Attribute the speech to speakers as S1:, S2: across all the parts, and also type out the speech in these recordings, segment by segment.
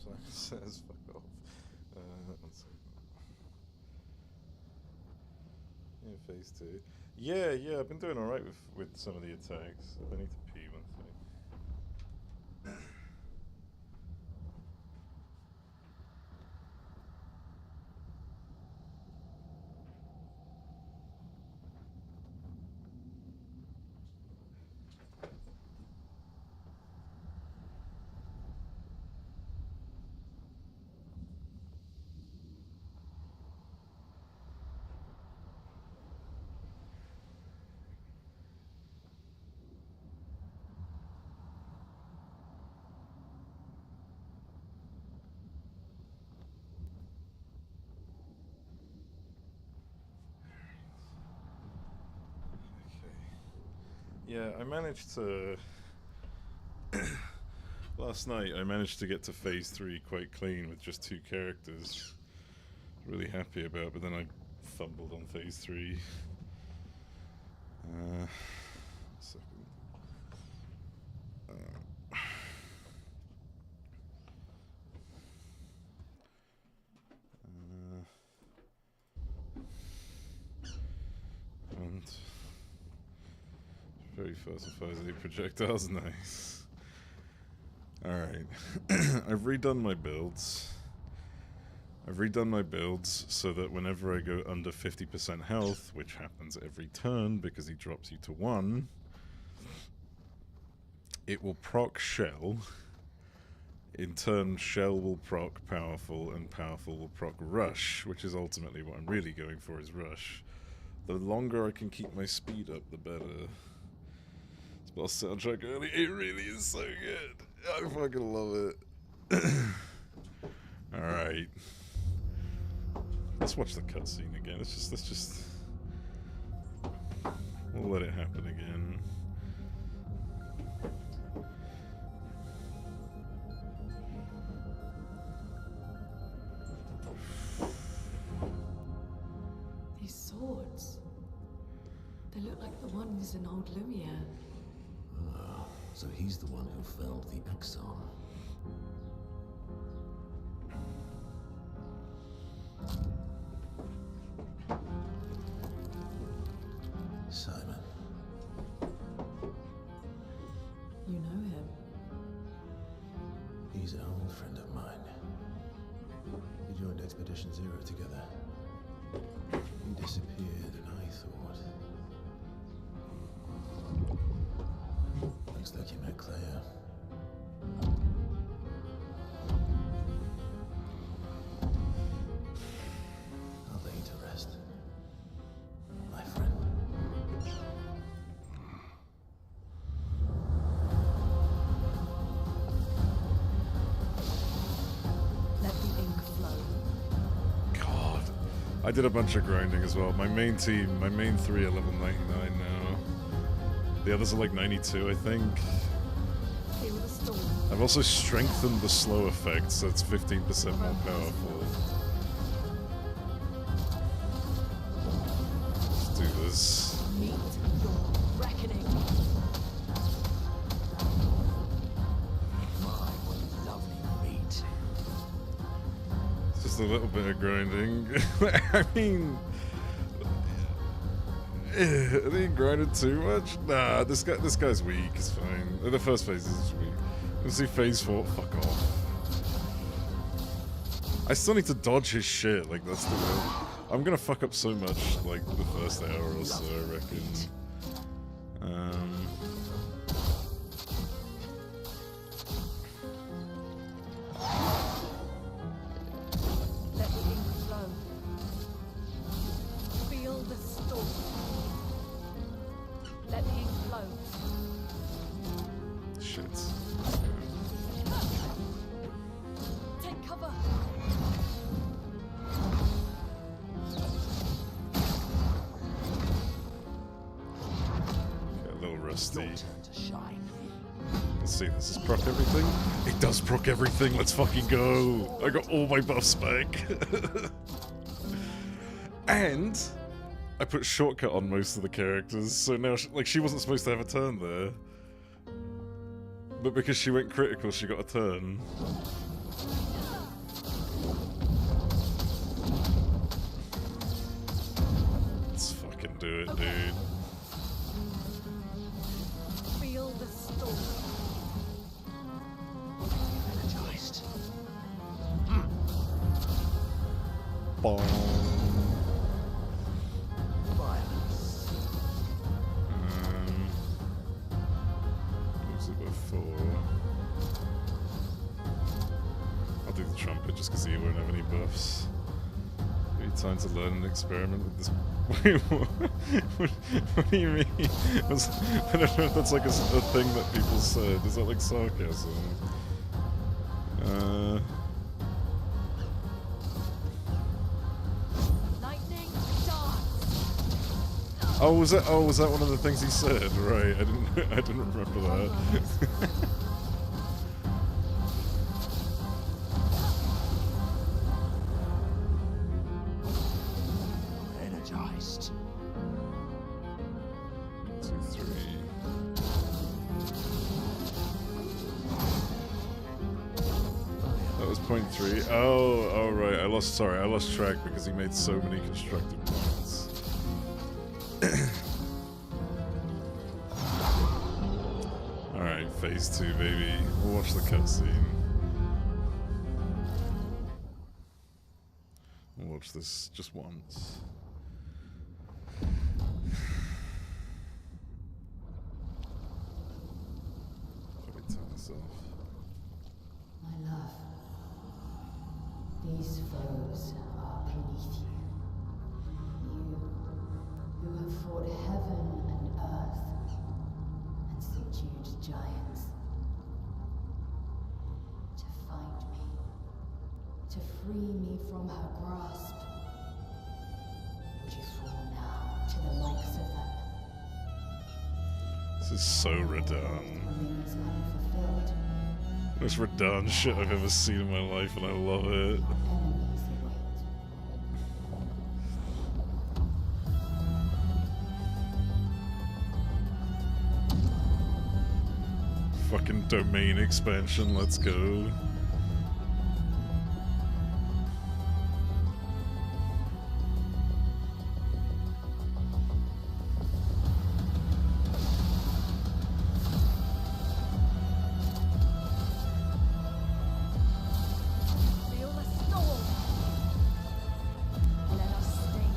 S1: Simon says, fuck off. One second. Yeah, phase 2. Yeah, I've been doing alright with some of the attacks. I need to pee one second. Yeah, I managed to... Last night I managed to get to phase 3 quite clean with just 2 characters. Really happy about, but then I fumbled on phase 3. One second. And... Very fast and fuzzy projectiles, nice. Alright. I've redone my builds. So that whenever I go under 50% health, which happens every turn because he drops you to 1, it will proc Shell. In turn, Shell will proc Powerful, and Powerful will proc Rush, which is ultimately what I'm really going for, is Rush. The longer I can keep my speed up, the better. Boss soundtrack early, it really is so good. I fucking love it. Alright. Let's watch the cutscene again. Let's just... We'll let it happen again.
S2: These swords. They look like the ones in old Lumiere.
S3: So he's the one who felled the Exxon. Simon.
S2: You know him?
S3: He's an old friend of mine. We joined Expedition Zero together. He disappeared and I thought... Looks like you met Claire. I'll lay you to rest, my friend.
S2: Let the ink flow.
S1: God. I did a bunch of grinding as well. My main 3 are level 99 now. The others are like 92, I think.
S2: Feel the storm.
S1: I've also strengthened the slow effect, so it's 15% more powerful. Let's do this.
S2: Meet your reckoning.
S3: My, what lovely meat.
S1: It's just a little bit of grinding. I mean... I think grinded too much? Nah, this guy's weak, it's fine. The first phase is weak. Let's see phase 4, fuck off. I still need to dodge his shit, like that's the way. I'm gonna fuck up so much, like, the first hour or so, I reckon.
S2: Let the ink flow. Feel the storm. Let the ink flow.
S1: Shit.
S2: Take cover.
S1: Get a little rusty.
S3: Your turn to shine.
S1: Let's see, does this proc everything? It does proc everything, let's fucking go! I got all my buffs back. And I put shortcut on most of the characters, so now, she wasn't supposed to have a turn there. But because she went critical, she got a turn. can't do it, dude.
S2: Feel the storm.
S3: Energized.
S1: Bong.
S3: Violence.
S1: What was it before? I'll do the trumpet just because he won't have any buffs. Maybe time to learn and experiment with this. Wait, what do you mean? I don't know if that's like a thing that people said. Is that like sarcasm?
S2: Lightning dance.
S1: Oh, was that one of the things he said? Right, I didn't remember that.
S3: Energized.
S1: 2, 3. That was point 3. Oh, right. I lost track because he made so many constructive points. Alright, phase 2, baby. We'll watch the cutscene. We'll watch this just once. Probably turn this off.
S4: My love, these foes are beneath you. You who have fought heaven and earth and subdued giants. To find me, to free me from her grasp. Would you fall now to the likes of them?
S1: This is so Radahn.
S4: Remains unfulfilled.
S1: Most Radahn shit I've ever seen in my life, and I love it.
S4: Enemies await.
S1: Fucking domain expansion, let's go.
S2: Feel the storm. Let us stay.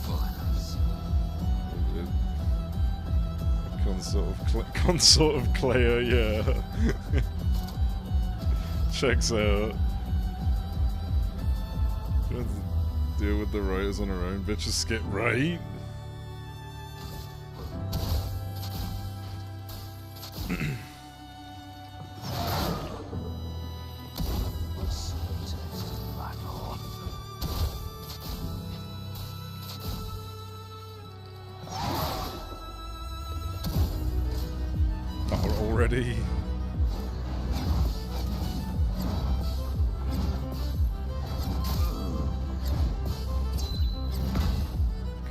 S3: Violence.
S1: Consort of Clea, yeah. Checks out. She wants to deal with the writers on her own. Bitches skip right.
S3: Black hole.
S1: Oh, already.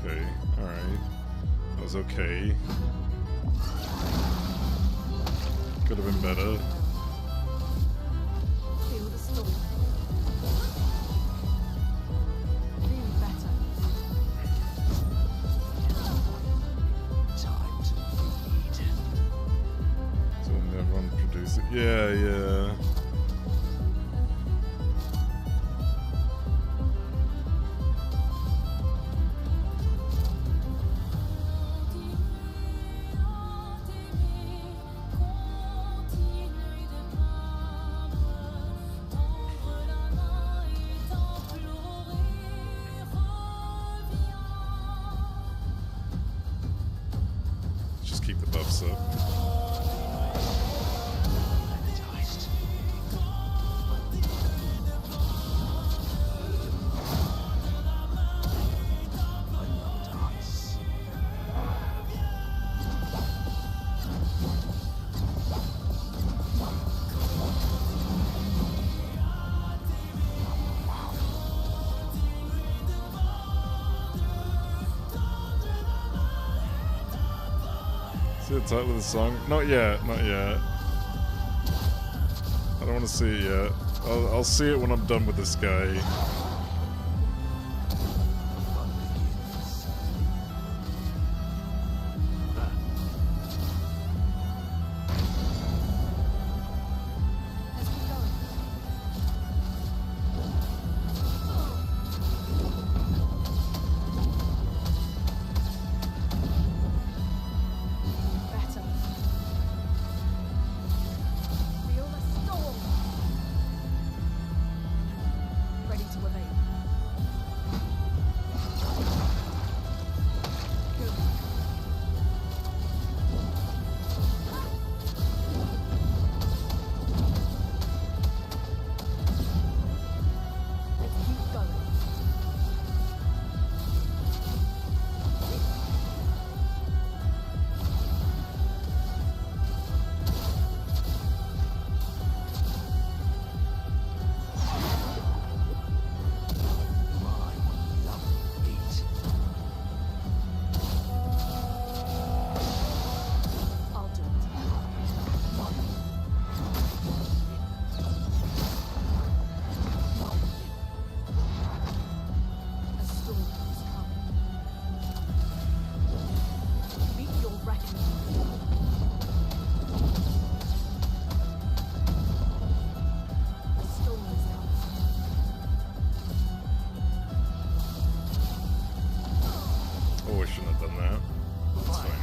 S1: Okay, alright. That was okay. Could have been better.
S2: Feel the storm. Feel better.
S3: Time to feed.
S1: So everyone produce it. Yeah. Just keep the buffs up.
S3: Energized. Final dance.
S1: See the title of the song? Not yet. I don't want to see it yet. I'll see it when I'm done with this guy. Oh, I shouldn't have done that. That's fine.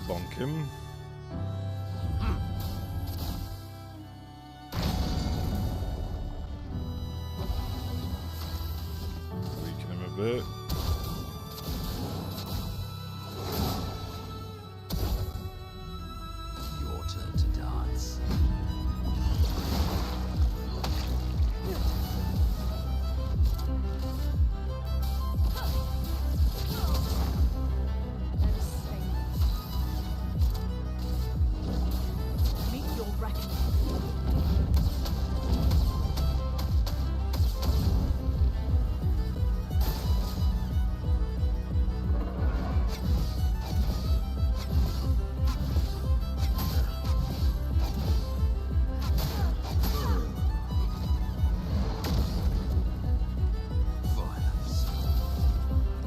S1: Bonk him. Weaken him a bit.
S5: Your turn to dance.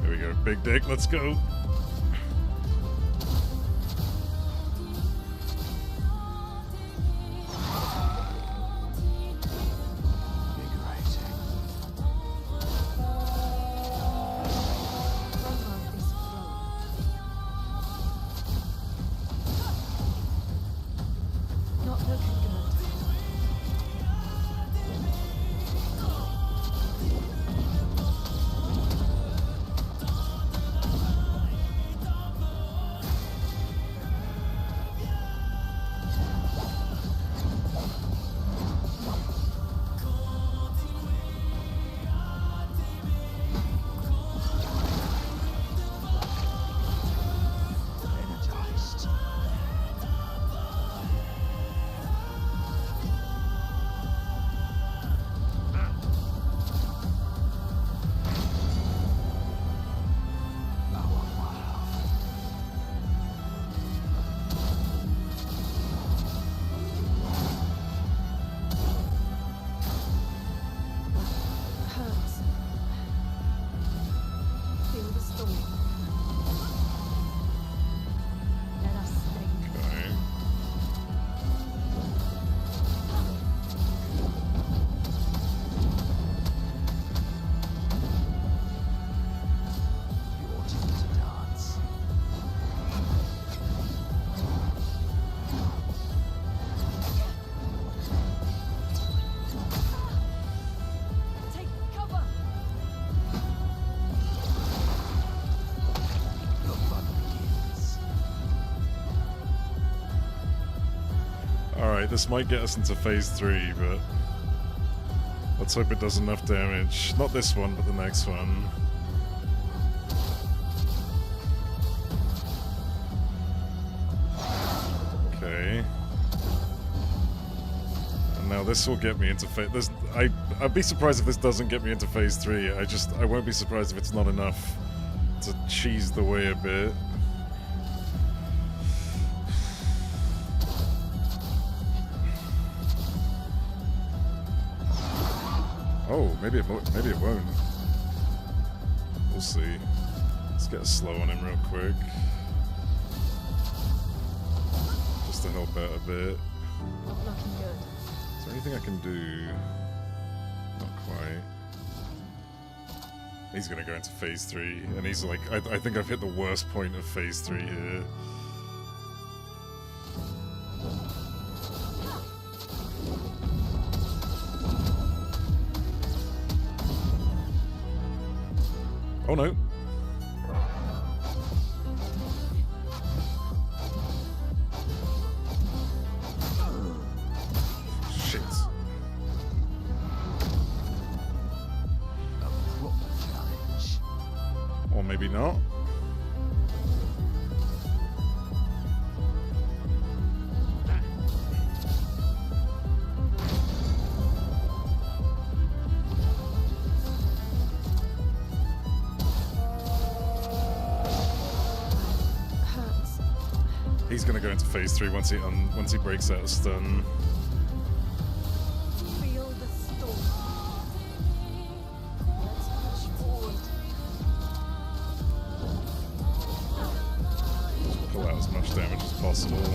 S1: There we go. Big dick, let's go.
S2: Not looking good.
S5: Energized.
S2: Hurts. Feel the storm. Let us stay.
S1: Okay.
S5: Your turn to dance.
S2: Take cover.
S5: The fun begins.
S1: Alright, this might get us into phase 3, but let's hope it does enough damage. Not this one, but the next one. Okay. And now this will get me into phase... I'd be surprised if this doesn't get me into phase 3. I won't be surprised if it's not enough to cheese the way a bit. Oh, maybe it won't. We'll see. Let's get a slow on him real quick. Just to help out a bit.
S2: Not looking good.
S1: Is there anything I can do? Not quite. He's gonna go into phase 3, and he's like, I think I've hit the worst point of phase 3 here. Oh no. Shit.
S5: A proper challenge.
S1: Or maybe not.
S2: Hurts.
S1: He's gonna go into phase 3 once he breaks out of stun.
S2: Feel the storm. Let's push forward.
S1: Pull out as much damage as possible.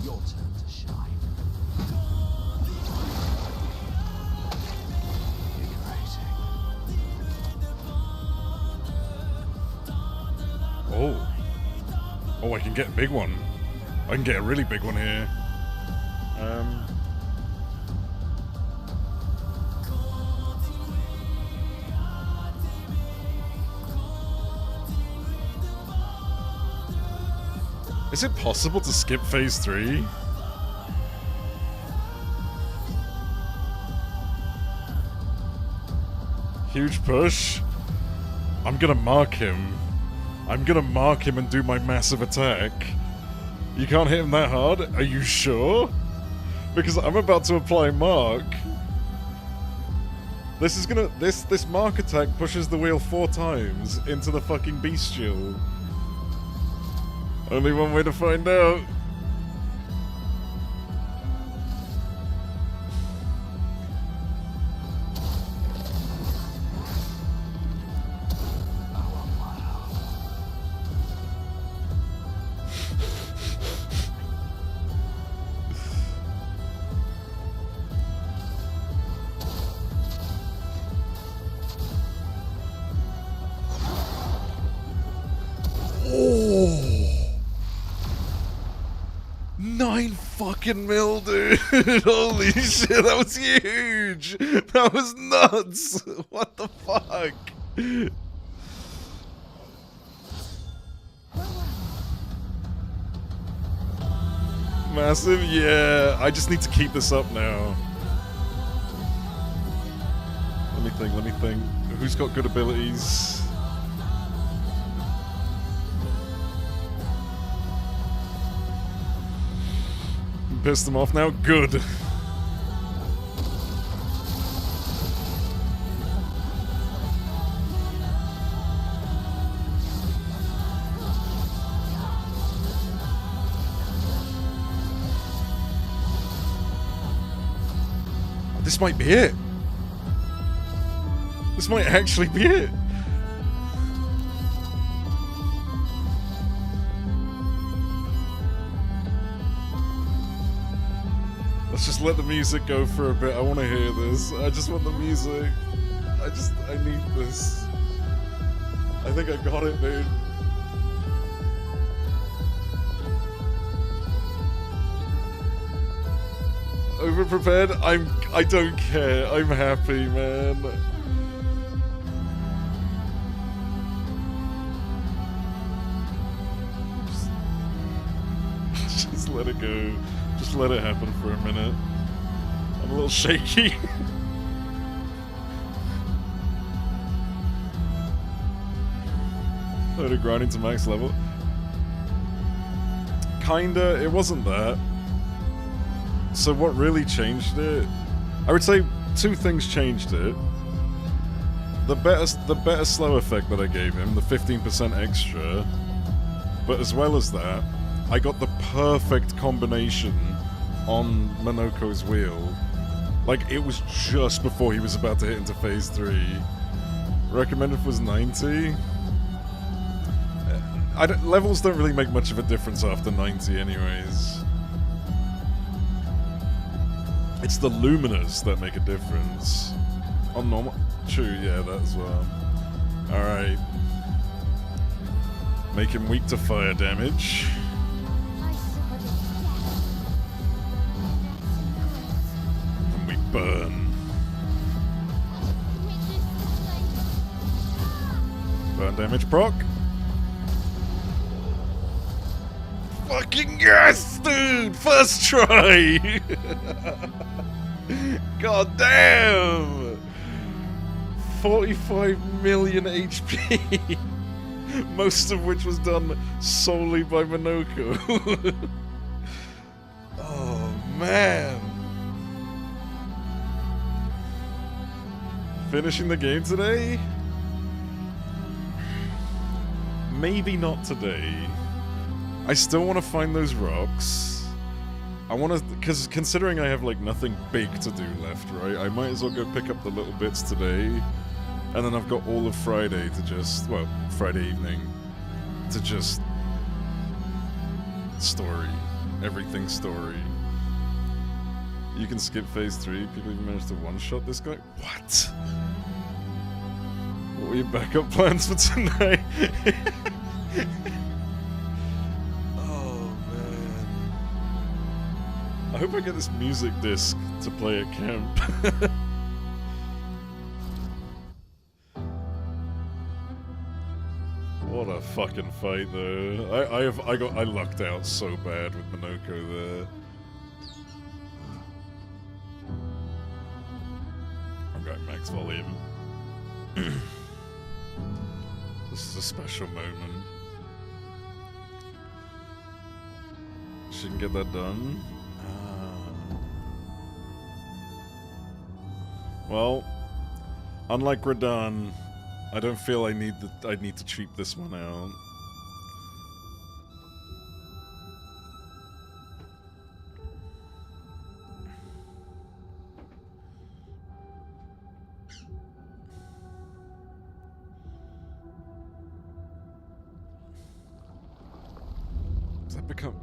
S5: Your turn to shine. Invigorating.
S1: Oh. Oh, I can get a big one. I can get a really big one here. Is it possible to skip phase 3? Huge push. I'm gonna mark him. I'm gonna mark him and do my massive attack. You can't hit him that hard? Are you sure? Because I'm about to apply mark. This is gonna... This mark attack pushes the wheel 4 times into the fucking bestial. Only one way to find out. Oh. 9 fucking mil, dude. Holy shit, that was huge. That was nuts. What the fuck? Massive, yeah. I just need to keep this up now. Let me think. Who's got good abilities? Pissed them off now? Good. This might be it. This might actually be it. Let's just let the music go for a bit. I want to hear this. I just want the music. I need this. I think I got it, dude. Over-prepared? I don't care. I'm happy, man. Just let it go. Just let it happen for a minute. I'm a little shaky. Started grinding to max level. Kinda, it wasn't that. So what really changed it? I would say 2 things changed it. The better slow effect that I gave him, the 15% extra. But as well as that, I got the perfect combination on Minoko's wheel. Like, it was just before he was about to hit into phase 3. Recommended was 90. Levels don't really make much of a difference after 90 anyways. It's the luminous that make a difference. On normal... True, yeah, that as well. Alright. Make him weak to fire damage. And we burn. Burn damage proc. Fucking yes, dude! First try! God damn! 45 million HP! Most of which was done solely by Minoko. Oh, man! Finishing the game today? Maybe not today. I still want to find those rocks. I want to, because considering I have like nothing big to do left, right? I might as well go pick up the little bits today, and then I've got all of Friday to just, well, Friday evening, to just story, everything story. You can skip phase 3. People even managed to one-shot this guy. What? What were your backup plans for tonight? I hope I get this music disc to play at camp. What a fucking fight, though. I lucked out so bad with Minoko there. I'm going max volume. This is a special moment. She can get that done. Well, unlike Radahn, I don't feel I need to cheap this one out. Does that become...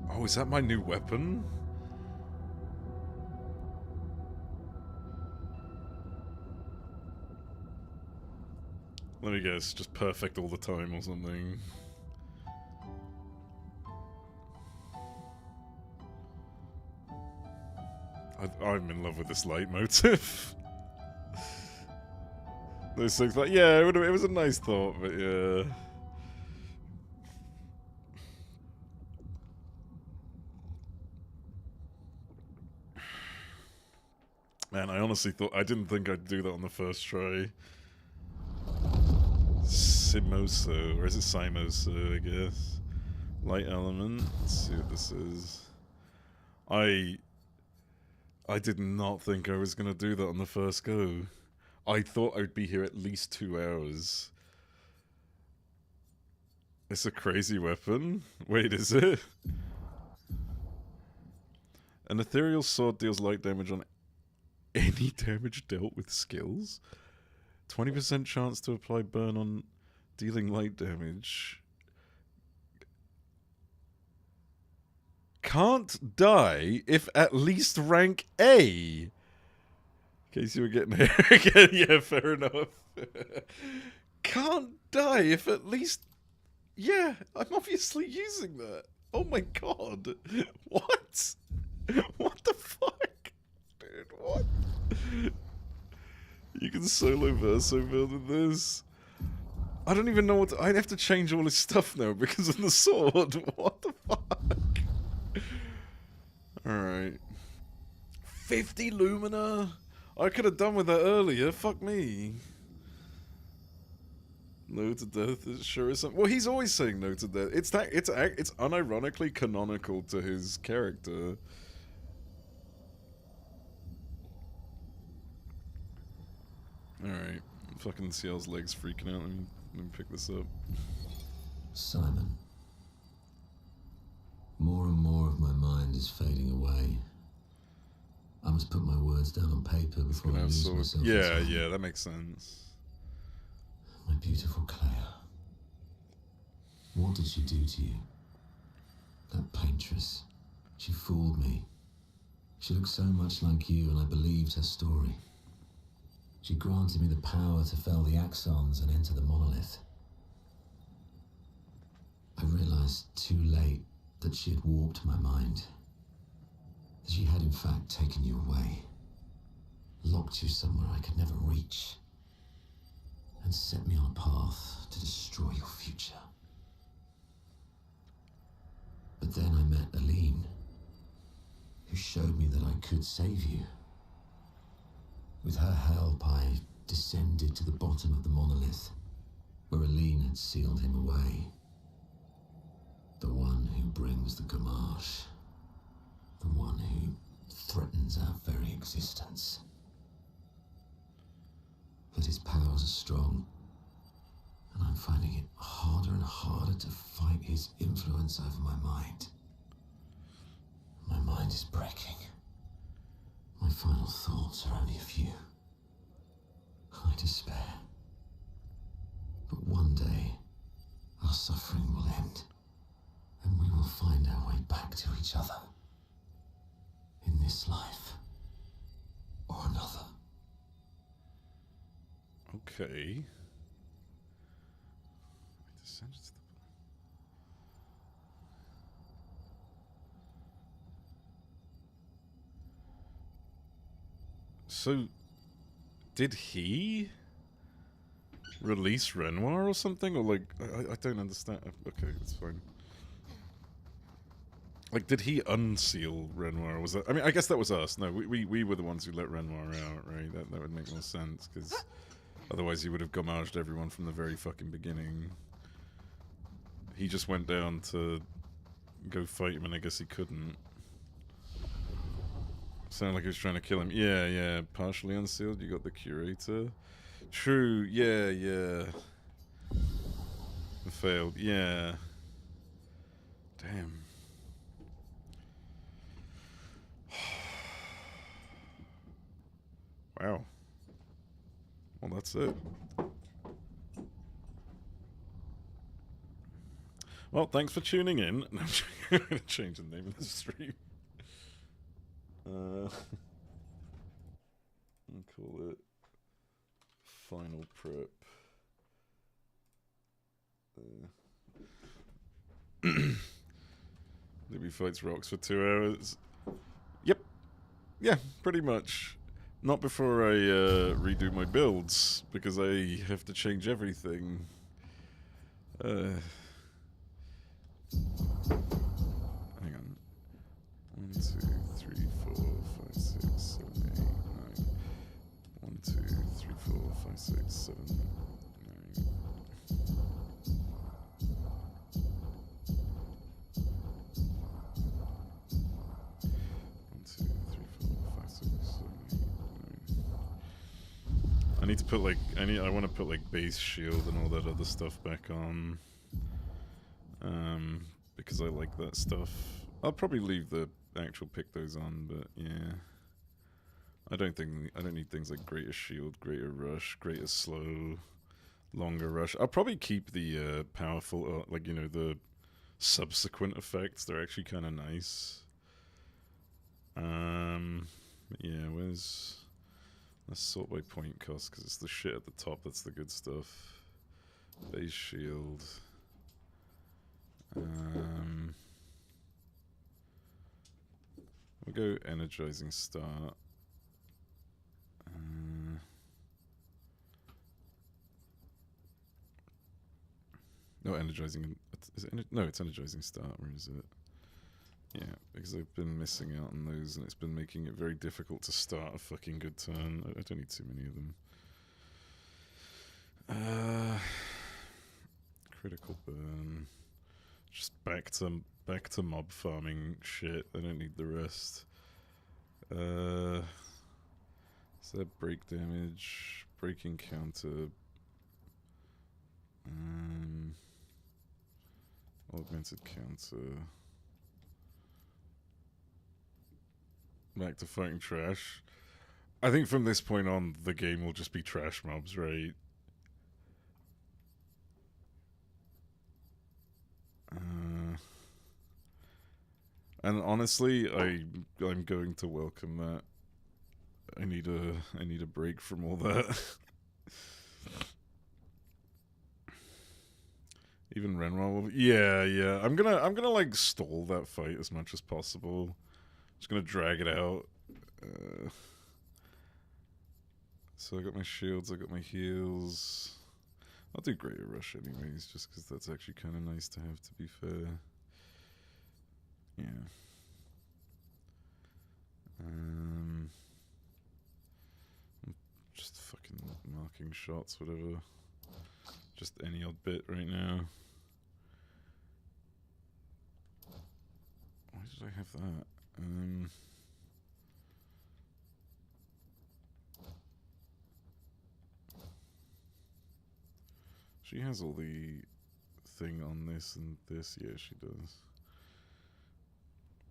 S1: Oh, is that my new weapon? Let me guess, just perfect all the time or something. I'm in love with this leitmotif. Those things like, yeah, it was a nice thought, but yeah. Man, I honestly thought, I didn't think I'd do that on the first try. Simoso, or is it Simoso, I guess? Light element. Let's see what this is. I did not think I was gonna do that on the first go. I thought I'd be here at least 2 hours. It's a crazy weapon. Wait, is it? An ethereal sword deals light damage on any damage dealt with skills. 20% chance to apply burn on dealing light damage. Can't die if at least rank A. In case you were getting here again, yeah, fair enough. Can't die if at least... Yeah, I'm obviously using that. Oh my god. What? What the fuck? Dude, what? You can solo verso build with this. I don't even know what to, I'd have to change all his stuff now because of the sword. What the fuck? Alright. 50 Lumina? I could have done with that earlier. Fuck me. No to death, it sure is something. Well, he's always saying no to death. It's unironically canonical to his character. Alright. Fucking Ciel's legs freaking out. Let me pick this up.
S3: Simon. More and more of my mind is fading away. must put my words down on paper before I
S1: Gonna have
S3: lose
S1: sword.
S3: myself.
S1: Yeah,
S3: in time.
S1: yeah, that makes sense.
S3: My beautiful Clea. What did she do to you? That paintress. She fooled me. She looked so much like you, and I believed her story. She granted me the power to fell the Axons and enter the monolith. I realized too late that she had warped my mind. That she had in fact taken you away. Locked you somewhere I could never reach. And set me on a path to destroy your future. But then I met Aline, who showed me that I could save you. With her help, I descended to the bottom of the monolith, where Aline had sealed him away. The one who brings the Gamash. The one who threatens our very existence. But his powers are strong, and I'm finding it harder and harder to fight his influence over my mind. My mind is breaking. My final thoughts are only a few. I despair. But one day, our suffering will end, and we will find our way back to each other. In this life, or another.
S1: Okay. Descended to the... So, did he release Renoir or something? Or like, I don't understand. Okay, that's fine. Like, did he unseal Renoir? Was that? I mean, I guess that was us. No, we were the ones who let Renoir out, right? That would make more sense, because otherwise he would have gomaged everyone from the very fucking beginning. He just went down to go fight him, and I guess he couldn't. Sounded like he was trying to kill him. Yeah, yeah. Partially unsealed. You got the curator. True. Yeah, yeah. It failed. Yeah. Damn. Wow. Well, that's it. Well, thanks for tuning in. I'm going to change the name of the stream. I'll call it Final Prep. Libby fights rocks for 2 hours. Yep. Yeah, pretty much. Not before I redo my builds, because I have to change everything. Hang on. 1, 2, 3, 4, 5, 6, 7, 8, 9. 1, 2, 3, 4, 5, 6, 7, 9. 1, 2, 3, 4, 5, 6, 7, 8, 9. I need to put like I want to put like base shield and all that other stuff back on. Because I like that stuff. I'll probably leave the actual pick those on, but yeah. I don't need things like greater shield, greater rush, greater slow, longer rush. I'll probably keep the powerful, like, you know, the subsequent effects. They're actually kind of nice. Yeah, let's sort by point cost, because it's the shit at the top that's the good stuff. Base shield. We'll go energizing start. No, energizing. No, it's energizing start. Where is it? Yeah, because I've been missing out on those, and it's been making it very difficult to start a fucking good turn. I don't need too many of them. Critical burn. Just back to mob farming shit. I don't need the rest. Is that break damage? Breaking counter. Augmented counter. back to fighting trash. I think from this point on, the game will just be trash mobs, right? And honestly, I'm going to welcome that. I need a break from all that. Even Renoir will. Yeah. I'm gonna like stall that fight as much as possible. Just gonna drag it out. So I got my shields, I got my heals. I'll do Greater Rush anyways, just because that's actually kind of nice to have, to be fair. Yeah. Just fucking marking shots, whatever. Just any odd bit right now. Why did I have that? She has all the thing on this and this. Yeah, she does.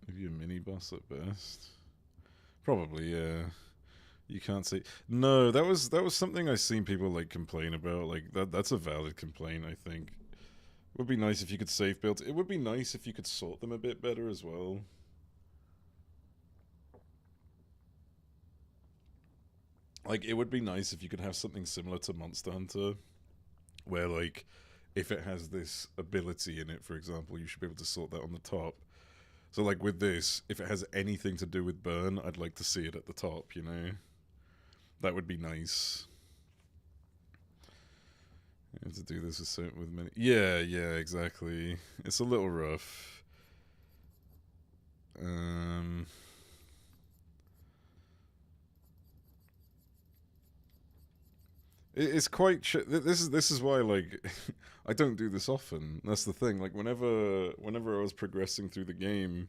S1: Maybe a mini boss at best. Probably, yeah. You can't say no. That was something I've seen people like complain about. Like that's a valid complaint. I think it would be nice if you could save builds. It would be nice if you could sort them a bit better as well. Like it would be nice if you could have something similar to Monster Hunter, where like if it has this ability in it, for example, you should be able to sort that on the top. So like with this, if it has anything to do with burn, I'd like to see it at the top, you know? That would be nice. You have to do this with many. Yeah, exactly. It's a little rough. It's quite. This is why like I don't do this often. That's the thing. Like whenever I was progressing through the game,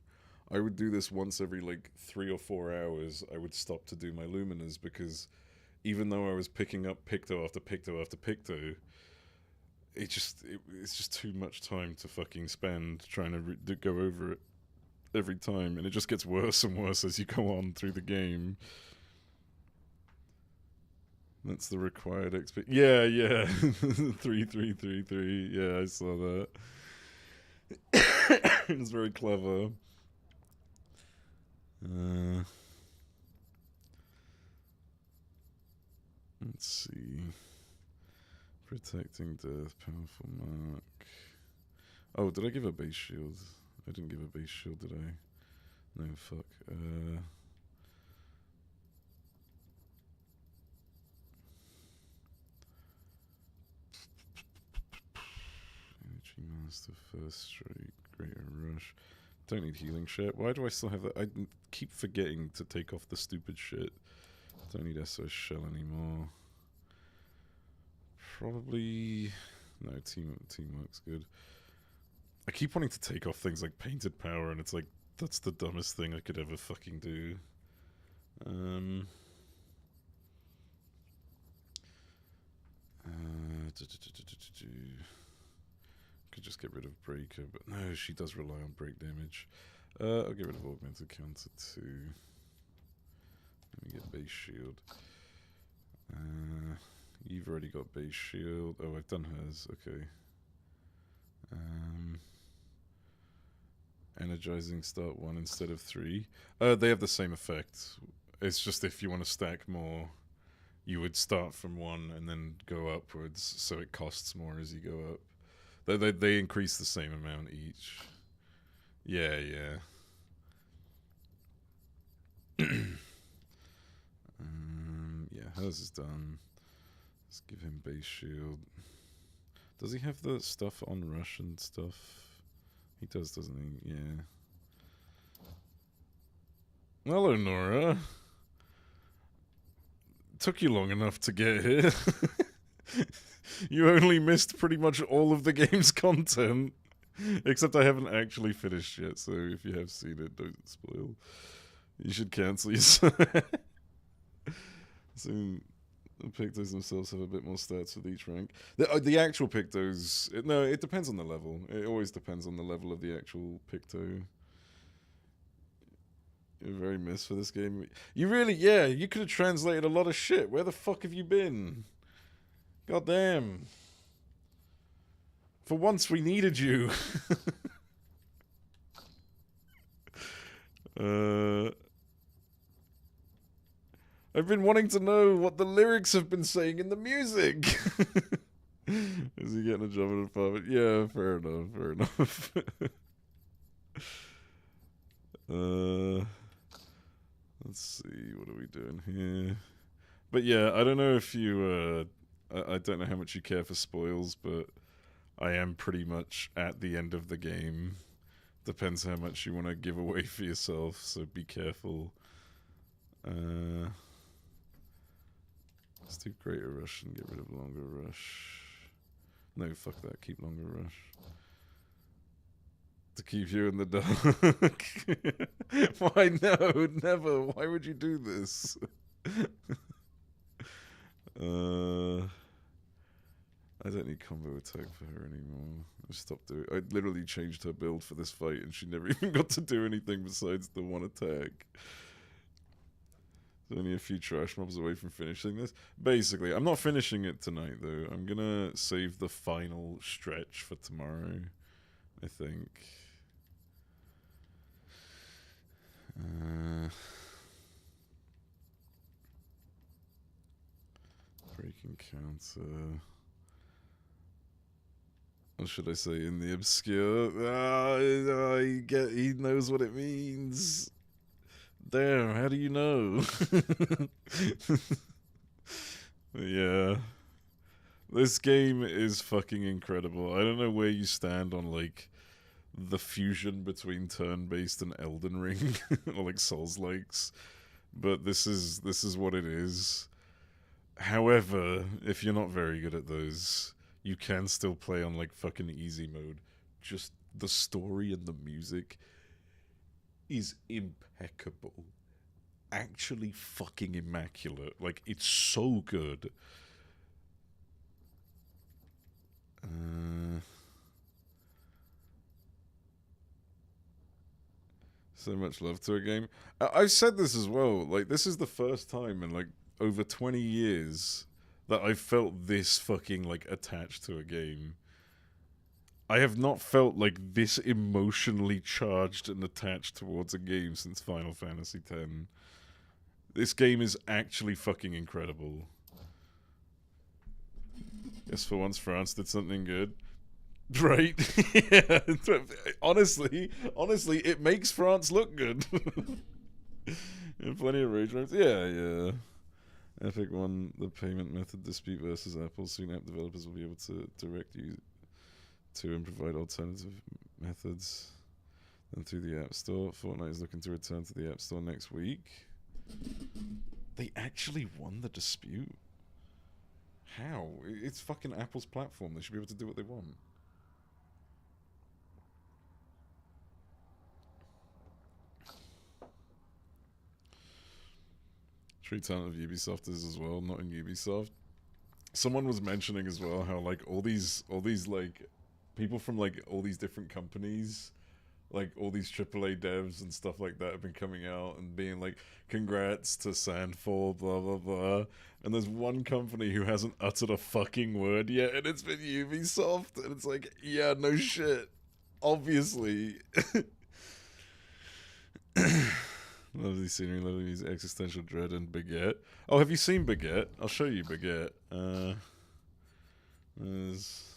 S1: I would do this once every like 3 or 4 hours. I would stop to do my Luminas because even though I was picking up Picto after Picto after Picto, it's just too much time to fucking spend trying to go over it every time, and it just gets worse and worse as you go on through the game. That's the required XP. Yeah. 3333. Yeah, I saw that. It's very clever. Let's see. Protecting death, powerful mark. Oh, did I give a base shield? I didn't give a base shield, did I? No, fuck. Energy Master, First Strike, Greater Rush. Don't need healing shit. Why do I still have that? I keep forgetting to take off the stupid shit. Don't need SOS Shell anymore. Probably... No, teamwork's good. I keep wanting to take off things like Painted Power, and it's like, that's the dumbest thing I could ever fucking do. Could just get rid of Breaker, but no, she does rely on break damage. I'll get rid of Augmented Counter too. Let me get base shield. You've already got base shield. Oh, I've done hers. Okay. Energizing start 1 instead of 3. They have the same effect. It's just if you want to stack more, you would start from 1 and then go upwards, so it costs more as you go up. They increase the same amount each. Yeah. Yeah, hers is done. Let's give him base shield. Does he have the stuff on rush and stuff? He does, doesn't he? Yeah. Hello, Nora. Took you long enough to get here. You only missed pretty much all of the game's content. Except I haven't actually finished yet, so if you have seen it, don't spoil. You should cancel yourself. Soon, the Pictos themselves have a bit more stats with each rank. The actual Pictos... No, it depends on the level. It always depends on the level of the actual Picto. You're very missed for this game. You really, yeah, you could have translated a lot of shit. Where the fuck have you been? God damn. For once we needed you. I've been wanting to know what the lyrics have been saying in the music. Is he getting a job in a pub? Yeah, fair enough, fair enough. Let's see, what are we doing here? But yeah, I don't know if you, I don't know how much you care for spoils, but I am pretty much at the end of the game. Depends how much you want to give away for yourself, so be careful. Let's do Greater Rush and get rid of Longer Rush. No, fuck that, keep Longer Rush. To keep you in the dark. Why no? Never. Why would you do this? I don't need combo attack for her anymore. I stopped doing. I literally changed her build for this fight, and she never even got to do anything besides the one attack. There's only a few trash mobs away from finishing this. Basically, I'm not finishing it tonight though. I'm gonna save the final stretch for tomorrow, I think. Breaking counter. Or should I say in the obscure? He knows what it means. Damn, how do you know? Yeah. This game is fucking incredible. I don't know where you stand on like the fusion between turn-based and Elden Ring or like Souls-likes, but this is what it is. However, if you're not very good at those, you can still play on like fucking easy mode. Just the story and the music is impeccable. Actually fucking immaculate. Like, it's so good. So much love to a game. I've said this as well. Like, this is the first time in like over 20 years that I've felt this fucking like attached to a game. I have not felt like this emotionally charged and attached towards a game since Final Fantasy X. This game is actually fucking incredible. Yes, for once France did something good. Right? Yeah. Honestly, it makes France look good. And plenty of rage rates. Yeah. Epic won the payment method dispute versus Apple. Soon app developers will be able to direct you to and provide alternative methods than through the App Store. Fortnite is looking to return to the App Store next week. They actually won the dispute? How? It's fucking Apple's platform. They should be able to do what they want. True talent of Ubisoft is as well, not in Ubisoft. Someone was mentioning as well how like all these like people from like all these different companies, like all these AAA devs and stuff like that have been coming out and being like, congrats to Sandfall, blah blah blah. And there's one company who hasn't uttered a fucking word yet, and it's been Ubisoft, and it's like, yeah, no shit. Obviously. Lovely scenery, lovely music, Existential Dread, and Baguette. Oh, have you seen Baguette? I'll show you Baguette. Where is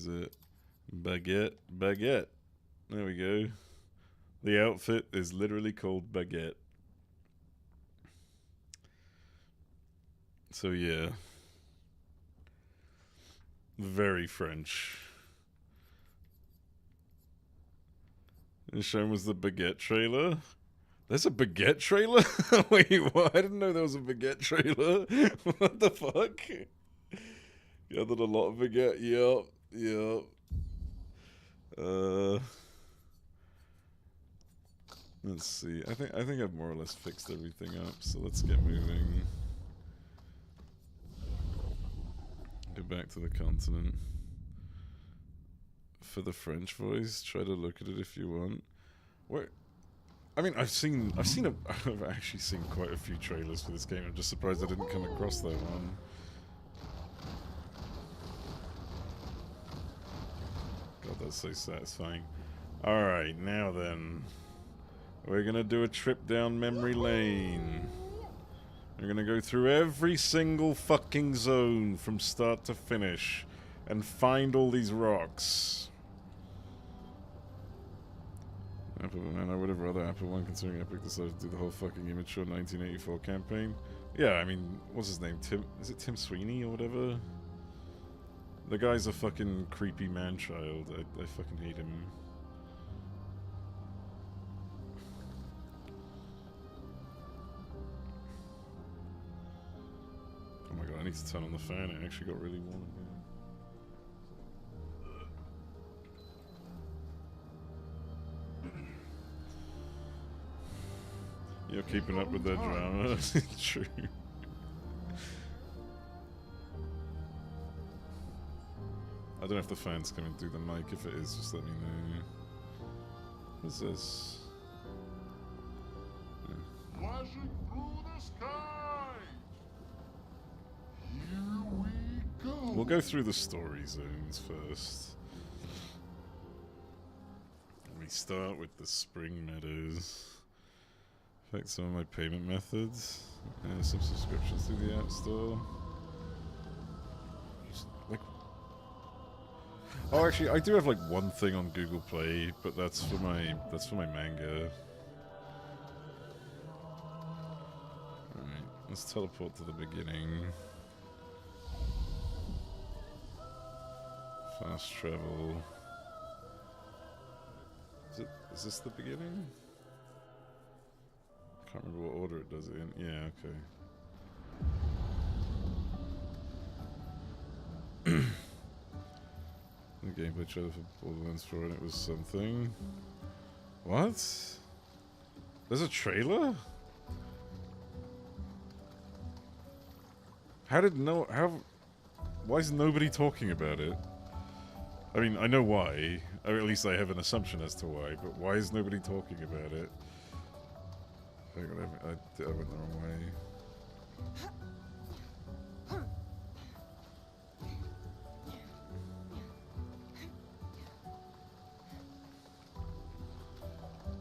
S1: it? Baguette. There we go. The outfit is literally called Baguette. So yeah. Very French. And shown was the Baguette trailer. There's a Baguette trailer? Wait, what? I didn't know there was a Baguette trailer. What the fuck? Gathered a lot of Baguette. Yep. Let's see. I think I've more or less fixed everything up, so let's get moving. Go back to the continent. For the French voice, try to look at it if you want. Where? I mean, I've actually seen quite a few trailers for this game. I'm just surprised I didn't come across that one. God, that's so satisfying. Alright, now then. We're gonna do a trip down memory lane. We're gonna go through every single fucking zone from start to finish and find all these rocks. Apple, man, I would have rather Apple 1 considering Epic decided to do the whole fucking immature 1984 campaign. Yeah, I mean, what's his name? Is it Tim Sweeney or whatever? The guy's a fucking creepy man-child. I fucking hate him. Oh my god, I need to turn on the fan. It actually got really warm in here. You're keeping up with their drama. True. I don't know if the fan's coming through the mic. If it is, just let me know. What's this?
S6: Flashing through the sky. Here we go.
S1: We'll go through the story zones first. We start with the Spring Meadows. Affect some of my payment methods. Some subscriptions through the App Store. Like, oh, actually, I do have like one thing on Google Play, but that's for my manga. Alright, let's teleport to the beginning. Fast travel. Is this the beginning? Can't remember what order it does it in. Yeah, okay. The gameplay trailer for Borderlands 4 and it was something. What? There's a trailer? Why is nobody talking about it? I mean, I know why. Or at least I have an assumption as to why, but why is nobody talking about it? I went the wrong way.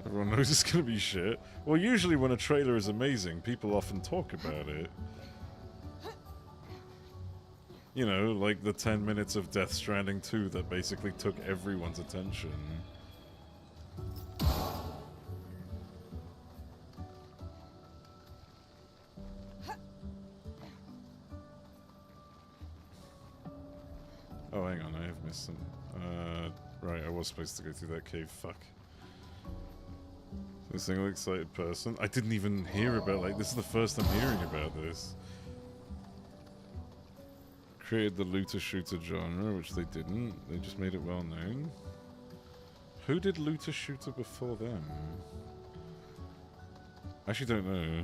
S1: Everyone knows it's gonna be shit. Well, usually when a trailer is amazing, people often talk about it. You know, like the 10 minutes of Death Stranding 2 that basically took everyone's attention. Oh, hang on, I have missed some. Right, I was supposed to go through that cave, fuck. This single excited person. I didn't even hear about, like, this is the first I'm hearing about this. Created the looter shooter genre, which they didn't. They just made it well known. Who did looter shooter before them? I actually don't know.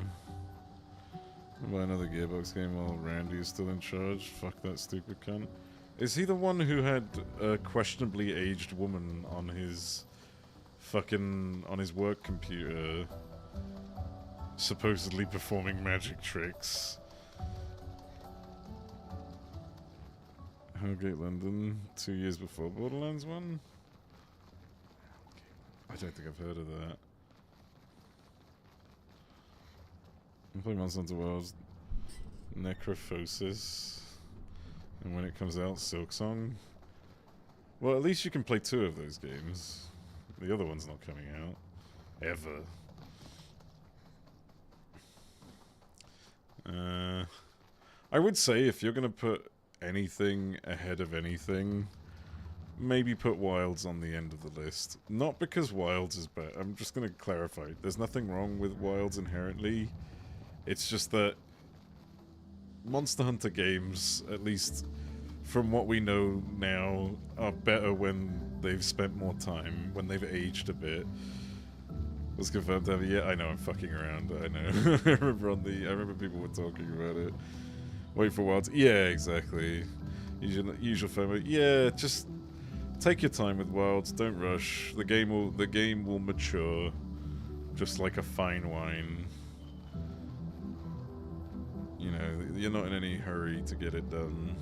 S1: I'll buy another Gearbox game while Randy is still in charge. Fuck that stupid cunt. Is he the one who had a questionably aged woman on his on his work computer supposedly performing magic tricks? Hellgate London, 2 years before Borderlands 1? I don't think I've heard of that. I play Monster Hunter World's Necrophosis. And when it comes out, Silksong. Well, at least you can play 2 of those games. The other one's not coming out. Ever. I would say if you're going to put anything ahead of anything, maybe put Wilds on the end of the list. Not because Wilds is bad. I'm just going to clarify. There's nothing wrong with Wilds inherently. It's just that Monster Hunter games, at least from what we know now, are better when they've spent more time, when they've aged a bit. Was confirmed to have. Yeah, I know, I'm fucking around. I know. I remember people were talking about it. Wait for Wilds. Yeah, exactly. Usual FOMO. Yeah, just take your time with Wilds. Don't rush. The game will mature. just like a fine wine. You know, you're not in any hurry to get it done.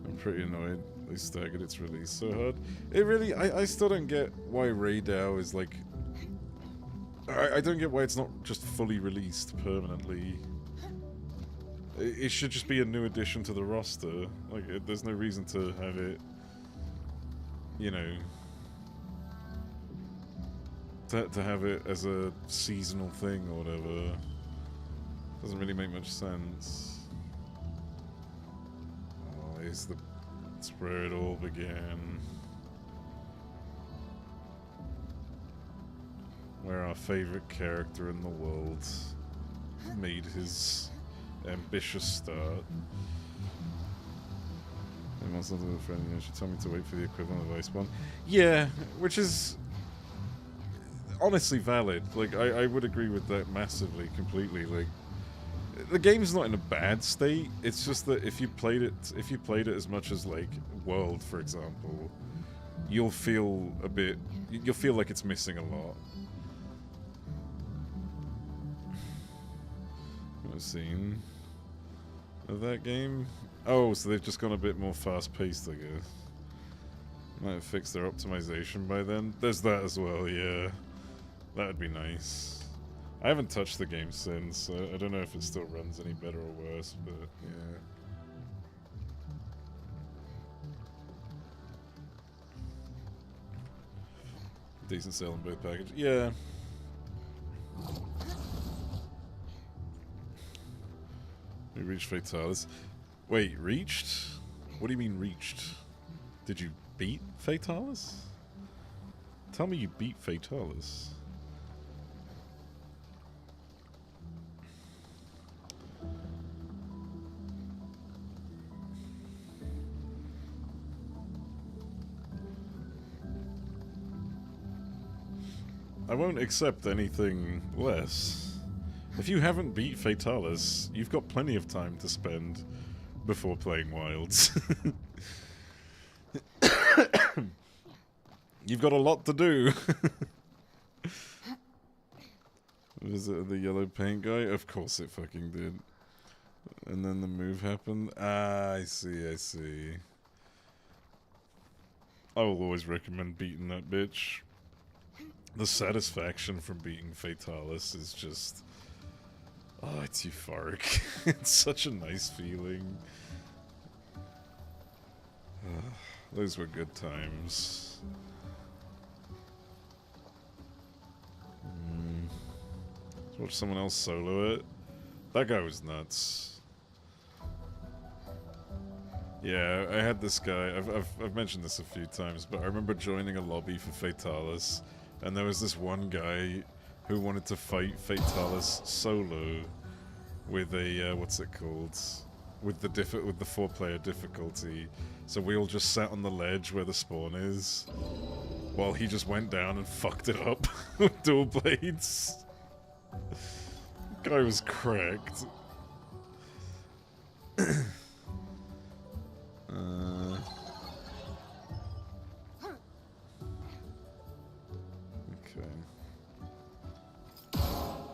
S1: I'm pretty annoyed they staggered its release so hard. It really, I still don't get why Raydao is like... I don't get why it's not just fully released permanently. It should just be a new addition to the roster. Like, there's no reason to have it, you know, to have it as a seasonal thing or whatever. Doesn't really make much sense. Oh, here's it's where it all began. Where our favorite character in the world made his ambitious start. I want something with a friend, you should tell me to wait for the equivalent of Iceborne. Yeah, which is honestly valid. Like, I would agree with that massively, completely. Like, the game's not in a bad state. It's just that if you played it as much as like World, for example, you'll feel like it's missing a lot. I've seen of that game. Oh, so they've just gone a bit more fast-paced, I guess. Might have fixed their optimization by then. There's that as well, yeah. That would be nice. I haven't touched the game since, so I don't know if it still runs any better or worse, but yeah. Decent sale on both packages. Yeah. We reached Fatalis. Wait, reached? What do you mean reached? Did you beat Fatalis? Tell me you beat Fatalis. I won't accept anything less. If you haven't beat Fatalis, you've got plenty of time to spend before playing Wilds. You've got a lot to do. Visit the yellow paint guy? Of course it fucking did. And then the move happened? Ah, I see, I see. I will always recommend beating that bitch. The satisfaction from beating Fatalis is just... Oh, it's euphoric. It's such a nice feeling. Those were good times. Let's watch someone else solo it. That guy was nuts. Yeah, I had this guy. I've mentioned this a few times, but I remember joining a lobby for Fatalis, and there was this one guy who wanted to fight Fatalis solo with a what's it called? With the 4-player difficulty. So we all just sat on the ledge where the spawn is, while he just went down and fucked it up with dual blades. Guy was cracked. Okay.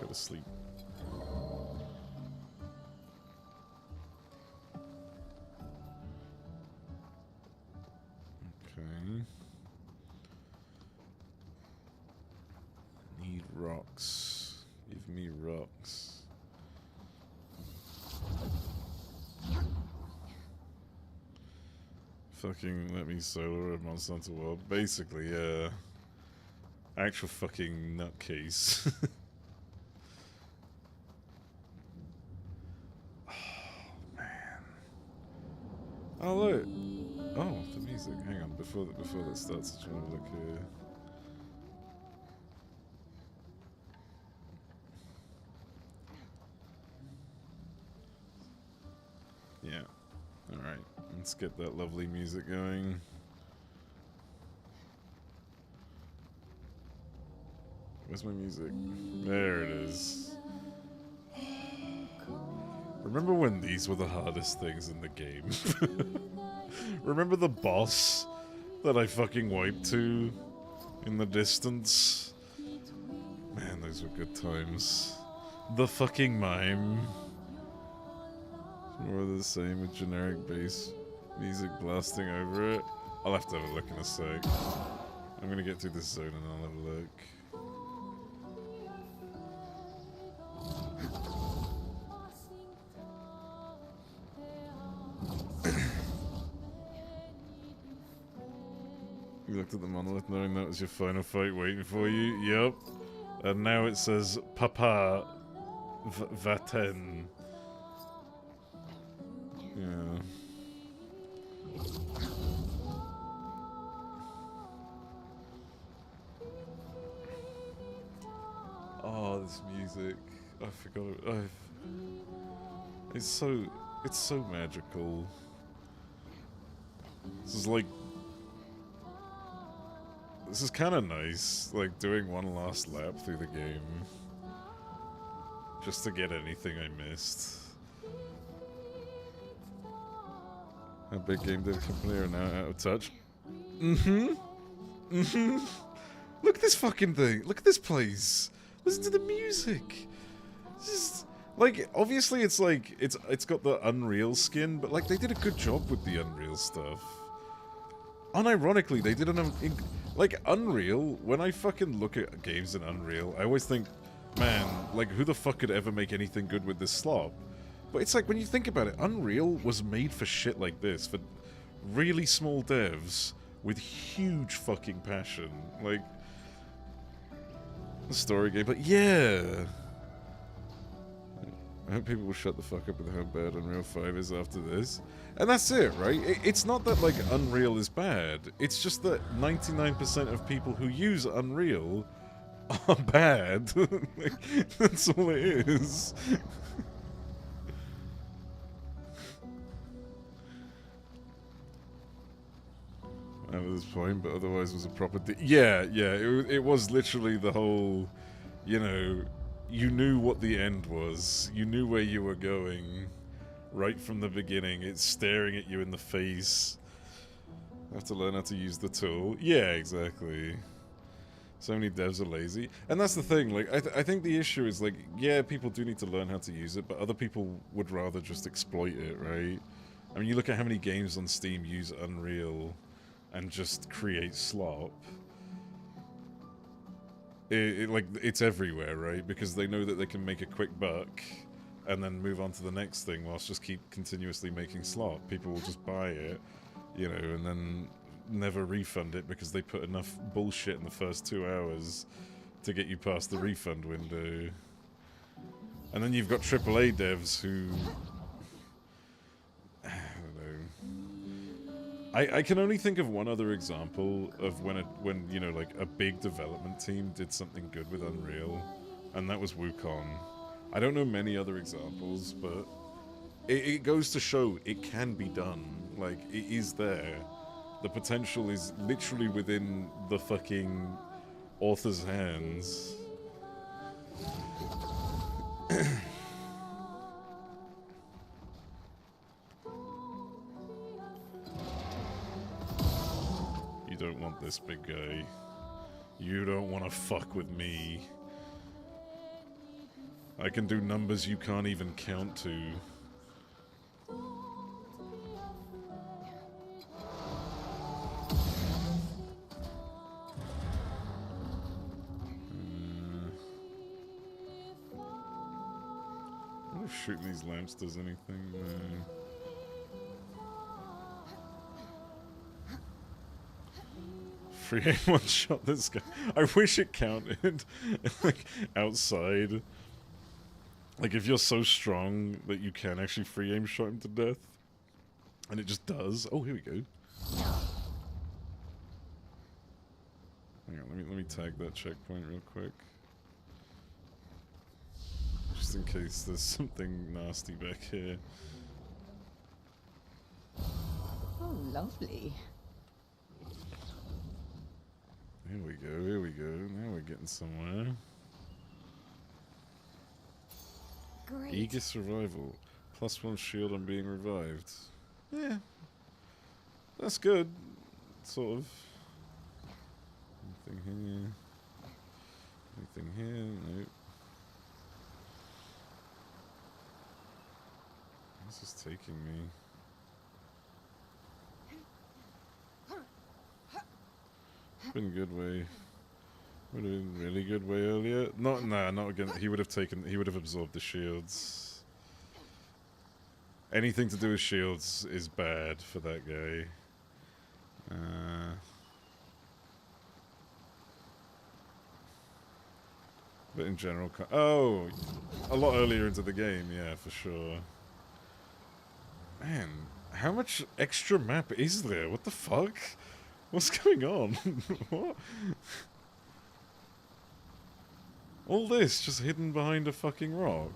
S1: Go to sleep. Okay. Need rocks. Give me rocks. Fucking let me solo a Monster Hunter World. Basically, yeah. Actual fucking nutcase. Oh, man. Oh, look. Oh, the music. Hang on. Before that starts, I just want to look here. Yeah. Alright. Let's get that lovely music going. Where's my music? There it is. Remember when these were the hardest things in the game? Remember the boss that I fucking wiped to in the distance? Man, those were good times. The fucking mime. More of the same with generic bass music blasting over it. I'll have to have a look in a sec. I'm gonna get through this zone and I'll have a look. You looked at the monolith knowing that was your final fight waiting for you? Yep. And now it says Papa Vaten. Yeah. Oh, this music. I forgot it. It's so magical. This is kind of nice, like doing one last lap through the game. Just to get anything I missed. A big game dev company are now out of touch. Look at this fucking thing. Look at this place. Listen to the music. It's just like, obviously it's like it's got the Unreal skin, but like they did a good job with the Unreal stuff. Unironically, they did like Unreal. When I fucking look at games in Unreal, I always think, man, like who the fuck could ever make anything good with this slop? But it's like, when you think about it, Unreal was made for shit like this, for really small devs with huge fucking passion. Like, the story game, but yeah. I hope people will shut the fuck up with how bad Unreal 5 is after this. And that's it, right? It's not that, like, Unreal is bad. It's just that 99% of people who use Unreal are bad. Like, that's all it is. At this point, but otherwise was a proper yeah, it was literally the whole, you know, you knew what the end was. You knew where you were going right from the beginning. It's staring at you in the face. You have to learn how to use the tool. Yeah, exactly. So many devs are lazy. And that's the thing, like, I think the issue is, like, yeah, people do need to learn how to use it, but other people would rather just exploit it, right? I mean, you look at how many games on Steam use Unreal and just create slop. Like, it's everywhere, right? Because they know that they can make a quick buck and then move on to the next thing whilst just keep continuously making slop. People will just buy it, you know, and then never refund it because they put enough bullshit in the first 2 hours to get you past the refund window. And then you've got AAA devs who... I can only think of one other example of when you know, like, a big development team did something good with Unreal, and that was Wukong. I don't know many other examples, but it goes to show it can be done. Like, it is there. The potential is literally within the fucking author's hands. You don't want this, big guy. You don't want to fuck with me. I can do numbers you can't even count to. I wonder if shooting these lamps does anything. Free aim one shot this guy. I wish it counted. Like, outside. Like, if you're so strong that you can actually free aim shot him to death. And it just does. Oh, here we go. Hang on, let me tag that checkpoint real quick. Just in case there's something nasty back here.
S7: Oh, lovely.
S1: Here we go, here we go. Now we're getting somewhere.
S2: Great.
S1: Eager survival. +1 shield on being revived. Yeah. That's good. Sort of. Anything here? Anything here? Nope. This is taking me. Been good way. Would have been really good way earlier. Not again. He would have absorbed the shields. Anything to do with shields is bad for that guy. But in general, oh, a lot earlier into the game, yeah, for sure. Man, how much extra map is there? What the fuck? What's going on? What? All this just hidden behind a fucking rock.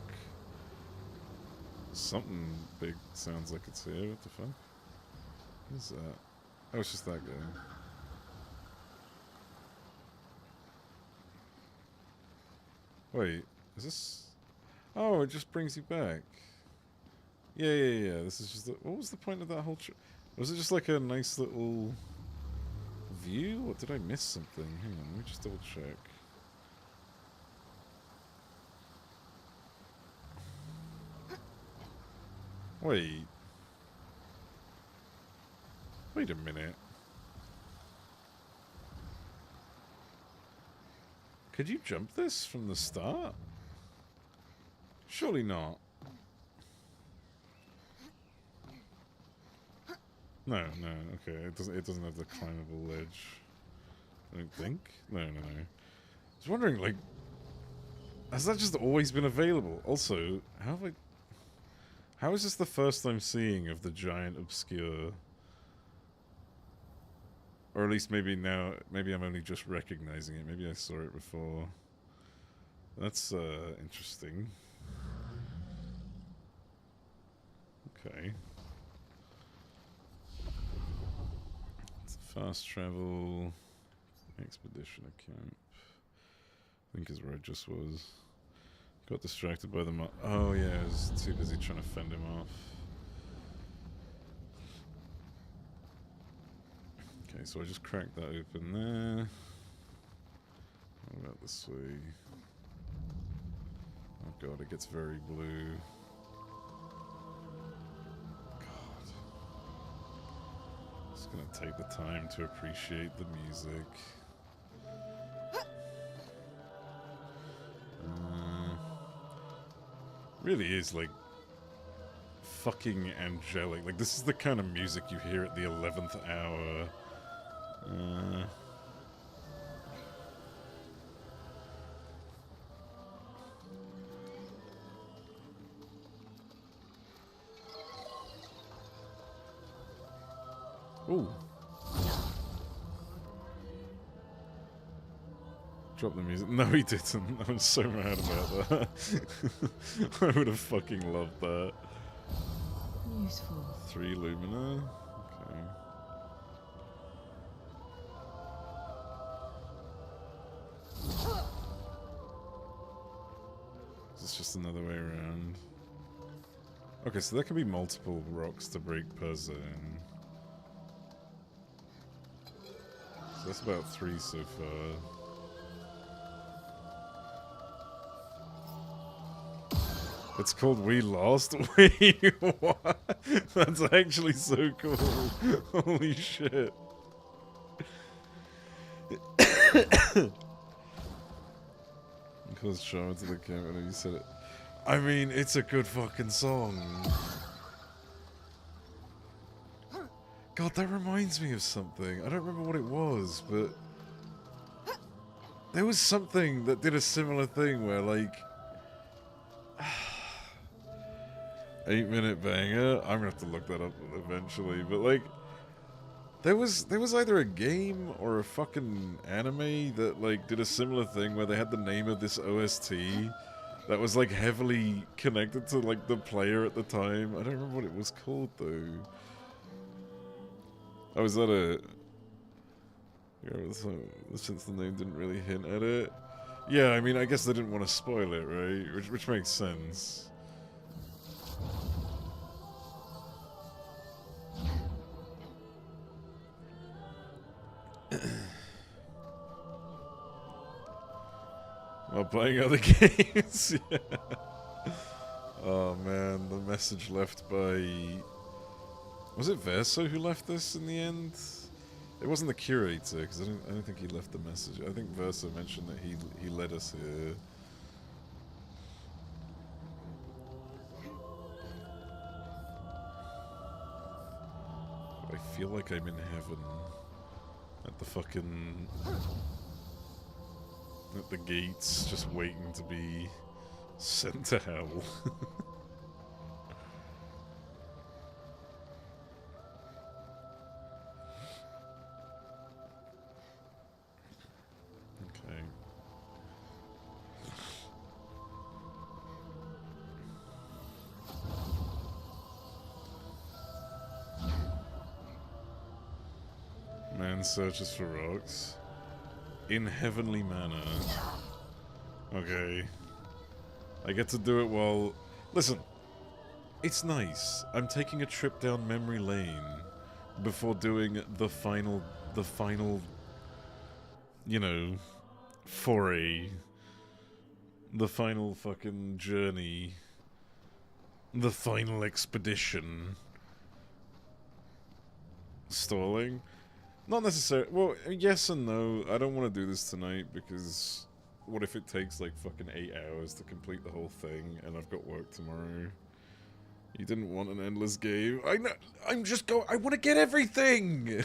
S1: Something big sounds like it's here. What the fuck? What is that? Oh, it's just that guy. Wait, is this... Oh, it just brings you back. Yeah. This is just... What was the point of that whole... Was it just like a nice little... view? Or did I miss something? Hang on, let me just double check. Wait a minute. Could you jump this from the start? Surely not. No, okay. It doesn't have the climbable ledge. I don't think. No. I was wondering, like, has that just always been available? Also, how is this the first I'm seeing of the giant obscure? Or at least maybe now, maybe I'm only just recognizing it. Maybe I saw it before. That's interesting. Okay. It's fast travel, expedition camp. I think is where I just was. Got distracted by the oh yeah, I was too busy trying to fend him off. Okay, so I just cracked that open there. What about this way? Oh god, it gets very blue. God. Just gonna take the time to appreciate the music. Really is like fucking angelic. Like this is the kind of music you hear at the 11th hour. Ooh. Drop the music. No, he didn't. I'm so mad about that. I would have fucking loved that.
S2: Useful.
S1: 3 Lumina. Okay. Is this just another way around? Okay, so there can be multiple rocks to break per zone. So that's about 3 so far. It's called We Lost? Wait, what? That's actually so cool. Holy shit. Cause trauma to the camera, you said it. I mean, it's a good fucking song. God, that reminds me of something. I don't remember what it was, but... There was something that did a similar thing where, like... 8-minute banger. I'm gonna have to look that up eventually, but like, there was either a game or a fucking anime that like did a similar thing where they had the name of this OST that was like heavily connected to like the player at the time. I don't remember what it was called though. Oh, was that a? Yeah, since the name didn't really hint at it. Yeah, I mean, I guess they didn't want to spoil it, right? Which makes sense. While playing other games. Yeah. Oh man, the message left by... Was it Verso who left this in the end? It wasn't the curator, because I don't think he left the message. I think Verso mentioned that he led us here. I feel like I'm in heaven. At the fucking... At the gates, just waiting to be sent to hell. Okay. Man searches for rocks. In heavenly manner. Okay. I get to do it while... Listen. It's nice. I'm taking a trip down memory lane before doing the final... You know... Foray. The final fucking journey. The final expedition. Stalling? Not necessarily. Well, yes and no. I don't want to do this tonight because what if it takes like fucking 8 hours to complete the whole thing and I've got work tomorrow? You didn't want an endless game. I know. I'm just going. I want to get everything.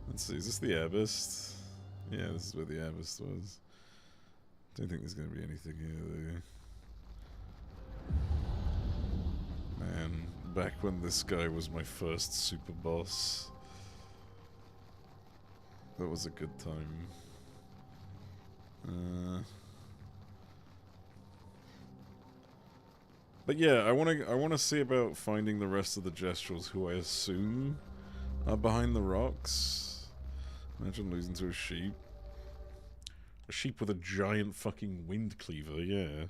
S1: Let's see. Is this the Abyss? Yeah, this is where the Abyss was. Don't think there's gonna be anything here though. Man, back when this guy was my first super boss. That was a good time. But yeah, I wanna see about finding the rest of the Gestrels who I assume are behind the rocks. Imagine losing to a sheep. A sheep with a giant fucking wind cleaver, yeah.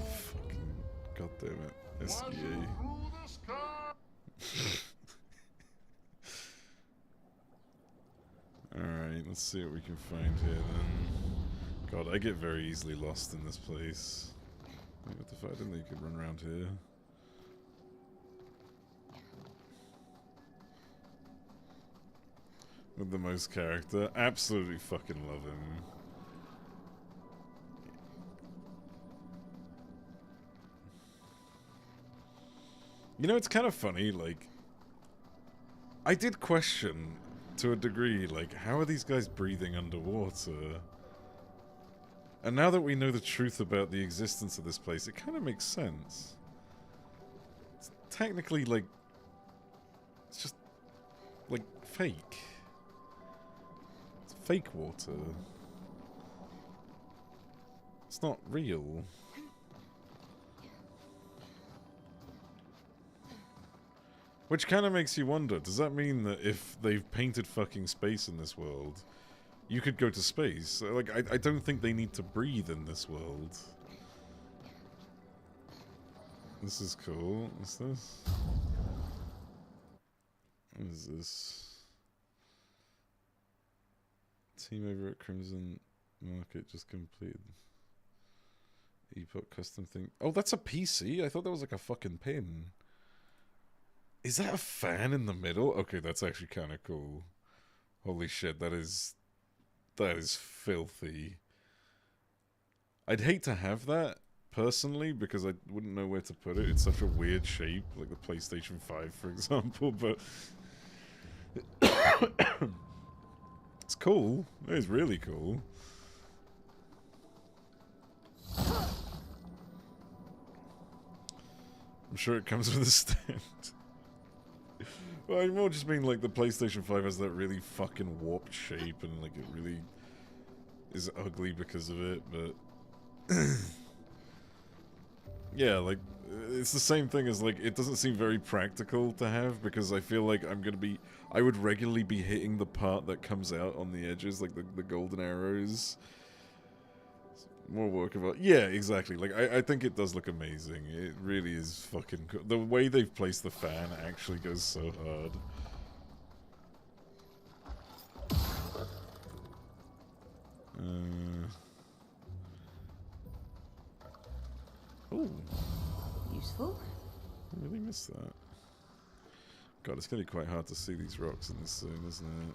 S1: Fucking goddammit, SEA. Alright, let's see what we can find here then. God, I get very easily lost in this place. Wait, what the fuck? I didn't think you could run around here. With the most character. Absolutely fucking love him. You know, it's kind of funny, like... I did question, to a degree, like, how are these guys breathing underwater? And now that we know the truth about the existence of this place, it kind of makes sense. It's technically, like... It's just... like, fake. It's fake water. It's not real. Which kind of makes you wonder, does that mean that if they've painted fucking space in this world, you could go to space? Like, I don't think they need to breathe in this world. This is cool. What's this? What is this? Team over at Crimson Market just completed. Epoch custom thing. Oh, that's a PC? I thought that was like a fucking pin. Is that a fan in the middle? Okay, that's actually kind of cool. Holy shit, that is filthy. I'd hate to have that, personally, because I wouldn't know where to put it. It's such a weird shape, like the PlayStation 5, for example, but... It's cool. It is really cool. I'm sure it comes with a stand. Well, I more just mean like the PlayStation 5 has that really fucking warped shape and like it really is ugly because of it, but yeah, like it's the same thing as like it doesn't seem very practical to have because I feel like I would regularly be hitting the part that comes out on the edges, like the golden arrows. More work about, yeah, exactly. Like I think it does look amazing. It really is fucking cool. The way they've placed the fan actually goes so hard. Oh,
S7: Useful.
S1: I really missed that. God, it's gonna be quite hard to see these rocks in this soon, isn't it?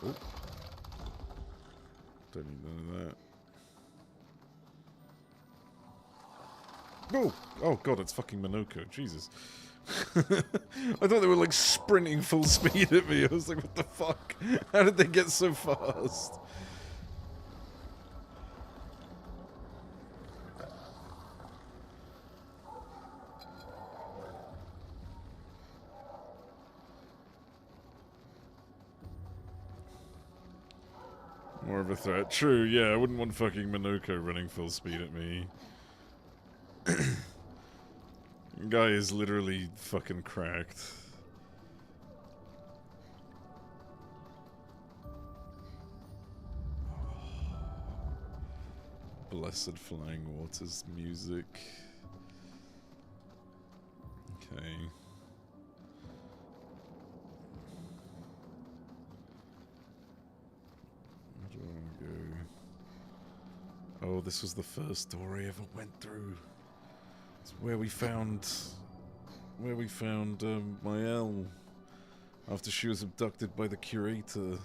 S1: Oh. Don't need none of that. Oh! Oh god, it's fucking Minoko. Jesus. I thought they were like sprinting full speed at me. I was like, what the fuck? How did they get so fast? More of a threat. True, yeah, I wouldn't want fucking Minoko running full speed at me. Guy is literally fucking cracked. Blessed Flying Waters music. Okay. Where do I want to go? Oh, this was the first door I ever went through. It's where we found Mael after she was abducted by the curator.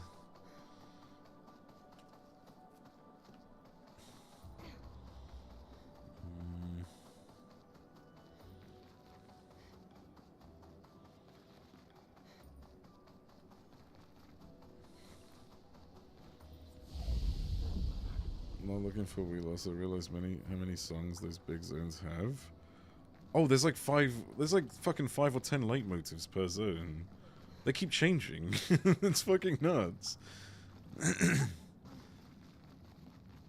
S1: Not looking for Wheelos. I realized how many songs those big zones have. Oh, there's like fucking 5 or 10 leitmotifs per zone. They keep changing. It's fucking nuts.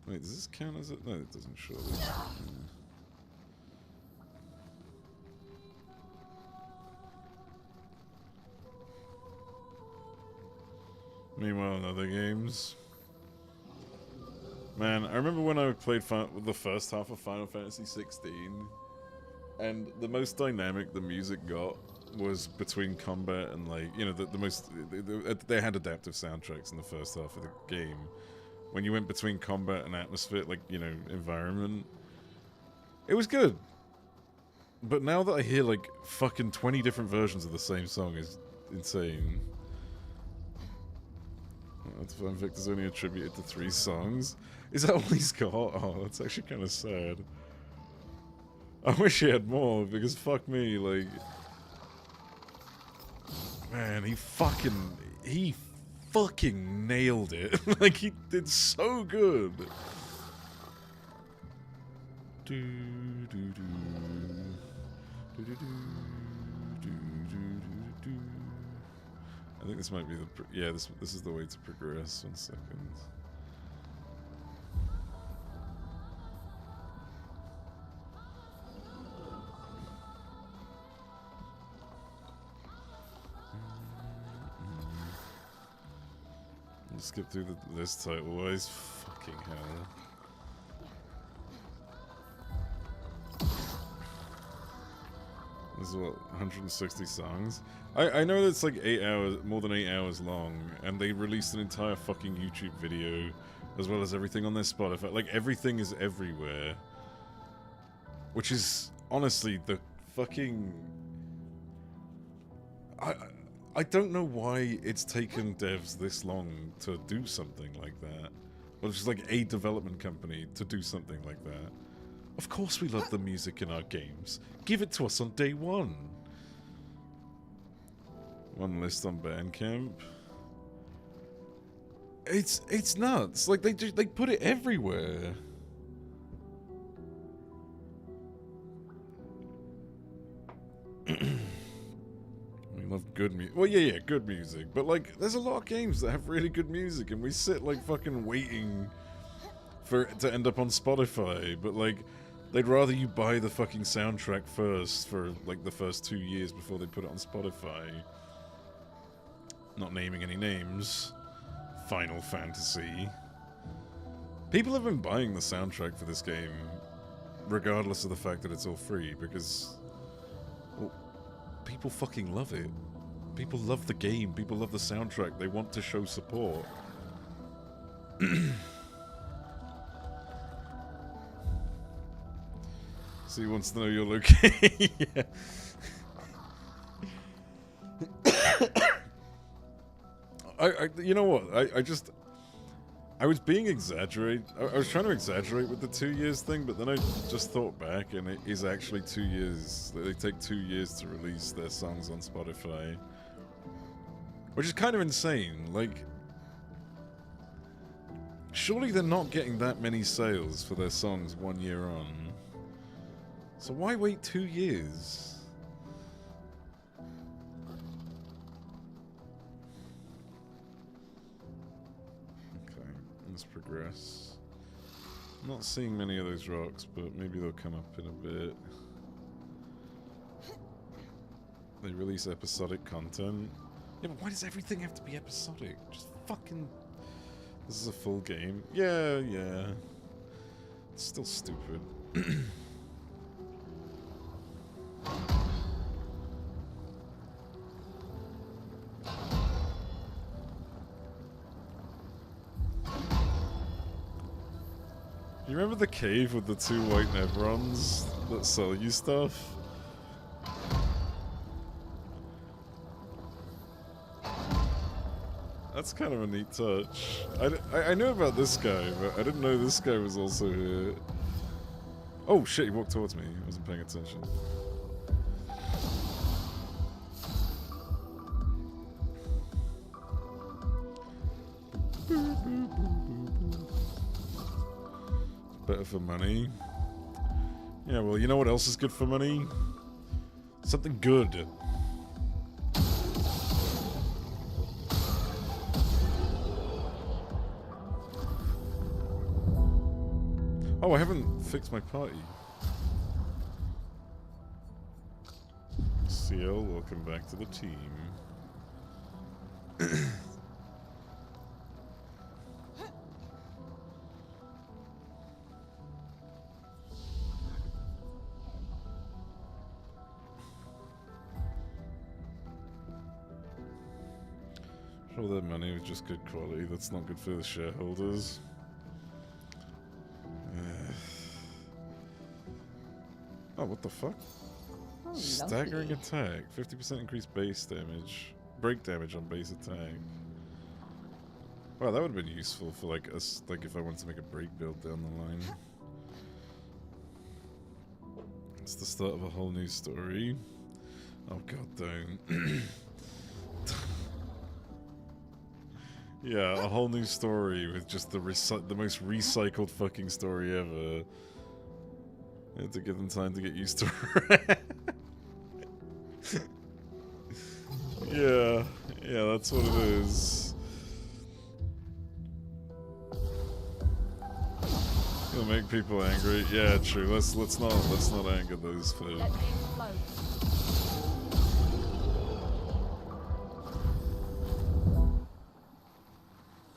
S1: Wait, does this count as it? No, it doesn't surely. Yeah. Meanwhile, in other games. Man, I remember when I played the first half of Final Fantasy 16, and the most dynamic the music got was between combat and, like, you know, they had adaptive soundtracks in the first half of the game. When you went between combat and atmosphere, like, you know, environment, it was good. But now that I hear, like, fucking 20 different versions of the same song is insane. That's fun. Victor's only attributed to 3 songs. Is that all he's got? Oh, that's actually kind of sad. I wish he had more, because fuck me, like... Man, he fucking nailed it. Like, he did so good. I think this might be the... Yeah, this is the way to progress. 1 second. I'll skip through this title-wise. Fucking hell. This is what, 160 songs? I know that it's like 8 hours, more than 8 hours long, and they released an entire fucking YouTube video, as well as everything on their Spotify. Like, everything is everywhere. Which is, honestly, the fucking... I don't know why it's taken devs this long to do something like that. Well, it's just like a development company to do something like that. Of course we love the music in our games. Give it to us on day one. One list on Bandcamp. It's nuts. Like they put it everywhere. We love good music. Well, yeah, good music. But, like, there's a lot of games that have really good music, and we sit, like, fucking waiting for it to end up on Spotify. But, like, they'd rather you buy the fucking soundtrack first for, like, the first 2 years before they put it on Spotify. Not naming any names. Final Fantasy. People have been buying the soundtrack for this game, regardless of the fact that it's all free, because, well, people fucking love it. People love the game. People love the soundtrack. They want to show support. So he wants to know your location. Yeah. You know what? I was being exaggerated. I was trying to exaggerate with the 2 years thing, but then I just thought back, and it is actually 2 years. They take 2 years to release their songs on Spotify, which is kind of insane. Like, surely they're not getting that many sales for their songs 1 year on. So why wait 2 years? Let's progress. I'm not seeing many of those rocks, but maybe they'll come up in a bit. They release episodic content. Yeah, but why does everything have to be episodic? Just fucking... This is a full game. Yeah. It's still stupid. You remember the cave with the 2 white Nevrons that sell you stuff? That's kind of a neat touch. I knew about this guy, but I didn't know this guy was also here. Oh shit, he walked towards me. I wasn't paying attention. Better for money. Yeah, well, you know what else is good for money? Something good. Oh, I haven't fixed my party. CL, welcome back to the team. All that money was just good quality. That's not good for the shareholders. Oh, what the fuck?
S7: Oh,
S1: Staggering
S7: lovely.
S1: attack. 50% increased base damage. Break damage on base attack. Wow, that would have been useful for like us, like if I wanted to make a break build down the line. It's the start of a whole new story. Oh god, don't. Yeah, a whole new story with just the most recycled fucking story ever. I had to give them time to get used to it. Yeah, that's what it is. It'll make people angry. Yeah, true. Let's not anger those folk.
S4: Let things flow.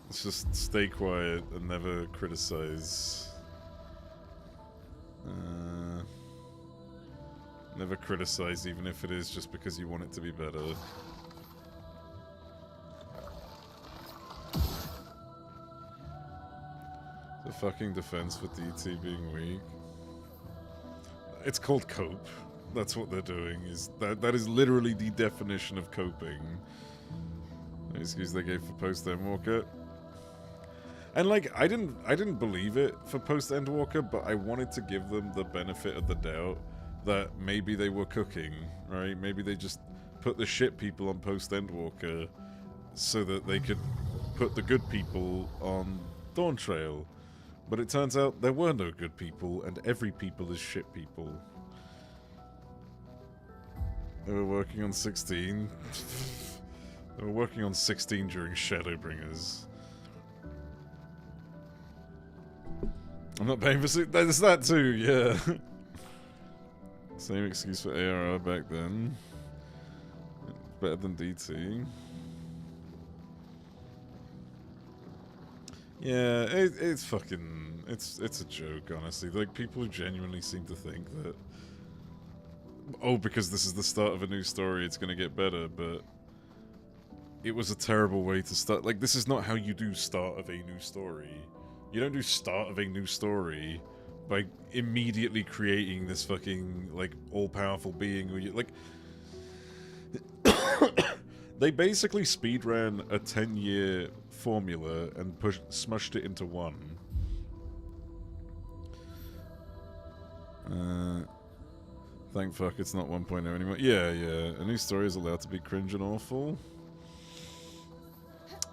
S1: Let's just stay quiet and never criticize. Never criticize, even if it is just because you want it to be better. The fucking defense for DT being weak. It's called cope. That's what they're doing. That is literally the definition of coping. The excuse they gave for post Endwalker. And like I didn't believe it for post Endwalker, but I wanted to give them the benefit of the doubt that maybe they were cooking, right? Maybe they just put the shit people on post Endwalker so that they could put the good people on Dawn Trail. But it turns out there were no good people, and every people is shit people. They were working on 16. They were working on 16 during Shadowbringers. I'm not paying for... There's that too, yeah. Same excuse for ARR back then. Better than DT. Yeah, it's fucking... It's a joke, honestly. Like, people who genuinely seem to think that... Oh, because this is the start of a new story, it's gonna get better, but... It was a terrible way to start. Like, this is not how you do start of a new story. You don't do start of a new story by immediately creating this fucking, like, all-powerful being. Where you, like... They basically speedran a 10-year formula and smushed it into one. Thank fuck it's not 1.0 anymore. Yeah, yeah. A new story is allowed to be cringe and awful.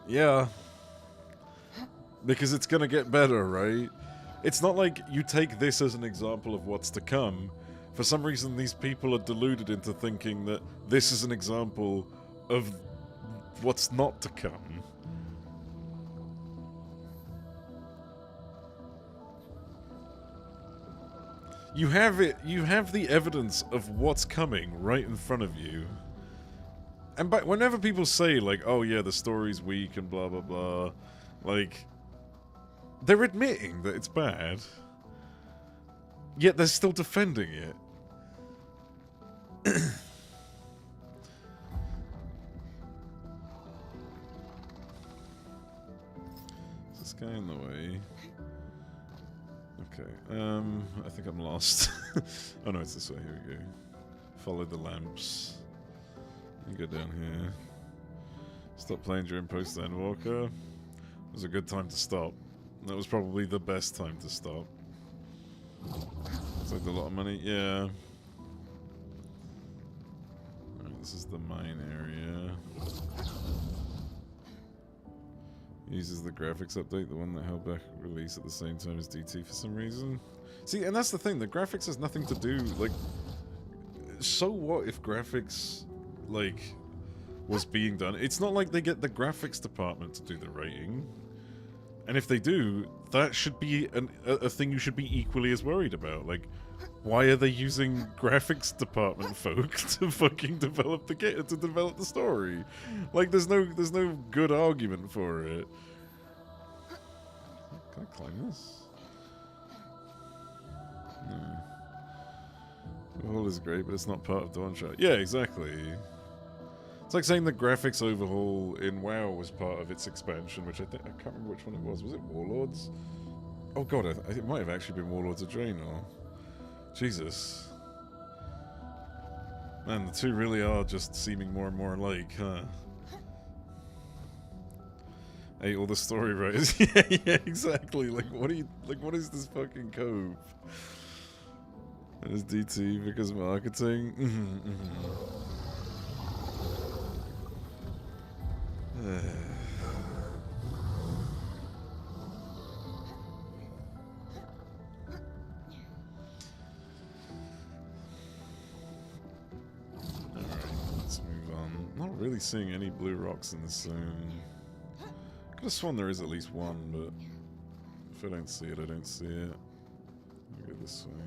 S1: Yeah. Because it's gonna get better, right? It's not like you take this as an example of what's to come. For some reason, these people are deluded into thinking that this is an example of what's not to come. You have it, you have the evidence of what's coming right in front of you. And whenever people say, like, oh yeah, the story's weak and blah blah blah, like, they're admitting that it's bad, yet they're still defending it. Is this guy in the way? Okay, I think I'm lost. Oh no, it's this way, here we go. Follow the lamps. You go down here. Stop playing during post-Endwalker. It was a good time to stop. That was probably the best time to stop. It's like a lot of money, yeah. Alright, this is the mine area. Uses the graphics update, the one that held back release at the same time as DT for some reason. See, and that's the thing, the graphics has nothing to do, like... So what if graphics, like, was being done? It's not like they get the graphics department to do the writing. And if they do, that should be a thing you should be equally as worried about. Like, why are they using graphics department folk to fucking develop the story? Like, there's no good argument for it. Can I climb this? No. The whole is great, but it's not part of Dawnshot. Yeah, exactly. It's like saying the graphics overhaul in WoW was part of its expansion, which I can't remember which one it was. Was it Warlords? Oh god, it might have actually been Warlords of Draenor. Jesus. Man, the two really are just seeming more and more alike, huh? Hey, all the story writers. yeah, exactly. Like, what is this fucking cove? There's DT because marketing. Alright, let's move on. Not really seeing any blue rocks in this zone. Could have sworn there is at least one, but if I don't see it, I don't see it. I'll go this way.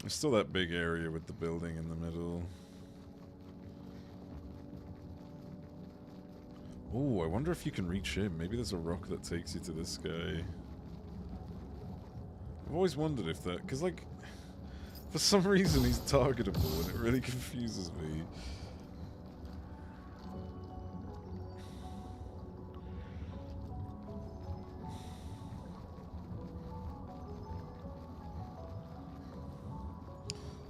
S1: There's still that big area with the building in the middle. Oh, I wonder if you can reach him. Maybe there's a rock that takes you to this guy. I've always wondered if that... Because, like, for some reason he's targetable and it really confuses me.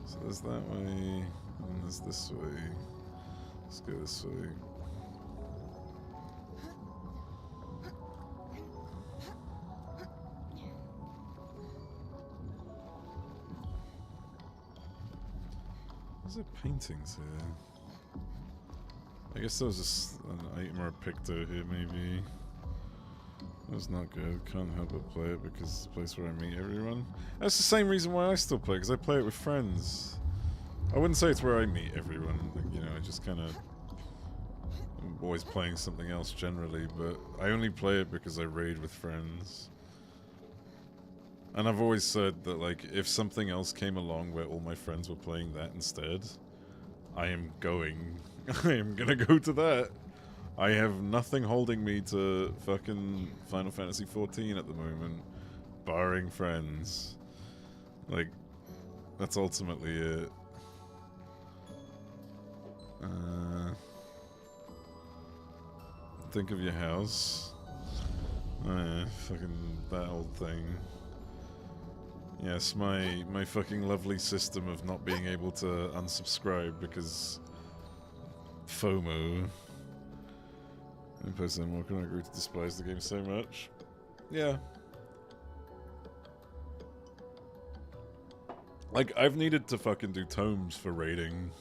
S1: So there's that way, and there's this way. Let's go this way. Is there paintings here? I guess there was just an item or a picto here, maybe. That's not good. Can't help but play it because it's the place where I meet everyone. That's the same reason why I still play, because I play it with friends. I wouldn't say it's where I meet everyone. Like, you know, I just kind of... I'm always playing something else generally, but I only play it because I raid with friends. And I've always said that, like, if something else came along where all my friends were playing that instead, I am going. I am gonna go to that. I have nothing holding me to fucking Final Fantasy XIV at the moment, barring friends. Like, that's ultimately it. Think of your house. Fucking that old thing. Yes, my fucking lovely system of not being able to unsubscribe because FOMO. In person, what can I agree to despise the game so much? Yeah. Like, I've needed to fucking do tomes for raiding,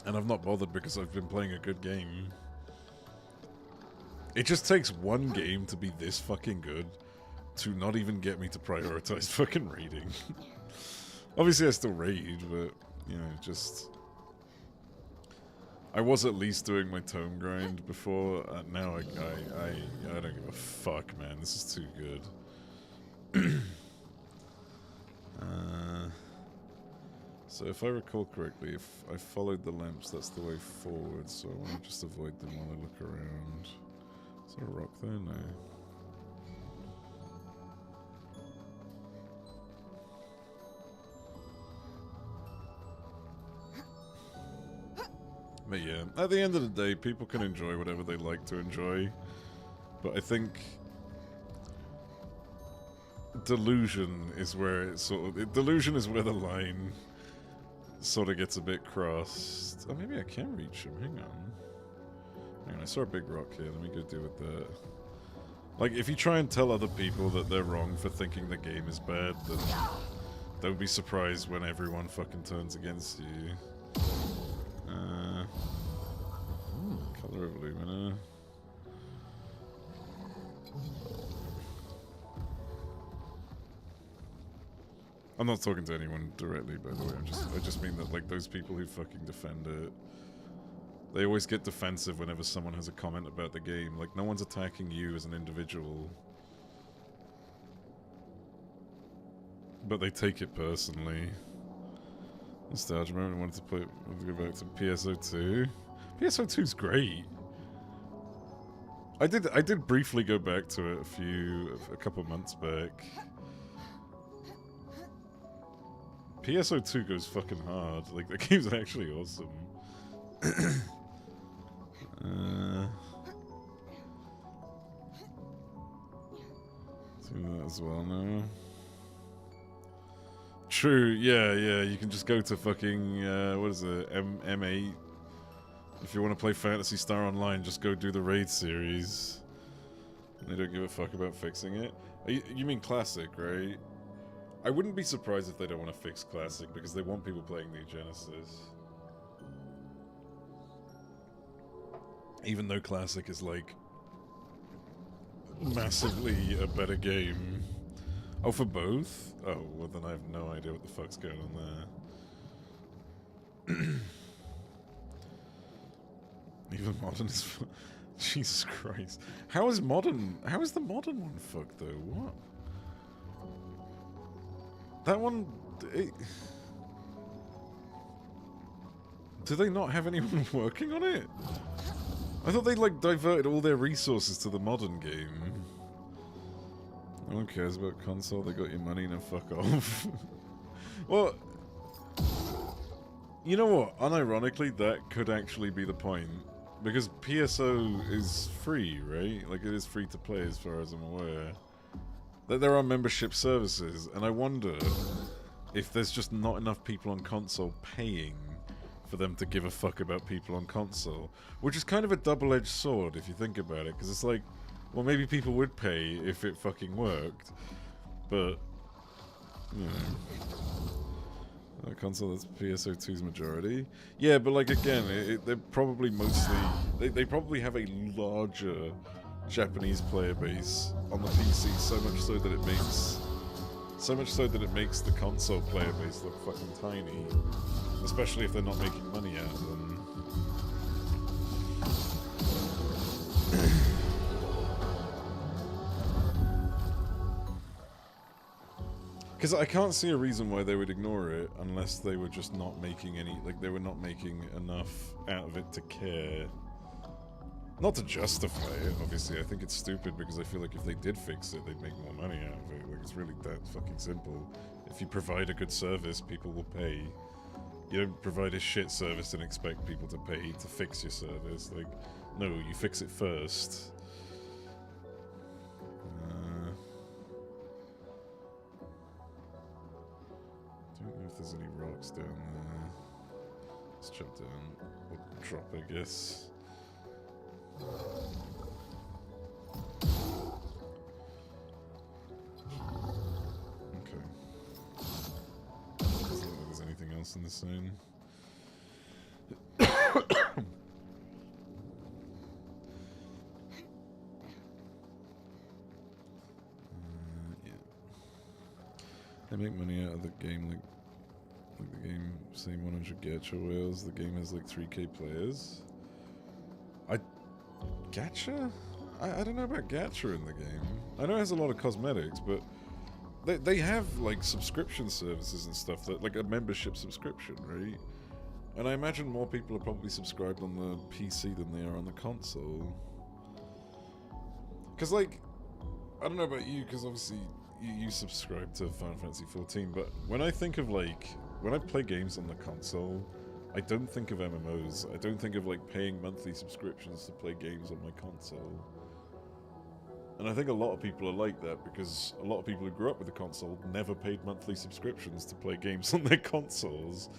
S1: and I've not bothered because I've been playing a good game. It just takes one game to be this fucking good to not even get me to prioritize fucking raiding. Obviously I still raid, but, you know, just... I was at least doing my tome grind before, now I don't give a fuck, man. This is too good. So if I recall correctly, if I followed the lamps, that's the way forward, so I want to just avoid them while I look around. Is there a rock there? No. But yeah, at the end of the day, people can enjoy whatever they like to enjoy. But I think delusion is where it sort of... delusion is where the line sort of gets a bit crossed. Oh, maybe I can reach him. Hang on. Hang on, I saw a big rock here. Let me go deal with that. Like, if you try and tell other people that they're wrong for thinking the game is bad, then don't be surprised when everyone fucking turns against you. Color of Lumina. I'm not talking to anyone directly, by the way. I just mean that, like, those people who fucking defend it, they always get defensive whenever someone has a comment about the game. Like, no one's attacking you as an individual, but they take it personally. Nostalgia moment. I wanted to go back to PSO2. PSO2's great. I did briefly go back to it a couple months back. PSO2 goes fucking hard. Like, the game's actually awesome. Do that as well now. True, yeah, you can just go to fucking, what is it, M8. If you want to play Phantasy Star Online, just go do the raid series. They don't give a fuck about fixing it. You mean Classic, right? I wouldn't be surprised if they don't want to fix Classic, because they want people playing New Genesis. Even though Classic is, like, massively a better game. Oh, for both? Oh, well then I have no idea what the fuck's going on there. Even modern is... Jesus Christ. How is the modern one fucked, though? What? That one... Do they not have anyone working on it? I thought they, like, diverted all their resources to the modern game. No one cares about console, they got your money, now fuck off. Well, you know what? Unironically, that could actually be the point. Because PSO is free, right? Like, it is free to play as far as I'm aware. That there are membership services, and I wonder if there's just not enough people on console paying for them to give a fuck about people on console. Which is kind of a double-edged sword, if you think about it, because it's like, well, maybe people would pay if it fucking worked, but, you know, console, that's PSO2's majority. Yeah, but like, again, they're probably mostly, they probably have a larger Japanese player base on the PC, so much so that it makes the console player base look fucking tiny, especially if they're not making money out of them. Because I can't see a reason why they would ignore it unless they were just not making any, like they were not making enough out of it to care. Not to justify it, obviously. I think it's stupid because I feel like if they did fix it, they'd make more money out of it. Like, it's really that fucking simple. If you provide a good service, people will pay. You don't provide a shit service and expect people to pay to fix your service. Like, no, you fix it first. Don't know if there's any rocks down there. Let's jump down. Or drop, I guess. Okay. Doesn't look like there's anything else in the zone. Yeah. They make money out of the game like the game, same 100 gacha whales. The game has like 3k players. Gacha? I don't know about gacha in the game. I know it has a lot of cosmetics, but they have like subscription services and stuff, that like a membership subscription, right? And I imagine more people are probably subscribed on the PC than they are on the console. Because like, I don't know about you, because obviously you subscribe to Final Fantasy 14, but when I think of like, when I play games on the console, I don't think of MMOs. I don't think of like paying monthly subscriptions to play games on my console. And I think a lot of people are like that because a lot of people who grew up with the console never paid monthly subscriptions to play games on their consoles.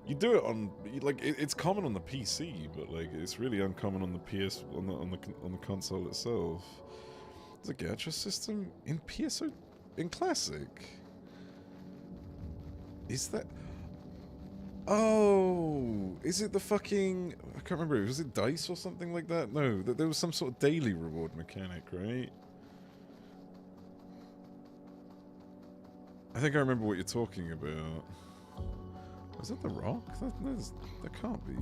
S1: You do it on, like, it's common on the PC, but like it's really uncommon on the PS, on the console itself. There's a gacha system in PSO, in Classic. Is that? Oh, is it the fucking... I can't remember. Was it dice or something like that? No, there was some sort of daily reward mechanic, right? I think I remember what you're talking about. Was that the rock? That can't be.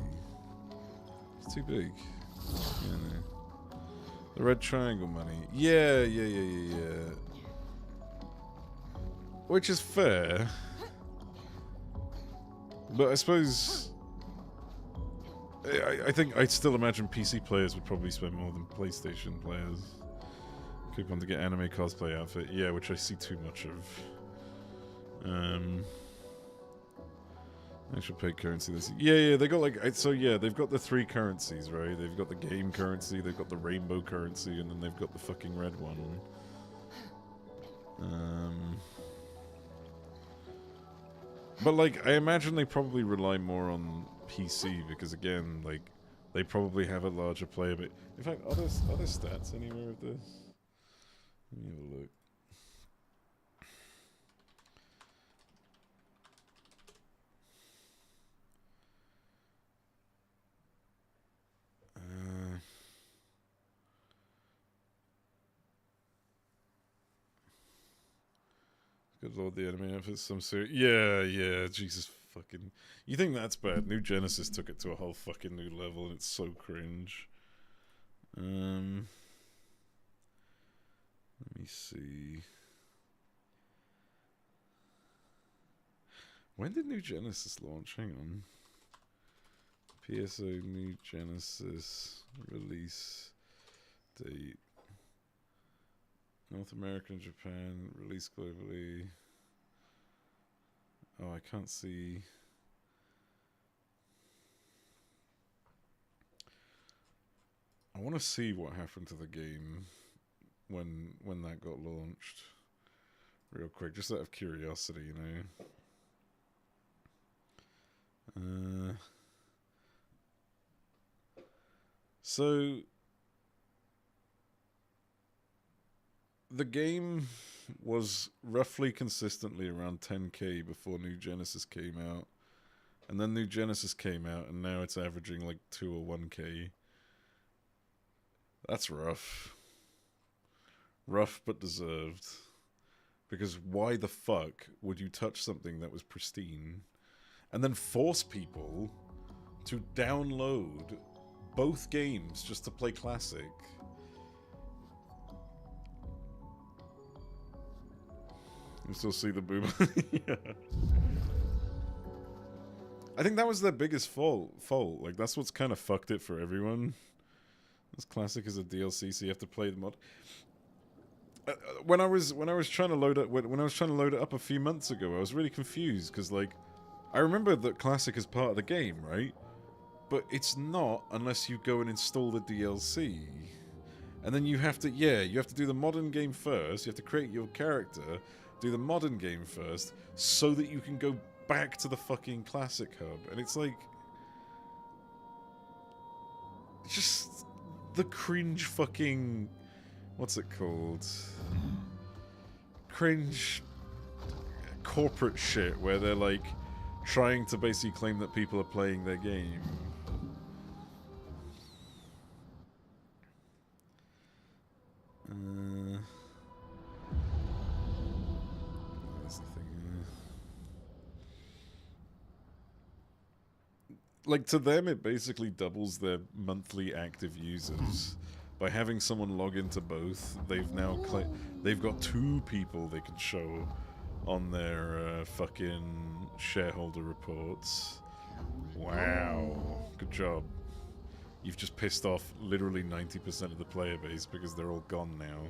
S1: It's too big. Yeah, no. The red triangle money. Yeah. Which is fair. But I suppose... I think I'd still imagine PC players would probably spend more than PlayStation players. Coupon to get anime cosplay outfit. Yeah, which I see too much of. Actual paid currency this... Yeah, they got like... So yeah, they've got the 3 currencies, right? They've got the game currency, they've got the rainbow currency, and then they've got the fucking red one. But like, I imagine they probably rely more on PC because again, like, they probably have a larger player base. In fact, are there stats anywhere of this? Let me have a look. Good lord, the enemy effort some serious... Yeah, Jesus fucking... You think that's bad? New Genesis took it to a whole fucking new level and it's so cringe. Let me see... When did New Genesis launch? Hang on. PSO New Genesis release date. North America and Japan, released globally. Oh, I can't see. I want to see what happened to the game when that got launched. Real quick, just out of curiosity, you know. So the game was roughly consistently around 10k before New Genesis came out. And then New Genesis came out, and now it's averaging like 2 or 1k. That's rough. Rough but deserved. Because why the fuck would you touch something that was pristine and then force people to download both games just to play Classic? You still see the boomer? Yeah. I think that was their biggest fault. Like, that's what's kind of fucked it for everyone. This Classic is a DLC, so you have to play the mod. When I was trying to load it up a few months ago, I was really confused because, like, I remember that Classic is part of the game, right? But it's not unless you go and install the DLC, and then you have to do the modern game first. You have to create your character, do the modern game first, so that you can go back to the fucking Classic hub. And it's like, just the cringe fucking, what's it called? Cringe corporate shit where they're like trying to basically claim that people are playing their game. That's the thing here. Like, to them, it basically doubles their monthly active users. By having someone log into both, they've now they've got 2 people they can show on their fucking shareholder reports. Wow. Good job. You've just pissed off literally 90% of the player base because they're all gone now.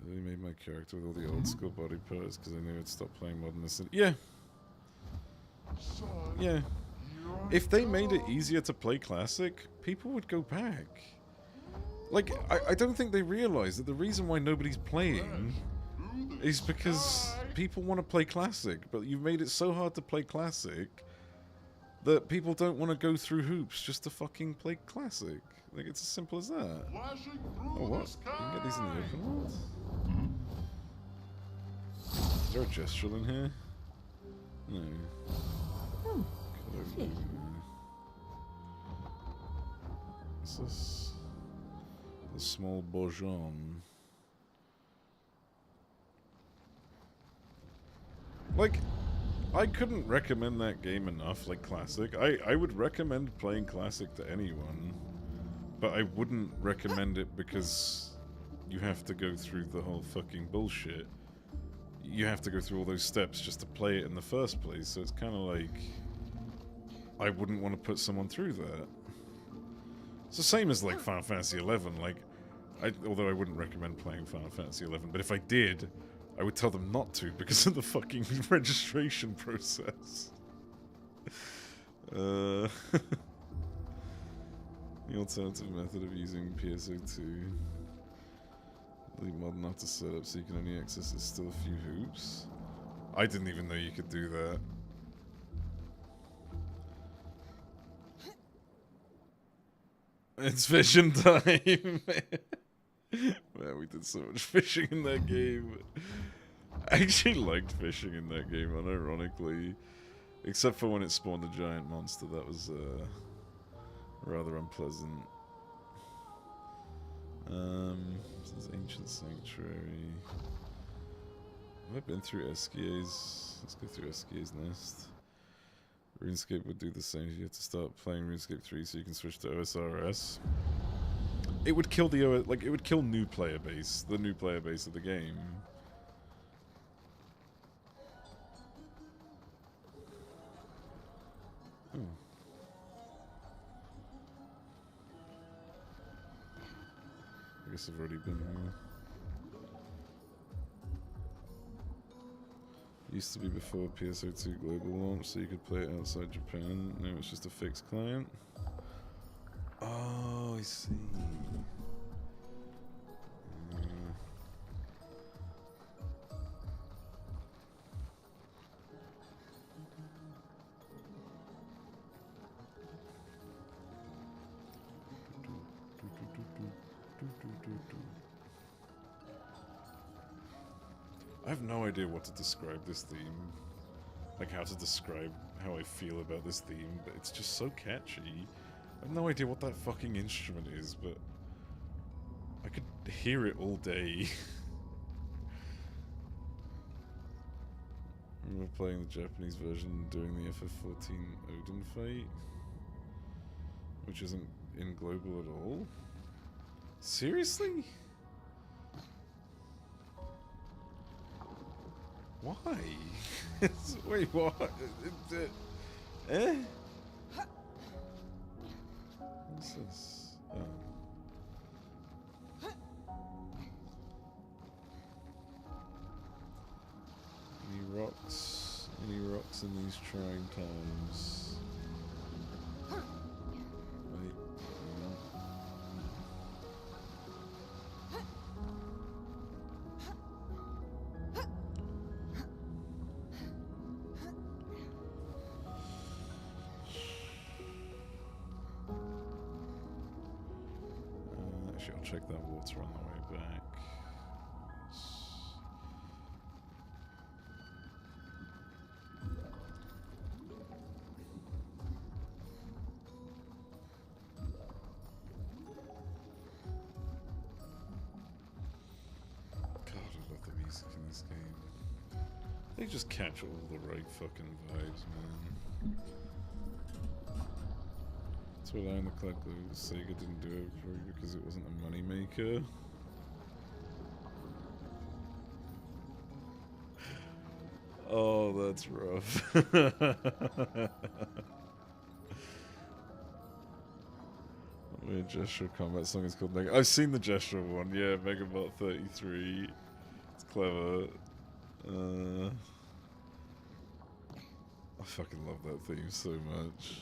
S1: They made my character with all the old school body parts because I knew I'd stop playing Modern Sin. Yeah. Yeah. If they made it easier to play Classic, people would go back. Like, I don't think they realize that the reason why nobody's playing is because people want to play Classic, but you've made it so hard to play Classic that people don't want to go through hoops just to fucking play Classic. Like, it's as simple as that. Oh, what? You can get these in the open world? Is there a gestural in here? No.
S7: Oh, lovely.
S1: What's this? The small bourgeon. Like, I couldn't recommend that game enough, like Classic. I would recommend playing Classic to anyone, but I wouldn't recommend it because you have to go through the whole fucking bullshit. You have to go through all those steps just to play it in the first place, so it's kind of like, I wouldn't want to put someone through that. It's the same as like Final Fantasy XI. Like, although I wouldn't recommend playing Final Fantasy XI, but if I did, I would tell them not to because of the fucking registration process. The alternative method of using PSO2. Leave mod enough to set up so you can only access it. Still a few hoops. I didn't even know you could do that. It's fishing time. Man, we did so much fishing in that game. I actually liked fishing in that game, unironically. Except for when it spawned a giant monster. That was rather unpleasant. This is Ancient Sanctuary. Have I been through Esquia's? Let's go through Esquia's Nest. RuneScape would do the same. You have to start playing RuneScape 3 so you can switch to OSRS. It would kill the it would kill new player base, the new player base of the game. Oh. I guess I've already been here. Used to be before PSO2 global launch, so you could play it outside Japan. Now it's just a fixed client. Oh, I see. I have no idea what to describe this theme. Like how to describe how I feel about this theme, but it's just so catchy. I have no idea what that fucking instrument is, but I could hear it all day. I remember playing the Japanese version and doing the FF14 Odin fight, which isn't in global at all. Seriously? Why? Wait, what? Eh? What's this? Oh. Any rocks? Any rocks in these trying times? Wait. No. Actually, I'll check that water on the way back. God, I love the music in this game. They just catch all the right fucking vibes, man. That's what I in the Cloud Glue. Sega didn't do it because it wasn't a money maker. Oh, that's rough. Weird Gesture combat song is called Mega. I've seen the Gesture one, yeah, Megabot 33. It's clever. I fucking love that theme so much.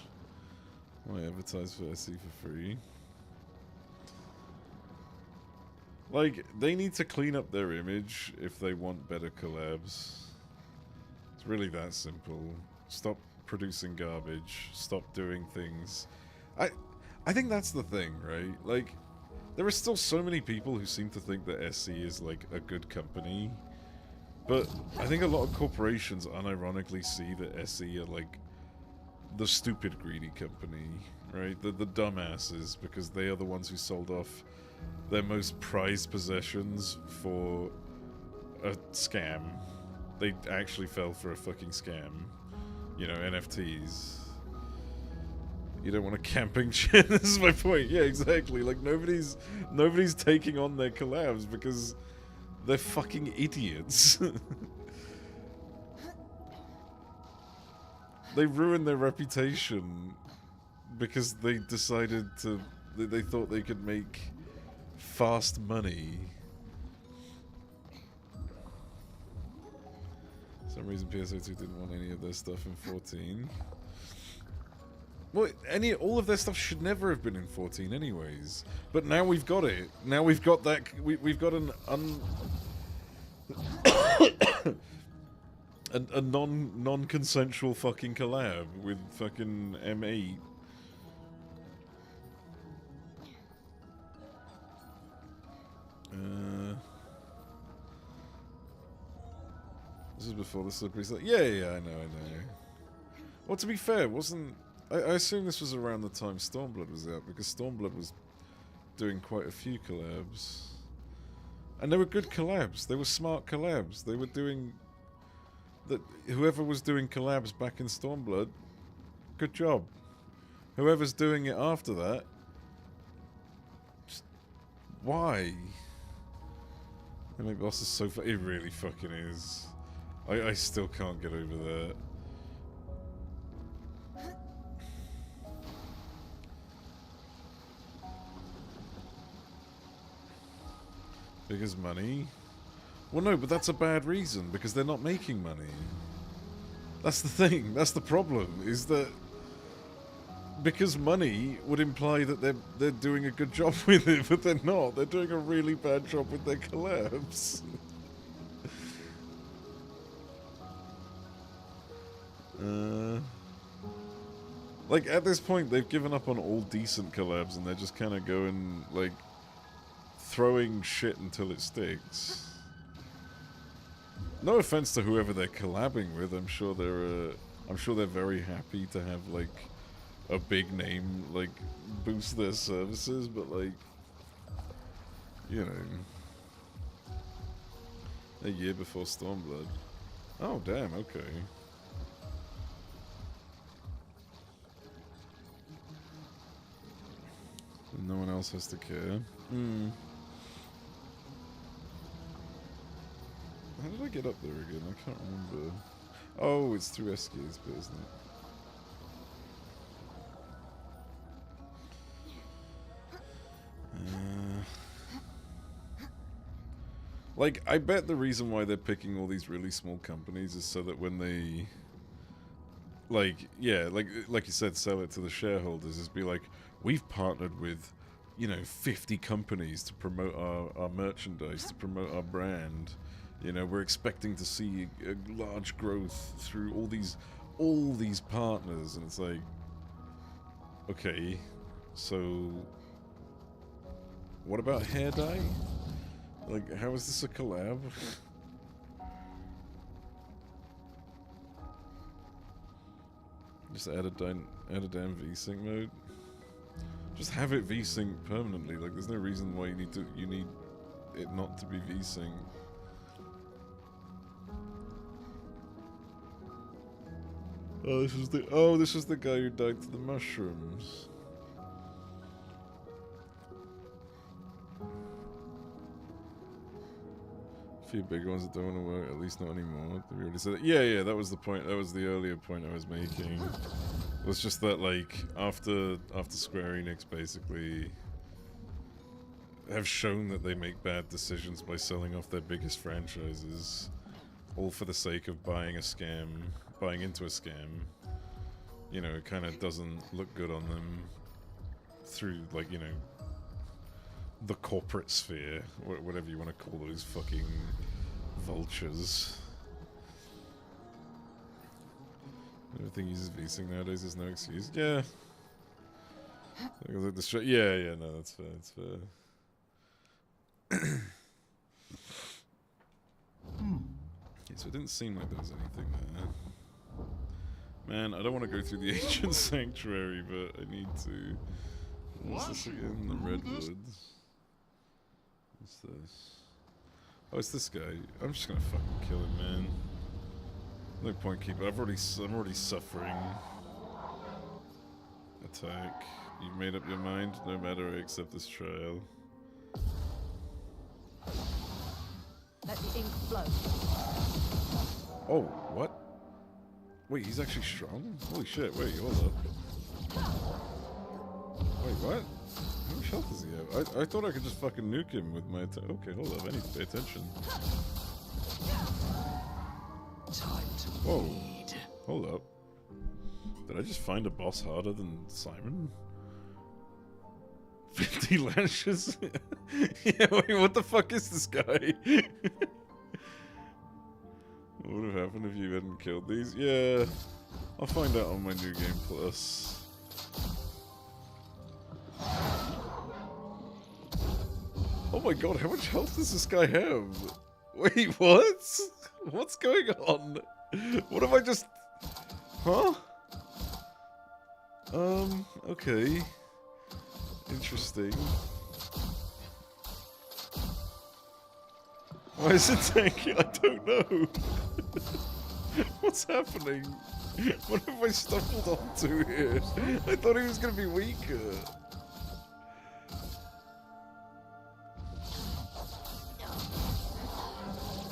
S1: I advertise for SE for free. Like, they need to clean up their image if they want better collabs. It's really that simple. Stop producing garbage. Stop doing things. I think that's the thing, right? Like, there are still so many people who seem to think that SE is, like, a good company. But I think a lot of corporations unironically see that SE are, like, the stupid greedy company, right? The dumbasses, because they are the ones who sold off their most prized possessions for a scam. They actually fell for a fucking scam. You know, NFTs. You don't want a camping shit. This is my point. Yeah, exactly. Like, nobody's taking on their collabs because they're fucking idiots. They ruined their reputation because they decided to... They thought they could make fast money. For some reason PSO2 didn't want any of their stuff in 14. Well, all of their stuff should never have been in 14 anyways. But now we've got it. Now we've got that... We've got an a non-consensual fucking collab with fucking M8. This is before the slippery slope. Yeah, I know. Well, to be fair, wasn't... I assume this was around the time Stormblood was out, because Stormblood was doing quite a few collabs. And they were good collabs. They were smart collabs. They were doing... Whoever was doing collabs back in Stormblood, good job. Whoever's doing it after that, just, why? And my boss is so it really fucking is. I still can't get over that. Because money? Well, no, but that's a bad reason, because they're not making money. That's the thing, that's the problem, is that because money would imply that they're doing a good job with it, but they're not. They're doing a really bad job with their collabs. Like, at this point, they've given up on all decent collabs, and they're just kind of going, like, throwing shit until it sticks. No offense to whoever they're collabing with. I'm sure they're very happy to have like a big name like boost their services, but like, you know, a year before Stormblood. Oh damn, okay. No one else has to care. Hmm. How did I get up there again? I can't remember. Oh, it's through Eskier's bit, isn't it? Like, I bet the reason why they're picking all these really small companies is so that when they, like, yeah, like you said, sell it to the shareholders, is be like, we've partnered with, you know, 50 companies to promote our merchandise, to promote our brand. You know, we're expecting to see a large growth through all these partners, and it's like, okay, so what about hair dye? Like, how is this a collab? Just add a damn VSync mode. Just have it VSync permanently. Like, there's no reason why you need it not to be VSync. Oh, this is the guy who died to the mushrooms. A few big ones that don't want to work, at least not anymore. We already said that. Yeah, that was the point. That was the earlier point I was making. It was just that, like, after Square Enix basically have shown that they make bad decisions by selling off their biggest franchises, all for the sake of buying into a scam. You know, it kind of doesn't look good on them through, like, you know, the corporate sphere, whatever you want to call those fucking vultures. Everything uses VSync nowadays, there's no excuse. Yeah. Yeah, no, that's fair, that's fair. Okay, so it didn't seem like there was anything there. Man, I don't want to go through the ancient sanctuary, but I need to. What's this again? The Redwoods. What's this? Oh, it's this guy. I'm just gonna fucking kill him, man. No point keeping. I'm already suffering. Attack. You've made up your mind. No matter, I accept this trial.
S7: Let the ink flow.
S1: Oh, what? Wait, he's actually strong? Holy shit, wait, hold up. Wait, what? How much health does he have? I thought I could just fucking nuke him with my attack. Okay, hold up, I need to pay attention.
S5: Time to
S1: Whoa.
S5: bleed.
S1: Hold up. Did I just find a boss harder than Simon? 50 lashes? Yeah, wait, what the fuck is this guy? What would have happened if you hadn't killed these? Yeah, I'll find out on my New Game Plus. Oh my god, how much health does this guy have? Wait, what? What's going on? What have I just... Huh? Okay. Interesting. Why is it tanking? I don't know. What's happening? What have I stumbled onto here? I thought he was going to be weaker.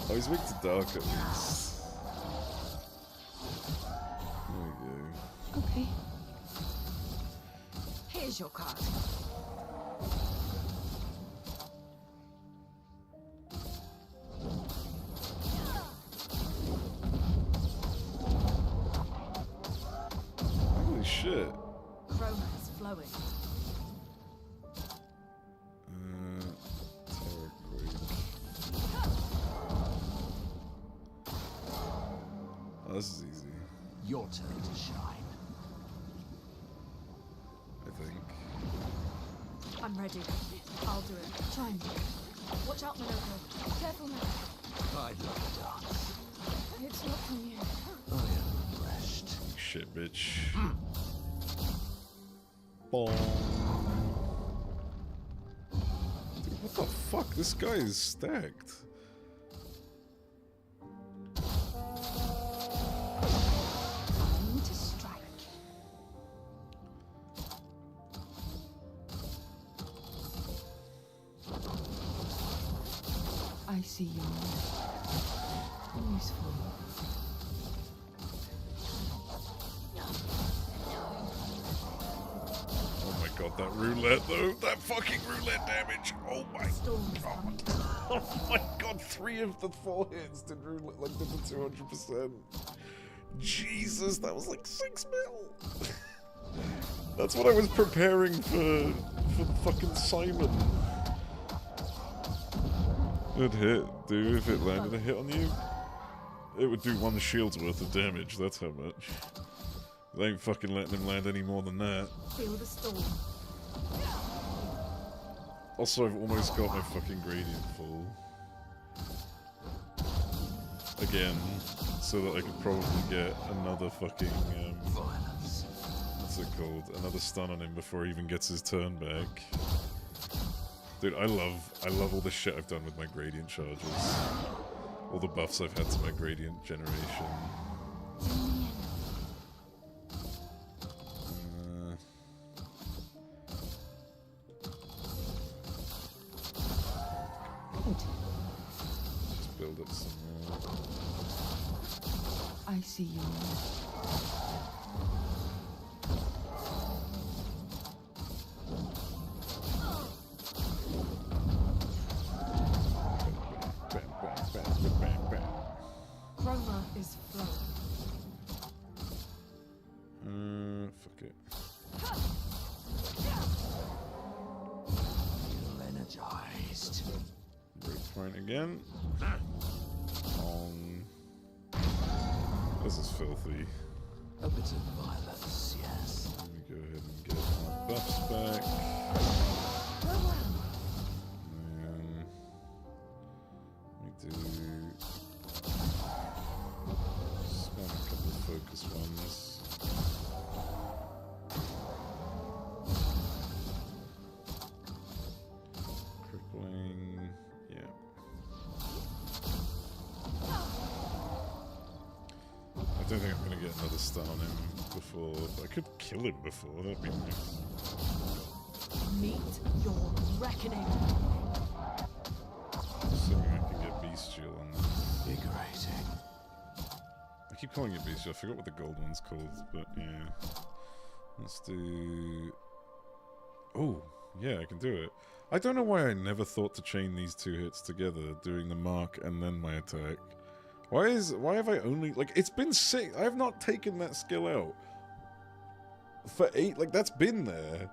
S1: Oh, he's weak to dark at least. There we go.
S7: Okay.
S4: Here's your card.
S1: Holy shit.
S4: Chroma is flowing.
S1: Terror Quake. Oh, this is easy,
S5: Your turn to shine.
S1: I think.
S4: I'm ready. I'll do it. Try me. Watch out, Minoko. Careful now.
S5: I love dance.
S1: shit, bitch. Bong. Dude, what the fuck? This guy is stacked.
S4: Aim to strike.
S2: I see you. Useful.
S1: Oh my god, that roulette though. That fucking roulette damage. Oh my god. Oh my god, 3 of the 4 hits did roulette, like did the 200%. Jesus, that was like 6 mil. That's what I was preparing for fucking Simon. It'd hit, dude. If it landed a hit on you, it would do 1 shield's worth of damage. That's how much. They ain't fucking letting him land any more than that.
S7: Feel the storm.
S1: Also, I've almost got my fucking gradient full. Again, so that I could probably get another fucking, what's it called? Another stun on him before he even gets his turn back. Dude, I love all the shit I've done with my gradient charges. All the buffs I've had to my gradient generation. Just build up some more.
S2: I see you.
S1: Bam, bam, bam, bam, bam.
S7: Chroma is flowing.
S1: Fuck it.
S5: Feel energized.
S1: Breakpoint again. This is filthy.
S5: A bit of violence, yes.
S1: Let me go ahead and get my buffs back. And let me do spam a couple of focus ones. Crippling, yeah. I don't think I'm gonna get another stun on him before. I could kill him before, that'd be nice.
S7: Meet your reckoning.
S1: Assuming I can get Bestial on this.
S5: Invigorating.
S1: I keep calling it Bestial, I forgot what the gold one's called, but yeah. Let's do... Oh, yeah, I can do it. I don't know why I never thought to chain these 2 hits together, doing the mark and then my attack. Why have I only, like, it's been 6, I have not taken that skill out for 8, like, that's been there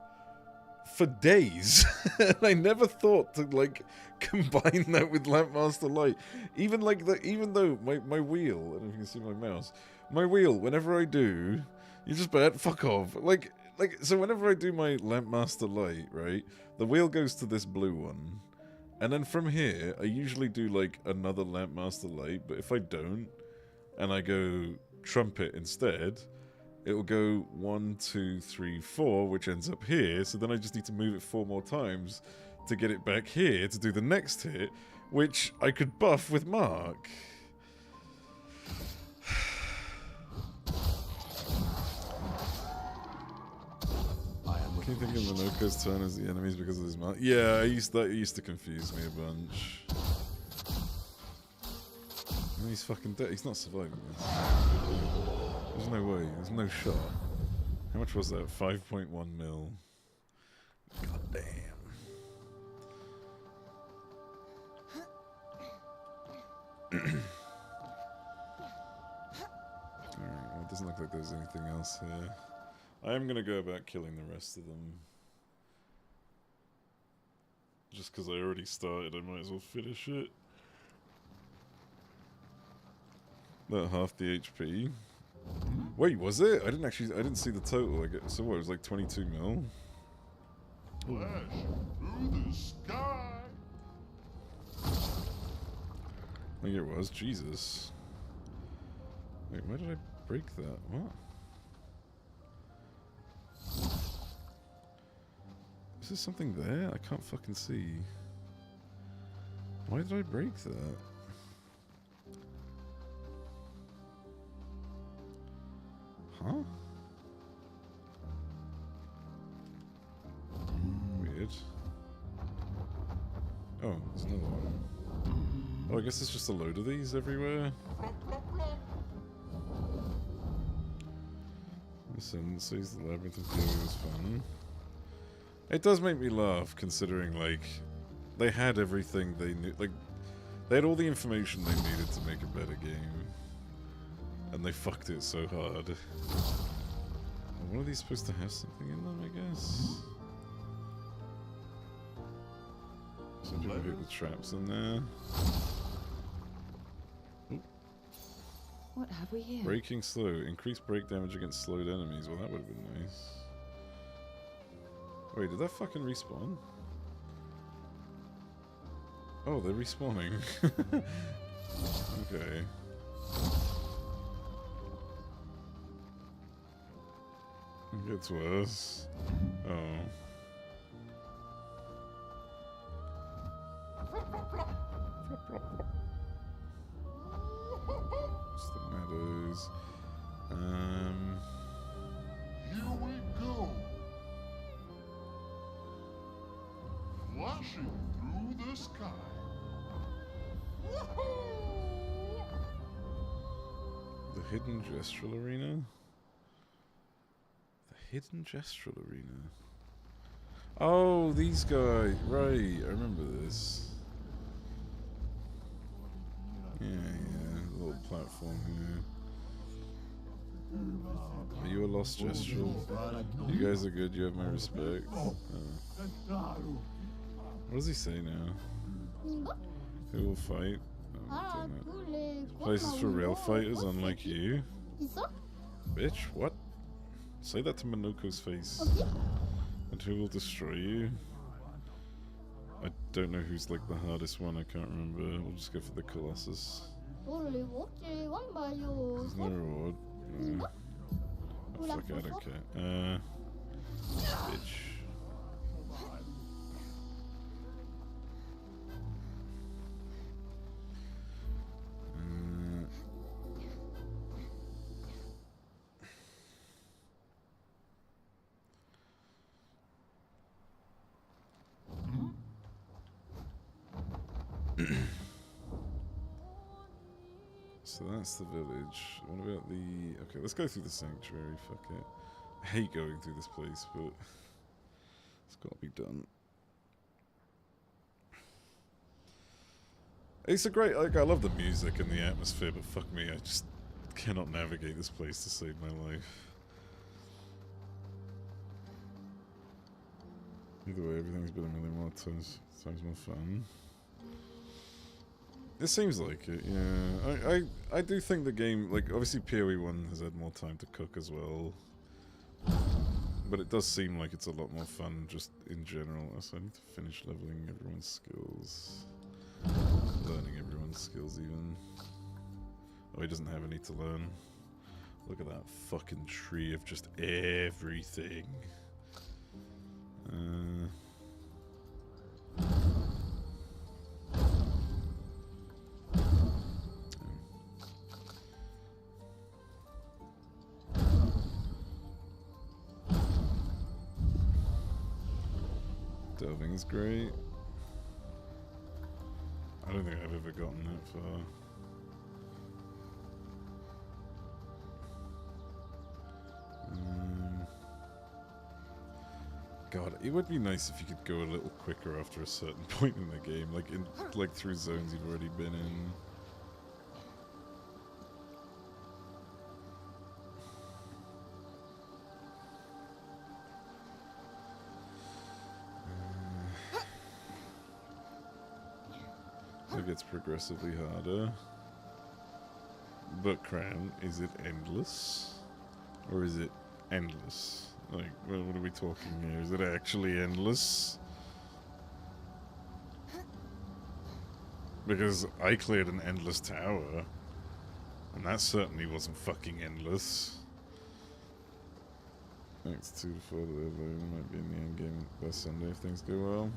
S1: for days, and I never thought to, like, combine that with Lampmaster Light. Even, like, even though my wheel, I don't know if you can see my mouse, my wheel, whenever I do, you just bet, fuck off, like, so whenever I do my Lampmaster Light, right, the wheel goes to this blue one. And then from here, I usually do, like, another Lampmaster Light, but if I don't, and I go Trumpet instead, it will go 1, 2, 3, 4, which ends up here, so then I just need to move it 4 more times to get it back here to do the next hit, which I could buff with Mark. Can you think of Minoko's turn as the enemies because of his mark? Yeah, that used to confuse me a bunch. And he's fucking dead. He's not surviving this. There's no way. There's no shot. How much was that? 5.1 mil. God damn. Alright, well, it doesn't look like there's anything else here. I am going to go about killing the rest of them. Just because I already started, I might as well finish it. That half the HP. Wait, was it? I didn't see the total. So what, it was like 22 mil?
S6: Flash through the sky.
S1: I think it was. Jesus. Wait, why did I break that? What? Is there something there? I can't fucking see. Why did I break that? Huh? Weird. Oh, there's another one. Oh, I guess there's just a load of these everywhere. Listen, sees the labyrinth of theory was fun. It does make me laugh, considering, like, they had everything they knew. Like, they had all the information they needed to make a better game. And they fucked it so hard. Are one of these supposed to have something in them, I guess? Some people hit the traps in there.
S2: What have we here?
S1: Breaking slow. Increased break damage against slowed enemies. Well, that would have been nice. Wait, did that fucking respawn? Oh, they're respawning. Okay. It gets worse. Oh. What's the meadows?
S6: Here we go. Flashing through the sky.
S1: The Hidden Gestural Arena? The Hidden Gestural Arena? Oh, these guys. Right, I remember this. Yeah, a little platform here. Are you a lost gestural? You guys are good, you have my respect. What does he say now? Who will fight? Oh, don't know. Places for real fighters, unlike you. Bitch, what? Say that to Minoko's face. And who will destroy you? I don't know who's like the hardest one, I can't remember. We'll just go for the Colossus. There's no reward. Oh, fuck, I don't care. Bitch. So that's the village. What about the... Okay, let's go through the sanctuary, fuck it. I hate going through this place, but it's gotta be done. It's a great... Like, I love the music and the atmosphere, but fuck me, I just cannot navigate this place to save my life. Either way, everything's been a million more times more fun. It seems like it, yeah. I do think the game, like, obviously PoE 1 has had more time to cook as well. But it does seem like it's a lot more fun just in general. So I need to finish leveling everyone's skills. Learning everyone's skills even. Oh, he doesn't have any to learn. Look at that fucking tree of just everything. Delving's great. I don't think I've ever gotten that far. God, it would be nice if you could go a little quicker after a certain point in the game, like through zones you've already been in. It gets progressively harder. But Cran, is it endless? Or is it endless? Like, what are we talking here? Is it actually endless? Because I cleared an endless tower, and that certainly wasn't fucking endless. Acts 2 to 4 that might be in the end game by Sunday if things go well.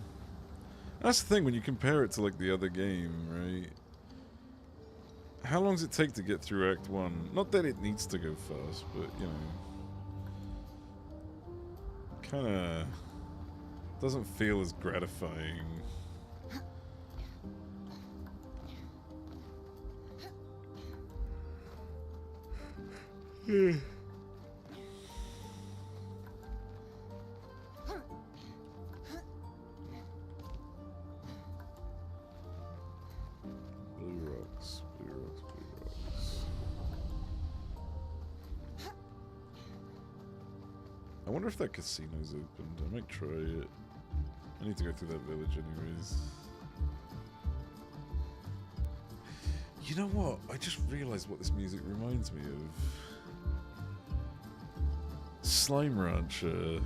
S1: That's the thing, when you compare it to like the other game, right? How long does it take to get through Act 1? Not that it needs to go fast, but you know. Kinda doesn't feel as gratifying. Blue rocks, blue rocks, blue rocks. I wonder if that casino's opened. I might try it. I need to go through that village anyways. You know what? I just realized what this music reminds me of. Slime Rancher.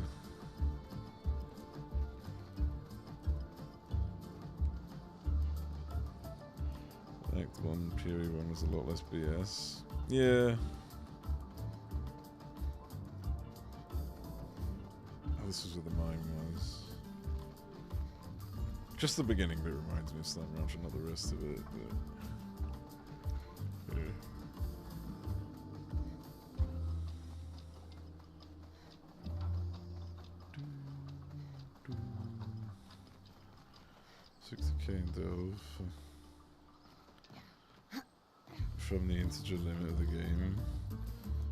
S1: Act 1, Fury 1 was a lot less BS. Yeah. Oh, this is where the mime was. Just the beginning bit reminds me of Slime Rancher, not the rest of it, but... yeah. 60k in Delve. From the integer limit of the game.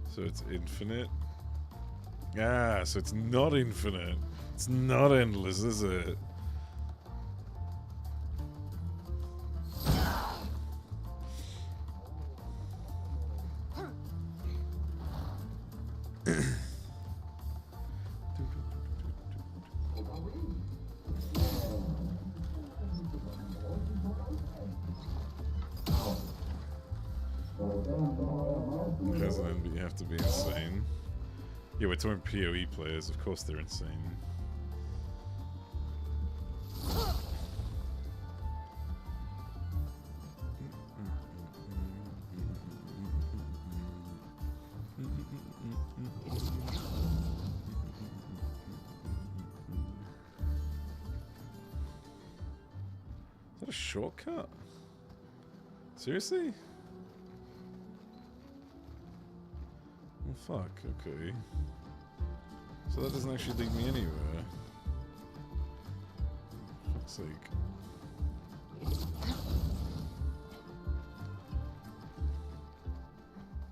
S1: So it's infinite. Ah, so it's not infinite. It's not endless, is it? President, but you have to be insane. Yeah, we're talking PoE players, of course they're insane. Is that a shortcut? Seriously? Oh fuck, okay. So that doesn't actually lead me anywhere. For fuck's sake.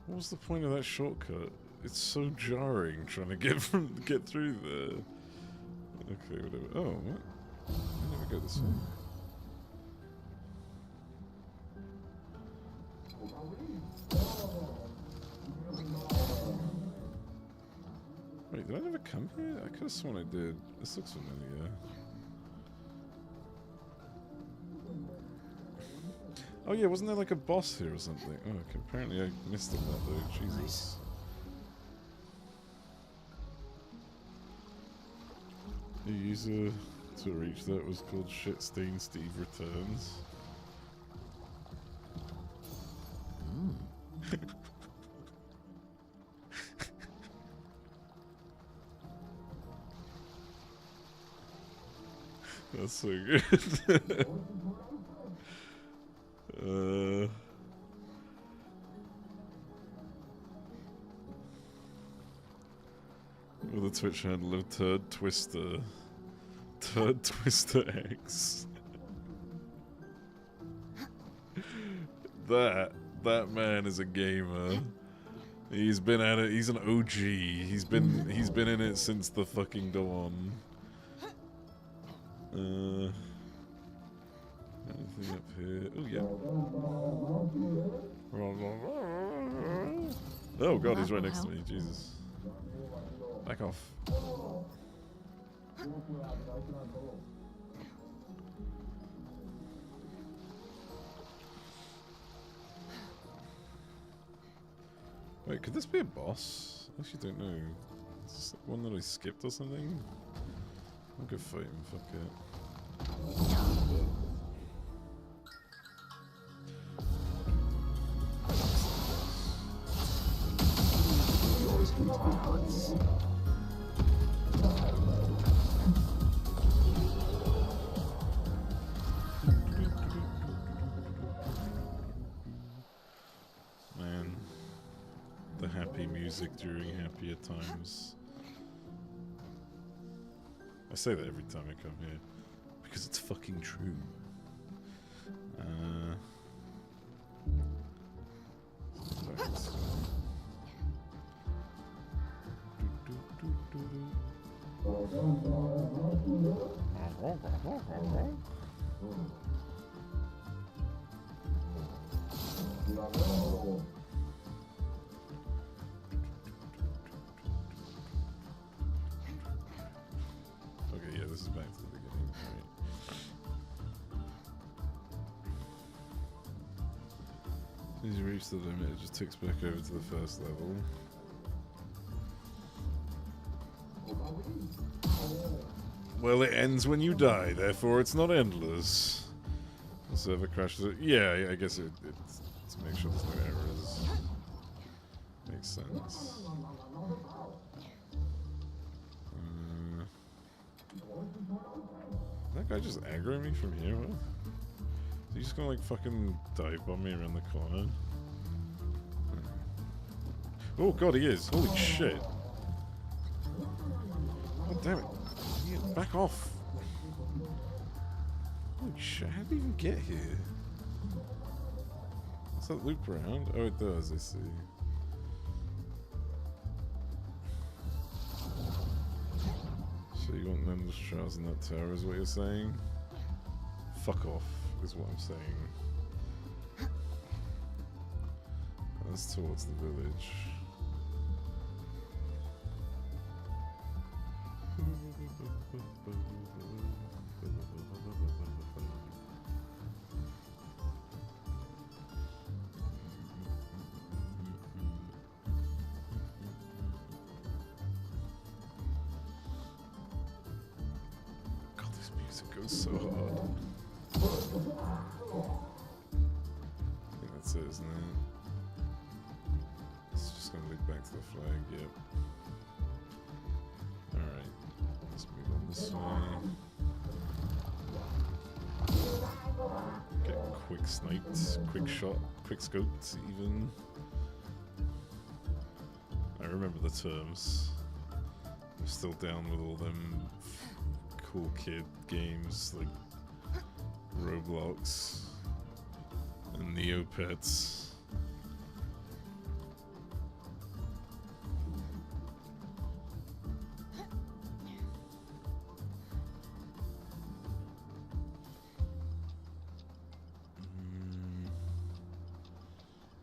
S1: What was the point of that shortcut? It's so jarring trying to get through there. Okay, whatever. Oh, what? I never go this way. Wait, did I never come here? I could have sworn I did. This looks familiar. Oh yeah, wasn't there like a boss here or something? Oh, okay, apparently I missed him that though. Jesus. The user to reach that was called Shitstain Steve Returns. That's so good. With the Twitch handle of Turd Twister. Turd Twister X. That man is a gamer. He's been at it. He's an OG. He's been in it since the fucking dawn. Anything up here? Oh yeah. Oh god, he's right next to me. Jesus. Back off. Wait, could this be a boss? I actually don't know. Is this like one that I skipped or something? I'll go fight him, fuck it. happy music during happier times. I say that every time I come here because it's fucking true. Right. Okay, yeah, this is back to the beginning. Right. As soon as you reach the limit, it just ticks back over to the first level. Well, it ends when you die, therefore it's not endless. The server crashes. Yeah, I guess it's to make sure there's no errors. Makes sense. That guy just aggroing me from here? What? Is he just gonna like fucking dive bomb me around the corner? Oh god, he is! Holy shit! God damn it! Yeah, back off! Holy shit, how did we even get here? Does that loop around? Oh, it does, I see. So you want endless trials in that tower is what you're saying? Fuck off, is what I'm saying. That's towards the village. God, this music goes so hard. I think that's it, isn't it? It's just gonna loop back to the flag, yep. Alright, let's move on this way. Get quick sniped, quick shot, quick scoped even. I remember the terms. I'm still down with all them cool kid games like Roblox and Neopets.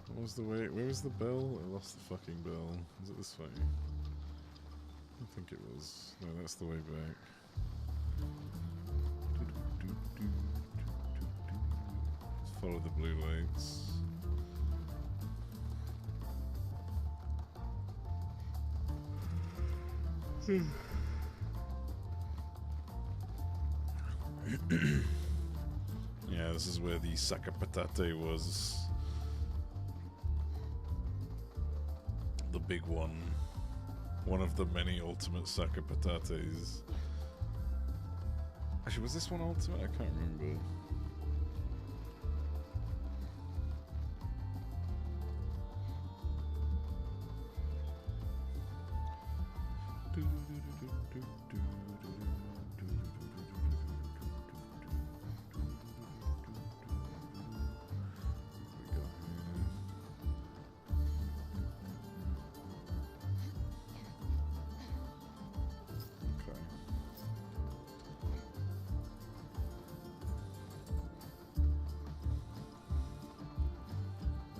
S1: What was the way? Where was the bell? I lost the fucking bell. Is it this way? I don't think it was. No, that's the way back. Let's follow the blue lights. Yeah, this is where the Sacca Patate was. The big one. One of the many ultimate Sacca Patates. Actually, was this one ultimate? I can't remember.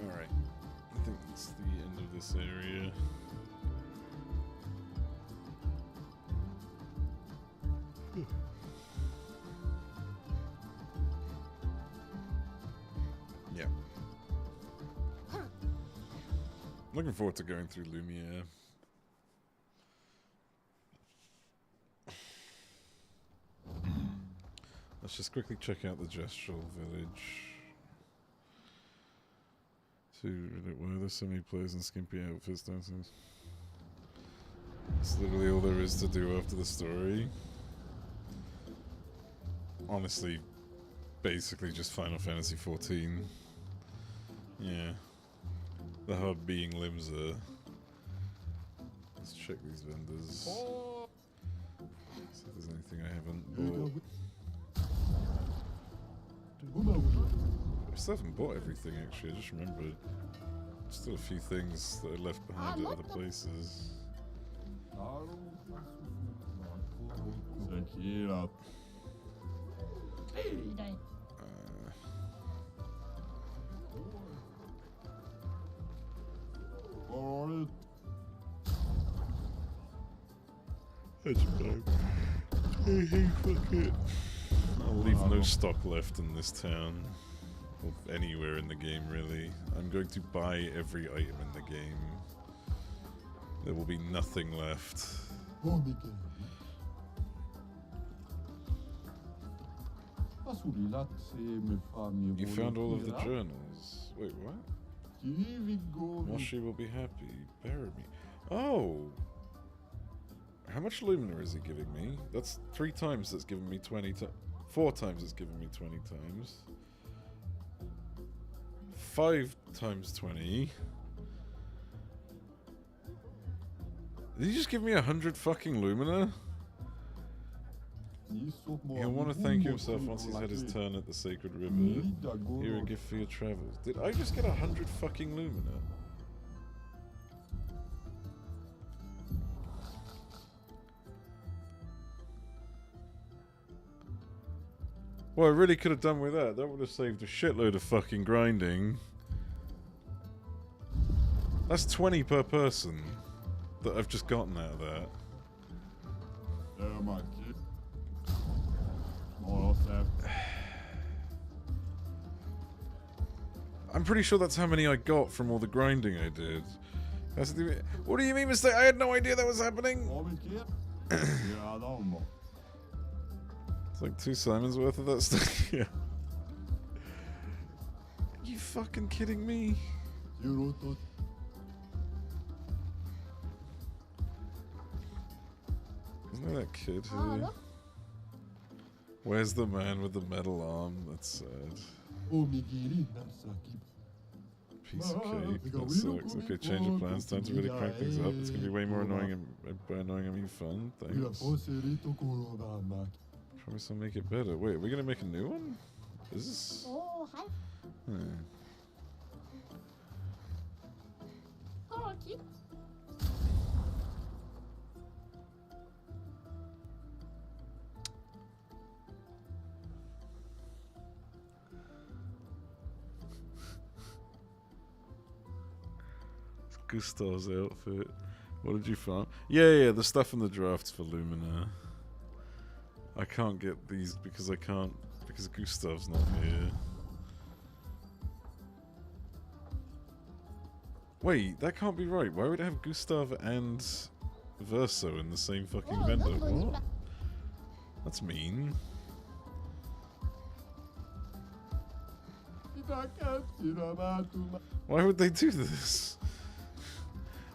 S1: Alright. I think that's the end of this area. Yeah. Looking forward to going through Lumiere. Let's just quickly check out the Gestural Village. Why are there so many players in skimpy outfits downstairs? It's literally all there is to do after the story. Honestly, basically just Final Fantasy XIV. Yeah. The hub being Limsa. Let's check these vendors. See if there's anything I haven't bought. I still haven't bought everything actually, I just remembered. Still a few things that I left behind at other places. Fuck it. I'll leave no stock left in this town. Or anywhere in the game, really. I'm going to buy every item in the game. There will be nothing left. You found all of the journals. Wait, what? Moshi will be happy. Bury me. Oh! How much Lumina is he giving me? That's 3 times that's given me 20 times. 4 times it's given me 20 times. 5 times 20. Did he just give me 100 fucking Lumina? He'll want to thank himself once he's had his turn at the Sacred River. Here, a gift for your travels. Did I just get 100 fucking Lumina? Well, I really could have done with that. That would have saved a shitload of fucking grinding. That's 20 per person that I've just gotten out of that. I'm pretty sure that's how many I got from all the grinding I did. What do you mean mistake? I had no idea that was happening. It's like 2 Simons worth of that stuff. Yeah. Are you fucking kidding me? Isn't there that kid here? Where's the man with the metal arm? That's sad. Piece of cake. That sucks. Okay, change of plans. Time to really crank things up. It's gonna be way more annoying and by annoying I mean fun. Thanks. Promise I'll make it better. Wait, are we gonna make a new one? Is this?
S8: Oh, hi. Oh, cute.
S1: It's Gustav's outfit. What did you find? Yeah, the stuff in the drafts for Lumina. I can't get these because because Gustav's not here. Wait, that can't be right. Why would I have Gustav and Verso in the same fucking vendor? What? That's mean. Why would they do this?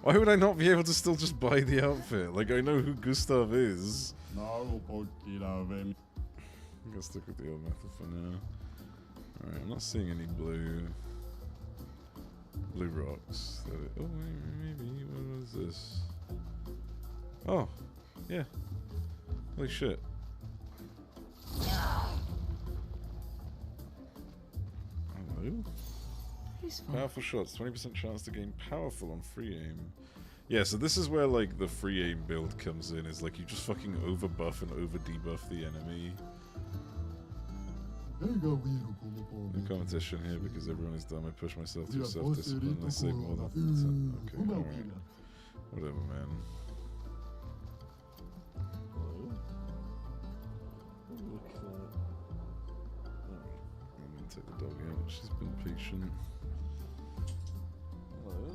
S1: Why would I not be able to still just buy the outfit? Like, I know who Gustav is. I'm gonna stick with the old method for now. Alright, I'm not seeing any blue rocks. Oh, maybe. What is this? Oh, yeah. Holy shit. Hello? Powerful shots, 20% chance to gain powerful on free aim. Yeah, so this is where like the free aim build comes in, is like you just fucking over buff and over debuff the enemy. No competition here because everyone is dumb. I push myself through self-discipline and I save more than okay, alright. Whatever, man. I'm gonna take the dog out. She's been patient. Hello?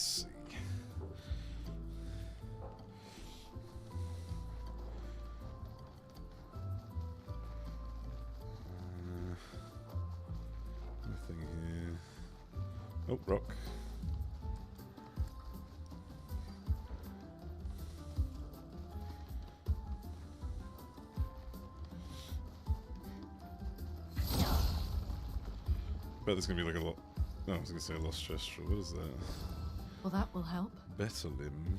S1: Let's see. Nothing here. Oh, rock. Bet there's gonna be like a lot. No, I was gonna say a lost gesture. What is that?
S7: Well, that will help.
S1: Better limb.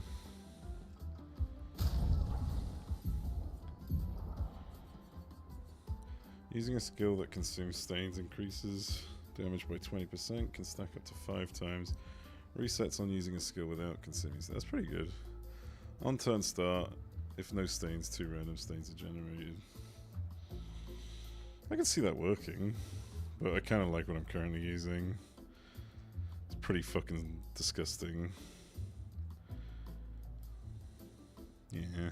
S1: Using a skill that consumes stains increases damage by 20%, can stack up to 5 times. Resets on using a skill without consuming. That's pretty good. On turn start, if no stains, 2 random stains are generated. I can see that working, but I kind of like what I'm currently using. It's pretty fucking disgusting. Yeah.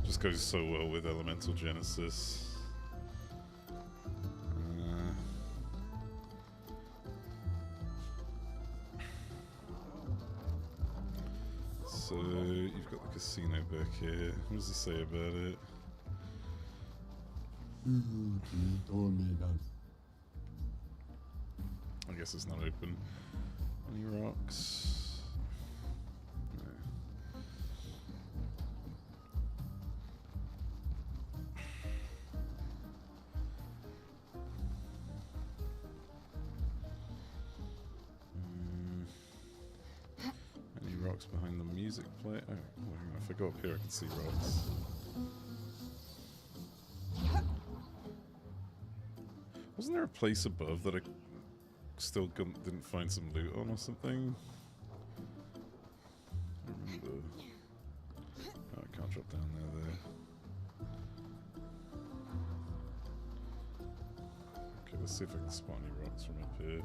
S1: Just goes so well with Elemental Genesis. So, you've got the casino back here. What does it say about it? I guess it's not open. Any rocks? No. Any rocks behind the music player? Oh, hang on, if I go up here I can see rocks. Wasn't there a place above that I still didn't find some loot on or something? I remember. Oh, I can't drop down there. Okay, let's see if I can spot any rocks from up here.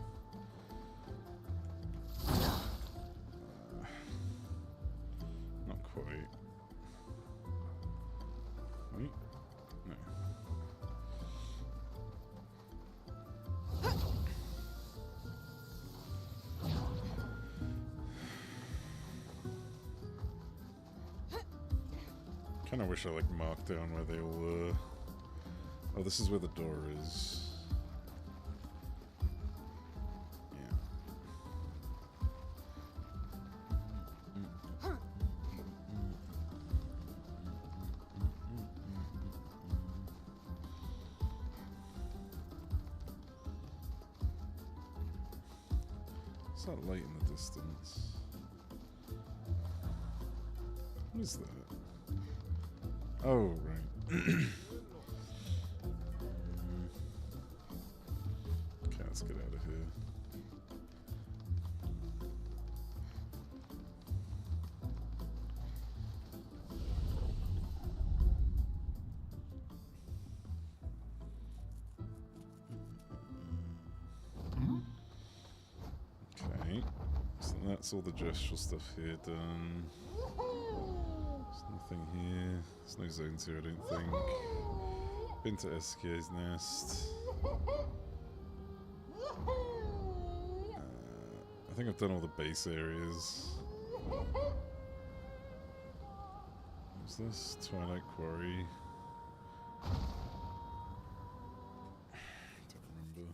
S1: Not quite. Wait. No. Kind of wish I like marked down where they all were. Oh, this is where the door is. Yeah. What's that light in the distance? What is that? Oh, right. Okay, let's get out of here. Okay, so that's all the gestural stuff here done. There's nothing here. There's no zones here, I don't think. Been to SK's nest. I think I've done all the base areas. What's this? Twilight Quarry. Don't remember.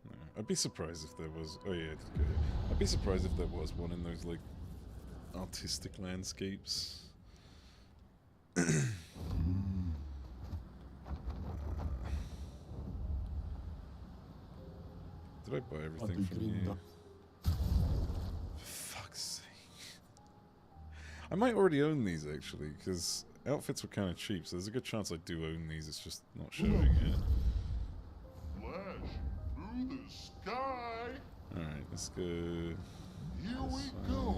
S1: No. I'd be surprised if there was. Oh yeah, I'd be surprised if there was one in those like artistic landscapes. Did I buy everything from you? For fuck's sake. I might already own these actually, because outfits were kind of cheap, so there's a good chance I do own these, it's just not showing it.
S6: Flash through the sky.
S1: Alright, let's go.
S6: Here we go.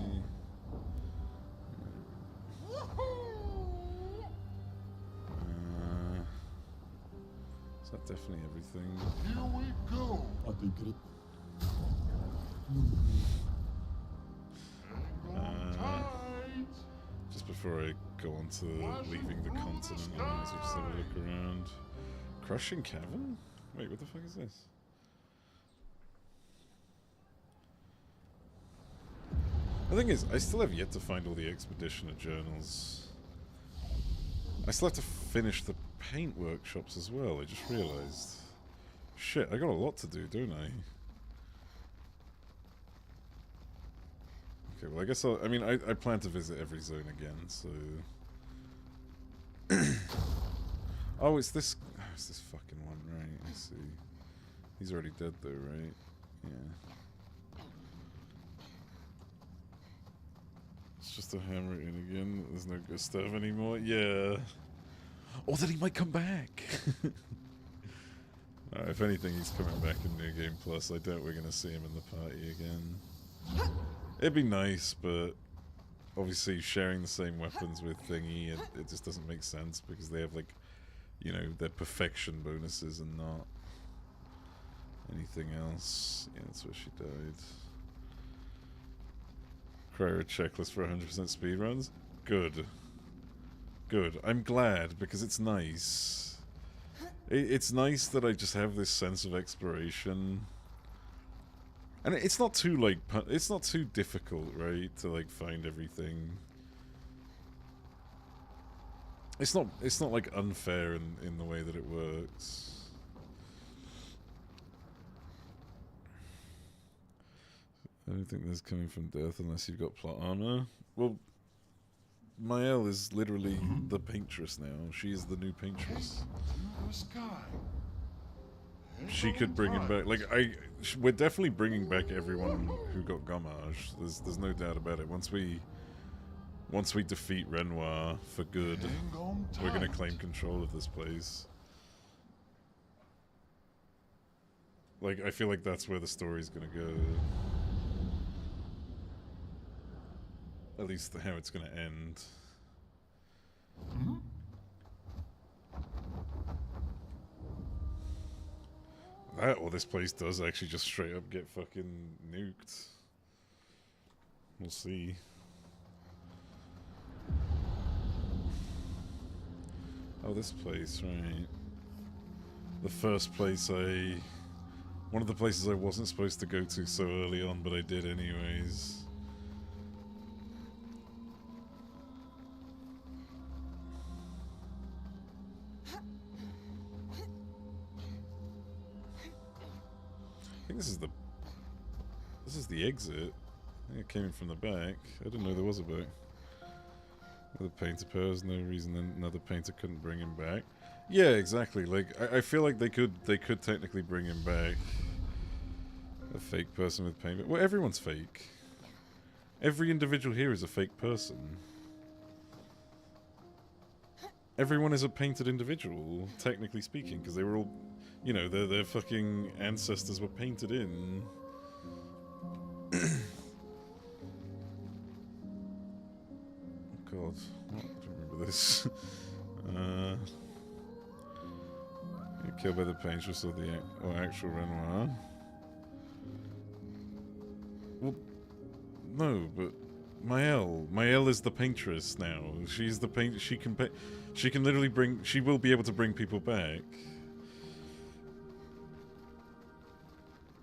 S1: Is that definitely everything?
S6: Here we go. Hang on tight.
S1: Just before I go on to leaving the continent, I might as well just have a look around. Crushing Cavern? Wait, what the fuck is this? The thing is, I still have yet to find all the Expeditioner journals. I still have to finish the paint workshops as well, I just realised. Shit, I got a lot to do, don't I? Okay, well I guess I mean, I plan to visit every zone again, so... Oh, it's this fucking one, right, I see. He's already dead though, right? Yeah. It's just a hammer in again. There's no Gustav anymore. Yeah. Oh, then he might come back. If anything, he's coming back in New Game Plus. I doubt we're gonna see him in the party again. It'd be nice, but obviously sharing the same weapons with Thingy, it just doesn't make sense because they have like, you know, their perfection bonuses and not anything else. Yeah, that's where she died. Cryo checklist for 100% speedruns. Good. Good. I'm glad because it's nice. It's nice that I just have this sense of exploration. And it's not too, like, it's not too difficult, right, to, like, find everything. It's not like, unfair in the way that it works. I don't think there's coming from death unless you've got plot armor. Well, Mael is literally the paintress now. She is the new paintress.
S6: The sky.
S1: She could bring him back. Like, we're definitely bringing back everyone who got Gommage. There's no doubt about it. Once we defeat Renoir for good, we're gonna claim control of this place. Like, I feel like that's where the story's gonna go. At least how it's gonna end. That or this place does actually just straight up get fucking nuked. We'll see. Oh, this place, right. The first place one of the places I wasn't supposed to go to so early on, but I did anyways. I think this is the exit. I think it came in from the back. I didn't know there was a back. Another painter pairs, no reason another painter couldn't bring him back. Yeah, exactly. Like I feel like they could technically bring him back. A fake person with paint. Well, everyone's fake. Every individual here is a fake person. Everyone is a painted individual, technically speaking, because they were all, you know, their fucking ancestors were painted in. God, what? I don't remember this. Killed by the paintress or actual Renoir. Well, no, but Mael is the paintress now. She's the paint. She can literally bring. She will be able to bring people back.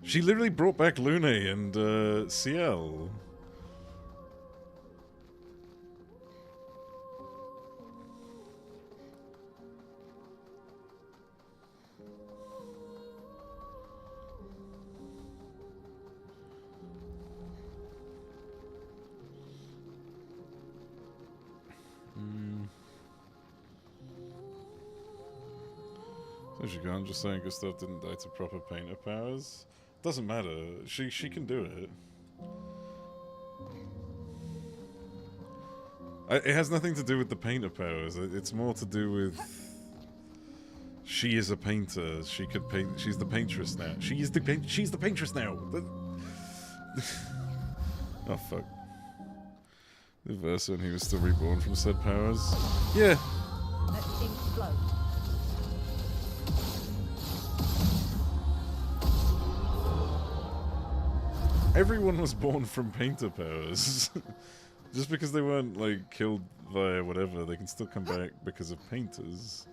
S1: She literally brought back Lune and Ciel. So she gone, just saying Gustav didn't die to proper painter powers. Doesn't matter. She can do it. It has nothing to do with the painter powers. It's more to do with she is a painter. She could paint. She's the paintress now. She's the paintress now. Oh fuck. The verse when he was still reborn from said powers. Yeah.
S8: Let things flow.
S1: Everyone was born from painter powers. Just because they weren't, like, killed via whatever, they can still come back because of painters.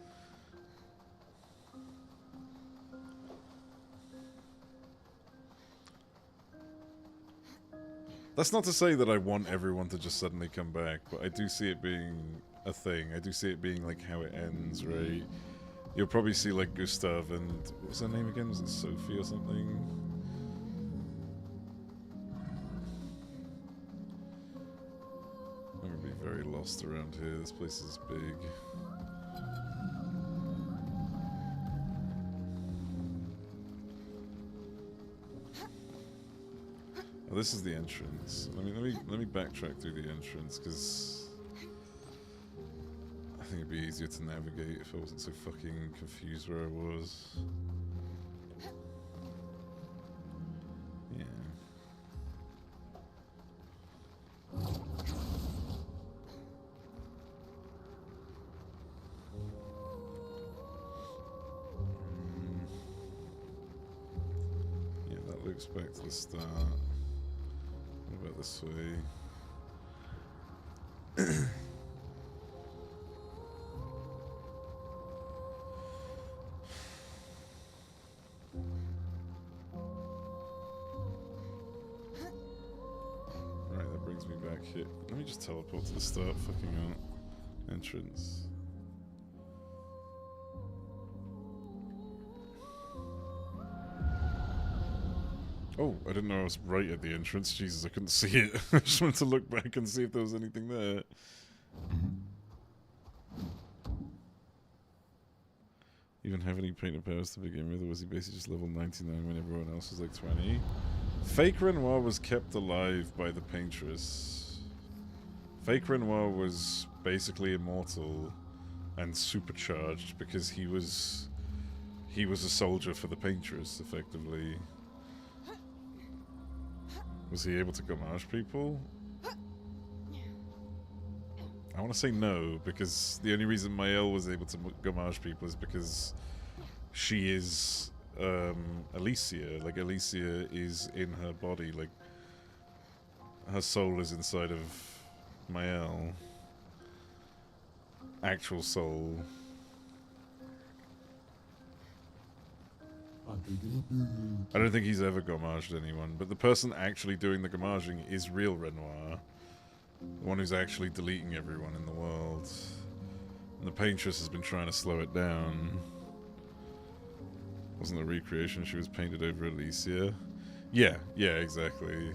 S1: That's not to say that I want everyone to just suddenly come back, but I do see it being a thing. I do see it being like how it ends, right? You'll probably see like Gustav and what was her name again? Was it Sophie or something? I'm gonna be very lost around here. This place is big. Oh, this is the entrance. Let me backtrack through the entrance because I think it'd be easier to navigate if I wasn't so fucking confused where I was. Yeah. Yeah, that looks back to the start. What about this way? Right, that brings me back here. Let me just teleport to the start fucking entrance. Oh, I didn't know I was right at the entrance. Jesus, I couldn't see it. I just wanted to look back and see if there was anything there. Even have any painter powers to begin with, or was he basically just level 99 when everyone else was like 20? Fake Renoir was kept alive by the Paintress. Fake Renoir was basically immortal and supercharged because he was a soldier for the Paintress, effectively. Was he able to gomage people? I want to say no, because the only reason Maëlle was able to gomage people is because she is Alicia. Like, Alicia is in her body. Like, her soul is inside of Maëlle. Actual soul. I don't think he's ever gomaged anyone, but the person actually doing the gomaging is real Renoir. The one who's actually deleting everyone in the world. And the Paintress has been trying to slow it down. Wasn't a recreation, she was painted over Alicia. Yeah, exactly.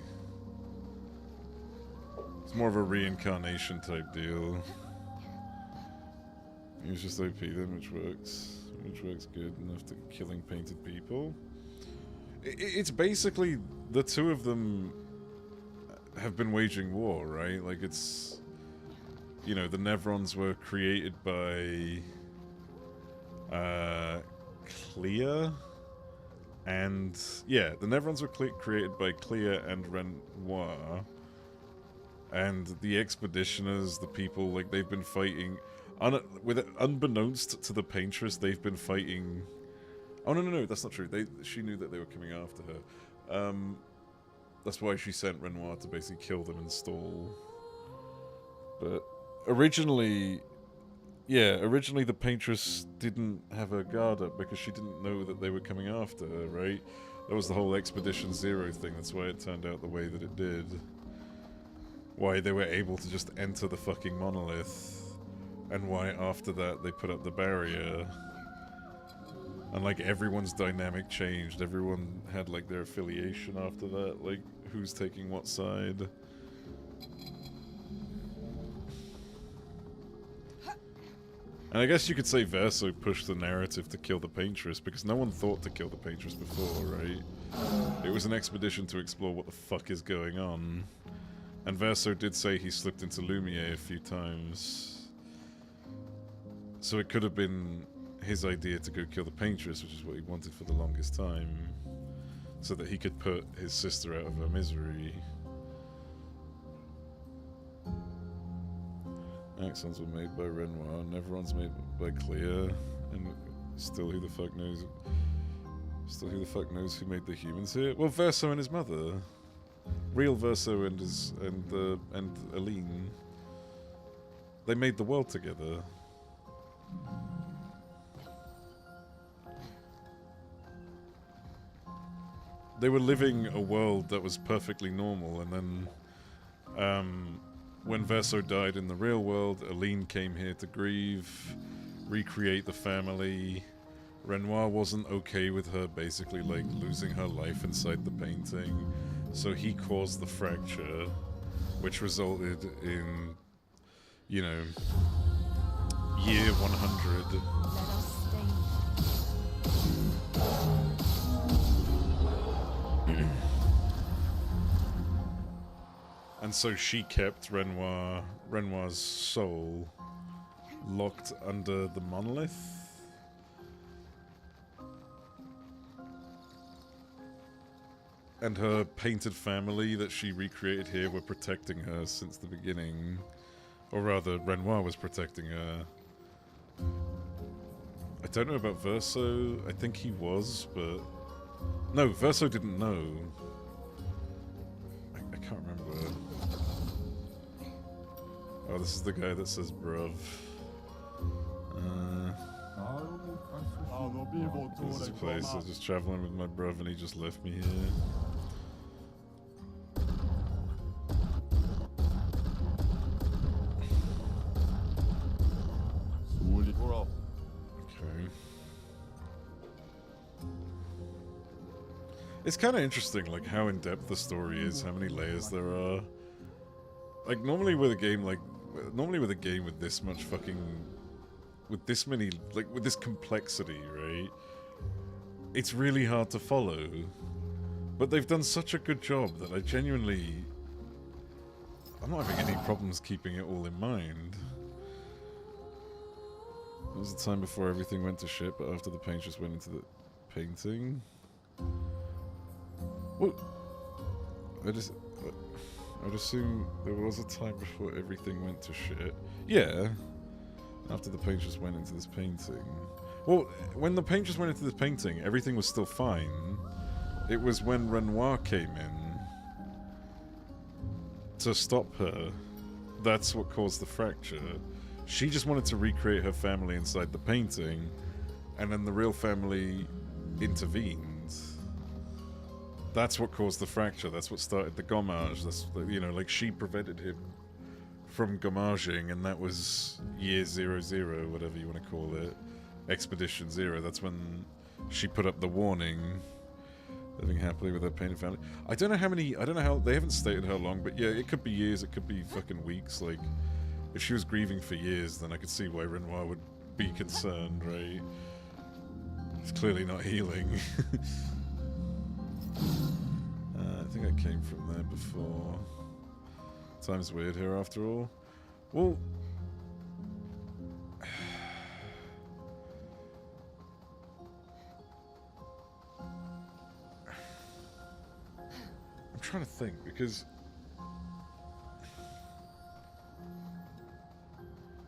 S1: It's more of a reincarnation type deal. He was just OP then, which works. Which works good enough to killing painted people. It's basically the two of them have been waging war, right? Like, it's, you know, the Nevrons were created by Clea, and yeah, the Nevrons were created by Clea and Renoir, and the Expeditioners, the people, like, they've been fighting. Unbeknownst to the Paintress, they've been fighting. Oh no, that's not true. She knew that they were coming after her. That's why she sent Renoir to basically kill them and stall. But originally the Paintress didn't have her guard up because she didn't know that they were coming after her, right? That was the whole Expedition Zero thing. That's why it turned out the way that it did. Why they were able to just enter the fucking monolith. And why after that they put up the barrier. And like everyone's dynamic changed. Everyone had like their affiliation after that. Like who's taking what side. And I guess you could say Verso pushed the narrative to kill the Paintress because no one thought to kill the Paintress before, right? It was an expedition to explore what the fuck is going on. And Verso did say he slipped into Lumiere a few times. So it could have been his idea to go kill the Paintress, which is what he wanted for the longest time, so that he could put his sister out of her misery. Axons were made by Renoir, Nevrons made by Clea, and still who the fuck knows? Still who the fuck knows who made the humans here? Well, Verso and his mother, real Verso and Aline. They made the world together. They were living a world that was perfectly normal, and then When Verso died in the real world, Aline came here to grieve, recreate the family. Renoir wasn't okay with her basically like losing her life inside the painting, so he caused the fracture, which resulted in, you know, year 100.
S8: Let us stay.
S1: And so she kept Renoir's soul locked under the monolith. And her painted family that she recreated here were protecting her since the beginning. Or rather, Renoir was protecting her. I don't know about Verso. I think he was, but... No, Verso didn't know. I can't remember. Oh, this is the guy that says bruv. This is a place. I was just traveling with my bruv and he just left me here. Okay. It's kind of interesting, like, how in-depth the story is, how many layers there are. Like, normally with a game with this much fucking... with this many... like, with this complexity, right? It's really hard to follow. But they've done such a good job that I genuinely... I'm not having any problems keeping it all in mind. It was the time before everything went to shit, but after the paint just went into the painting. What? I'd assume there was a time before everything went to shit. Yeah. After the paint just went into this painting. Well, when the paint just went into this painting, everything was still fine. It was when Renoir came in to stop her. That's what caused the fracture. She just wanted to recreate her family inside the painting, and then the real family intervened. That's what caused the fracture. That's what started the gommage. That's, you know, like, she prevented him from gommaging, and that was year 00, whatever you want to call it. Expedition 0. That's when she put up the warning. Living happily with her painted family. I don't know how, they haven't stated how long, but yeah, it could be years, it could be fucking weeks, like... If she was grieving for years, then I could see why Renoir would be concerned, right? It's clearly not healing. I think I came from there before. Time's weird here after all. Well... I'm trying to think, because...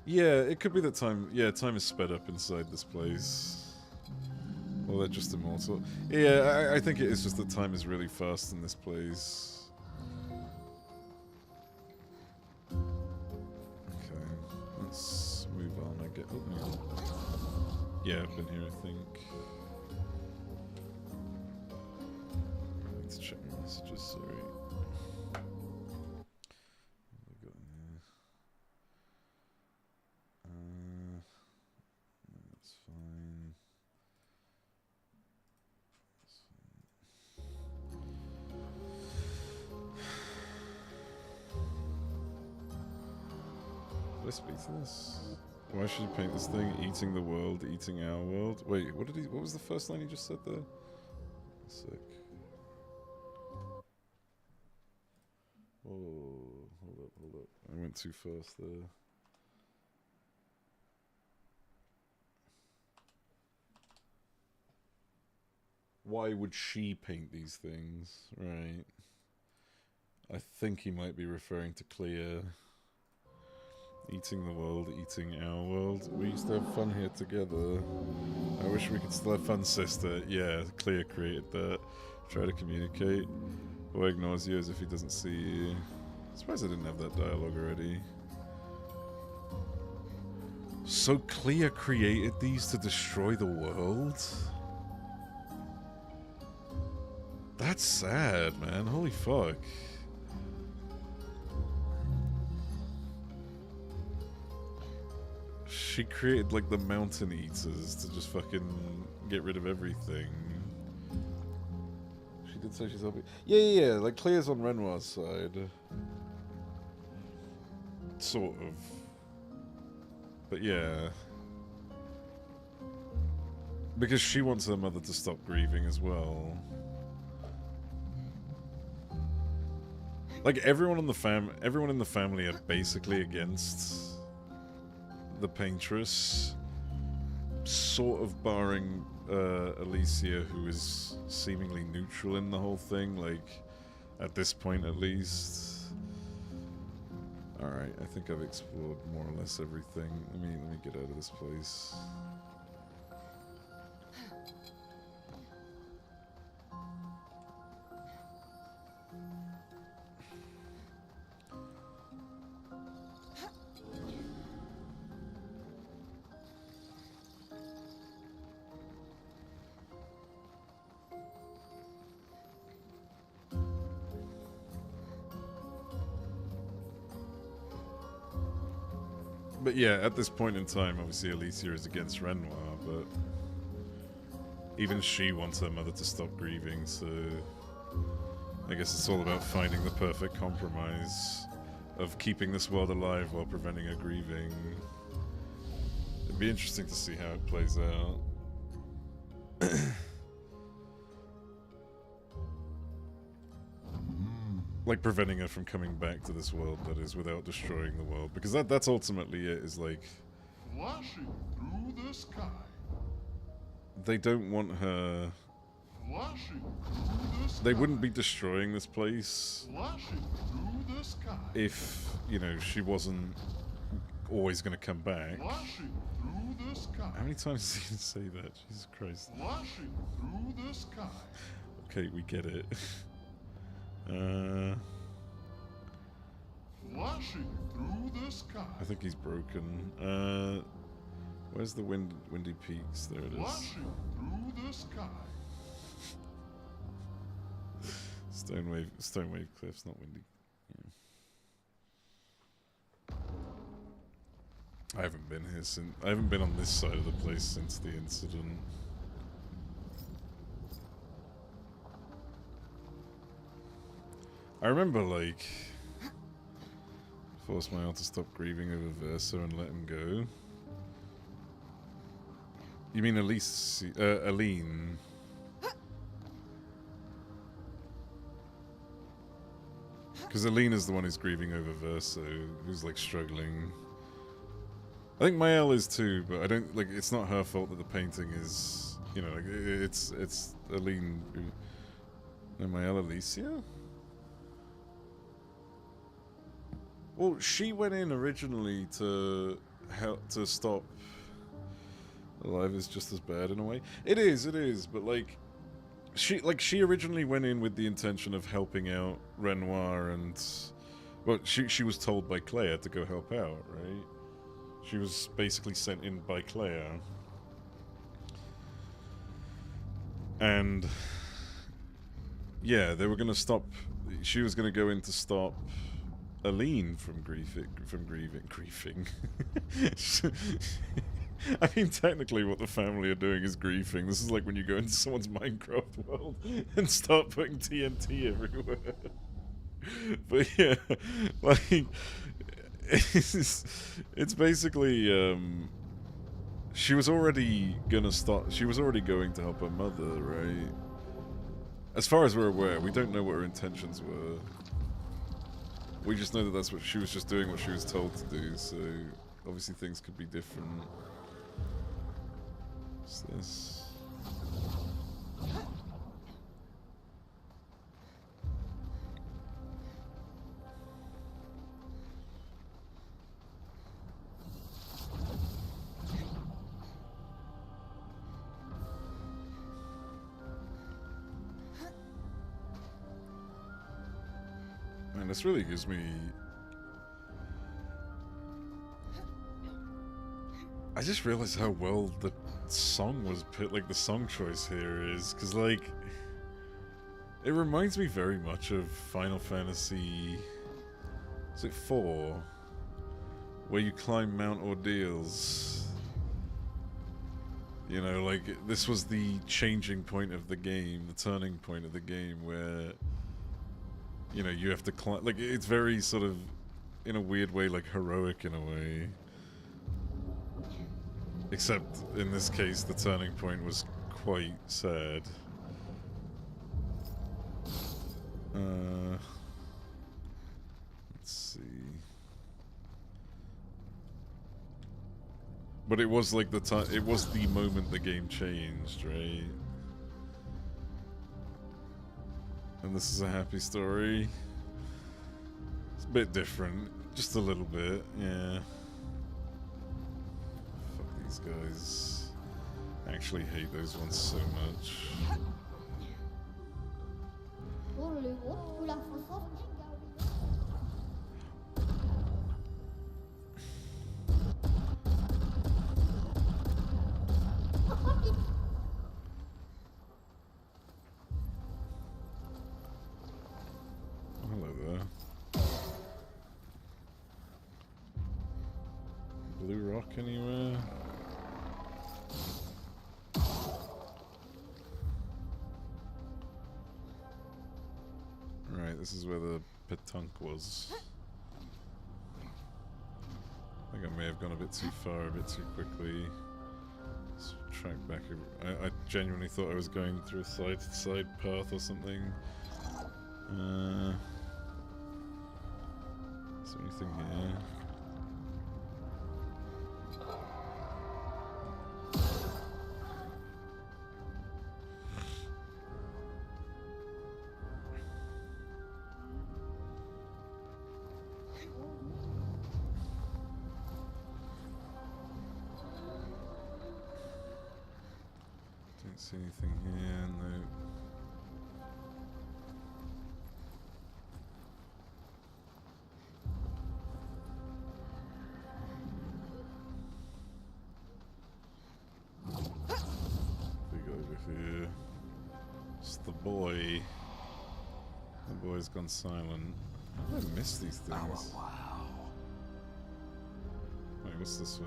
S1: Yeah, it could be that time... Yeah, time is sped up inside this place. Or they're just immortal. Yeah, I think it is just that time is really fast in this place. Okay, let's move on, I guess. Oh, no. Yeah, I've been here, I think. I need to check my messages, sorry. That's fine. Did I speak to this? Why should you paint this thing? Eating the world, eating our world. Wait, what was the first line you just said there? Sick. Oh, hold up. I went too fast there. Why would she paint these things? Right. I think he might be referring to Clea. Eating the world, eating our world. We used to have fun here together. I wish we could still have fun, sister. Yeah, Clea created that. Try to communicate. Boy ignores you as if he doesn't see you. I'm surprised I didn't have that dialogue already. So Clea created these to destroy the world? That's sad, man. Holy fuck. She created like the mountain eaters to just fucking get rid of everything. She did say she's helping. Yeah. Like Clear's on Renoir's side, sort of. But yeah, because she wants her mother to stop grieving as well. Like everyone in the family are basically against the Paintress, sort of barring Alicia, who is seemingly neutral in the whole thing, like at this point at least. Alright, I think I've explored more or less everything. Let me get out of this place. But yeah, at this point in time, obviously Alicia is against Renoir, but even she wants her mother to stop grieving, so I guess it's all about finding the perfect compromise of keeping this world alive while preventing her grieving. It'd be interesting to see how it plays out. Like preventing her from coming back to this world, that is, without destroying the world, because that's ultimately it. Is like
S6: Flashing through the sky.
S1: They don't want her.
S6: Flashing through the sky.
S1: They wouldn't be destroying this place
S6: Flashing through the sky.
S1: if, you know, she wasn't always going to come back.
S6: Flashing through the sky.
S1: How many times is he going to say that? Jesus Christ.
S6: Flashing through the sky.
S1: Okay, we get it.
S6: Flashing through the sky.
S1: I think he's broken. Where's the Windy Peaks? There it is.
S6: Flashing through the sky.
S1: Stonewave Cliffs, not Windy. I haven't been here since. I haven't been on this side of the place since the incident. I remember, like, force my aunt to stop grieving over Verso and let him go. You mean Aline? Because Aline is the one who's grieving over Verso, who's like struggling. I think Mael is too, but I don't like. It's not her fault that the painting is, you know, like it's Aline. No, Mael Alicia. Well, she went in originally to help to stop. Alive is just as bad in a way. It is, but like, she originally went in with the intention of helping out Renoir, and well, she was told by Claire to go help out, right? She was basically sent in by Claire, and yeah, they were gonna stop. She was gonna go in to stop Aline from grieving. I mean, technically what the family are doing is griefing. This is like when you go into someone's Minecraft world and start putting TNT everywhere. But yeah, like, it's basically, she was already going to help her mother, right? As far as we're aware, we don't know what her intentions were. We just know that that's what she was just doing, what she was told to do, so obviously things could be different. What's this? Man, this really gives me... I just realized how well the song was put, like the song choice here is, because like, it reminds me very much of Final Fantasy, is it 4? Where you climb Mount Ordeals. You know, like, this was the changing point of the game, the turning point of the game where, you know, you have to climb. Like, it's very sort of, in a weird way, like, heroic in a way. Except, in this case, the turning point was quite sad. Let's see. But it was like the time. It was the moment the game changed, right? And this is a happy story. It's a bit different, just a little bit, yeah. Fuck these guys. I actually hate those ones so much. Hello there. Blue rock anywhere? Right, this is where the Petunk was. I think I may have gone a bit too far, a bit too quickly. Let's track back. I genuinely thought I was going through a side path or something. Is there anything here? Don't see anything here, no. We go over here. It's the boy. The boy's gone silent. How did I miss these things? Wait, what's this way?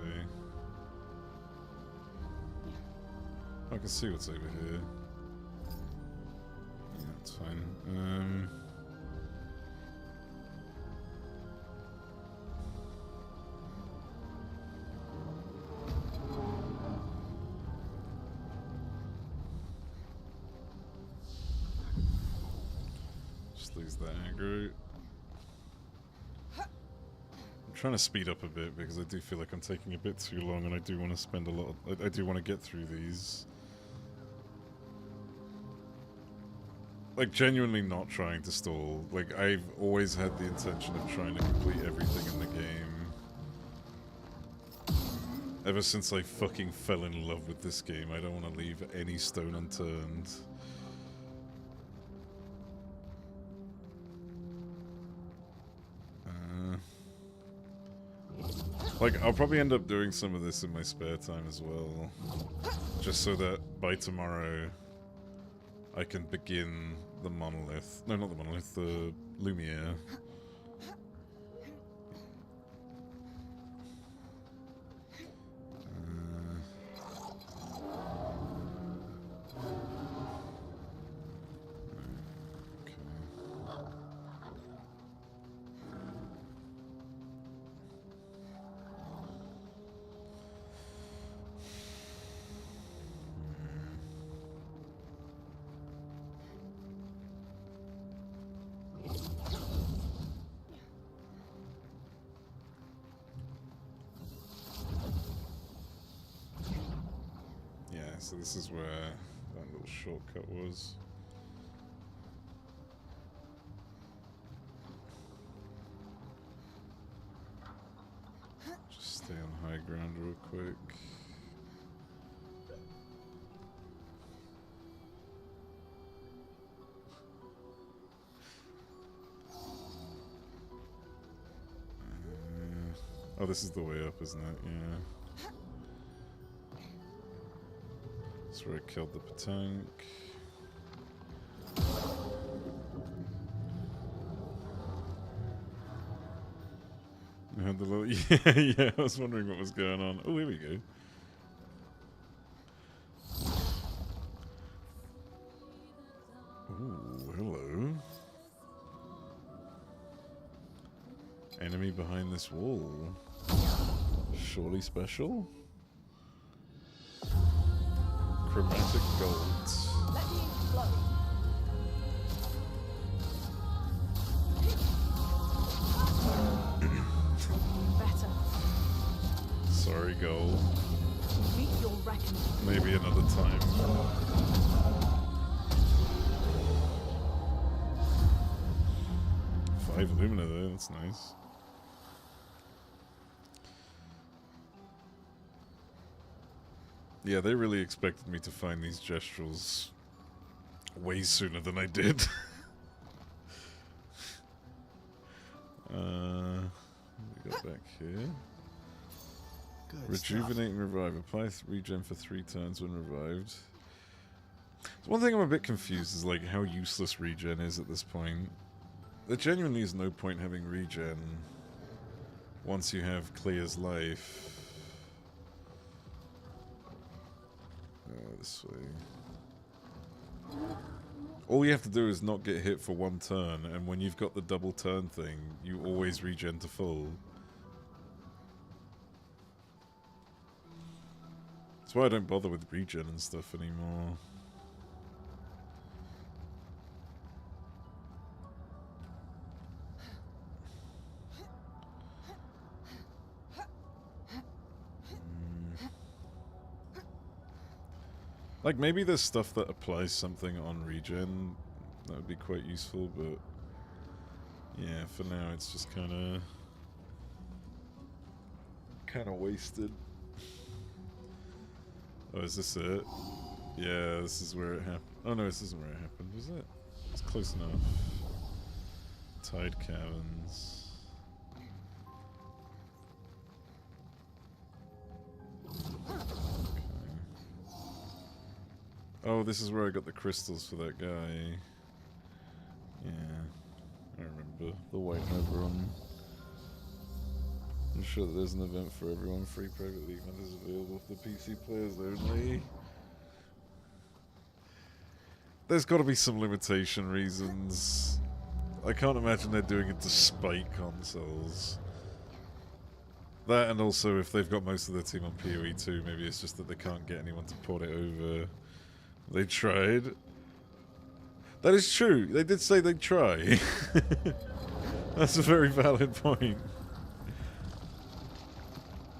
S1: I can see what's over here. Yeah, that's fine. Just lose the aggro. I'm trying to speed up a bit because I do feel like I'm taking a bit too long, and I do want to spend a lot of, I do want to get through these. Like, genuinely not trying to stall. Like, I've always had the intention of trying to complete everything in the game. Ever since I fucking fell in love with this game, I don't want to leave any stone unturned. Like, I'll probably end up doing some of this in my spare time as well. Just so that by tomorrow I can begin the monolith. No, not the monolith, the Lumiere. So this is where that little shortcut was. Just stay on high ground real quick. Oh, this is the way up, isn't it? Yeah. That's where I killed the Petunk. I had the little... yeah, I was wondering what was going on. Oh, here we go. Ooh, hello. Enemy behind this wall. Surely special? Chromatic gold.
S8: Let the ink flow. Better.
S1: Sorry, gold.
S8: Meet your reckoning.
S1: Maybe another time. 5 Lumina though, that's nice. Yeah, they really expected me to find these gestrels way sooner than I did. What we got back here?
S3: Good
S1: Rejuvenate and revive. Apply regen for 3 turns when revived. So one thing I'm a bit confused is like how useless regen is at this point. There genuinely is no point having regen once you have Clear's life. This way. All you have to do is not get hit for 1 turn, and when you've got the double turn thing, you always regen to full. That's why I don't bother with regen and stuff anymore. Like, maybe there's stuff that applies something on regen. That would be quite useful, but... yeah, for now it's just kinda wasted. Oh, is this it? Yeah, this is where it happened. Oh no, this isn't where it happened, was it? It's close enough. Tide Caverns. Oh, this is where I got the crystals for that guy. Yeah, I remember the White Oberon. I'm sure that there's an event for everyone. Free private league members available for the PC players only. There's got to be some limitation reasons. I can't imagine they're doing it to spite consoles. That, and also if they've got most of their team on PoE 2, maybe it's just that they can't get anyone to port it over. They tried. That is true. They did say they'd try. That's a very valid point.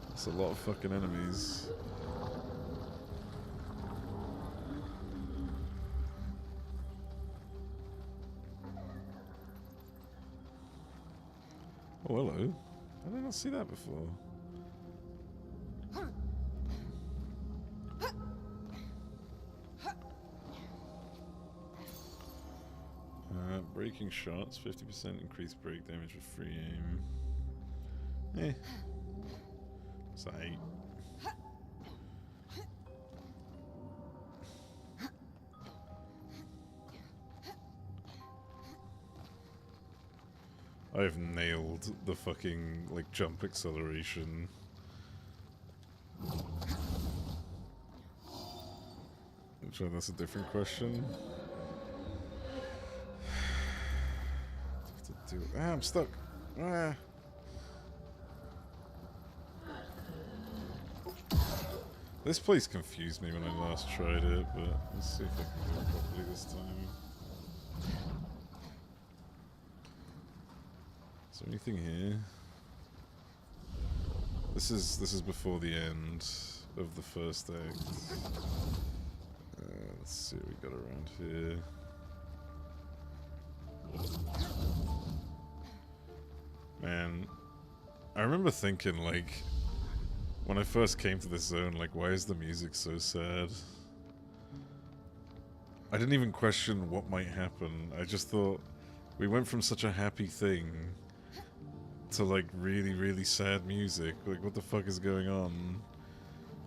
S1: That's a lot of fucking enemies. Oh, hello. I did not see that before. Breaking shots, 50% increased break damage with free aim. It's 8. I've nailed the fucking, like, jump acceleration. I'm sure that's a different question. Ah, I'm stuck. Ah. This place confused me when I last tried it, but let's see if I can do it properly this time. Is there anything here? This is before the end of the first act. Let's see what we got around here. Man, I remember thinking, like, when I first came to this zone, like, why is the music so sad? I didn't even question what might happen. I just thought we went from such a happy thing to, like, really, really sad music. Like, what the fuck is going on?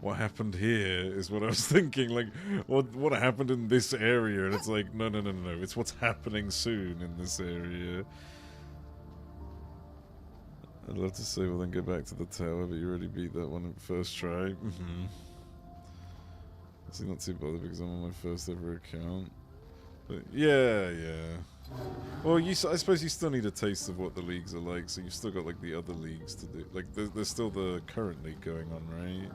S1: What happened here is what I was thinking. Like, what happened in this area? And it's like, no. It's what's happening soon in this area. I'd love to say, well then go back to the tower, but you already beat that one at first try. I'm not too bothered because I'm on my first ever account. But yeah, yeah. Well, I suppose you still need a taste of what the leagues are like, so you've still got like the other leagues to do. Like, there's still the current league going on, right?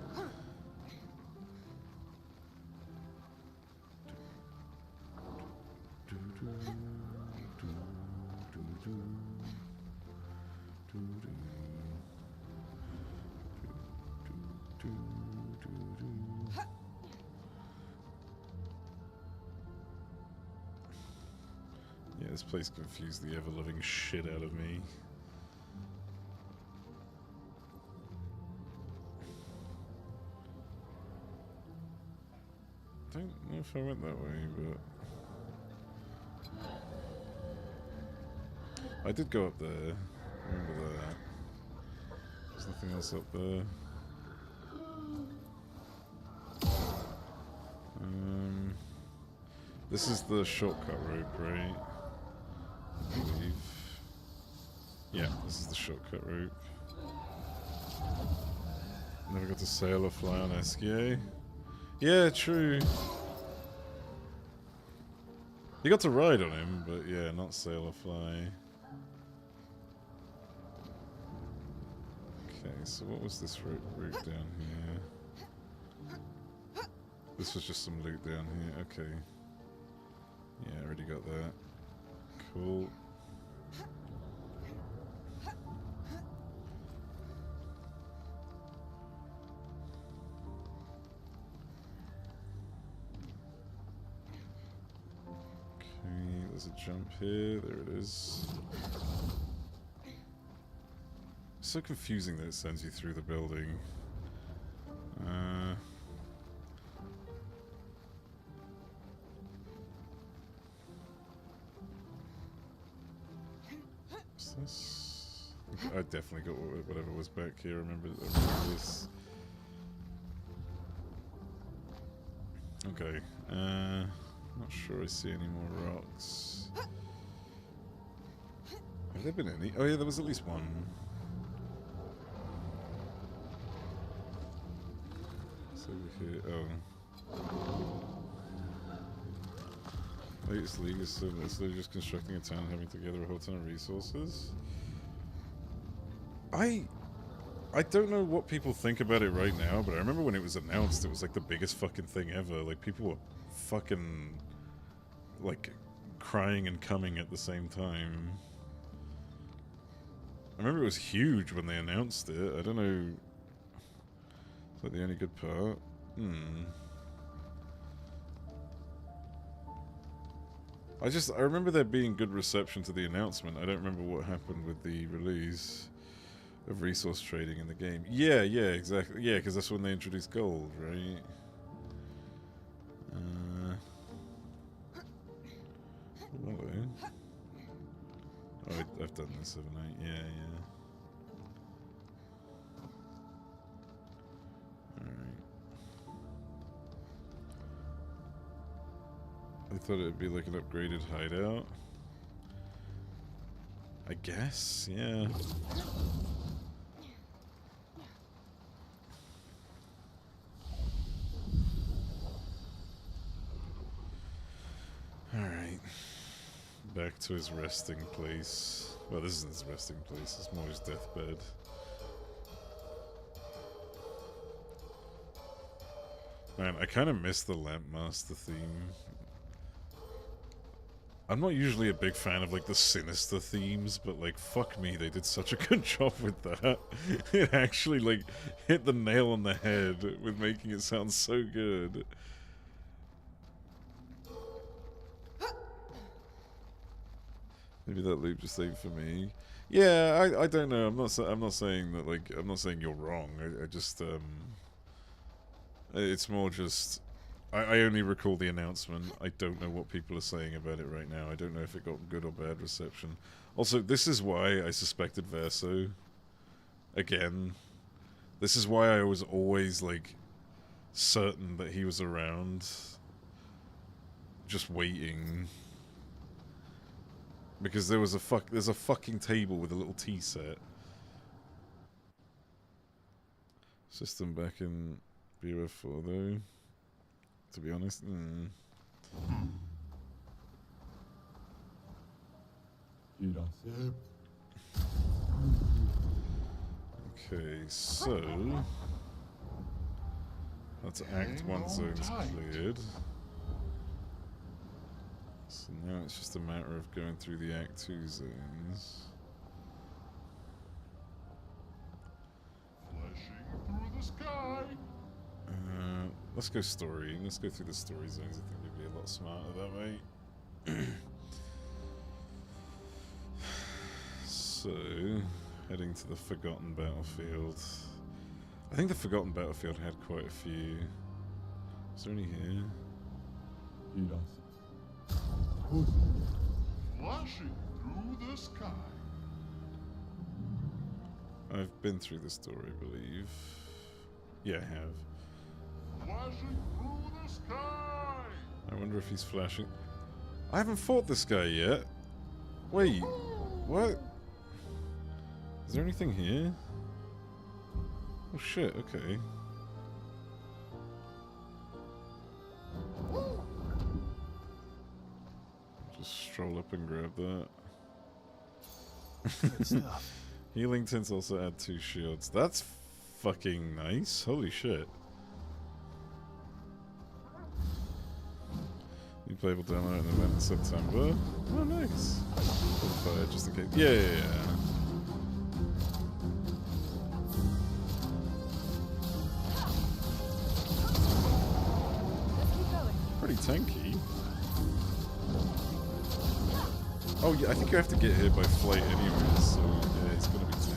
S1: Yeah, this place confused the ever-loving shit out of me. Don't know if I went that way, but I did go up there. Remember that. There's nothing else up there. This is the shortcut route, right? I believe. Yeah, this is the shortcut route. Never got to sail or fly on Esquier. Yeah, true. You got to ride on him, but yeah, not sail or fly. Okay, so what was this route down here? This was just some loot down here, okay. Yeah, I already got that. Cool. Okay, there's a jump here. There it is. It's so confusing that it sends you through the building. What's this? I definitely got whatever was back here. I remember this. Okay. Not sure I see any more rocks. Have there been any? Oh yeah, there was at least one. It's over here. Oh. Latest league is so they're just constructing a town, having together a whole ton of resources. I don't know what people think about it right now, but I remember when it was announced, it was like the biggest fucking thing ever. Like, people were fucking, like, crying and coming at the same time. I remember it was huge when they announced it. I don't know. Is that the only good part? I remember there being good reception to the announcement. I don't remember what happened with the release of resource trading in the game. Yeah, exactly. Yeah, because that's when they introduced gold, right? Hello. Oh, I've done this, haven't I? Yeah. Alright. I thought it would be like an upgraded hideout. I guess, yeah. Alright. Back to his resting place. Well, this isn't his resting place, it's more his deathbed. Man, I kind of miss the Lampmaster theme. I'm not usually a big fan of, like, the sinister themes, but, like, fuck me, they did such a good job with that. It actually, like, hit the nail on the head with making it sound so good. Maybe that loop just ain't for me. Yeah, I don't know. I'm not saying that, like, I'm not saying you're wrong. I just it's more just I only recall the announcement. I don't know what people are saying about it right now. I don't know if it got good or bad reception. Also, this is why I suspected Verso. Again, this is why I was always, like, certain that he was around. Just waiting. Because there's a fucking table with a little tea set. System back in BOF4 though. To be honest, Okay, so that's Act 1 zones cleared. So now it's just a matter of going through the Act 2 zones.
S6: Flashing through the sky.
S1: Let's go story. Let's go through the story zones. I think we'd be a lot smarter that way. So, heading to the Forgotten Battlefield. I think the Forgotten Battlefield had quite a few. Is there any here?
S6: Flashing through the sky.
S1: I've been through the story, I believe. Yeah, I have.
S6: Flashing through the sky.
S1: I wonder if he's flashing. I haven't fought this guy yet. Wait, what? Is there anything here? Oh shit, okay. Just stroll up and grab that.
S9: Good stuff.
S1: Healing tints also add 2 shields. That's fucking nice. Holy shit. New playable demo at an event in September. Oh, nice. Fire just in case. Yeah.
S8: Let's keep going.
S1: Pretty tanky. Oh, yeah, I think you have to get hit by flight anyways, so yeah, it's gonna be tanky.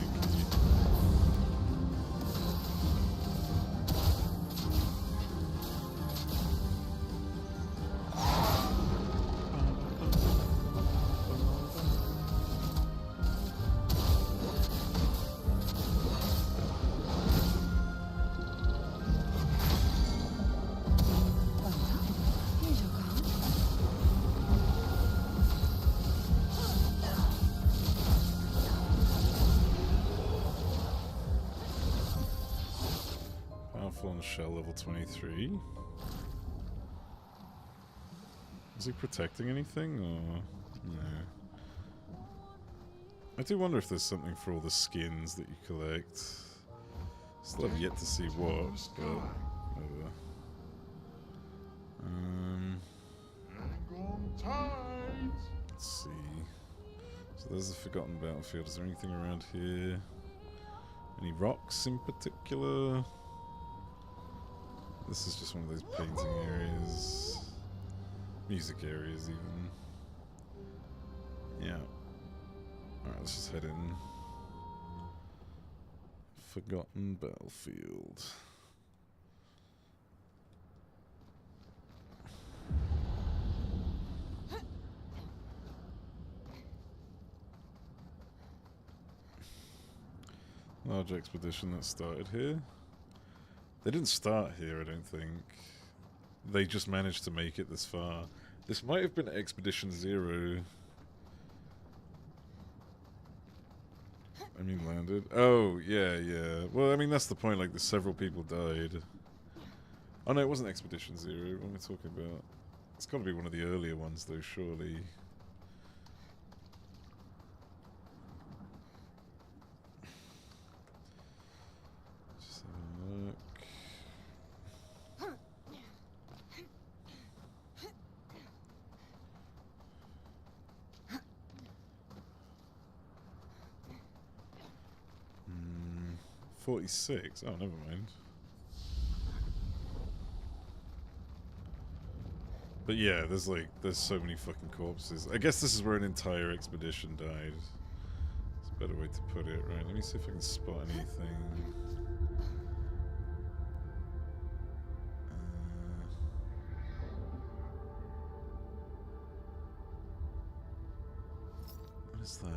S2: Here's your card.
S1: Powerful on shell level 23. Is he protecting anything or no? I do wonder if there's something for all the skins that you collect. Still have yet to see what, but whatever.
S6: Hang on tight.
S1: Let's see. So there's the Forgotten Battlefield. Is there anything around here? Any rocks in particular? This is just one of those painting areas. Music areas, even. Yeah. Alright, let's just head in. Forgotten Battlefield. Large expedition that started here. They didn't start here, I don't think. They just managed to make it this far. This might have been Expedition Zero. I mean, landed. Oh, yeah. Well, I mean, that's the point. Like, several people died. Oh, no, it wasn't Expedition Zero. What am I talking about? It's got to be one of the earlier ones, though, surely. Just have a look. Hmm, 46? Oh, never mind. But yeah, there's so many fucking corpses. I guess this is where an entire expedition died. It's a better way to put it, right? Let me see if I can spot anything. What is that?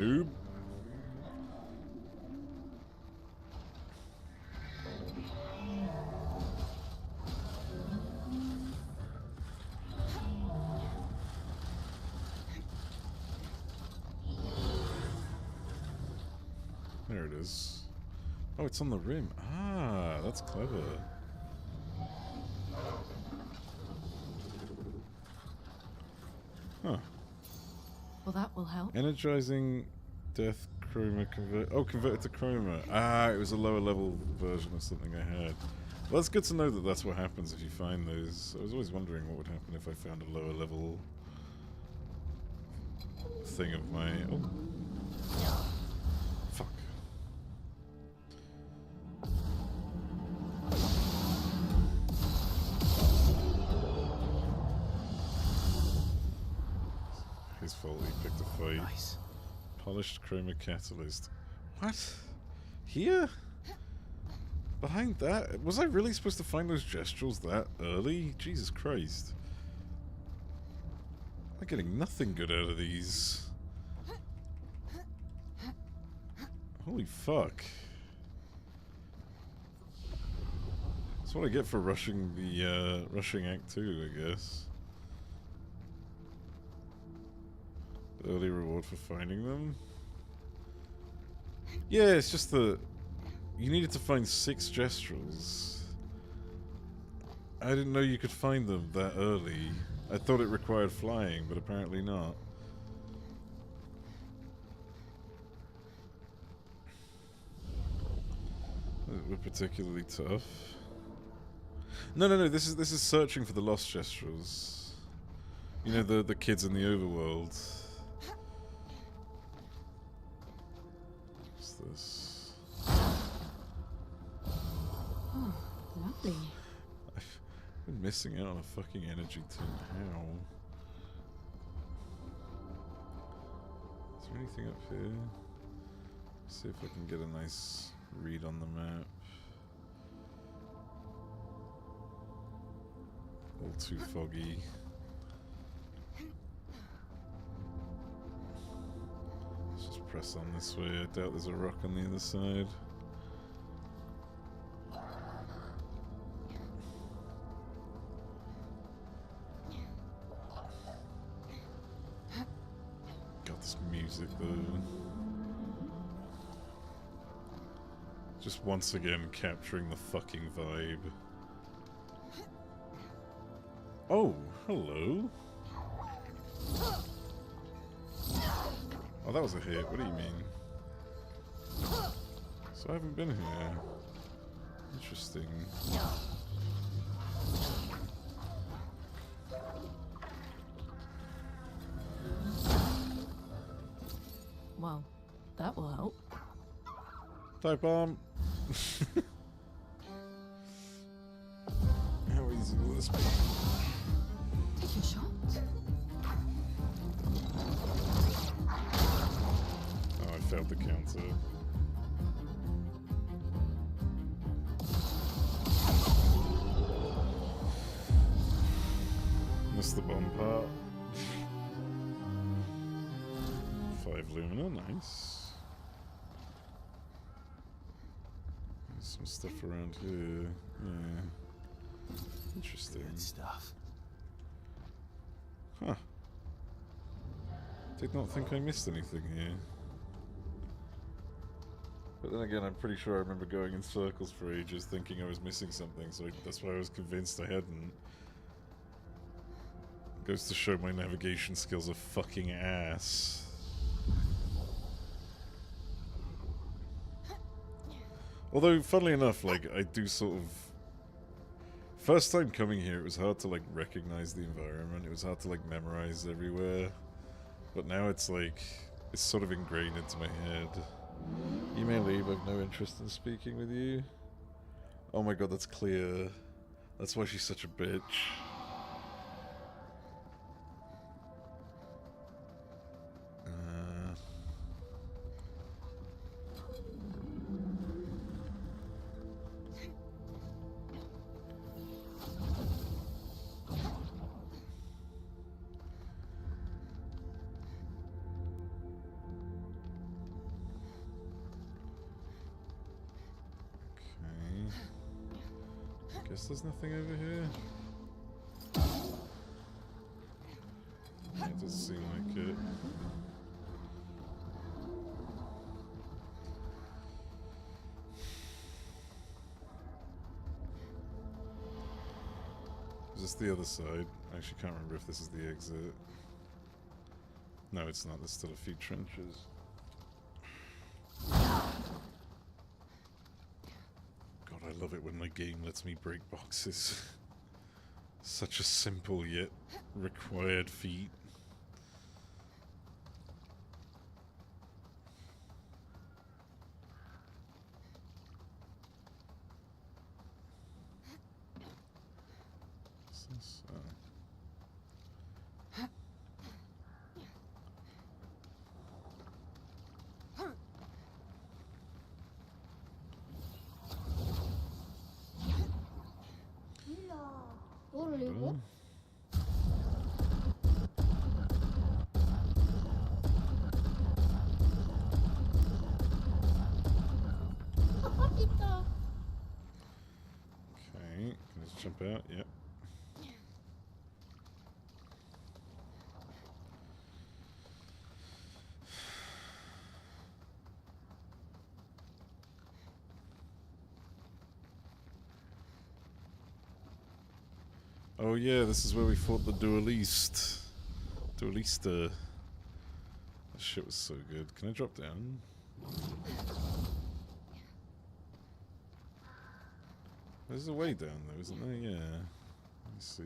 S1: noob. There it is. Oh, it's on the rim. Ah, that's clever. Huh.
S7: Well, that will help.
S1: Energizing death chroma convert. Oh, converted to chroma. Ah, it was a lower level version of something I had. Well, it's good to know that that's what happens if you find those. I was always wondering what would happen if I found a lower level thing of my. Oh. Fuck. His fault, he picked a fight.
S5: Nice.
S1: Polished chroma catalyst. What? Here? Behind that? Was I really supposed to find those gestrels that early? Jesus Christ. I'm getting nothing good out of these. Holy fuck. That's what I get for rushing the, rushing Act 2, I guess. Early reward for finding them. Yeah, it's just that you needed to find 6 gestrels. I didn't know you could find them that early. I thought it required flying, but apparently not. We're particularly tough. No. This is searching for the lost gestrels. You know, the kids in the overworld. What's this?
S7: Oh, lovely.
S1: I've been missing out on a fucking energy tune. How? Is there anything up here? See if I can get a nice read on the map. All too foggy. Let's just press on this way. I doubt there's a rock on the other side. Got this music though. Just once again capturing the fucking vibe. Oh, hello. Oh, that was a hit. What do you mean? So I haven't been here. Interesting.
S7: Well, that will help.
S1: Dive bomb. How easy will this be?
S7: Take your shot.
S1: Oh, I failed the counter. Missed the bomb part. 5 lumina, nice. There's some stuff around here. Yeah. Interesting.
S5: Good stuff.
S1: Huh. Did not think I missed anything here. But then again, I'm pretty sure I remember going in circles for ages thinking I was missing something, so that's why I was convinced I hadn't. Goes to show my navigation skills are fucking ass. Although, funnily enough, like, I do sort of... First time coming here, it was hard to, like, recognize the environment. It was hard to, like, memorize everywhere. But now it's, like, it's sort of ingrained into my head. You may leave, I've no interest in speaking with you. Oh my god, that's clear. That's why she's such a bitch. Guess there's nothing over here. Yeah, it does seem like it. Is this the other side? I actually can't remember if this is the exit. No, it's not. There's still a few trenches. God, I love it when my game lets me break boxes. Such a simple yet required feat. What's this? Oh. Okay, can I just jump out? Yep. Oh yeah, this is where we fought the Dueliste. Duelista. That shit was so good. Can I drop down? There's a way down though, isn't there? Yeah. Let me see.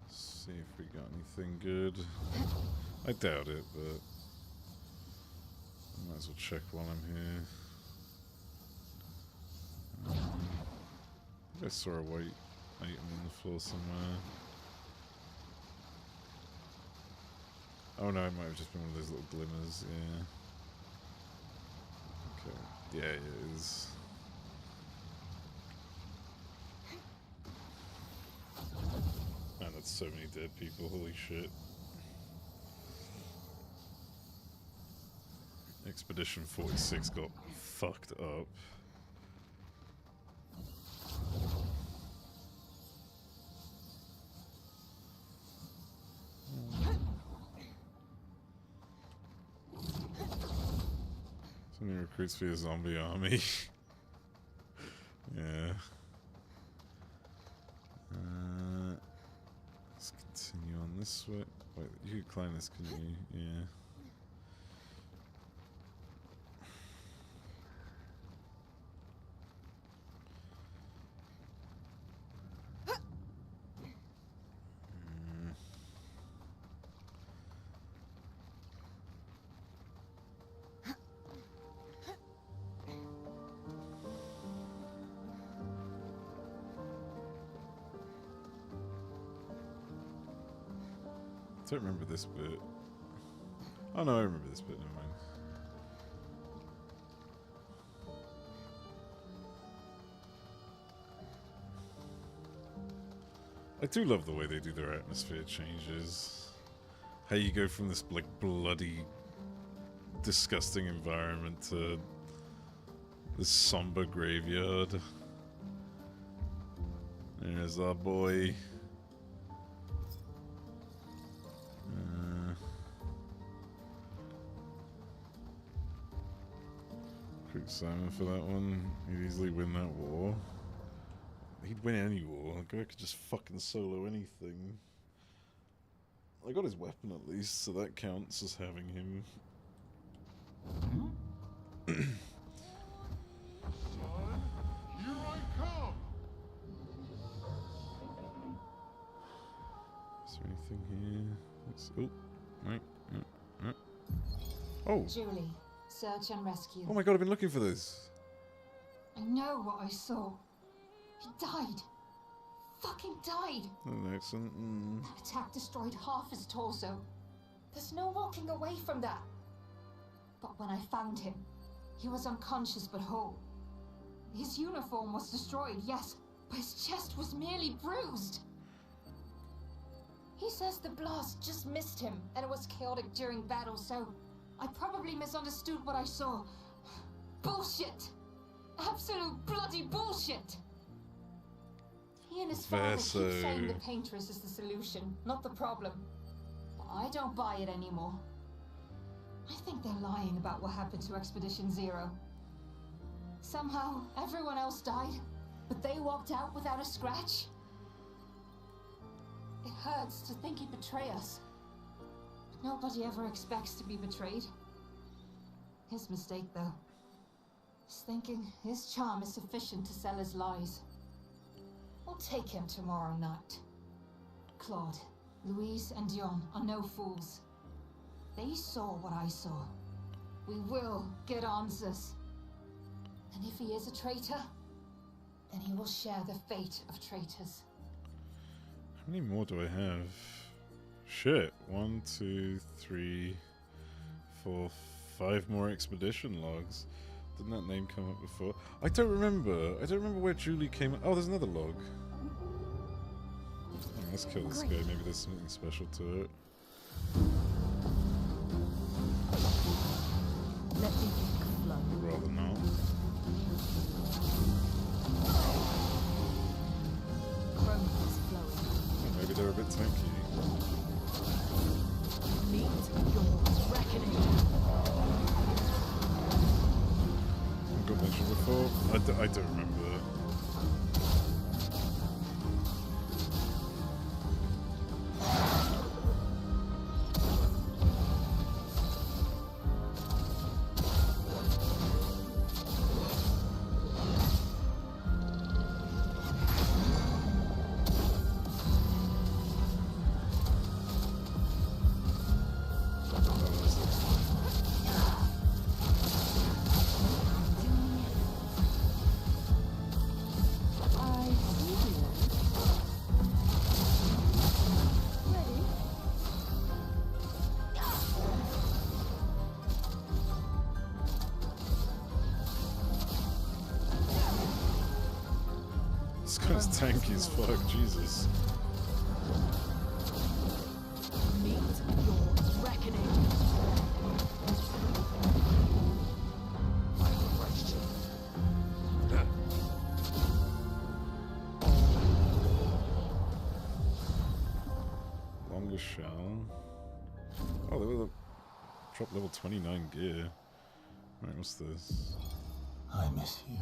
S1: See if we got anything good. I doubt it, but I might as well check while I'm here. I think I saw a white item on the floor somewhere. Oh no, it might have just been one of those little glimmers, yeah. Okay, yeah, it is. Man, that's so many dead people, holy shit. Expedition 46 got fucked up. So many recruits for your zombie army. Yeah. Let's continue on this way. Wait, you could climb this, couldn't you? Yeah. I don't remember this bit. Oh no, I remember this bit, never mind. I do love the way they do their atmosphere changes. How you go from this like bloody, disgusting environment to this somber graveyard. There's our boy. Simon for that one. He'd easily win that war. He'd win any war. Like, I could just fucking solo anything. I got his weapon at least, so that counts as having him.
S6: Son, here I come.
S1: Is there anything here? Let's, oh, right. Oh.
S4: Julie, search and rescue.
S1: Oh my god, I've been looking for this.
S4: I know what I saw. He died. Fucking died.
S1: Oh, excellent.
S4: That attack destroyed half his torso. There's no walking away from that. But when I found him, he was unconscious but whole. His uniform was destroyed, yes, but his chest was merely bruised. He says the blast just missed him, and it was chaotic during battle, so I probably misunderstood what I saw. Bullshit! Absolute bloody bullshit! He and his father keep saying the paintress is the solution, not the problem. I don't buy it anymore. I think they're lying about what happened to Expedition Zero. Somehow, everyone else died, but they walked out without a scratch. It hurts to think he'd betray us. But nobody ever expects to be betrayed. His mistake, though, is thinking his charm is sufficient to sell his lies. We'll take him tomorrow night. Claude, Louise, and Dion are no fools. They saw what I saw. We will get answers. And if he is a traitor, then he will share the fate of traitors.
S1: How many more do I have? Shit. 1, 2, 3, 4, 5 more expedition logs. Didn't that name come up before? I don't remember. I don't remember where Julie came up. Oh, there's another log. Oh, let's kill this guy. Maybe there's something special to it.
S7: Let the ink flow.
S1: Rather not.
S7: Chrome is flowing.
S1: Oh, maybe they're a bit tanky.
S7: Meet your reckoning.
S1: Got mentioned before. I don't remember. This guy's tanky as fuck, Jesus.
S7: Meet your reckoning.
S1: Longest shell. Oh, they were the drop level 29 gear. Right, what's this?
S3: I miss you.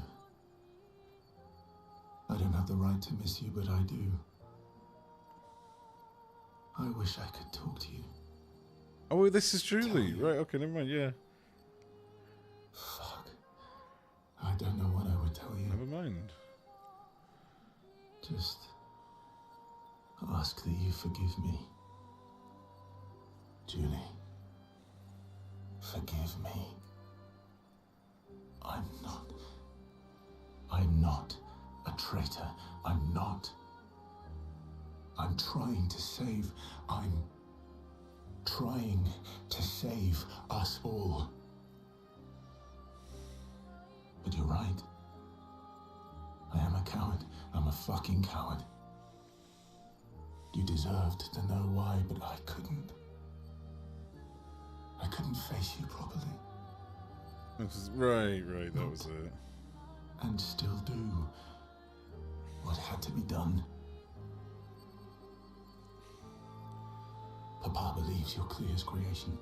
S3: I don't have the right to miss you, but I do. I wish I could talk to you.
S1: Oh, this is Julie. Right, okay, never mind, yeah.
S3: Fuck. I don't know what I would tell you.
S1: Never mind.
S3: Just ask that you forgive me. Julie, forgive me. I'm not a traitor. I'm not. I'm trying to save. I'm trying to save us all. But you're right. I am a coward. I'm a fucking coward. You deserved to know why, but I couldn't. I couldn't face you properly.
S1: Right, that was it.
S3: And still do what had to be done. Papa believes you're Clear's creation,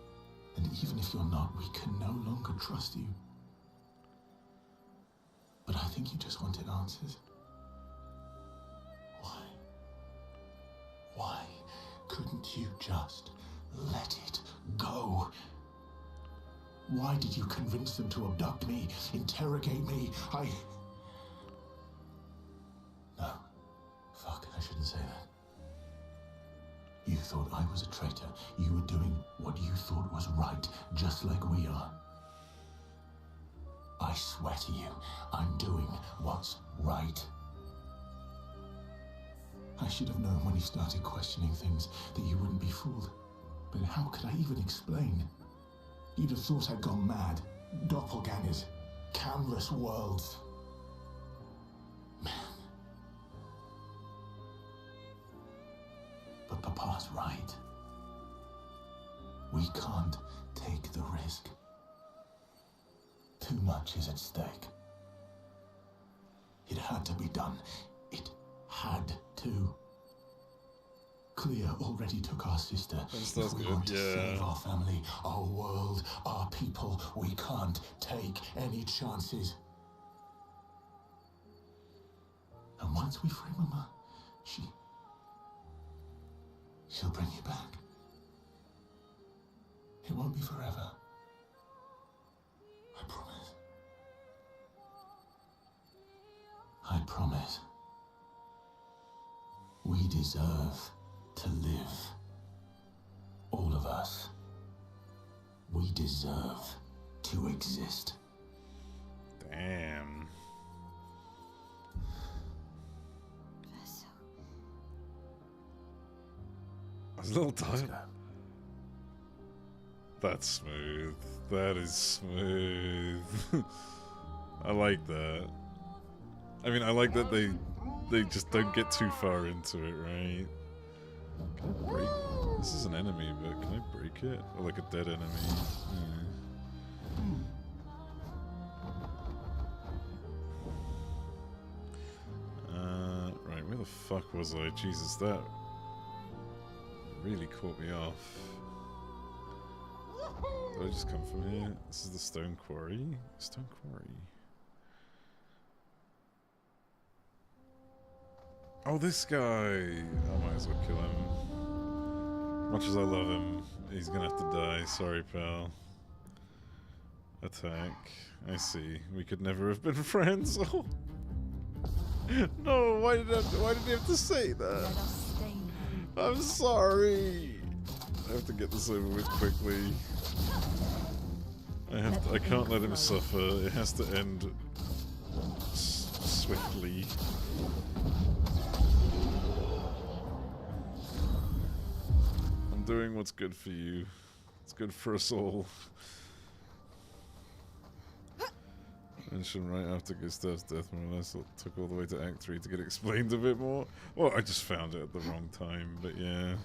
S3: and even if you're not, we can no longer trust you. But I think you just wanted answers. Why? Why couldn't you just let it go? Why did you convince them to abduct me, interrogate me? No. Fuck, I shouldn't say that. You thought I was a traitor. You were doing what you thought was right, just like we are. I swear to you, I'm doing what's right. I should have known when you started questioning things that you wouldn't be fooled. But how could I even explain? You'd have thought I'd gone mad. Doppelgangers. Countless worlds. We can't take the risk. Too much is at stake. It had to be done. It had to. Clea already took our sister.
S1: That's
S3: If we
S1: good,
S3: want to
S1: yeah.
S3: save our family, our world, our people, we can't take any chances. And once we free Mama, she'll bring you back. It won't be forever. I promise. I promise. We deserve to live. All of us. We deserve to exist.
S1: Damn. I was a little tired. That's smooth. That is smooth. I like that. I mean, I like that they just don't get too far into it, right? Can I break? This is an enemy, but can I break it? Or like a dead enemy? Right, where the fuck was I? Jesus, that really caught me off. Did I just come from here? This is the stone quarry? Stone quarry. Oh, this guy! I might as well kill him. Much as I love him, he's gonna have to die. Sorry, pal. Attack. I see. We could never have been friends. Oh. No, why did he have to say that?
S7: Let us stay now.
S1: I'm sorry. I have to get this over with quickly. I can't let him suffer. It has to end swiftly. I'm doing what's good for you. It's good for us all. Mentioned right after Gustav's death, more or less. It took all the way to Act 3 to get explained a bit more. Well, I just found it at the wrong time, but yeah.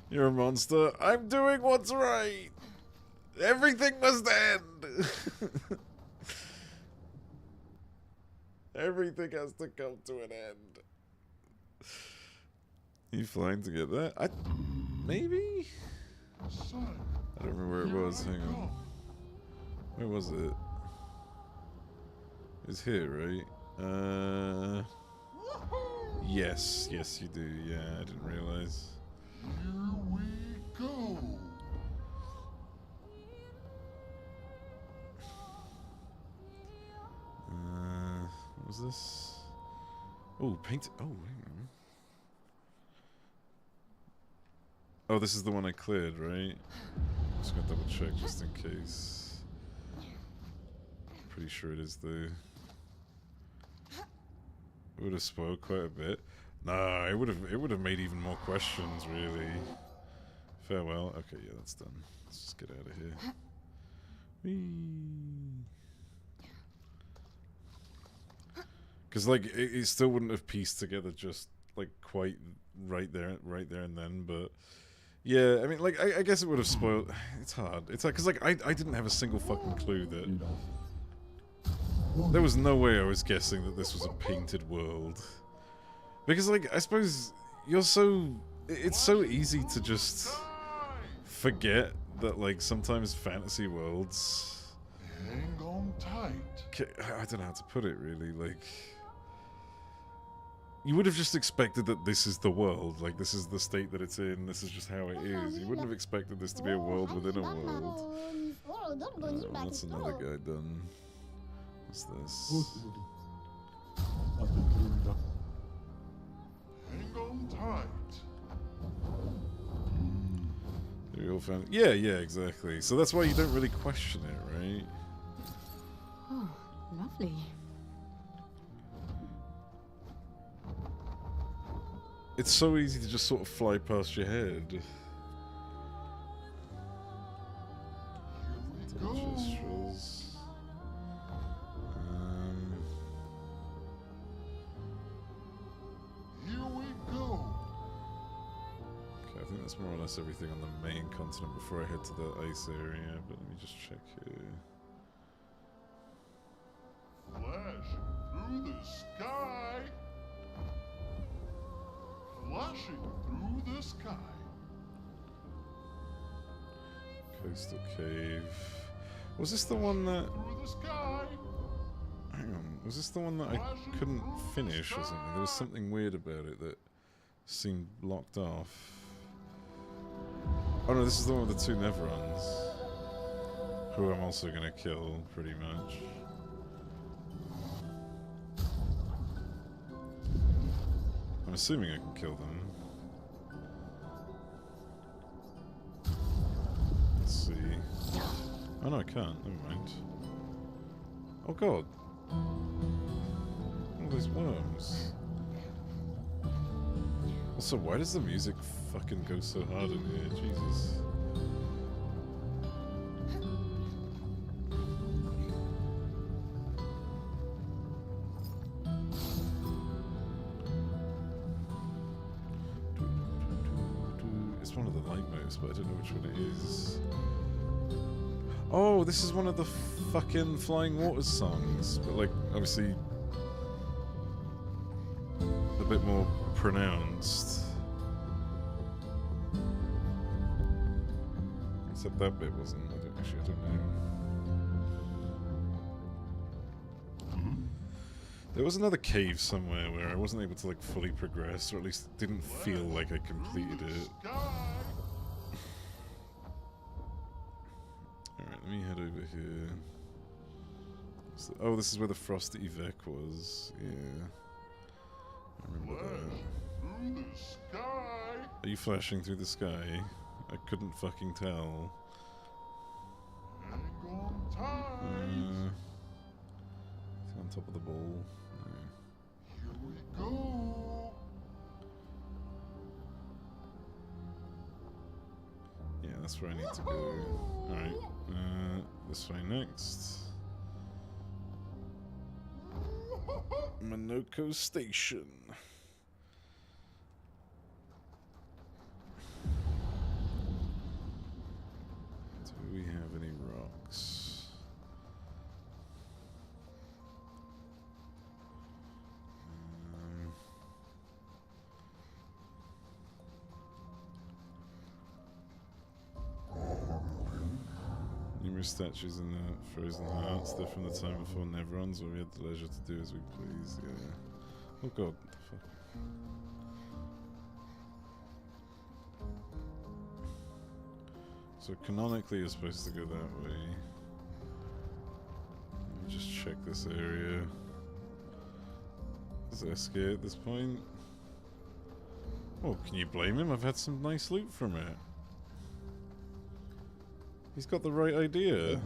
S1: You're a monster. I'm doing what's right. Everything must end. Everything has to come to an end. You flying to get that? Maybe?
S6: Son,
S1: I don't remember where it was. Hang on. Where was it? It's here, right? Yes, you do. Yeah, I didn't realize.
S6: here we go.
S1: What was this? Oh, paint. Oh, hang on. Oh, this is the one I cleared, right? Just gonna double check just in case. Pretty sure it is though. It would have spoiled quite a bit. Nah, it would have made even more questions, really. Farewell. Okay, yeah, that's done. Let's just get out of here. Because like it still wouldn't have pieced together just like quite right there and then, but yeah, I mean, like I guess it would have spoiled. It's hard. It's like because like I didn't have a single fucking clue that. There was no way I was guessing that this was a painted world. Because, like, I suppose you're so... It's so easy to just forget that, like, sometimes fantasy worlds...
S6: Hang on tight.
S1: I don't know how to put it, really. Like... You would have just expected that this is the world. Like, this is the state that it's in. This is just how it is. You wouldn't have expected this to be a world within a world. Well, that's another guy done. What's this?
S6: Hang on tight.
S1: We all found. Yeah, exactly. So that's why you don't really question it, right?
S2: Oh, lovely.
S1: It's so easy to just sort of fly past your head.
S6: Go.
S1: Gestures.
S6: Here we go.
S1: Okay, I think that's more or less everything on the main continent before I head to the ice area, but let me just check here.
S6: Flashing through the sky. Flashing through the sky.
S1: Coastal Cave. Was this the one that...
S6: Through the sky.
S1: Hang on, was this the one that I couldn't finish or something? There was something weird about it that seemed locked off. Oh no, this is the one with the 2 Neverons. Who I'm also gonna kill, pretty much. I'm assuming I can kill them. Let's see. Oh no, I can't. Never mind. Oh god. All these worms. Also, why does the music fucking go so hard in here? Jesus. It's one of the leitmotifs, but I don't know which one it is. Oh, this is one of the fucking Flying Waters songs, but like, obviously a bit more pronounced. Except that bit wasn't. I don't know. There was another cave somewhere where I wasn't able to like fully progress, or at least didn't feel like I completed it. Alright, let me head over here. So, oh, this is where the Frosty Evec was. Yeah. I remember that.
S6: Through the sky.
S1: Are you flashing through the sky? I couldn't fucking tell.
S6: Hang on tight.
S1: It's on top of the ball.
S6: Here we go.
S1: Yeah, that's where I need to go. Alright, this way next. Minoko Station. Do we have any rocks? Numerous statues in the Frozen Hearts. They're from the time before Neverons, where we had the leisure to do as we please. Yeah. Oh god, what the fuck. So canonically you're supposed to go that way. Let me just check this area. Is Eske at this point? Oh, can you blame him? I've had some nice loot from it. He's got the right idea.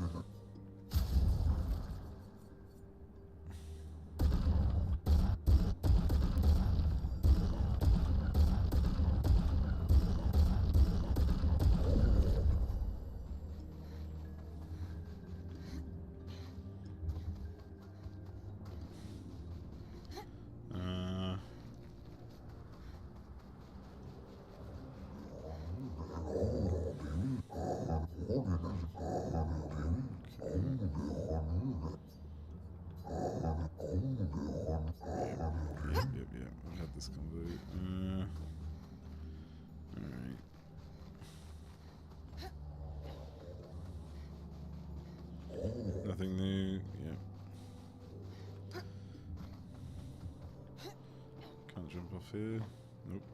S1: Yep. I've had this convo. Alright. Nothing new. Yep. Can't jump off here. Nope.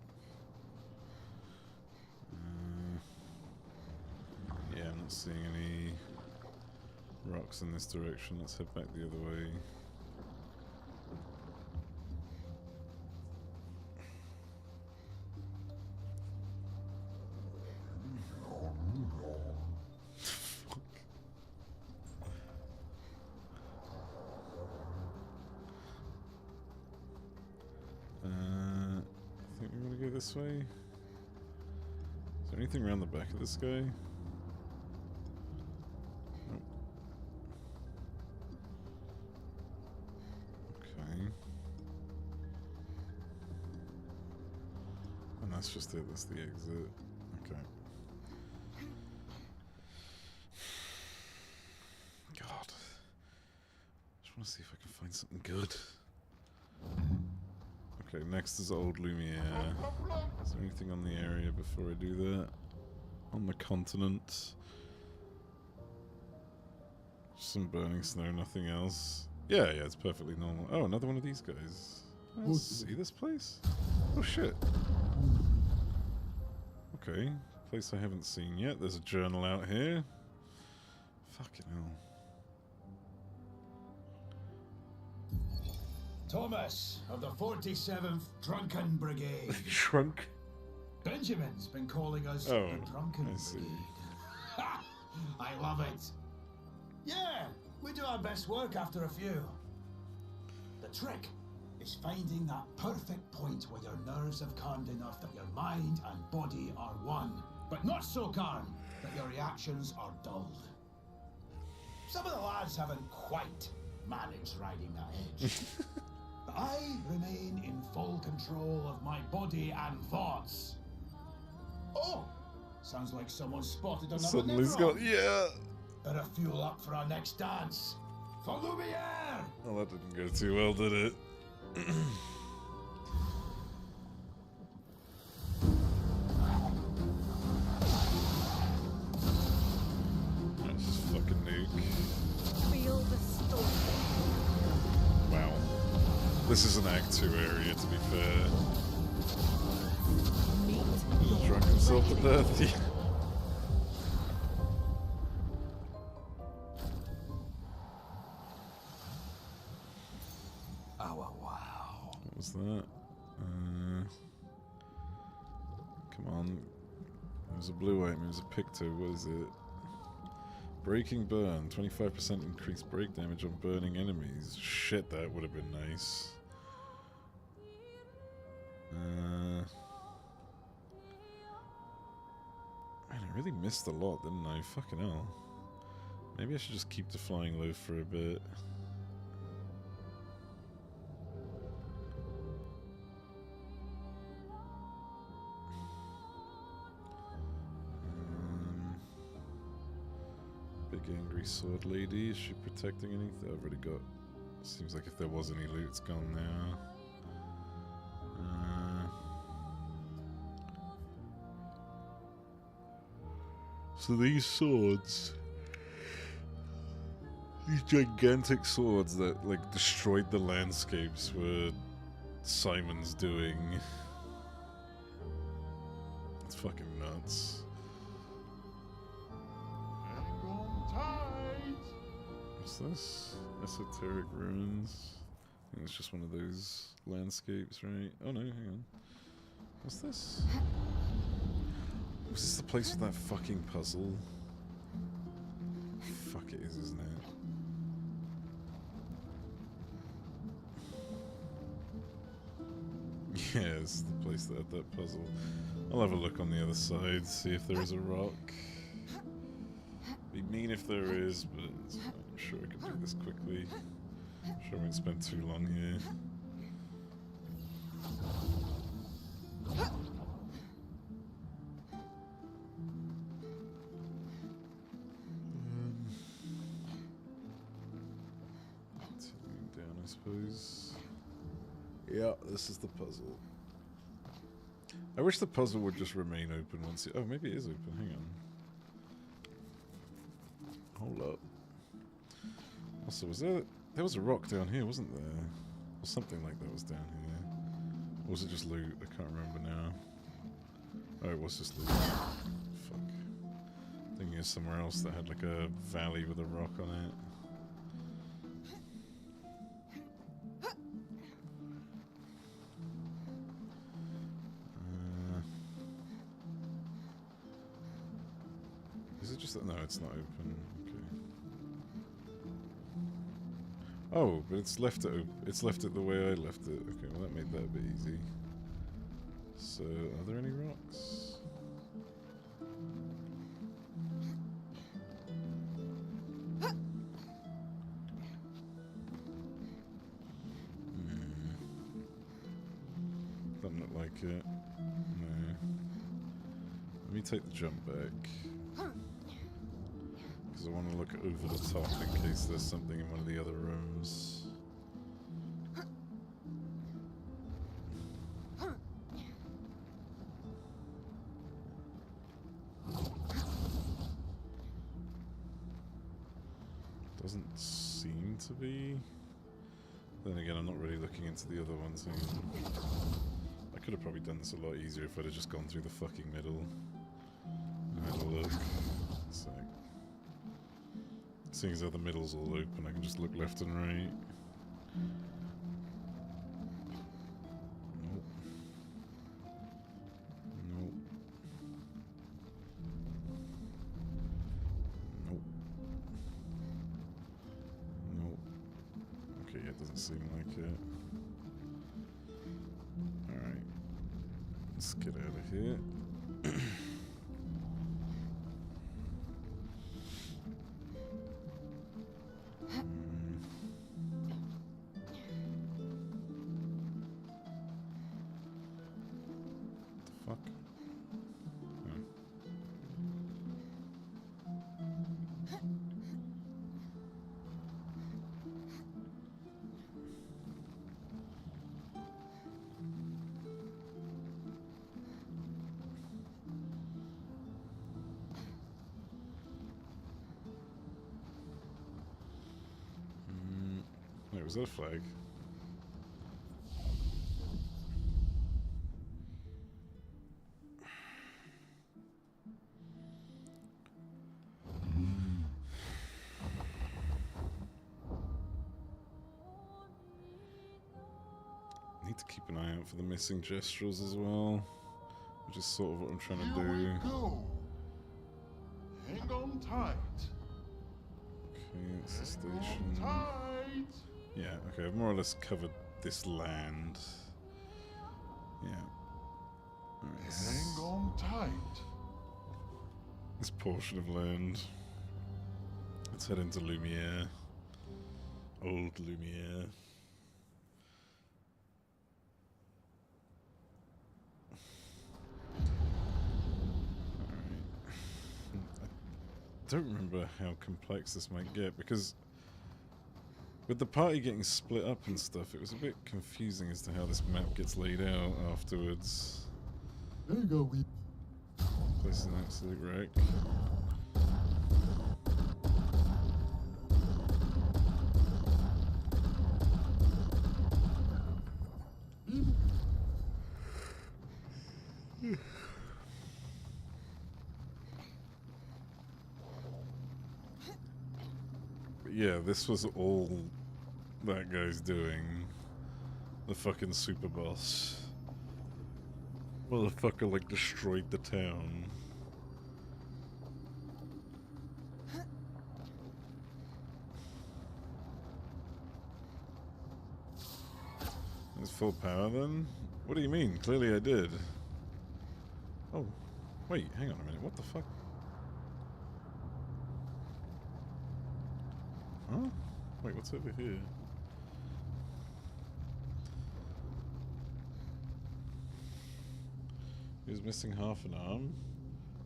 S1: Yeah, I'm not seeing any rocks in this direction. Let's head back the other way. I think we want to go this way. Is there anything around the back of this guy? Nope. Okay. And that's just it, that's the exit. to see if I can find something good. Okay, next is Old Lumiere. Is there anything on the area before I do that? On the continent. Some burning snow, nothing else. Yeah, it's perfectly normal. Oh, another one of these guys. Let's see this place. Oh shit. Okay, place I haven't seen yet. There's a journal out here. Fucking hell.
S9: Thomas of the 47th Drunken Brigade.
S1: Shrunk.
S9: Benjamin's been calling us
S1: Oh,
S9: the Drunken
S1: I see.
S9: Brigade. Ha! I love it. Yeah, we do our best work after a few. The trick is finding that perfect point where your nerves have calmed enough that your mind and body are one, but not so calm that your reactions are dulled. Some of the lads haven't quite managed riding that edge. But I remain in full control of my body and thoughts. Oh, sounds like someone spotted another
S1: Suddenly he's
S9: Nemeron.
S1: got, yeah.
S9: Better fuel up for our next dance. For Lumiere!
S1: Oh, that didn't go too well, did it? That's just fucking nuke.
S8: Feel the storm.
S1: Wow. This is an Act 2 area, to be fair. He drunk himself to death. Yeah.
S5: Oh, wow.
S1: What was that? Come on. There's a blue item, there's a Picto, what is it? Breaking burn, 25% increased break damage on burning enemies. Shit, that would have been nice. Man, I really missed a lot, didn't I? Fucking hell. Maybe I should just keep the flying low for a bit. Big angry sword lady. Is she protecting anything? I've already got. Seems like if there was any loot, it's gone now. So these swords, these gigantic swords that like destroyed the landscapes, were Simon's doing. It's fucking nuts.
S6: Hang on tight.
S1: What's this? Esoteric ruins. I think it's just one of those landscapes, right? Oh no, hang on. What's this? Was this the place with that fucking puzzle? Fuck it is, isn't it? Yeah, it's the place that had that puzzle. I'll have a look on the other side, see if there is a rock. Be mean if there is, but I'm sure I can do this quickly. Sure I won't spend too long here. Continuing down, I suppose. Yeah, this is the puzzle. I wish the puzzle would just remain open once you... Oh, maybe it is open. Hang on. Hold up. Also, was there... There was a rock down here, wasn't there? Or something like that was down here. Or was it just loot? I can't remember now. Oh, it was just loot. Fuck. Thinking of somewhere else that had like a valley with a rock on it. Is it just that? No, it's not open. Okay. Oh, but it's left it. It's left it the way I left it. Okay, well that made that a bit easy. So, are there any rocks? Doesn't look like it. No. Let me take the jump back. Because Because I want to look over the top in case there's something in one of the other rooms. Doesn't seem to be. Then again, I'm not really looking into the other ones. I could have probably done this a lot easier if I'd have just gone through the fucking middle. And had a look. So, seeing as how the middle's all open, I can just look left and right. Nope. Nope. Nope. Nope. Okay, yeah, it doesn't seem like it. Alright. Let's get out of here. Fuck. Oh. Wait, was that a flag? Need to keep an eye out for the missing gestrels as well, which is sort of what I'm trying to
S6: Here
S1: do.
S6: we go. Hang on tight.
S1: Okay, that's the
S6: Hang
S1: station.
S6: on tight.
S1: Yeah, okay, I've more or less covered this land. Yeah. Alright,
S6: Hang on tight.
S1: this portion of land. Let's head into Lumiere. Old Lumiere. I don't remember how complex this might get, because with the party getting split up and stuff, it was a bit confusing as to how this map gets laid out afterwards.
S6: There you go, we.
S1: Place is an absolute wreck. But yeah, this was all that guy's doing. The fucking super boss. Motherfucker like destroyed the town. It's full power then? What do you mean? Clearly I did. Oh, wait, hang on a minute. What the fuck? Huh? Wait, what's over here? He was missing half an arm.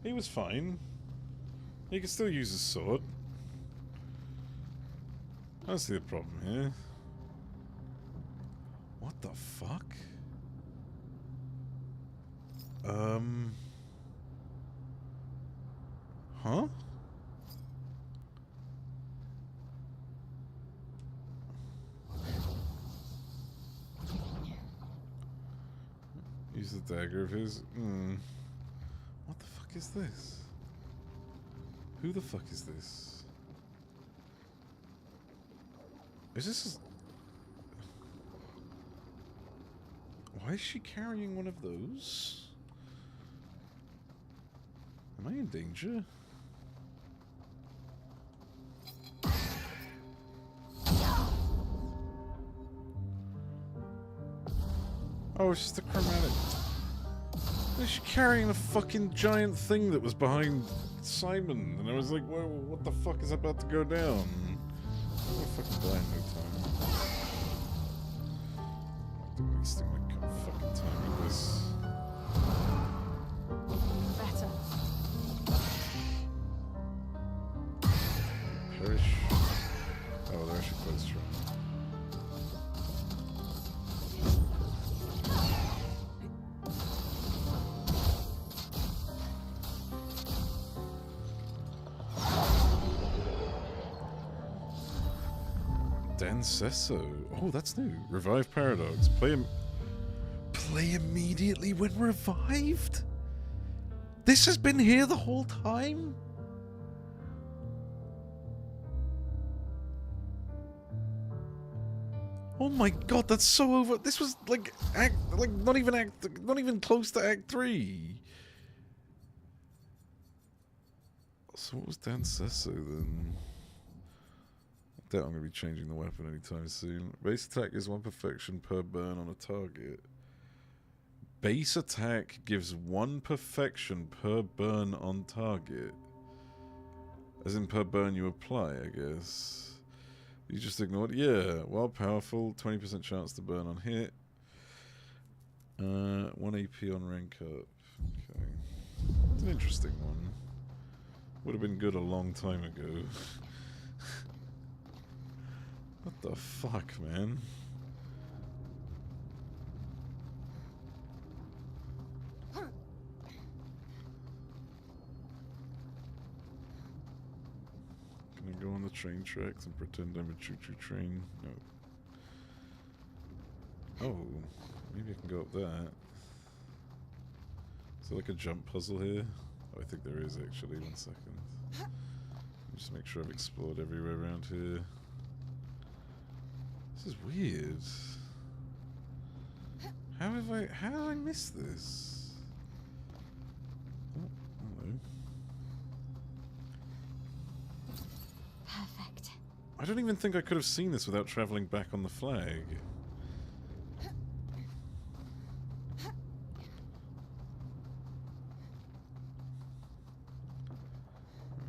S1: He was fine. He could still use his sword. I don't see the problem here. What the fuck? Huh? Use the dagger of his. What the fuck is this? Who the fuck is this? Is this? Why is she carrying one of those? Am I in danger? Oh, it's just a chromatic. Is she carrying a fucking giant thing that was behind Simon? And I was like, whoa, what the fuck is about to go down? I'm gonna fucking die in no time. I'm wasting my fucking time with this.
S8: Better.
S1: Perish. Oh, they're actually quite strong. Dancesso. Oh, that's new. Revive Paradox. Play immediately when revived? This has been here the whole time? Oh my god, that's so over. This was like not even close to Act 3. So what was Dancesso then? I doubt I'm going to be changing the weapon anytime soon. Base attack is 1 perfection per burn on a target. Base attack gives 1 perfection per burn on target. As in per burn you apply, I guess. You just ignored it? Yeah. While powerful, 20% chance to burn on hit. 1 AP on rank up. Okay. It's an interesting one. Would have been good a long time ago. What the fuck, man? Can I go on the train tracks and pretend I'm a choo-choo train? No. Oh, maybe I can go up that. Is there like a jump puzzle here? Oh, I think there is actually. 1 second. Just make sure I've explored everywhere around here. This is weird. How did I miss this? Oh, hello.
S4: Perfect.
S1: I don't even think I could have seen this without traveling back on the flag.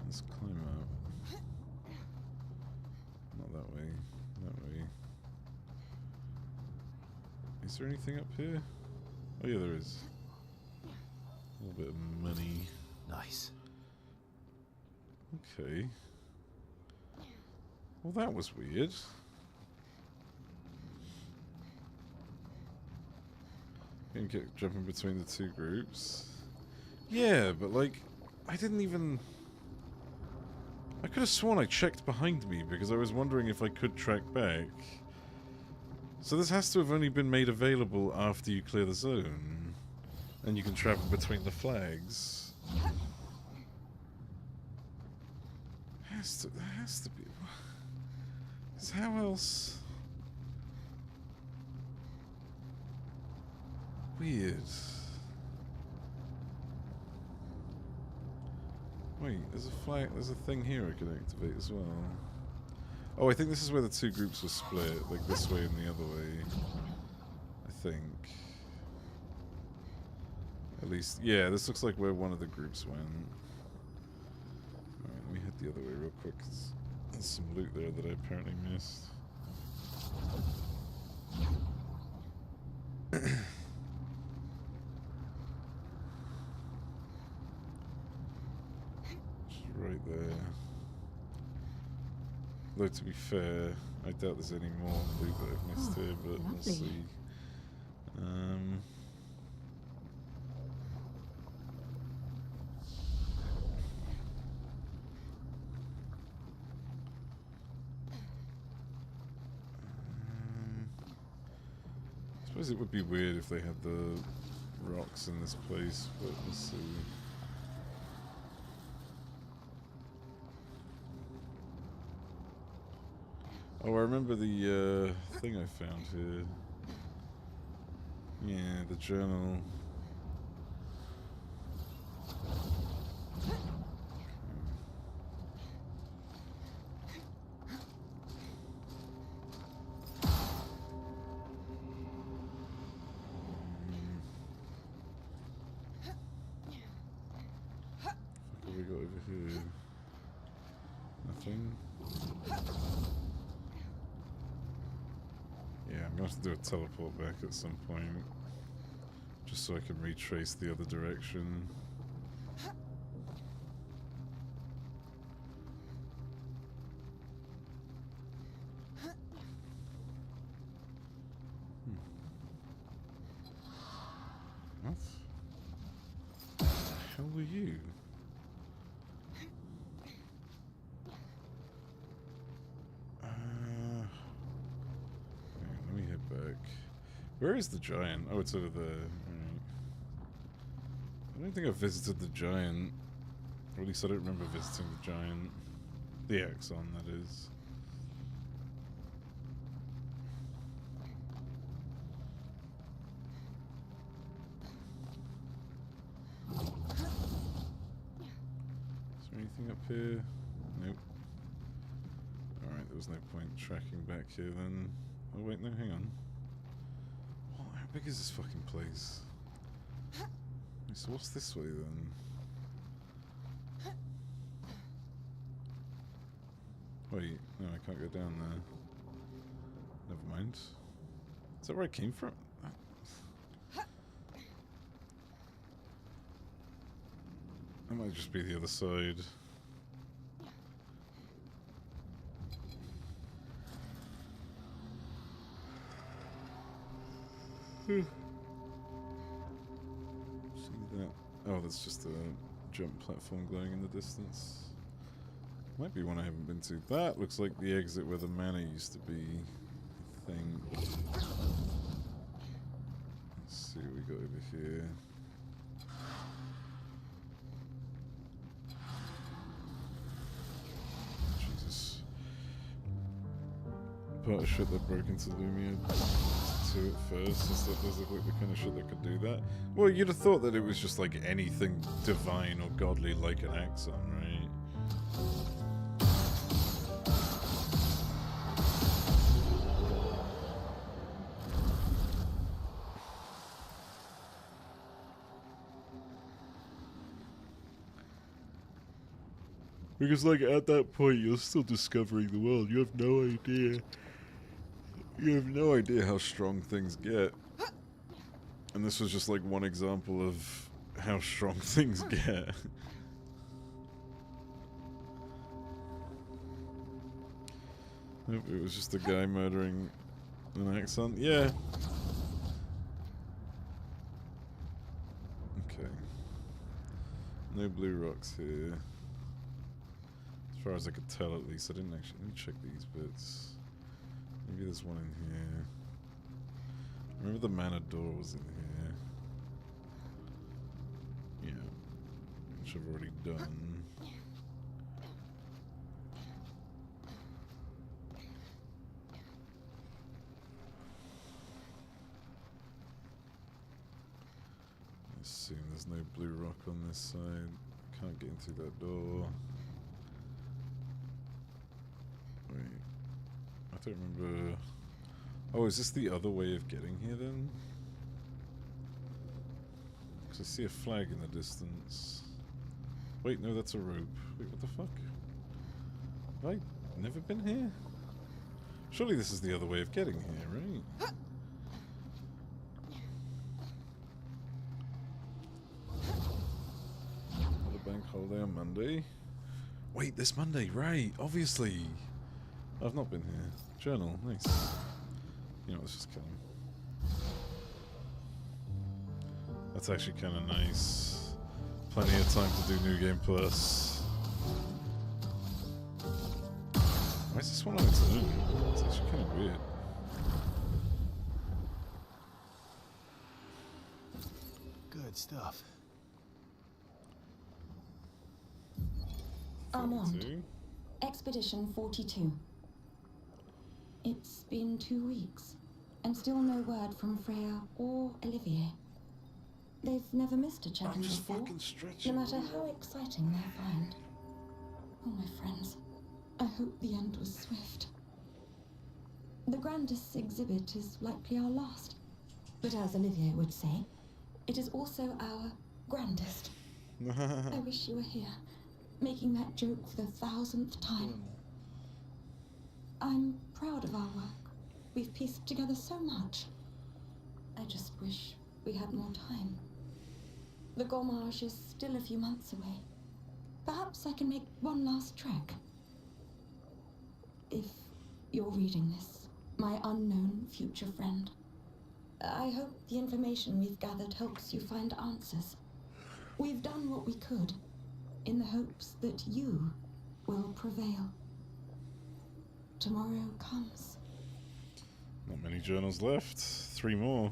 S1: Let's climb up. Not that way. That way. Is there anything up here? Oh yeah, there is. A little bit of money.
S3: Nice.
S1: Okay. Well, that was weird. You can get jumping between the 2 groups. Yeah, but like, I didn't even... I could have sworn I checked behind me because I was wondering if I could track back. So this has to have only been made available after you clear the zone. And you can travel between the flags. There has to be... 'Cause how else... Weird. Wait, there's a flag, there's a thing here I can activate as well. Oh, I think this is where the 2 groups were split, like this way and the other way. I think. At least, yeah, this looks like where one of the groups went. Alright, let me head the other way real quick, 'cause there's some loot there that I apparently missed. Right there. Though to be fair, I doubt there's any more loot that I've missed here, but
S2: lovely.
S1: we'll see. I suppose it would be weird if they had the rocks in this place, but we'll see. Oh, I remember the thing I found here. Yeah, the journal. What have we got over here? Nothing. Yeah, I'm going to have to do a teleport back at some point. Just so I can retrace the other direction. hell were you? Let me head back. Where is the giant? Oh, it's over there. Alright. I don't think I visited the giant. Or at least I don't remember visiting the giant. The Axon, that is. Is there anything up here? Nope. Alright, there was no point tracking back here then. Oh wait, no, hang on. What, how big is this fucking place? So what's this way then? Wait, no, I can't go down there. Never mind. Is that where I came from? That might just be the other side. See that? Oh, that's just a jump platform glowing in the distance. Might be one I haven't been to. That looks like the exit where the manor used to be, I think. Let's see what we got over here. Jesus. Part of shit that broke into Lumia 2 at first. This stuff does look like the kind of shit that could do that. Well, you'd have thought that it was just like anything divine or godly like an Axon, right? Because, like, at that point, you're still discovering the world. You have no idea. You have no idea how strong things get. And this was just, like, one example of how strong things get. Nope, it was just a guy murdering an Axon. Yeah. Okay. No blue rocks here. As far as I could tell, at least. I didn't actually... Let me check these bits. Maybe there's one in here. I remember the manor door was in here. Yeah. Which I've already done. I assume there's no blue rock on this side. Can't get into that door. Wait, I don't remember. Oh, is this the other way of getting here then? Because I see a flag in the distance. Wait, no, that's a rope. Wait, what the fuck? Have I never been here? Surely this is the other way of getting here, right? Another bank holiday on Monday. Wait, this Monday, right? Obviously. I've not been here. Journal, nice. You know, let's just kill him. That's actually kind of nice. Plenty of time to do New Game Plus. Why is this one on its own? It's actually kind of weird.
S9: Good stuff.
S10: Armand. Expedition 42. It's been 2 weeks, and still no word from Freya or Olivier. They've never missed a challenge before, no matter how exciting their find. Oh, my friends, I hope the end was swift. The grandest exhibit is likely our last, but as Olivier would say, it is also our grandest. I wish you were here, making that joke for the 1000th time. I'm proud of our work. We've pieced together so much. I just wish we had more time. The Gormage is still a few months away. Perhaps I can make one last trek. If you're reading this, my unknown future friend, I hope the information we've gathered helps you find answers. We've done what we could, in the hopes that you will prevail. Tomorrow comes.
S1: Not many journals left. 3 more.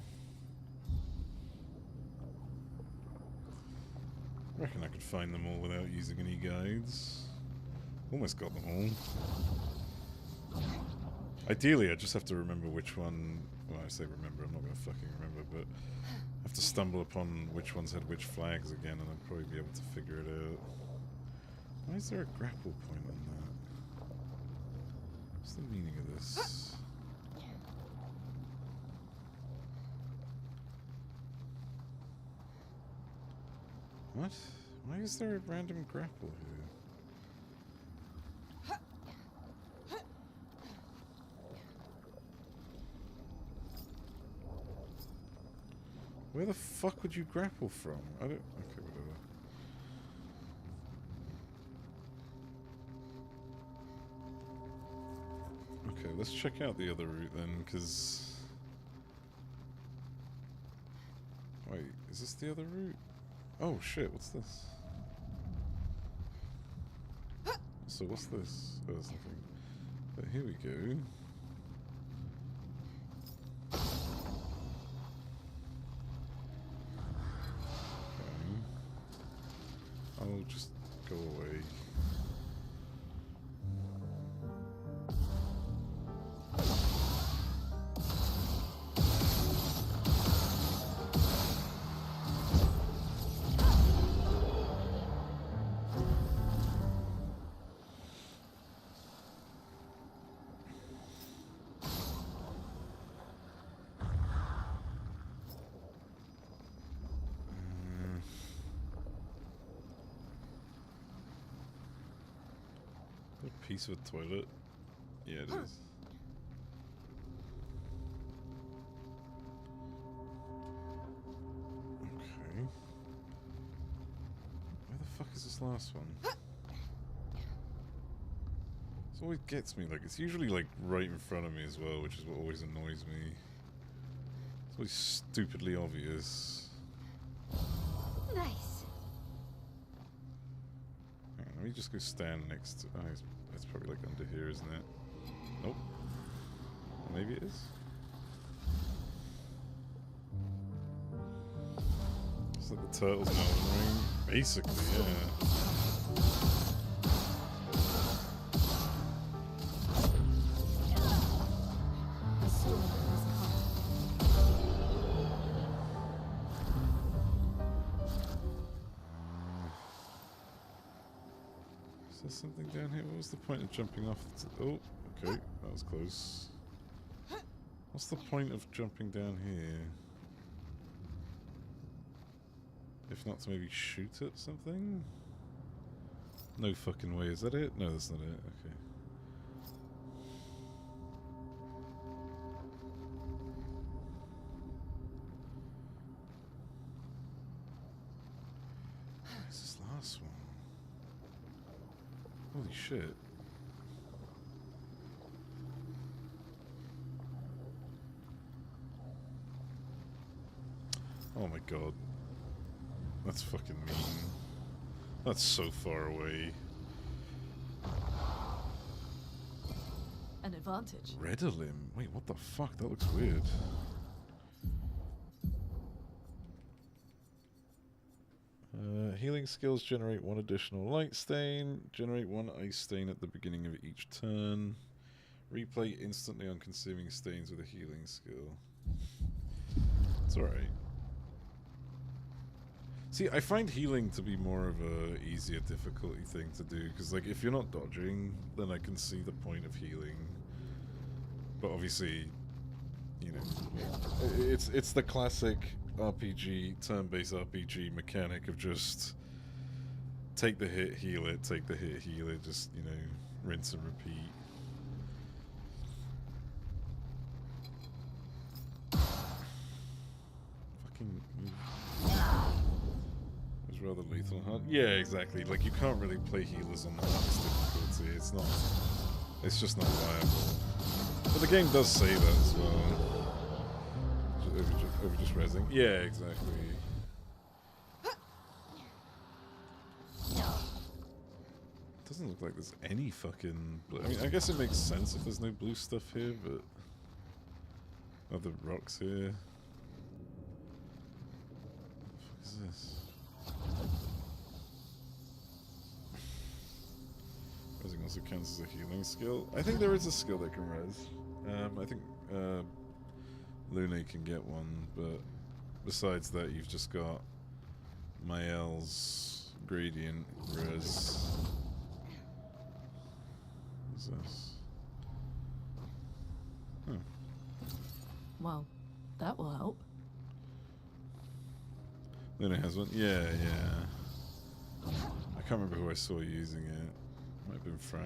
S1: I reckon I could find them all without using any guides. Almost got them all. Ideally, I just have to remember which one... Well, I say remember, I'm not going to fucking remember, but... I have to stumble upon which ones had which flags again, and I'll probably be able to figure it out. Why is there a grapple point on that? What's the meaning of this? What? Why is there a random grapple here? Where the fuck would you grapple from? I don't... Okay, whatever. Okay, let's check out the other route then, because... Wait, is this the other route? Oh shit, what's this? So what's this? Oh, there's nothing. But here we go. I'll just go away. Piece of a toilet? Yeah, it is. Okay. Where the fuck is this last one? This always gets me, like, it's usually, like, right in front of me as well, which is what always annoys me. It's always stupidly obvious.
S8: Nice.
S1: Hang on, let me just go stand next to... Oh, it's probably like under here, isn't it? Nope. Maybe it is. It's like the turtles in Elden Ring. Basically, yeah. Something down here. What was the point of jumping off? Oh, okay, that was close. What's the point of jumping down here? If not to maybe shoot at something? No fucking way. Is that it? No, that's not it. Okay. Where's this last one? Holy shit. Oh my god. That's fucking mean. That's so far away.
S2: An advantage.
S1: Redalim? Wait, what the fuck? That looks weird. Healing skills generate 1 additional light stain. Generate 1 ice stain at the beginning of each turn. Replay instantly on consuming stains with a healing skill. It's alright. See, I find healing to be more of a easier difficulty thing to do, because like if you're not dodging, then I can see the point of healing. But obviously, you know, it's the classic RPG, turn-based RPG mechanic of just take the hit, heal it, take the hit, heal it, just, you know, rinse and repeat. Fucking it was rather lethal, huh? Yeah, exactly. Like, you can't really play healers on the hardest difficulty. It's just not viable. But the game does say that as well. Over just resing. Yeah, exactly. Doesn't look like there's any fucking blue. I mean, I guess it makes sense if there's no blue stuff here, but other rocks here. What is this? Resing also counts as a healing skill. I think there is a skill that can res. I think Lune can get one, but besides that, you've just got Mael's gradient res. What's this? Huh.
S2: Well, that will help.
S1: Lune has one? Yeah, yeah. I can't remember who I saw using it. Might have been Frau.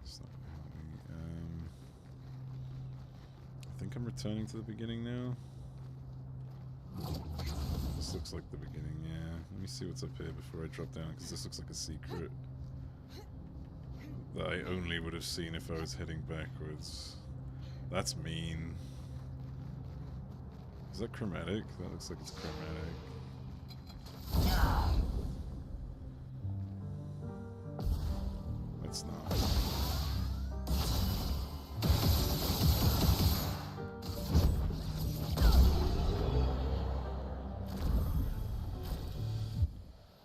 S1: It's not gonna help me. I think I'm returning to the beginning now. This looks like the beginning, yeah. Let me see what's up here before I drop down, because this looks like a secret that I only would have seen if I was heading backwards. That's mean. Is that chromatic? That looks like it's chromatic. It's not.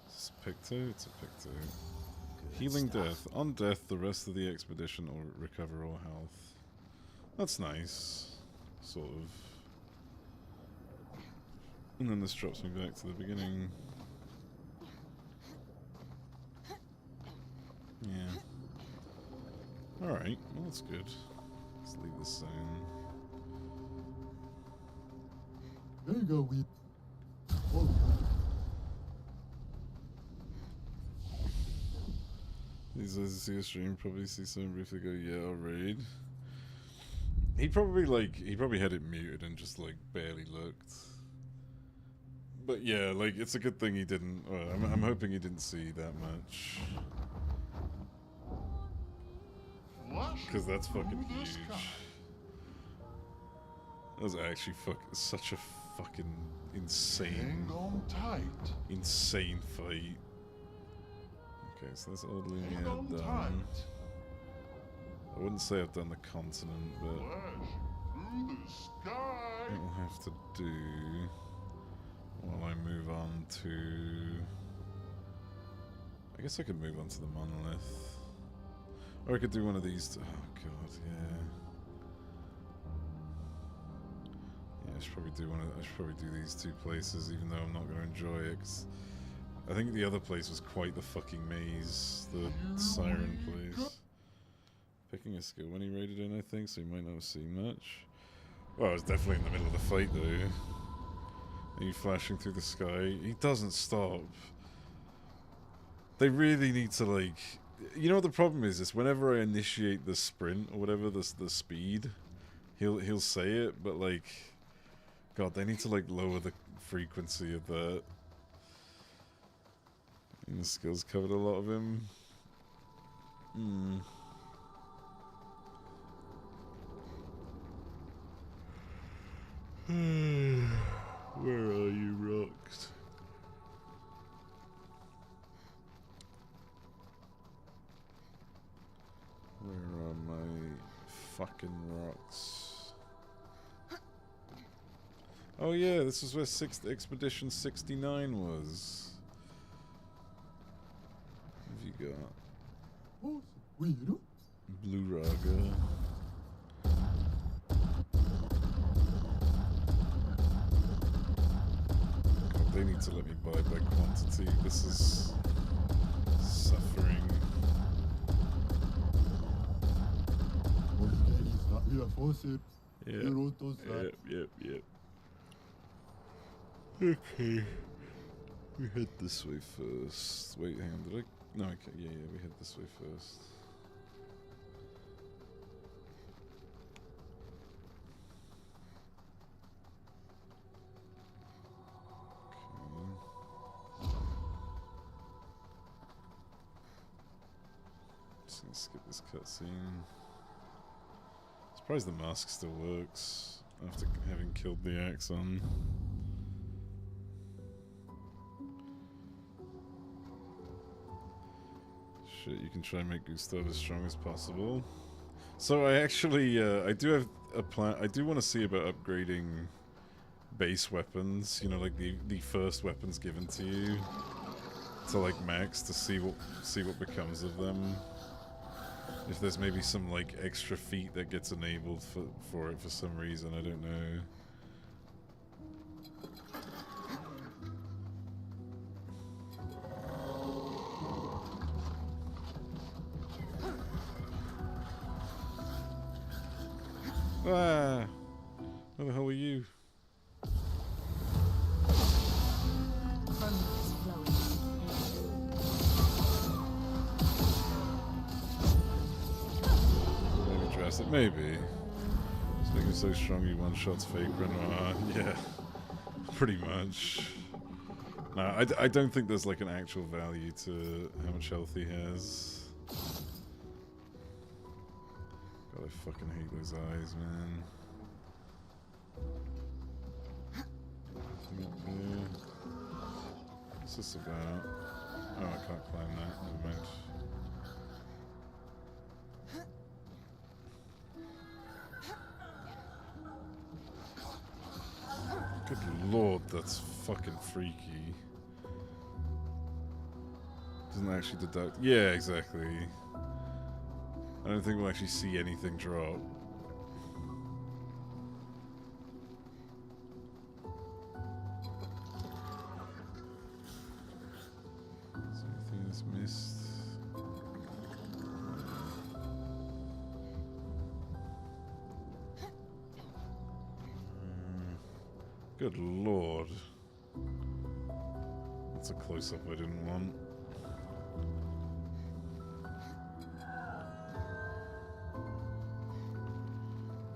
S1: Is this a Picto? It's a Picto. Healing death. On death, the rest of the expedition will recover all health. That's nice. Sort of. And then this drops me back to the beginning. Yeah. Alright, well that's good. Let's leave this zone.
S6: There you go, Weep. Oh.
S1: These guys see a stream, probably see someone briefly go, yeah, I'll raid. He probably had it muted and just like barely looked. But yeah, like it's a good thing he didn't. I'm hoping he didn't see that much. Because that's fucking huge. That was actually such a fucking insane, insane fight. Okay, so that's Old Lumia done. I wouldn't say I've done the continent, but it will have to do while I move on to. I guess I could move on to the monolith, or I could do one of these. Oh god, yeah. Yeah, I should probably do I should probably do these two places, even though I'm not going to enjoy it. 'Cause I think the other place was quite the fucking maze, the siren place. Picking a skill when he raided in, I think, so he might not have seen much. Well, I was definitely in the middle of the fight, though. Are you flashing through the sky? He doesn't stop. They really need to, like... You know what the problem is whenever I initiate the sprint, or whatever, the speed, he'll say it, but, like... God, they need to, like, lower the frequency of that. And the skills covered a lot of him. Where are you, rocks? Where are my fucking rocks? Oh yeah, this is where Expedition 69 was. What have you got? Blue Raga. God, they need to let me buy by quantity. This is suffering. Yep. Okay. We head this way first. Wait, hang on, did I? No, okay, yeah, we head this way first. Okay. Just gonna skip this cutscene. Surprised the mask still works after having killed the Axon. Shit, you can try and make Gustav as strong as possible. So I actually, I do have a plan. I do want to see about upgrading base weapons. You know, like the first weapons given to you to like max to see what becomes of them. If there's maybe some like extra feat that gets enabled for it for some reason, I don't know. Ah! Where the hell are you? Maybe dress it, maybe. Just make him so strong he one-shots fake Renoir. Yeah, pretty much. No, I don't think there's like an actual value to how much health he has. God, I fucking hate those eyes, man. Nothing up here. What's this about? Oh, I can't climb that. Never mind. Good lord, that's fucking freaky. Doesn't actually deduct. Yeah, exactly. I don't think we'll actually see anything drop. Is there anything that's missed? Good lord. That's a close-up I didn't want.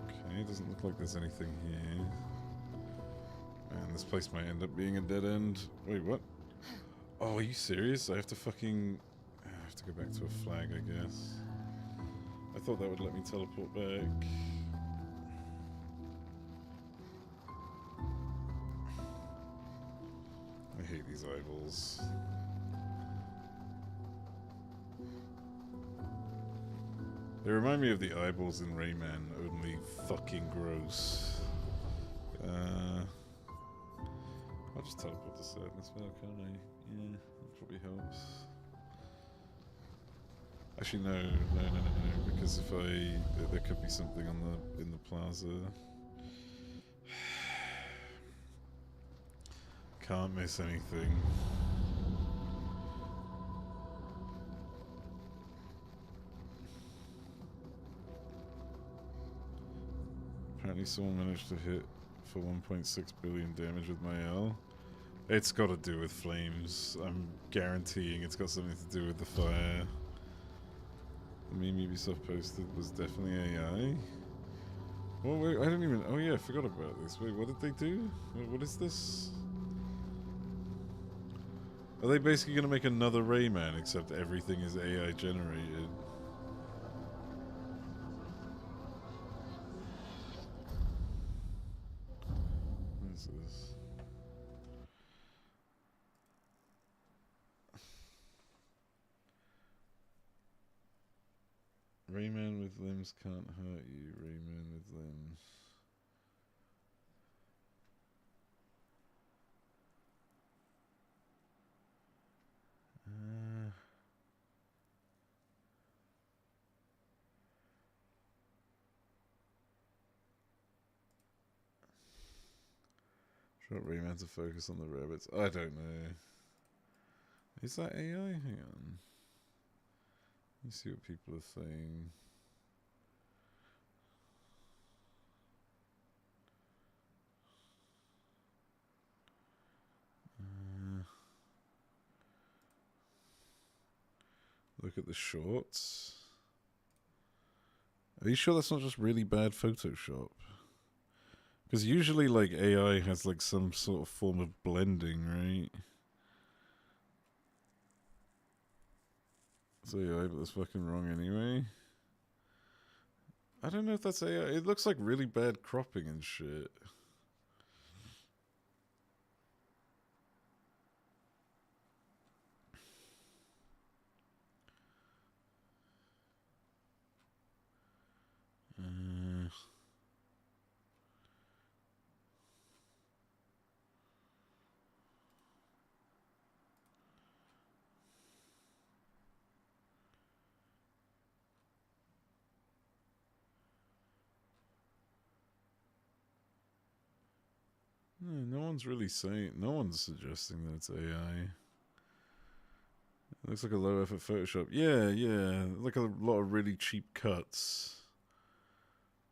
S1: Okay, doesn't look like there's anything here. Man, this place might end up being a dead end. Wait, what? Oh, are you serious? I have to fucking... I have to go back to a flag, I guess. I thought that would let me teleport back. I hate these eyeballs. They remind me of the eyeballs in Rayman, only fucking gross. I'll just teleport to certain as well, can't I? Yeah, that probably helps. Actually, no, because if there could be something in the plaza. Can't miss anything. Apparently someone managed to hit for 1.6 billion damage with my L. It's got to do with flames. I'm guaranteeing it's got something to do with the fire. The meme Ubisoft posted was definitely AI. Oh wait, I didn't even... Oh yeah, I forgot about this. Wait, what did they do? What is this? Are they basically going to make another Rayman, except everything is AI generated? What is this? Rayman with limbs can't hurt you. Rayman with limbs. Shot Rayman to focus on the rabbits. I don't know. Is that AI? Hang on. Let me see what people are saying. Look at the shorts. Are you sure that's not just really bad Photoshop? Because usually, like, AI has, like, some sort of form of blending, right? It's AI, but that's fucking wrong anyway. I don't know if that's AI. It looks like really bad cropping and shit. No one's really saying. No one's suggesting that it's AI. It looks like a low effort Photoshop. Yeah. Like a lot of really cheap cuts.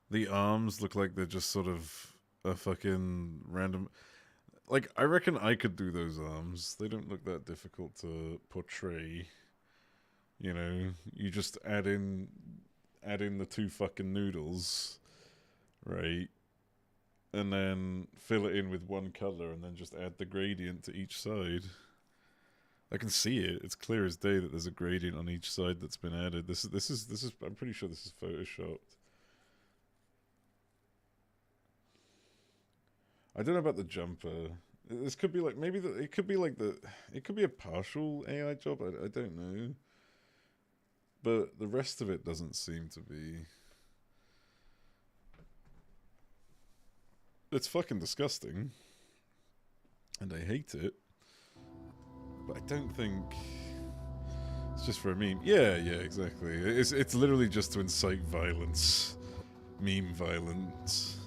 S1: The arms look like they're just sort of a fucking random. Like, I reckon I could do those arms. They don't look that difficult to portray. You know, you just add in the two fucking noodles, right? And then fill it in with one color, and then just add the gradient to each side. I can see it. It's clear as day that there's a gradient on each side that's been added. This is. I'm pretty sure this is photoshopped. I don't know about the jumper. This could be like it could be a partial AI job. I don't know. But the rest of it doesn't seem to be. It's fucking disgusting. And I hate it. But I don't think it's just for a meme. Yeah, exactly. It's literally just to incite violence. Meme violence.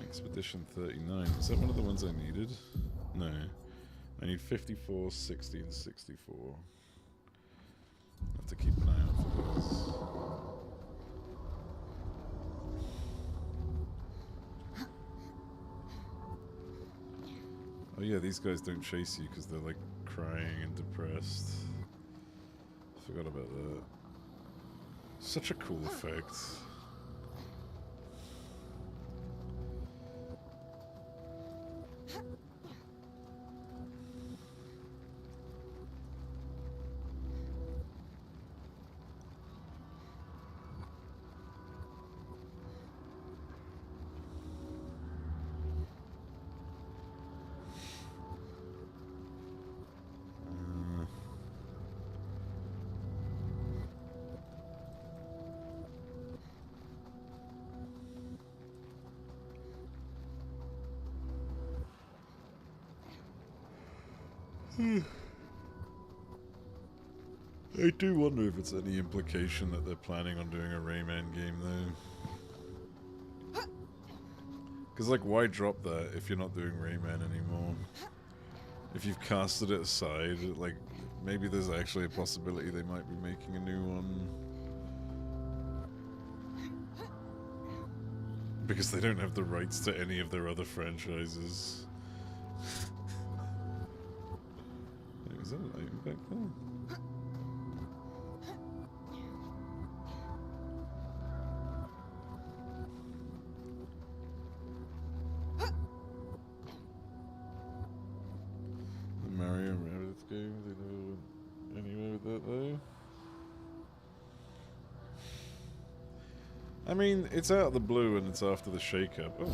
S1: Expedition 39. Is that one of the ones I needed? No. I need 54, 60, and 64. I have to keep an eye out for those. Oh yeah, these guys don't chase you because they're like crying and depressed. Forgot about that. Such a cool effect. I do wonder if it's any implication that they're planning on doing a Rayman game, though. Because, like, why drop that if you're not doing Rayman anymore? If you've casted it aside, like, maybe there's actually a possibility they might be making a new one. Because they don't have the rights to any of their other franchises. Is that an item back there? The Mario Rabbids game, they never went anywhere with that though. I mean, it's out of the blue and it's after the shake-up. Oh.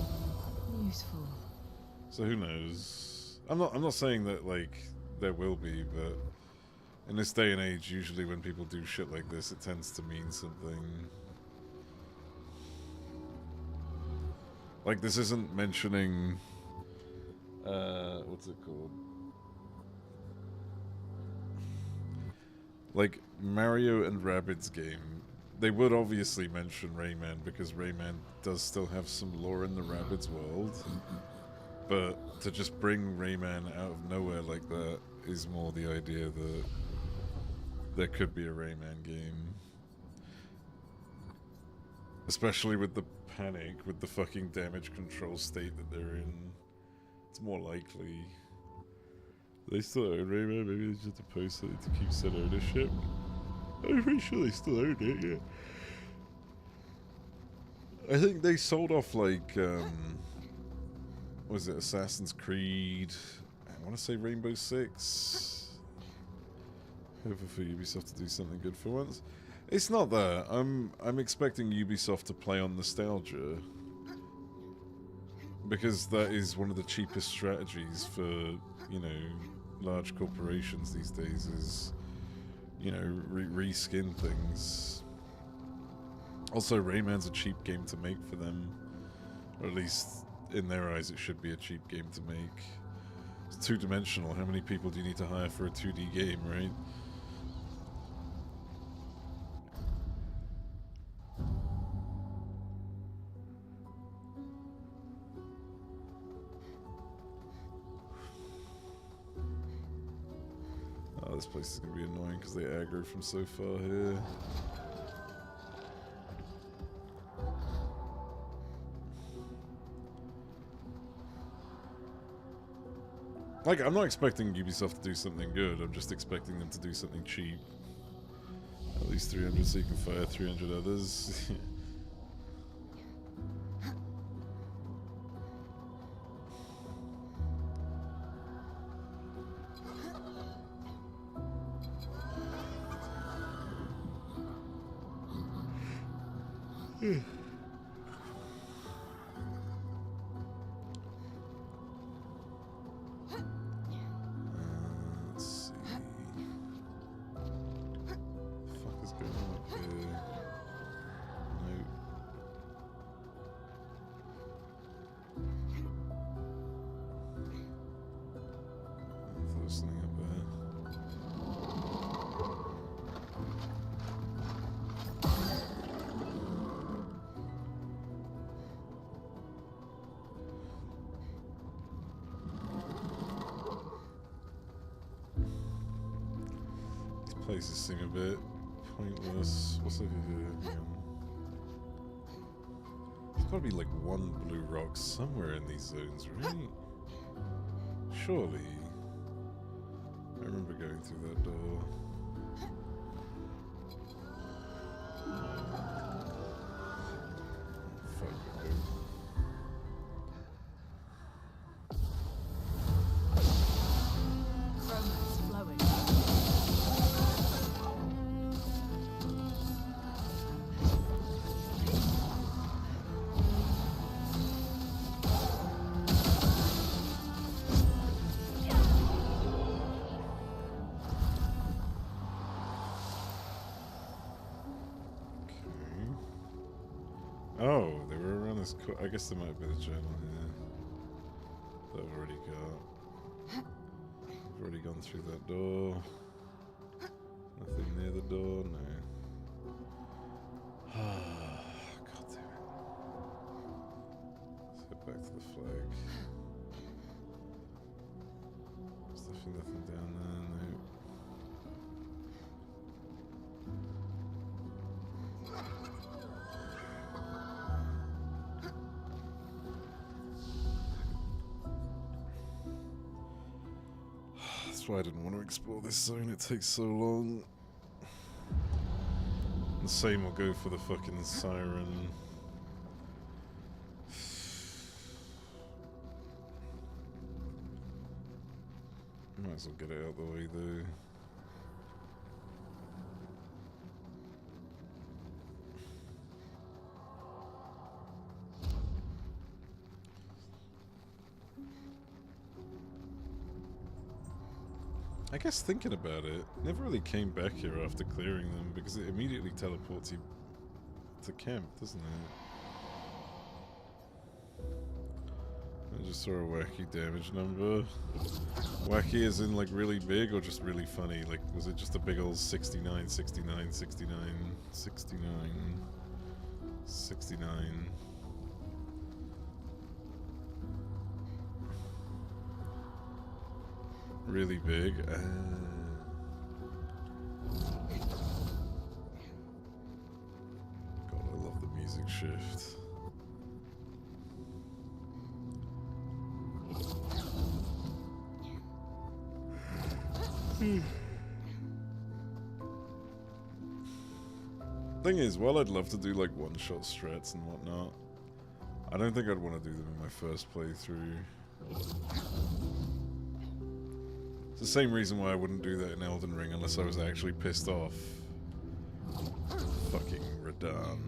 S2: Useful.
S1: So who knows? I'm not saying that like there will be, but in this day and age, usually when people do shit like this, it tends to mean something. Like, this isn't mentioning what's it called? Like, Mario and Rabbids game, they would obviously mention Rayman because Rayman does still have some lore in the Rabbids world. But to just bring Rayman out of nowhere like that is more the idea that there could be a Rayman game. Especially with the panic, with the fucking damage control state that they're in. It's more likely. They still own Rayman, maybe it's just a post to keep said ownership. I'm pretty sure they still own it, yeah. I think they sold off like, was it Assassin's Creed? I want to say Rainbow Six. Hoping for Ubisoft to do something good for once. It's not that. I'm expecting Ubisoft to play on nostalgia, because that is one of the cheapest strategies for, you know, large corporations these days, is, you know, reskin things. Also, Rayman's a cheap game to make for them, or at least in their eyes it should be a cheap game to make. It's two-dimensional. How many people do you need to hire for a 2D game, right? Oh, this place is going to be annoying because they aggro from so far here. Like, I'm not expecting Ubisoft to do something good, I'm just expecting them to do something cheap. At least 300 so you can fire 300 others. Let's see. What the fuck is going on up here? Nope. I thought there was something up there. Places seem a bit pointless. What's over here? Hang on. There's gotta be like one blue rock somewhere in these zones, right? Surely. I remember going through that door. Fuck it.
S8: Romance flowing.
S1: Oh, they were around this. I guess there might be a journal here that I've already got. I've already gone through that door. Nothing near the door. No. God damn it. Let's get back to the flag. There's definitely nothing down there. No. That's why I didn't want to explore this zone, it takes so long. The same will go for the fucking siren. Might as well get it out of the way though. I guess thinking about it, never really came back here after clearing them because it immediately teleports you to camp, doesn't it? I just saw a wacky damage number. Wacky as in like really big or just really funny? Like was it just a big old 69, 69, 69, 69, 69? Really big. God, I love the music shift. Thing is, while I'd love to do like one-shot strats and whatnot, I don't think I'd want to do them in my first playthrough. It's the same reason why I wouldn't do that in Elden Ring unless I was actually pissed off. Fucking Radahn.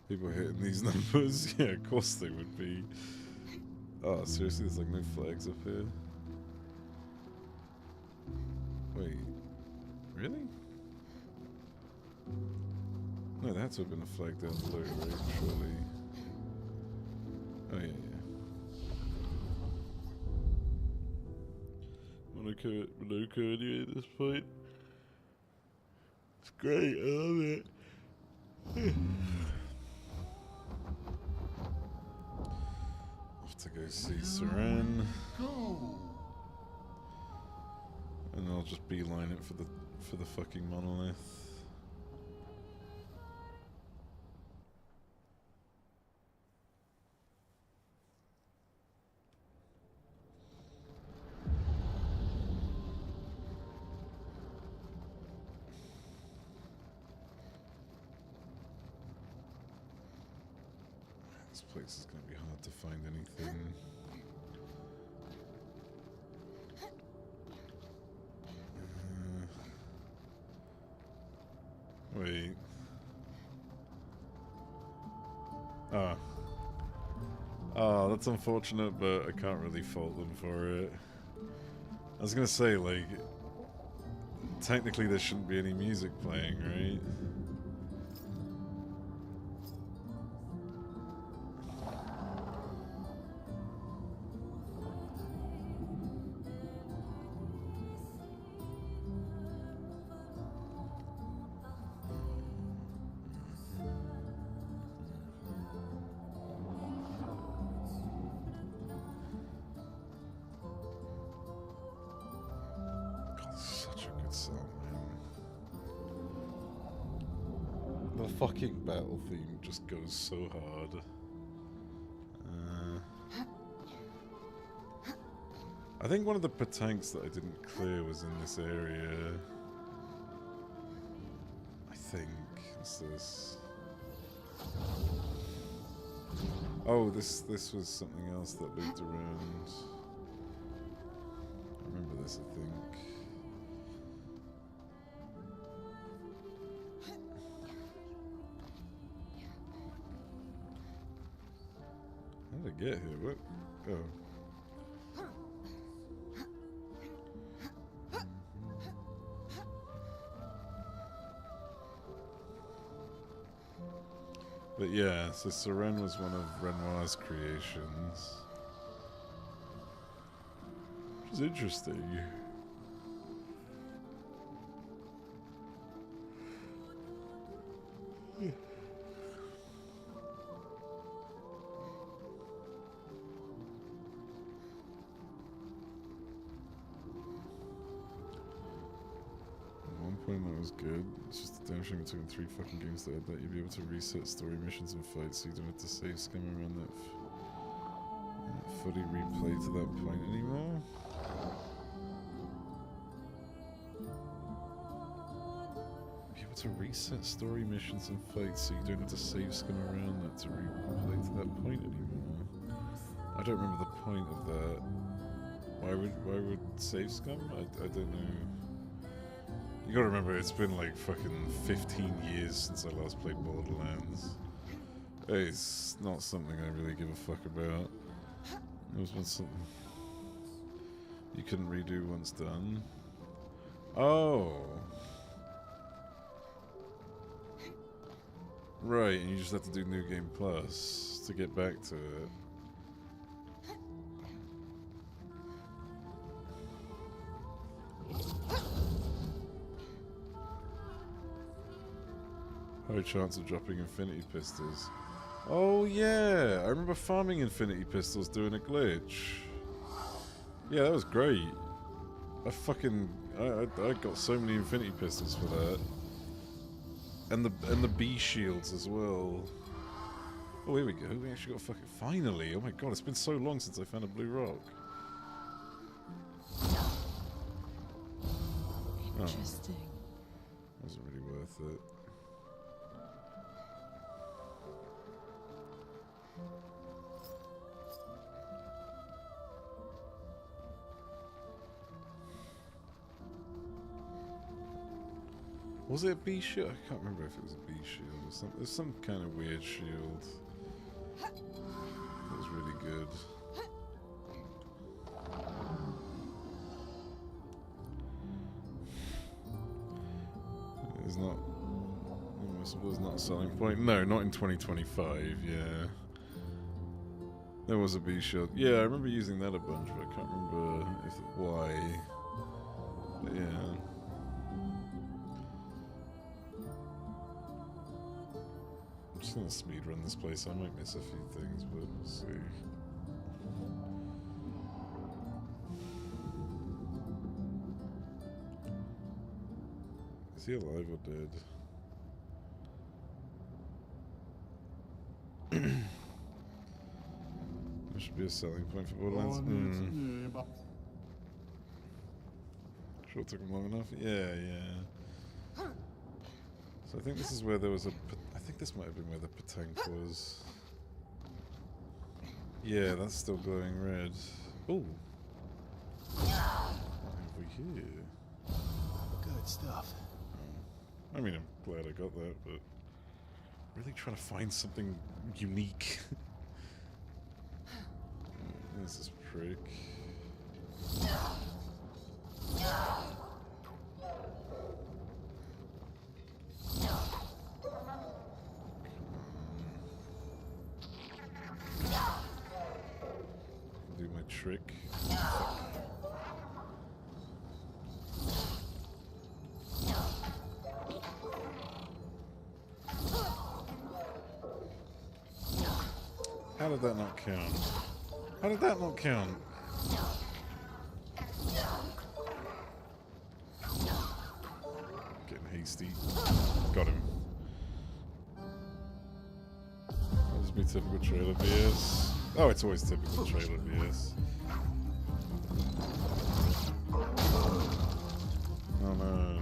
S1: People hitting these numbers? Yeah, of course they would be. Oh, seriously, there's like no flags up here? Wait, really? No, there had to have been a flag down below, right? Surely. Oh, yeah, yeah. Monaco anyway at this point. It's great, I love it. Off to go see Seren. And I'll just beeline it for the fucking monolith. This place is going to be hard to find anything. Wait. Ah. Oh, that's unfortunate, but I can't really fault them for it. I was gonna say, like, technically there shouldn't be any music playing, right? Fucking battle theme just goes so hard. I think one of the Patanks that I didn't clear was in this area. I think. What's this? Oh, this was something else that looped around. I remember this, I think. How did I get here? What? Oh. But yeah, so Seren was one of Renoir's creations. Which is interesting. That was good. It's just a damn shame it took them 3 fucking games to add that. You'd be able to reset story missions and fights, so you don't have to save scum around that fully replay to that point anymore. Be able to reset story missions and fights, so you don't have to save scum around that to replay to that point anymore. I don't remember the point of that. Why would save scum? I don't know. You gotta remember, it's been like fucking 15 years since I last played Borderlands. It's not something I really give a fuck about. It was something you couldn't redo once done. Oh. Right, and you just have to do New Game Plus to get back to it. High chance of dropping Infinity Pistols. Oh yeah, I remember farming Infinity Pistols doing a glitch. Yeah, that was great. I got so many Infinity Pistols for that. And the bee shields as well. Oh, here we go. We actually got finally. Oh my god, it's been so long since I found a blue rock.
S2: Interesting.
S1: Wasn't really worth it. Was it a B shield? I can't remember if it was a B shield or something. There's some kind of weird shield. It was really good. It's not. I suppose not a selling point. No, not in 2025. Yeah. There was a B shield. Yeah, I remember using that a bunch, but I can't remember why. But yeah. I'm just gonna speedrun this place. I might miss a few things, but we'll see. Is he alive or dead? There should be a selling point for Borderlands. Sure, it took him long enough. Yeah, yeah. So I think this is where there was a. I think this might have been where the Patank was. Yeah, that's still glowing red. Oh. What have we here?
S9: Good stuff.
S1: I mean, I'm glad I got that, but really trying to find something unique. There's this prick. Do my trick. How did that not count? How did that not count? Getting hasty. Got him. That was me typical trailer BS. Oh, it's always typical trailer BS. Oh no.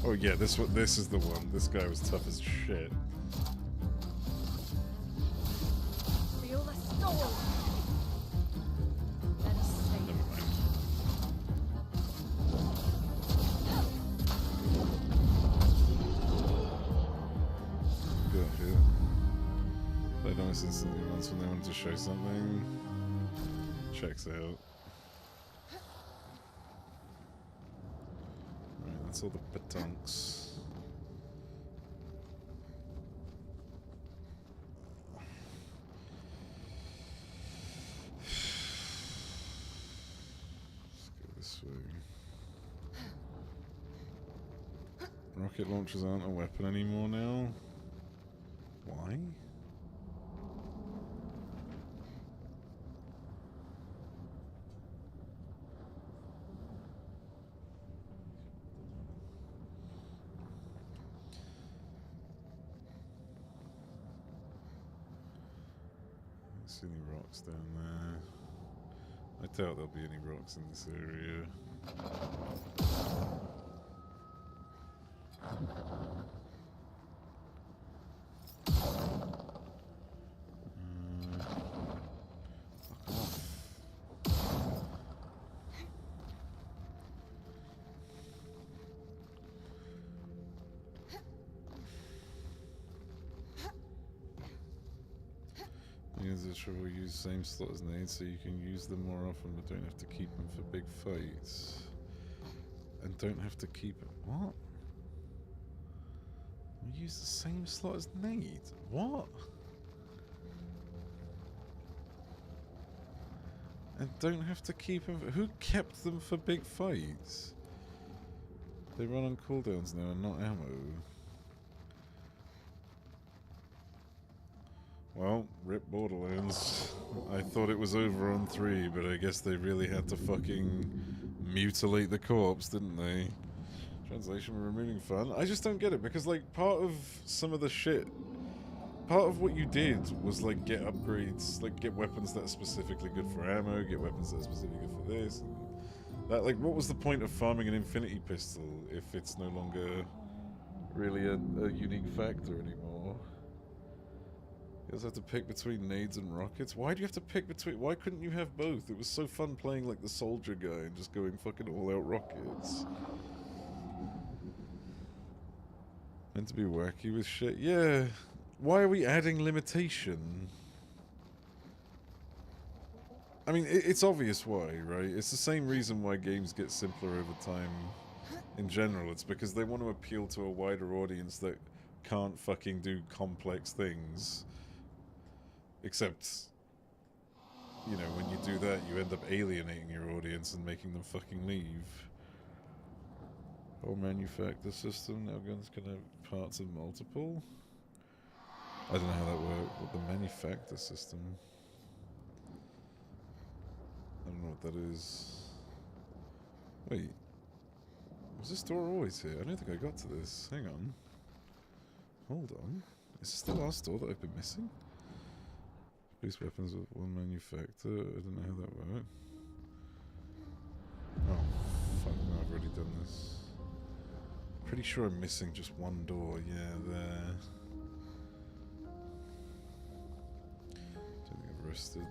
S1: Oh yeah, this is the one. This guy was tough as shit.
S8: Feel the storm. Let us stay.
S1: Never mind. Good hit. Played almost instantly once when they wanted to show something. Checks out. That's all the Patanks. Let's go this way. Rocket launchers aren't a weapon anymore now. Why? See any rocks down there? I doubt there'll be any rocks in this area. Fuck off. Use the trouble, use the same slot as nades so you can use them more often but don't have to keep them for big fights. And don't have to keep it. What? You use the same slot as nade? What? And don't have to keep them. Who kept them for big fights? They run on cooldowns now and not ammo. Well, rip Borderlands. I thought it was over on 3, but I guess they really had to fucking mutilate the corpse, didn't they? Translation removing fun. I just don't get it, because like part of part of what you did was like get upgrades, like get weapons that are specifically good for ammo, get weapons that are specifically good for this. And that, like, what was the point of farming an infinity pistol if it's no longer really a unique factor anymore? You also have to pick between nades and rockets. Why do you have to pick between? Why couldn't you have both? It was so fun playing like the soldier guy and just going fucking all out rockets. Meant to be wacky with shit. Yeah. Why are we adding limitation? I mean, it's obvious why, right? It's the same reason why games get simpler over time in general. It's because they want to appeal to a wider audience that can't fucking do complex things. Except, you know, when you do that, you end up alienating your audience and making them fucking leave. Whole manufacture system, now guns can have parts of multiple. I don't know how that works. What the manufacture system? I don't know what that is. Wait. Was this door always here? I don't think I got to this. Hang on. Hold on. Is this the last door that I've been missing? Police weapons with one manufacturer. I don't know how that works. Oh, fuck no, I've already done this. Pretty sure I'm missing just one door. Yeah, there. Don't think I've rested.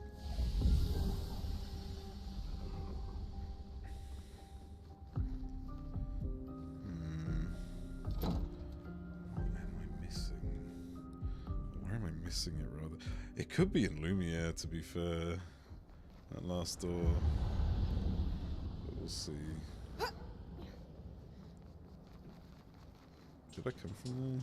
S1: Missing it rather. It could be in Lumiere, to be fair. That last door. But we'll see. Did I come from there?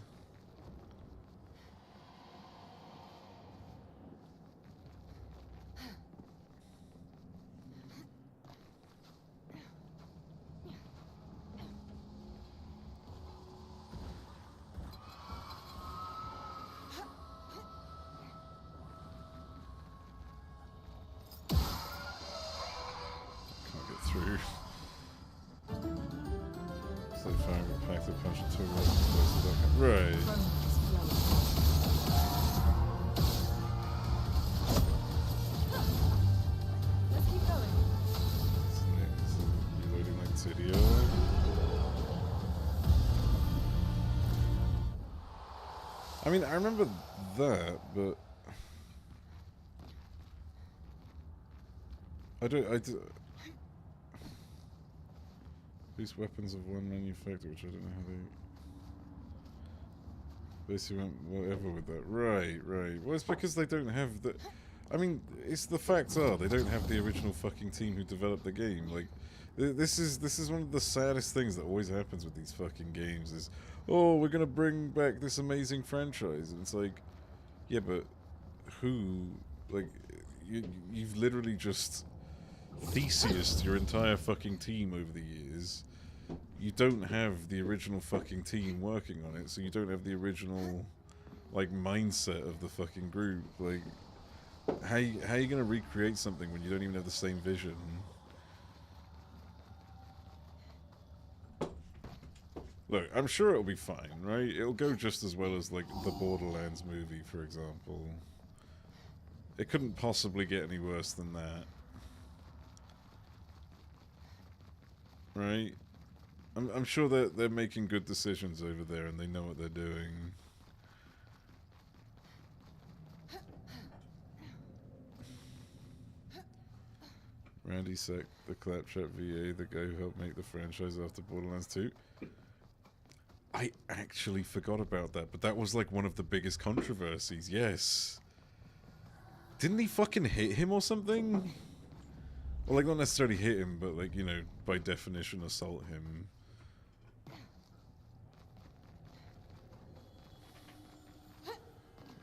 S1: I mean, I remember that, but I do. These weapons of one manufacturer, which I don't know how they basically went whatever with that. Right. Well, it's because they don't have the. I mean, it's the facts are they don't have the original fucking team who developed the game. Like, this is one of the saddest things that always happens with these fucking games is, oh, we're gonna bring back this amazing franchise, and it's like, yeah, but who? Like, you've literally just Theseus'd your entire fucking team over the years. You don't have the original fucking team working on it, so you don't have the original, like, mindset of the fucking group. Like, how are you gonna recreate something when you don't even have the same vision? Look, I'm sure it'll be fine, right? It'll go just as well as, like, the Borderlands movie, for example. It couldn't possibly get any worse than that. Right? I'm sure that they're making good decisions over there and they know what they're doing. Randy Sack, the Claptrap VA, the guy who helped make the franchise after Borderlands 2. I actually forgot about that, but that was like one of the biggest controversies, yes. Didn't he fucking hit him or something? Well, like, not necessarily hit him, but, like, you know, by definition, assault him.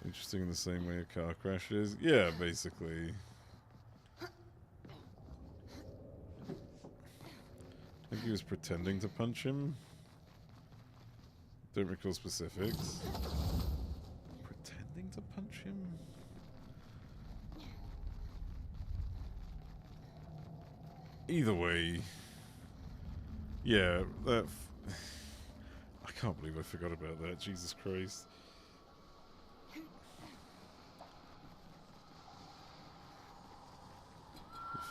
S1: Interesting in the same way a car crash is? Yeah, basically. I think he was pretending to punch him. Don't recall specifics. Pretending to punch him? Either way, yeah, that. I can't believe I forgot about that. Jesus Christ.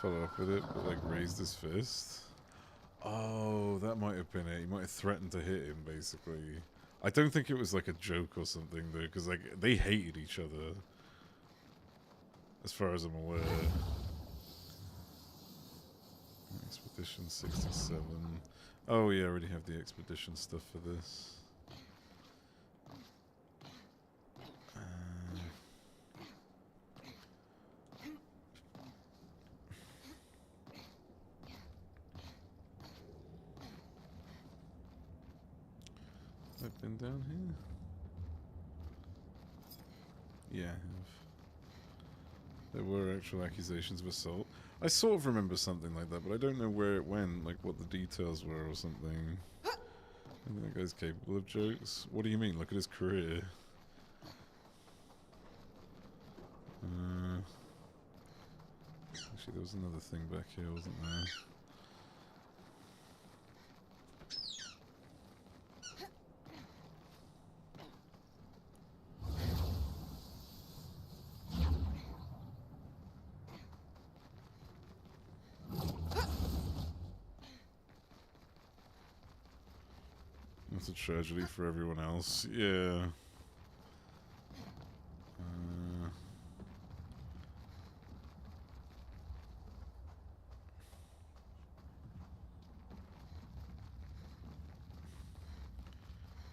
S1: follow up with it, but like raised his fist. Oh, that might have been it. He might have threatened to hit him, basically. I don't think it was like a joke or something, though, because like they hated each other, as far as I'm aware. Expedition 67. Oh yeah, I already have the expedition stuff for this. I've been down here? Yeah, I have. There were actual accusations of assault. I sort of remember something like that, but I don't know where it went, like what the details were or something. I think that guy's capable of jokes. What do you mean? Look at his career. Actually, there was another thing back here, wasn't there? It's a tragedy for everyone else. Yeah.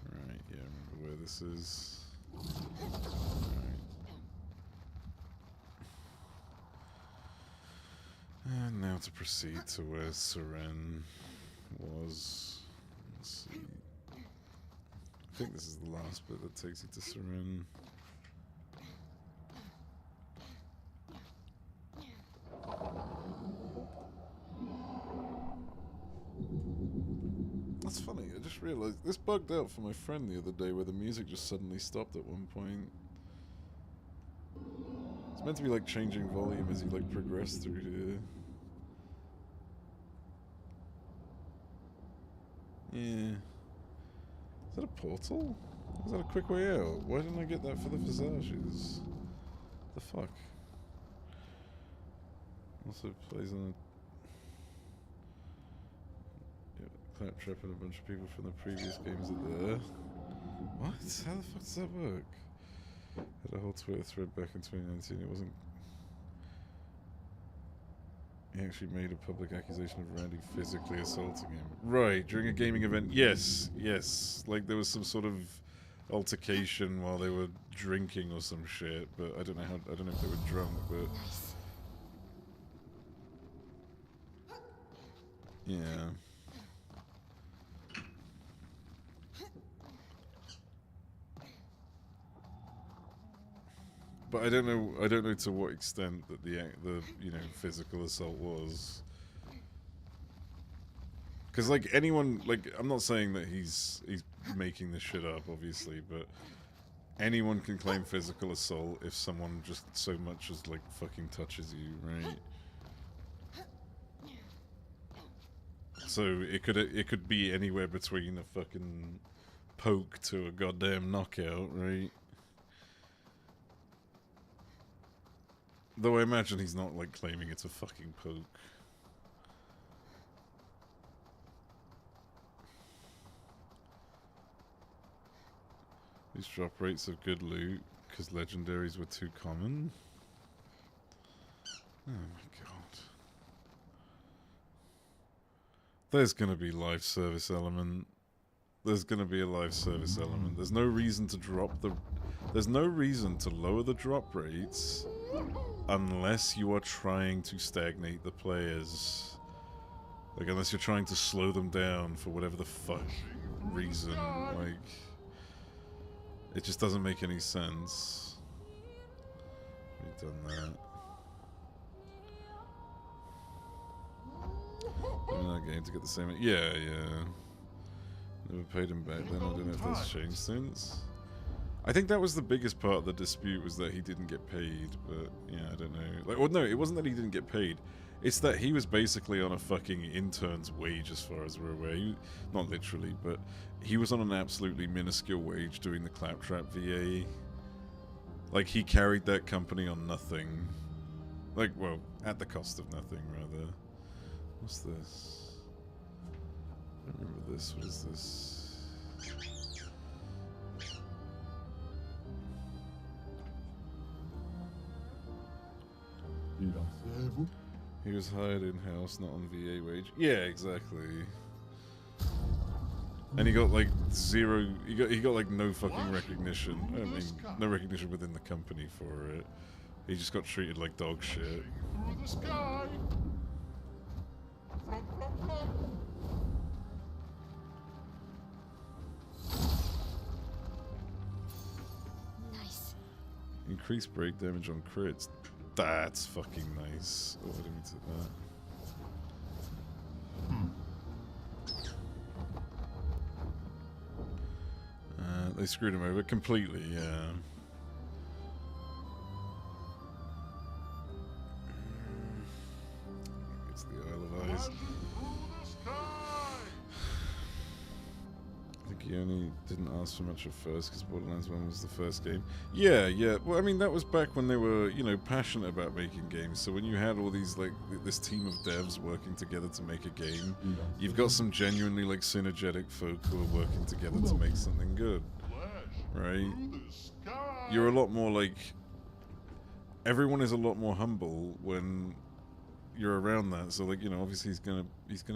S1: Right, yeah, I remember where this is. Right. And now to proceed to where Seren was. Let's see. I think this is the last bit that takes you to Seren. That's funny, I just realized this bugged out for my friend the other day where the music just suddenly stopped at one point. It's meant to be like changing volume as you like progress through here. Yeah. Is that a portal? Is that a quick way out? Why didn't I get that for the visages? The fuck? Also plays on a claptrap and a bunch of people from the previous games are there. What? How the fuck does that work? Had a whole Twitter thread back in 2019. It wasn't. He actually made a public accusation of Randy physically assaulting him. Right, during a gaming event. Yes, yes. Like there was some sort of altercation while they were drinking or some shit, but I don't know how. I don't know if they were drunk, but yeah. But I don't know to what extent that the you know physical assault was. Because like anyone, like I'm not saying that he's making this shit up, obviously, but anyone can claim physical assault if someone just so much as like fucking touches you, right? So it could be anywhere between a fucking poke to a goddamn knockout, right? Though I imagine he's not like claiming it's a fucking poke. These drop rates of good loot because legendaries were too common. Oh my god. There's gonna be live service element. There's gonna be a live service element. There's no reason to drop the... There's no reason to lower the drop rates unless you are trying to stagnate the players. Like, unless you're trying to slow them down for whatever the fuck reason. Like, it just doesn't make any sense. We've done that. In that game to get the same... Yeah, yeah. Never paid him back then. I don't know if that's changed since. I think that was the biggest part of the dispute, was that he didn't get paid, but yeah, I don't know. Like, well, no, it wasn't that he didn't get paid. It's that he was basically on a fucking intern's wage, as far as we're aware. Not literally, but he was on an absolutely minuscule wage doing the Claptrap VA. Like, he carried that company on nothing. Like, well, at the cost of nothing, rather. What's this? I don't remember this. What is this? He was hired in-house, not on VA wage. Yeah, exactly. And he got like zero. He got like no fucking recognition. I mean, no recognition within the company for it. He just got treated like dog shit.
S6: Through the sky.
S8: Nice.
S1: Increased break damage on crits. That's fucking nice. Oh, I didn't mean to that. They screwed him over completely, yeah. It's the Isle of Eyes. I think he only didn't ask for much at first because Borderlands 1 was the first game. Yeah, yeah. Well, I mean, that was back when they were, you know, passionate about making games. So when you had all these, like, this team of devs working together to make a game, you've got some genuinely, like, synergetic folk who are working together to make something good. Right? You're a lot more, like... Everyone is a lot more humble when you're around that. So, like, you know, obviously he's gonna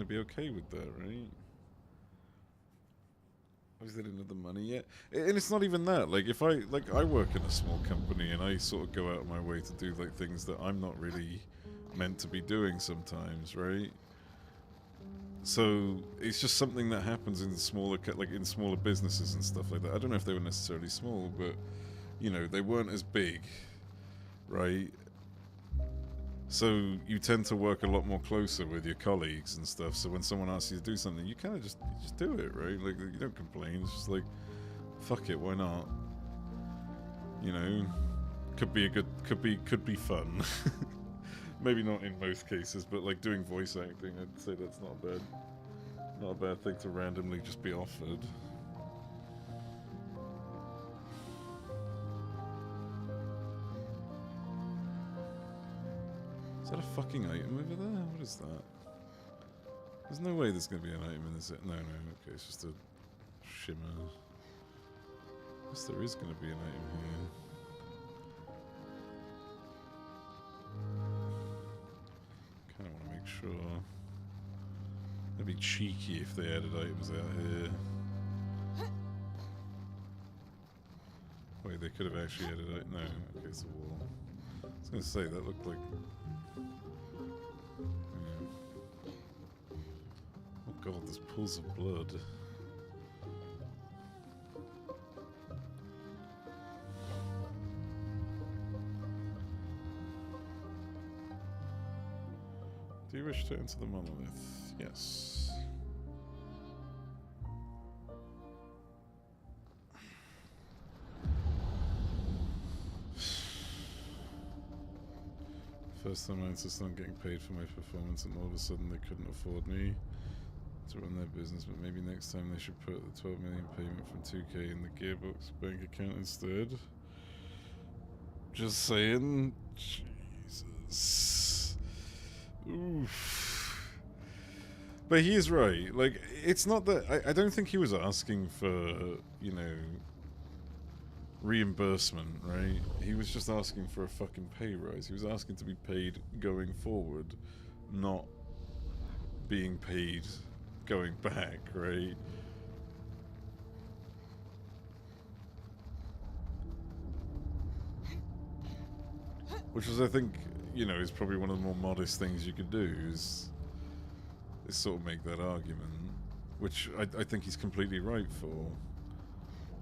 S1: be okay with that, right? Obviously they didn't have the money yet. And it's not even that. Like, if I work in a small company and I sort of go out of my way to do, like, things that I'm not really meant to be doing sometimes, right? So it's just something that happens in smaller, like, in smaller businesses and stuff like that. I don't know if they were necessarily small, but, you know, they weren't as big, right? So you tend to work a lot more closer with your colleagues and stuff. So when someone asks you to do something, you kind of just do it, right? Like, you don't complain. It's just like, fuck it, why not? You know, could be fun. Maybe not in most cases, but like doing voice acting, I'd say that's not a bad thing to randomly just be offered. Is that a fucking item over there? What is that? There's no way there's going to be an item in this. No, okay, it's just a shimmer. I guess there is going to be an item here. Kind of want to make sure. That'd be cheeky if they added items out here. Wait, they could have actually added it. No, okay, it's a wall. I was going to say, that looked like... Yeah. Oh god, there's pools of blood. Do you wish to enter the monolith? Yes. First time I insisted on getting paid for my performance, and all of a sudden they couldn't afford me to run their business, but maybe next time they should put the 12 million payment from 2K in the Gearbox bank account instead. Just saying. Jesus. Oof. But he is right. Like, it's not that... I don't think he was asking for, you know, reimbursement, right? He was just asking for a fucking pay rise. He was asking to be paid going forward, not being paid going back, right? Which is, I think, you know, is probably one of the more modest things you could do, is sort of make that argument, which I think he's completely right for.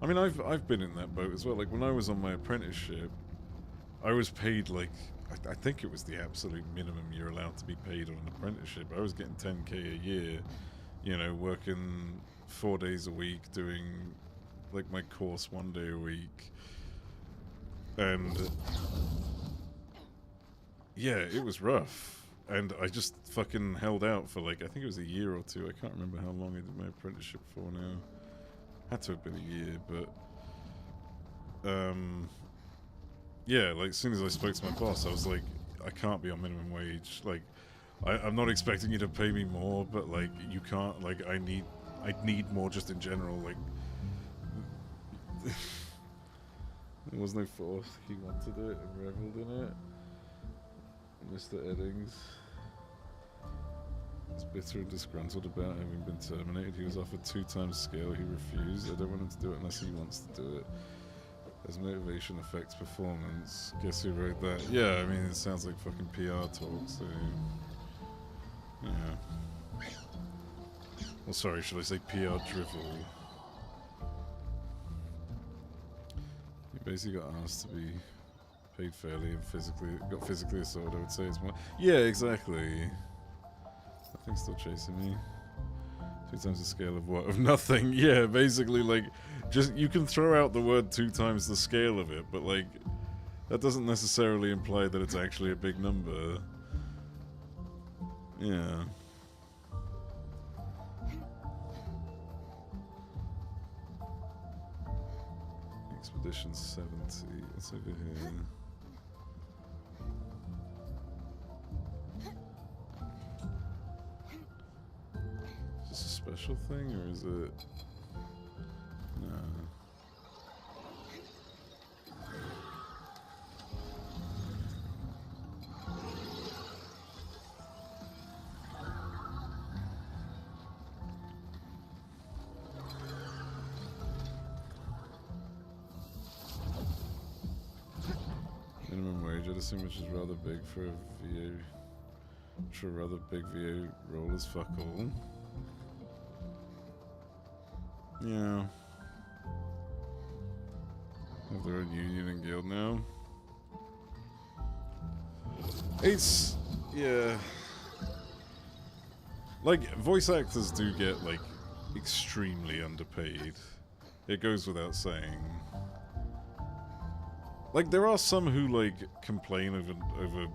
S1: I mean, I've been in that boat as well. Like, when I was on my apprenticeship, I was paid, like, I think it was the absolute minimum you're allowed to be paid on an apprenticeship. I was getting 10k a year, you know, working 4 days a week, doing, like, my course 1 day a week. And yeah, it was rough. And I just fucking held out for, like, I think it was a year or two. I can't remember how long I did my apprenticeship for now. Had to have been a year, but yeah, like, as soon as I spoke to my boss, I was like, I can't be on minimum wage. Like, I'm not expecting you to pay me more, but like, you can't. Like, I need more just in general. Like, there was no force. He wanted it and reveled in it. Mr. Eddings is bitter and disgruntled about having been terminated. He was offered 2 times scale. He refused. I don't want him to do it unless he wants to do it. As motivation affects performance. Guess who wrote that? Yeah, I mean, it sounds like fucking PR talk, so... Yeah. Well, sorry, should I say PR drivel? You basically got asked to be paid fairly and got physically assaulted, I would say it's more... Yeah, exactly. That thing's still chasing me. 2 times the scale of what? Of nothing. Yeah, basically, like, just, you can throw out the word 2 times the scale of it, but, like, that doesn't necessarily imply that it's actually a big number. Yeah. Expedition 70. What's over here? Is this a special thing, or is it... No. Minimum wage, I'd assume, which is rather big for a VA. For a rather big VA role as fuck all. Yeah. Have their own union and guild now. It's... yeah. Like, voice actors do get, like, extremely underpaid. It goes without saying. Like, there are some who, like, complain over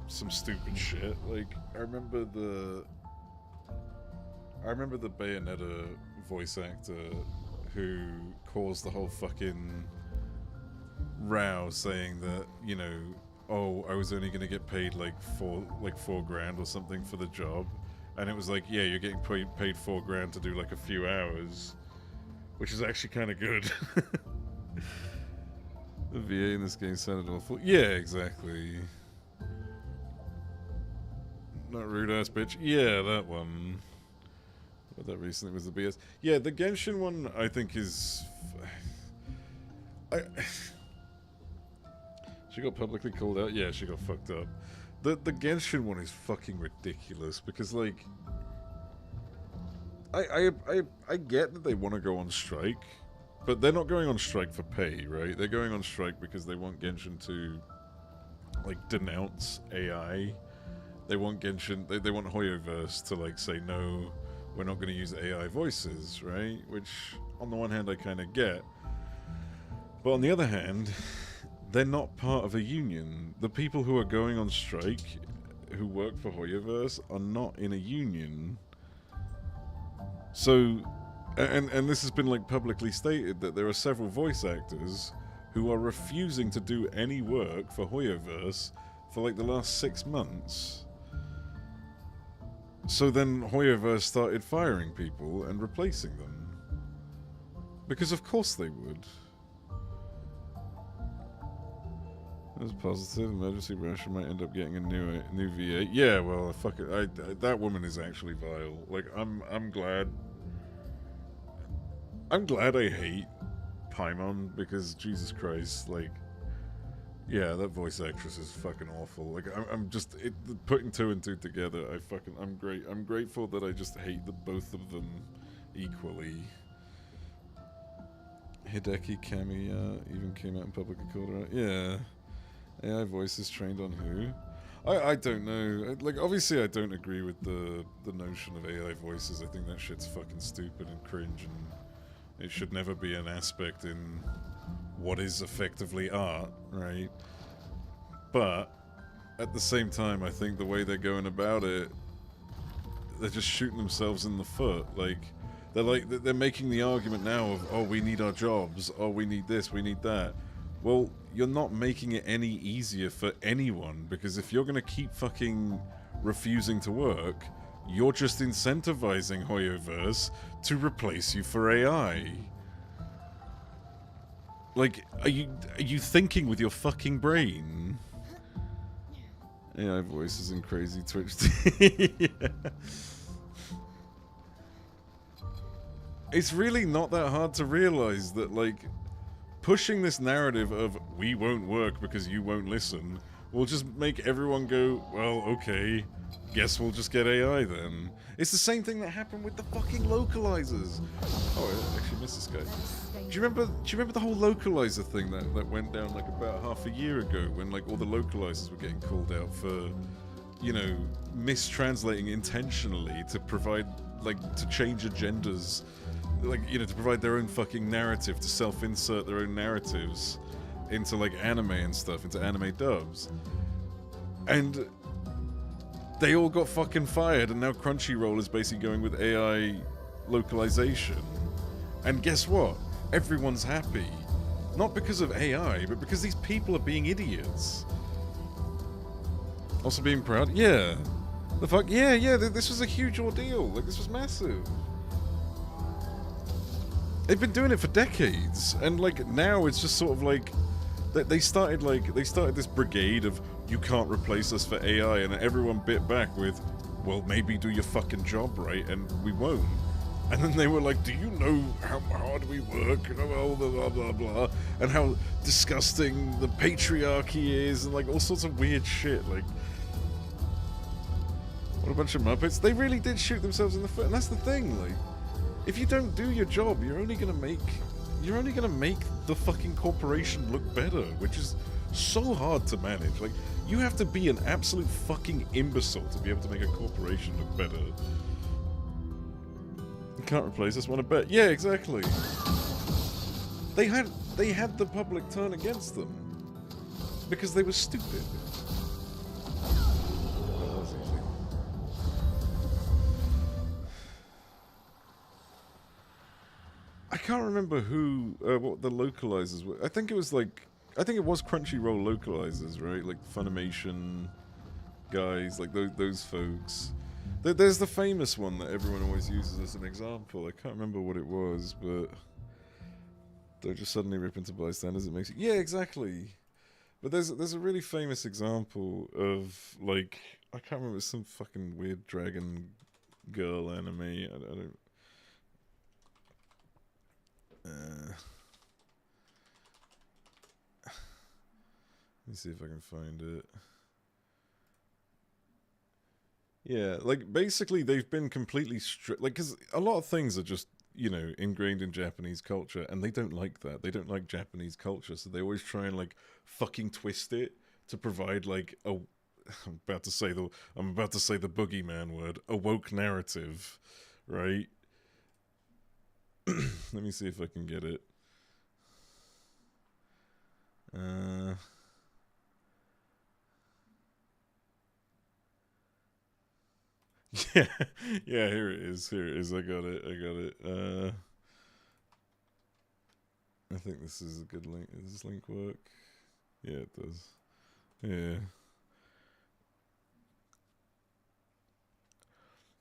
S1: some stupid shit. Like, I remember the Bayonetta voice actor who caused the whole fucking row saying that, you know, oh, I was only gonna get paid like $4 grand or something for the job. And it was like, yeah, you're getting paid $4 grand to do like a few hours, which is actually kind of good. The VA in this game sounded awful. Yeah, exactly. Not rude ass bitch. Yeah, that one. But that recently was the BS. Yeah, the Genshin one I think is... She got publicly called out? Yeah, she got fucked up. The Genshin one is fucking ridiculous because, like... I get that they want to go on strike, but they're not going on strike for pay, right? They're going on strike because they want Genshin to, like, denounce AI. They want Genshin... They want Hoyoverse to, like, say, no, we're not going to use AI voices, right? Which, on the one hand, I kind of get. But on the other hand, they're not part of a union. The people who are going on strike, who work for Hoyoverse, are not in a union. So, and this has been, like, publicly stated that there are several voice actors who are refusing to do any work for Hoyoverse for, like, the last 6 months. So then Hoyoverse started firing people and replacing them. Because of course they would. That's positive. Emergency Russia might end up getting a new VA. Yeah, well, fuck it. That woman is actually vile. Like, I'm glad. I'm glad I hate Paimon because Jesus Christ, like, yeah, that voice actress is fucking awful. Like, I'm just putting 2 and 2 together. I'm grateful that I just hate both of them equally. Hideki Kamiya even came out in public and called her out. Yeah. AI voices trained on who? I don't know. Like, obviously I don't agree with the notion of AI voices. I think that shit's fucking stupid and cringe, and it should never be an aspect in what is effectively art, right? But at the same time, I think the way they're going about it, they're just shooting themselves in the foot. Like, they're making the argument now of, oh, we need our jobs, oh, we need this, we need that. Well, you're not making it any easier for anyone, because if you're going to keep fucking refusing to work, you're just incentivizing Hoyoverse to replace you for AI. Like, are you thinking with your fucking brain? AI voices in crazy Twitch. Yeah. It's really not that hard to realize that, like, pushing this narrative of we won't work because you won't listen will just make everyone go, well, okay, guess we'll just get AI then. It's the same thing that happened with the fucking localizers. Oh, I actually missed this guy. Do you remember the whole localizer thing that went down like about half a year ago, when like all the localizers were getting called out for, you know, mistranslating intentionally to provide, like, to change agendas, like, you know, to provide their own fucking narrative, to self-insert their own narratives into like anime and stuff, into anime dubs. And they all got fucking fired, and now Crunchyroll is basically going with AI localization. And guess what? Everyone's happy. Not because of AI, but because these people are being idiots. Also being proud? Yeah. The fuck? Yeah, this was a huge ordeal. Like, this was massive. They've been doing it for decades, and like now it's just sort of like they started this brigade of you can't replace us for AI, and everyone bit back with, well, maybe do your fucking job right and we won't. And then they were like, do you know how hard we work, and blah blah blah blah, and how disgusting the patriarchy is, and like all sorts of weird shit. Like, what a bunch of Muppets. They really did shoot themselves in the foot, and that's the thing, like, if you don't do your job, you're only gonna make the fucking corporation look better, which is so hard to manage. Like, you have to be an absolute fucking imbecile to be able to make a corporation look better. You can't replace us, wanna bet? Yeah, exactly. They had the public turn against them because they were stupid. I can't remember who, what the localizers were. I think it was Crunchyroll localizers, right? Like Funimation guys, like those folks. There's the famous one that everyone always uses as an example. I can't remember what it was, but they'll just suddenly rip into bystanders. It makes it, yeah, exactly. But there's a really famous example of, like, I can't remember, some fucking weird dragon girl anime. I don't. Let me see if I can find it. Yeah, like, basically they've been completely strict, like, because a lot of things are just, you know, ingrained in Japanese culture, and they don't like that. They don't like Japanese culture, so they always try and, like, fucking twist it to provide, like, I'm about to say the boogeyman word, a woke narrative, right? Let me see if I can get it. Yeah, here it is. I got it. I think this is a good link. Does this link work? Yeah, it does. Yeah.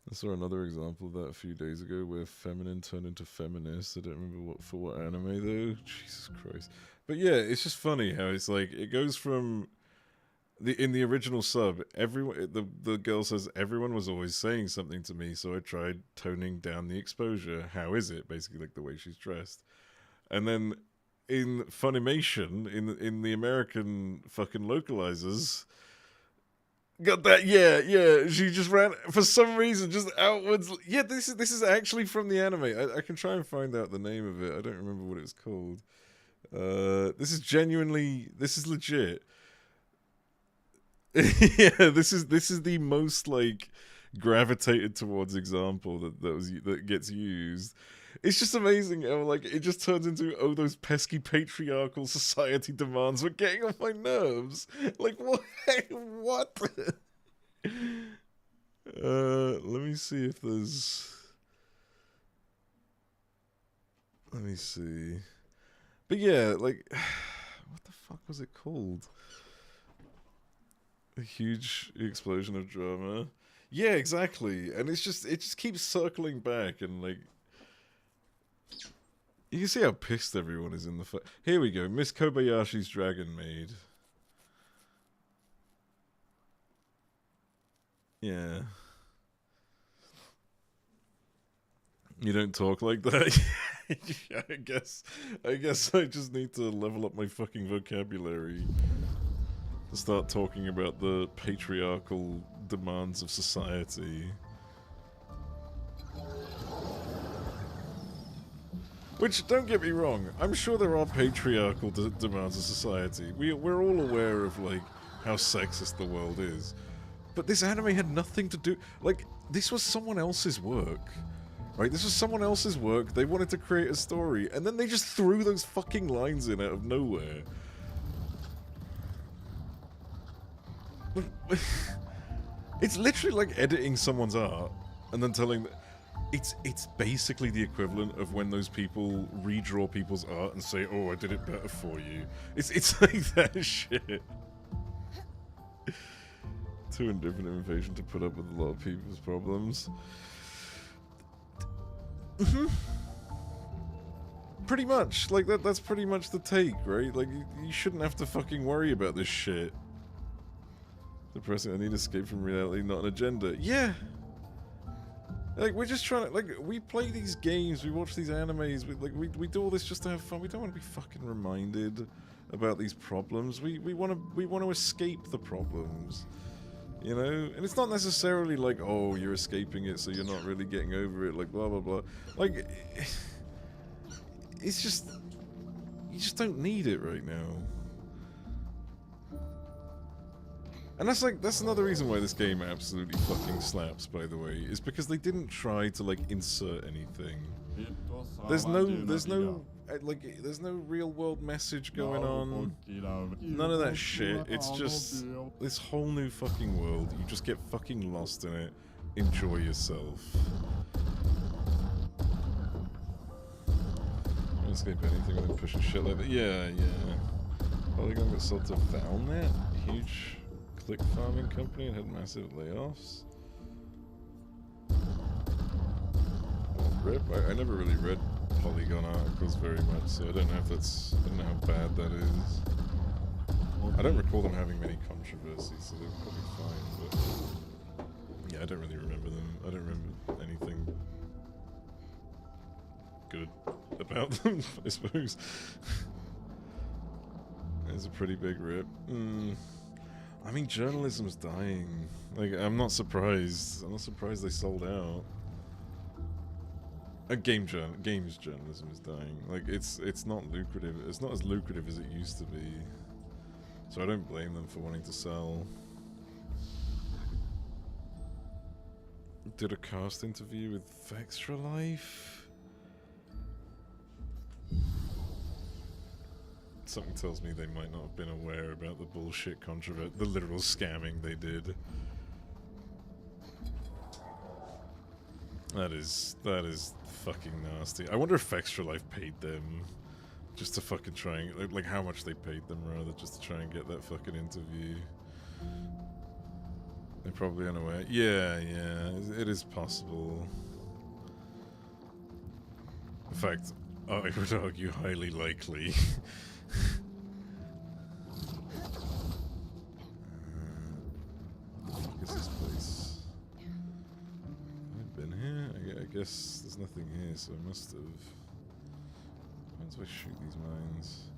S1: I saw another example of that a few days ago where feminine turned into feminist. I don't remember what anime though. Jesus Christ. But yeah, it's just funny how it's like, it goes from in the original sub, everyone, the girl says, everyone was always saying something to me, so I tried toning down the exposure. How is it? Basically, like the way she's dressed. And then in Funimation, in the American fucking localizers, got that, yeah. She just ran, for some reason, just outwards. Yeah, this is actually from the anime. I can try and find out the name of it. I don't remember what it's called. This is legit. Yeah, this is the most, like, gravitated towards example that gets used. It's just amazing how, like, it just turns into, oh, those pesky patriarchal society demands were getting on my nerves. Like, what? What? Let me see if there's... Let me see. But yeah, like... what the fuck was it called? A huge explosion of drama. Yeah, exactly. And it just keeps circling back, and like, you can see how pissed everyone is in the Here we go, Miss Kobayashi's Dragon Maid. Yeah. You don't talk like that? Yeah, I guess I just need to level up my fucking vocabulary to start talking about the patriarchal demands of society. Which, don't get me wrong, I'm sure there are patriarchal demands of society. We're all aware of, like, how sexist the world is. But this anime had nothing to do... Like, this was someone else's work. Right, this was someone else's work, they wanted to create a story, and then they just threw those fucking lines in out of nowhere. It's literally like editing someone's art, and then telling... It's basically the equivalent of when those people redraw people's art and say, oh, I did it better for you. It's like that shit. Too indifferent and impatient to put up with a lot of people's problems. Pretty much, like that's pretty much the take, right? Like you shouldn't have to fucking worry about this shit. Depressing, I need escape from reality, not an agenda. Yeah. Like we're just trying to, like, we play these games, we watch these animes, we do all this just to have fun. We don't want to be fucking reminded about these problems. We want to escape the problems. You know? And it's not necessarily like, oh, you're escaping it so you're not really getting over it, like blah blah blah. Like, it's just, you just don't need it right now. And that's another reason why this game absolutely fucking slaps, by the way, is because they didn't try to, like, insert anything. There's no real world message going on. None of that shit. It's just this whole new fucking world. You just get fucking lost in it. Enjoy yourself. Don't escape anything without pushing shit like that. Yeah, yeah. Polygon got sold to Valnet? Huge click farming company and had massive layoffs. Oh, rip. I never really read Polygon articles very much, so I don't know if that's, I don't know how bad that is. I don't recall them having many controversies, so they're probably fine, but yeah, I don't really remember them. I don't remember anything good about them, I suppose. It's a pretty big rip. I mean, journalism's dying. Like, I'm not surprised. I'm not surprised they sold out. Games journalism is dying. Like, it's not lucrative. It's not as lucrative as it used to be. So I don't blame them for wanting to sell. Did a cast interview with Vextra Life. Something tells me they might not have been aware about the bullshit the literal scamming they did. That is fucking nasty. I wonder if Extra Life paid them just to fucking try and, like how much they paid them rather, just to try and get that fucking interview. They're probably unaware. Yeah, it is possible. In fact, I would argue highly likely. What is this place? I've been here? I guess there's nothing here, so I must have. How do I shoot these mines?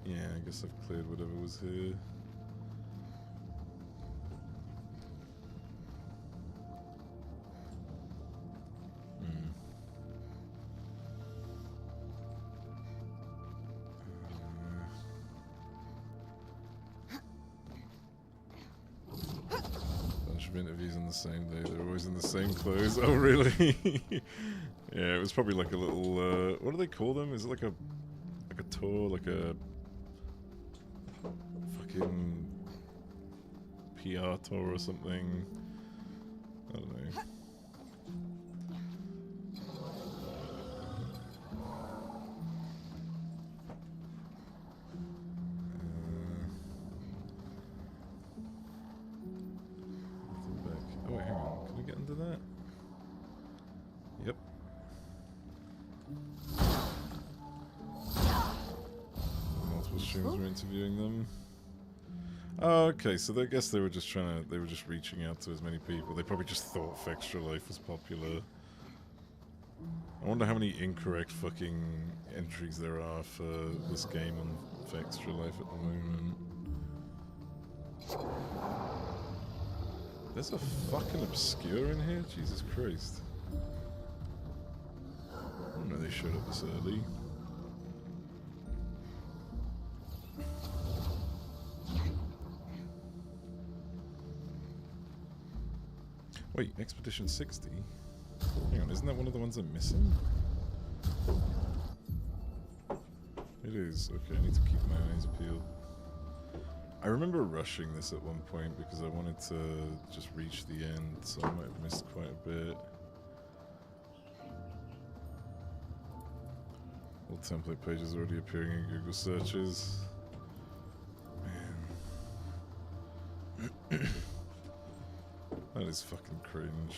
S1: Yeah, I guess I've cleared whatever was here. Interviews on the same day. They're always in the same clothes. Oh, really? Yeah, it was probably like a little. What do they call them? Is it like a tour, like a fucking PR tour or something? I don't know. Multiple streams were interviewing them. Oh, okay, so I guess they were just reaching out to as many people. They probably just thought Extra Life was popular. I wonder how many incorrect fucking entries there are for this game on Extra Life at the moment. There's a fucking obscure in here? Jesus Christ. I didn't know they showed up this early. Wait, Expedition 60? Hang on, isn't that one of the ones I'm missing? It is. Okay, I need to keep my eyes peeled. I remember rushing this at one point because I wanted to just reach the end, so I might have missed quite a bit. All template pages already appearing in Google searches. Man. That is fucking cringe.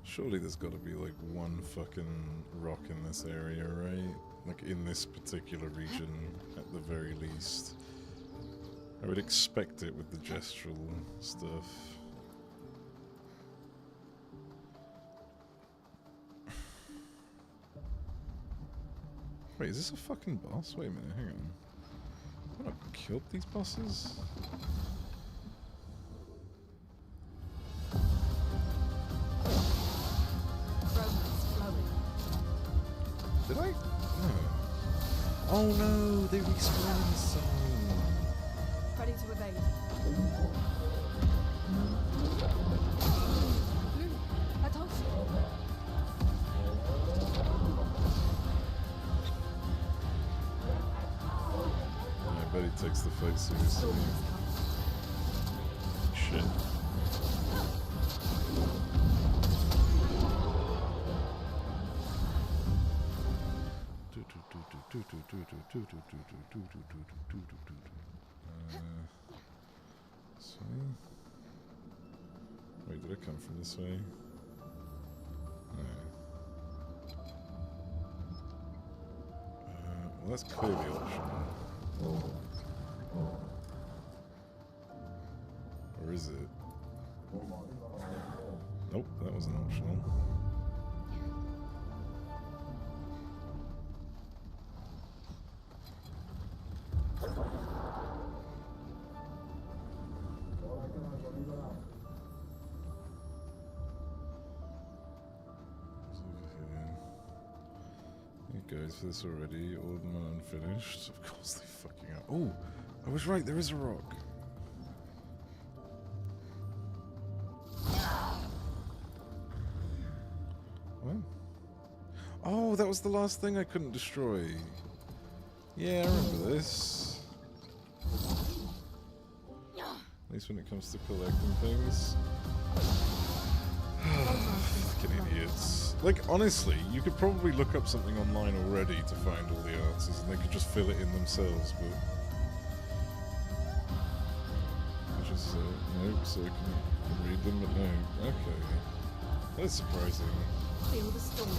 S1: Surely there's got to be like one fucking rock in this area, right? Like in this particular region, at the very least. I would expect it with the gestural stuff. Wait, is this a fucking boss? Wait a minute, hang on. Have I killed these bosses? Did I? No. Oh no, they respawned something.
S8: Ready to evade. Blue, I told you.
S1: I bet he takes the fight seriously. Shit. Wait, did I come from this way? No. Well, that's clearly optional. Or is it? Nope, that wasn't optional. Goes for this already, Orderman unfinished. Of course they fucking are. Oh, I was right, there is a rock. What? Oh, that was the last thing I couldn't destroy. Yeah, I remember this. At least when it comes to collecting things. Fucking idiots. Like, honestly, you could probably look up something online already to find all the answers, and they could just fill it in themselves, but... Which is, nope, so I can read them, but no. Okay. That's surprising.
S8: Feel the storm.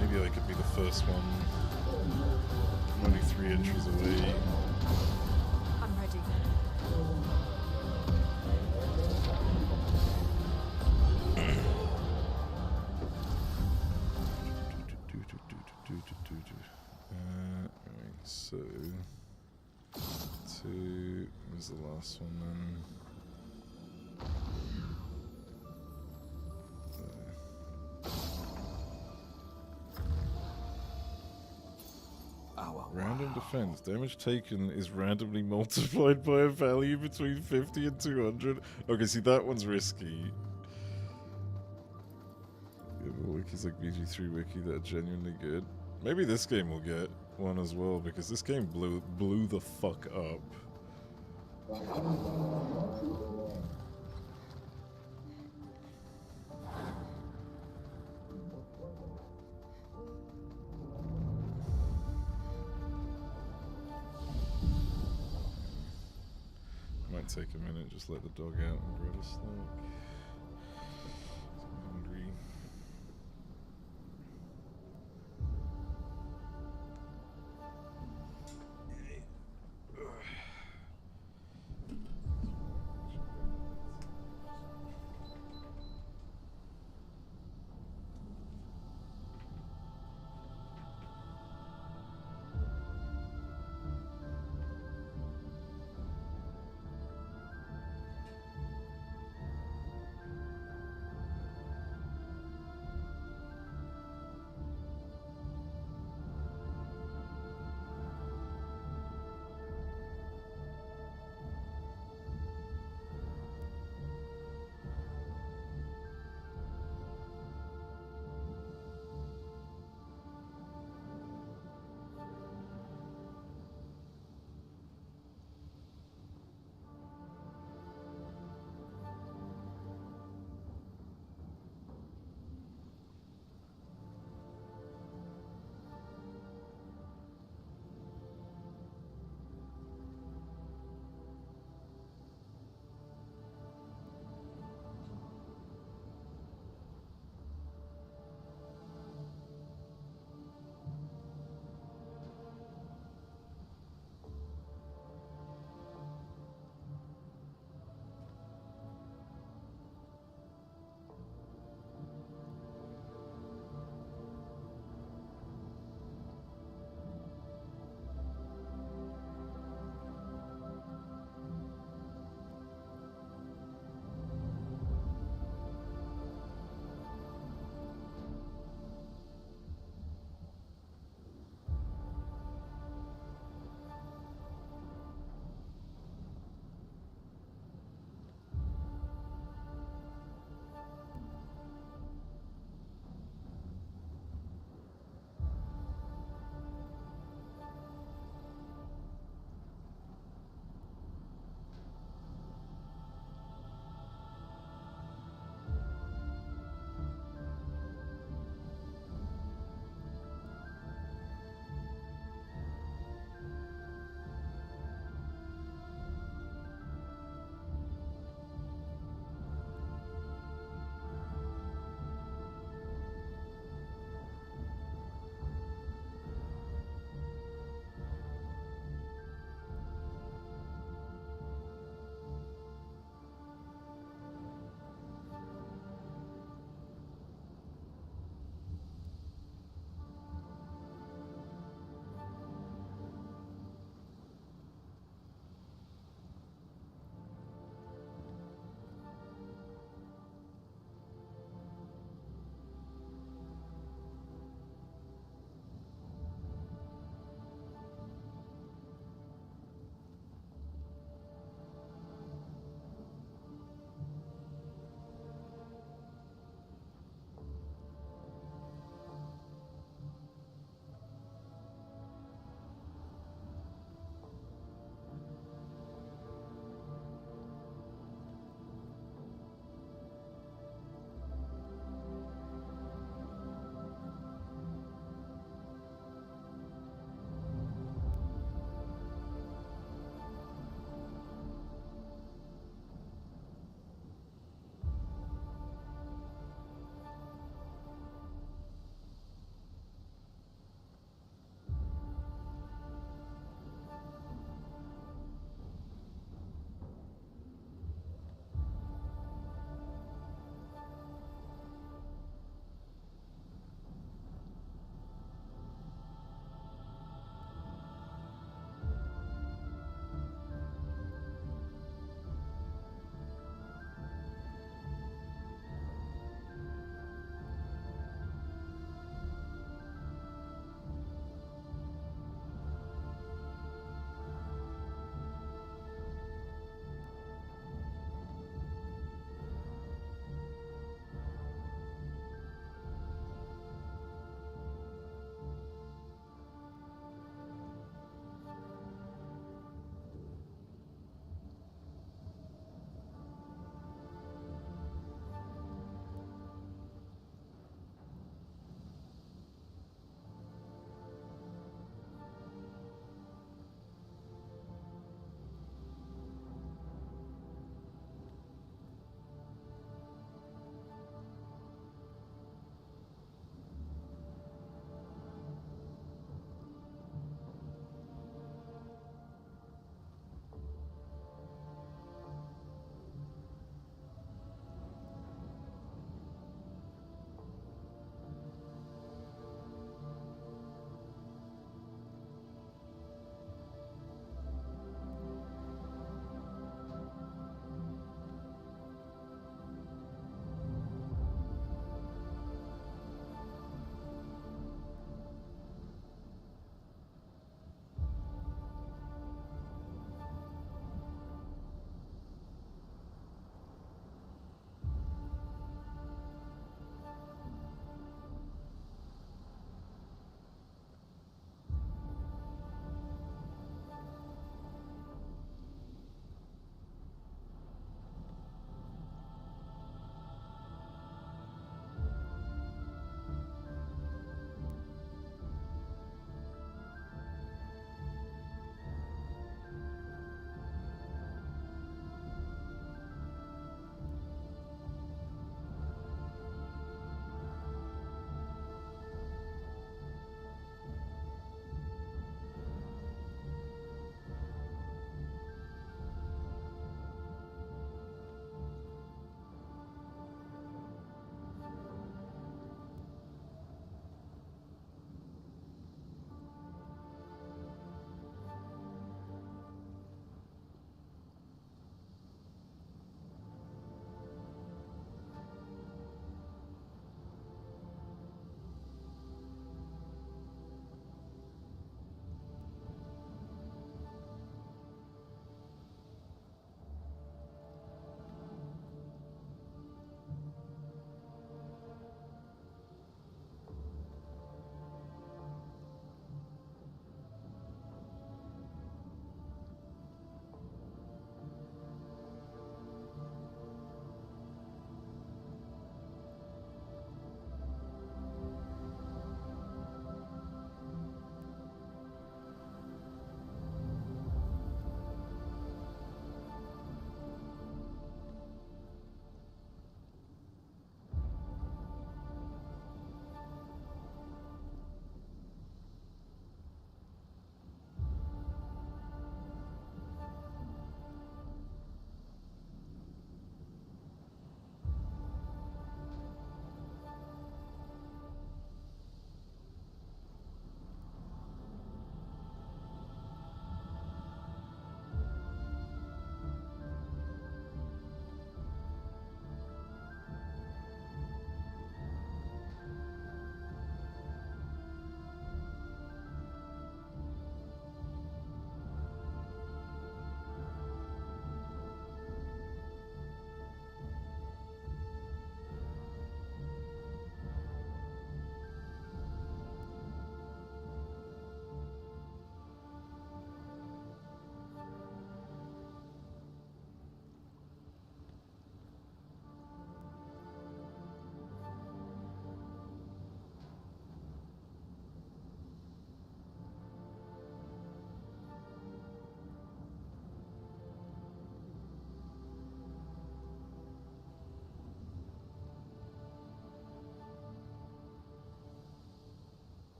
S1: Maybe I could be the first one. I'm only 3 entries away.
S8: I'm ready.
S1: Right, so 2 was the last one then. There. Random defense. Damage taken is randomly multiplied by a value between 50 and 200. Okay, see, that one's risky. Yeah, but wikis like BG3 Wiki that are genuinely good. Maybe this game will get one as well, because this game blew the fuck up. Might take a minute, just let the dog out and grab a snack. I'm hungry.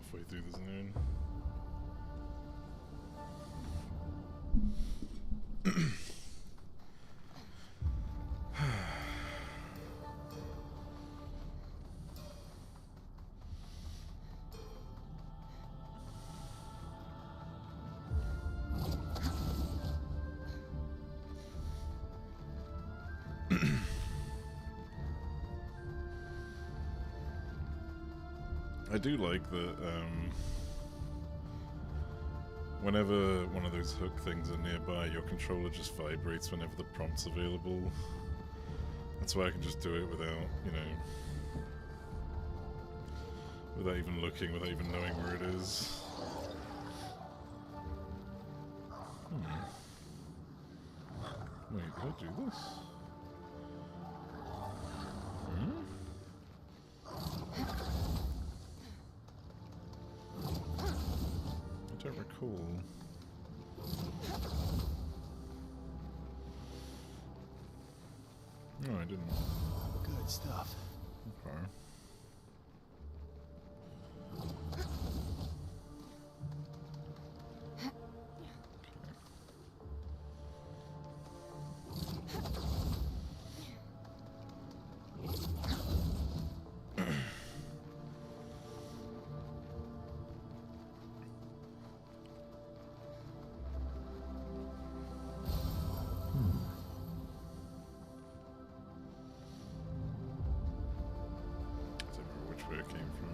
S1: halfway through the zone. I do like that whenever one of those hook things are nearby, your controller just vibrates whenever the prompt's available. That's why I can just do it without, you know, without even looking, without even knowing where it is. Wait, did I do this? I don't recall. No, I didn't.
S9: Good stuff.
S1: Okay. Where it came from.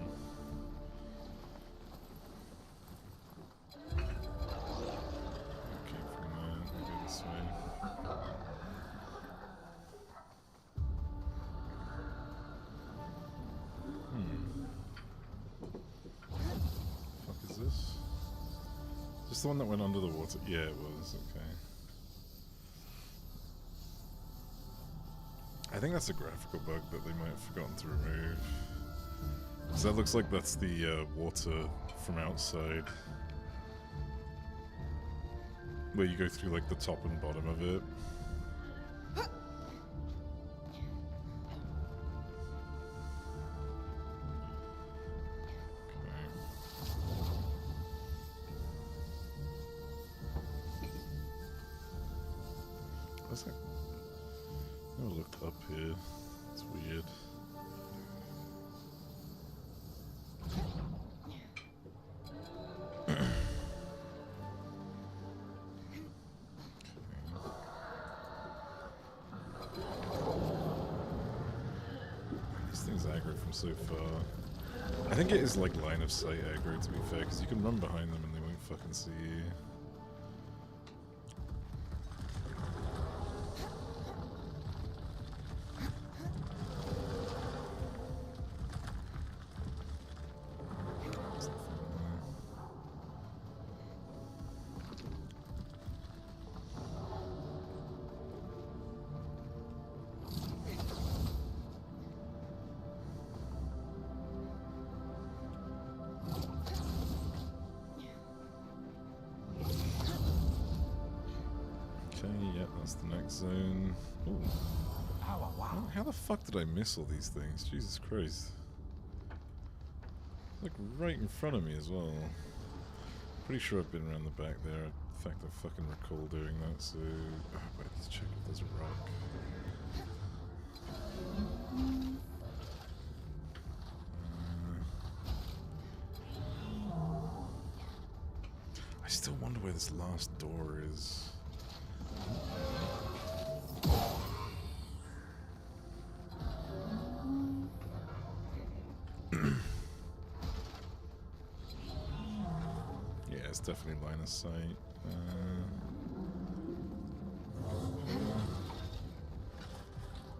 S1: It came from there. We go this way. Fuck is this? Is this the one that went under the water? Yeah, it was. Okay. I think that's a graphical bug that they might have forgotten to remove. Because that looks like that's the water from outside. Where you go through like the top and bottom of it. What's that? I never looked up here. It's weird. From so far. I think it is like line of sight aggro, to be fair, because you can run behind them and they won't fucking see you. Zone. Ooh. How the fuck did I miss all these things? Jesus Christ. Like right in front of me as well. Pretty sure I've been around the back there. In fact, I fucking recall doing that, so... Oh, wait, let's check if there's a rock. I still wonder where this last door is. Yeah, it's definitely line of sight.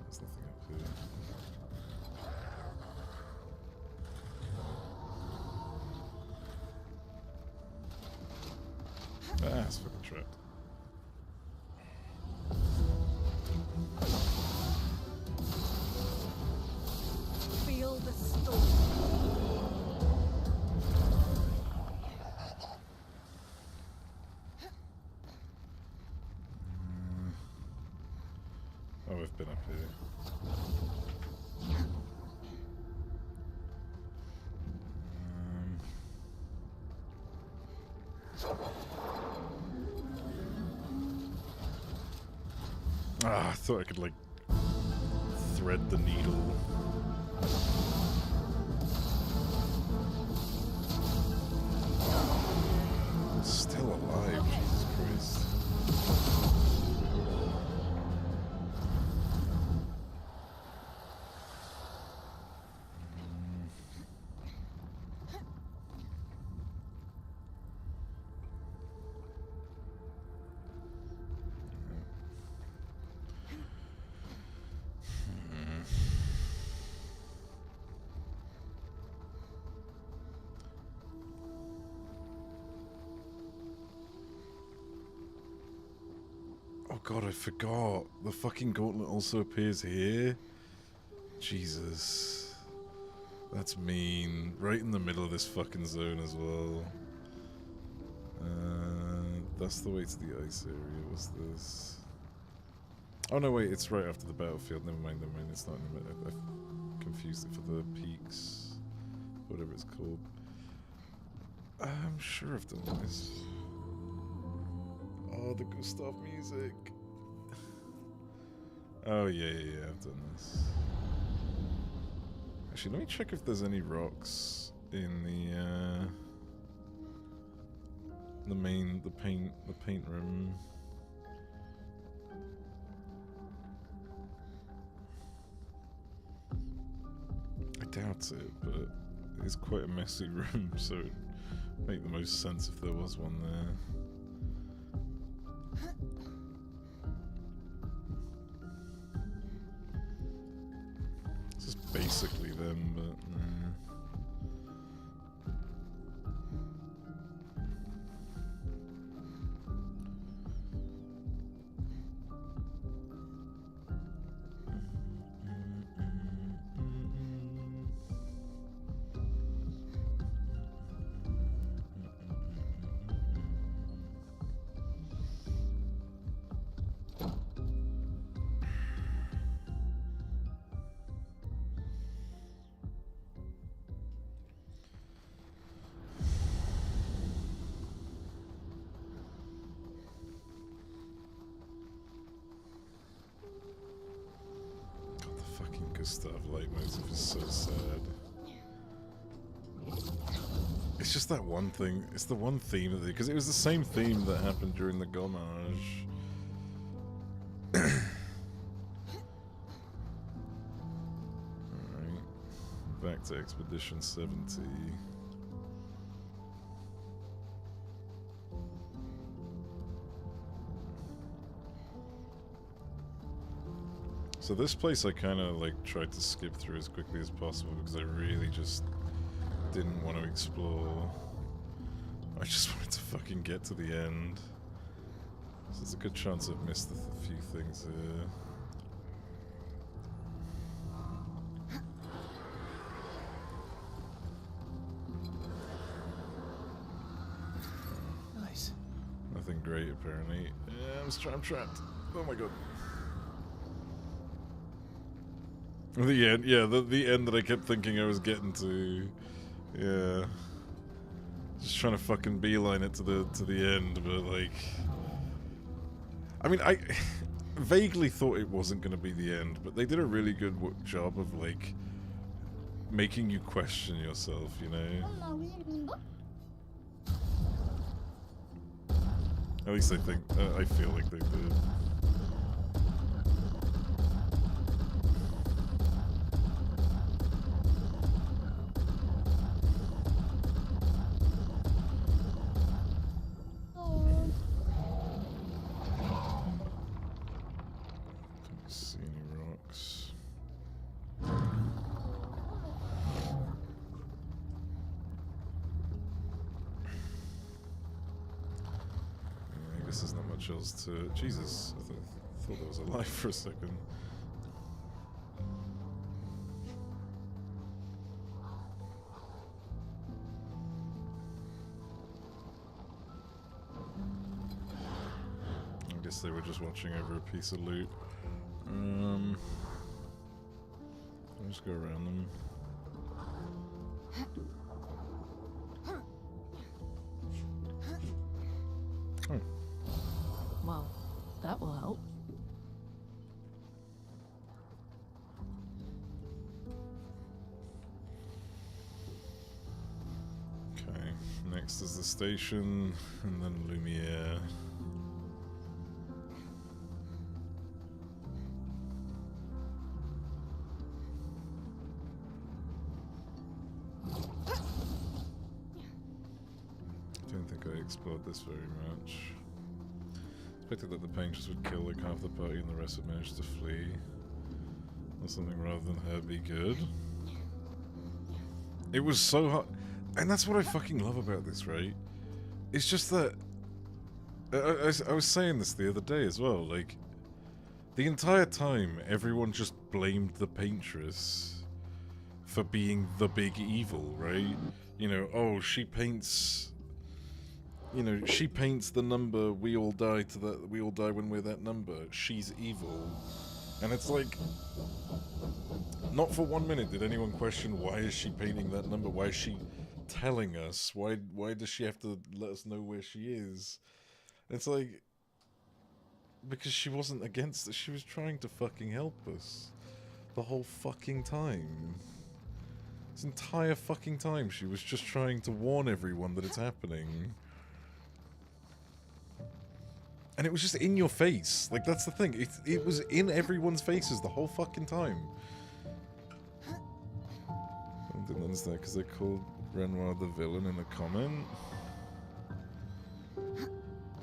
S1: There's nothing up here. Ah, it's fucking trapped.
S8: Feel the storm.
S1: Ah, I thought I could, like, thread the needle. Still alive, Jesus Christ. Oh god, I forgot. The fucking gauntlet also appears here. Jesus. That's mean. Right in the middle of this fucking zone as well. That's the way to the ice area. What's this? Oh no, wait, it's right after the battlefield. Never mind, it's not in the middle. I confused it for the peaks. Whatever it's called. I'm sure I've done this. Oh, the Gustav music. Oh, yeah, I've done this. Actually, let me check if there's any rocks in the paint room. I doubt it, but it's quite a messy room, so it'd make the most sense if there was one there. This is basically them, but Gustav leitmotif is so sad. It's just that one thing. It's the one theme of it, because it was the same theme that happened during the Gommage. Alright. Back to Expedition 70. So this place I kind of like tried to skip through as quickly as possible because I really just didn't want to explore. I just wanted to fucking get to the end. So there's a good chance I've missed a few things here.
S9: Nice.
S1: Nothing great apparently. Yeah, I'm trapped. Oh my god. The end, yeah, the end that I kept thinking I was getting to, yeah. Just trying to fucking beeline it to the end, but like, I mean, I vaguely thought it wasn't going to be the end, but they did a really good job of like making you question yourself, you know. At least I think, I feel like they did. To Jesus, I thought that was alive for a second. I guess they were just watching over a piece of loot. I'll just go around them.
S2: that will help.
S1: Okay, next is the station, and then Lumiere. I don't think I explored this very much. Expected that the painters would kill like half the party and the rest would manage to flee. Or something rather than her be good. It was so hard. And that's what I fucking love about this, right? It's just that... I was saying this the other day as well, like... The entire time, everyone just blamed the paintress for being the big evil, right? You know, oh, she paints... You know, she paints the number, we all die when we're that number. She's evil. And it's like... Not for 1 minute did anyone question why is she painting that number? Why is she telling us? Why does she have to let us know where she is? It's like... Because she wasn't against it. She was trying to fucking help us. The whole fucking time. This entire fucking time she was just trying to warn everyone that it's happening. And it was just in your face. Like, that's the thing. It was in everyone's faces the whole fucking time. I didn't understand because they called Renoir the villain in a comment.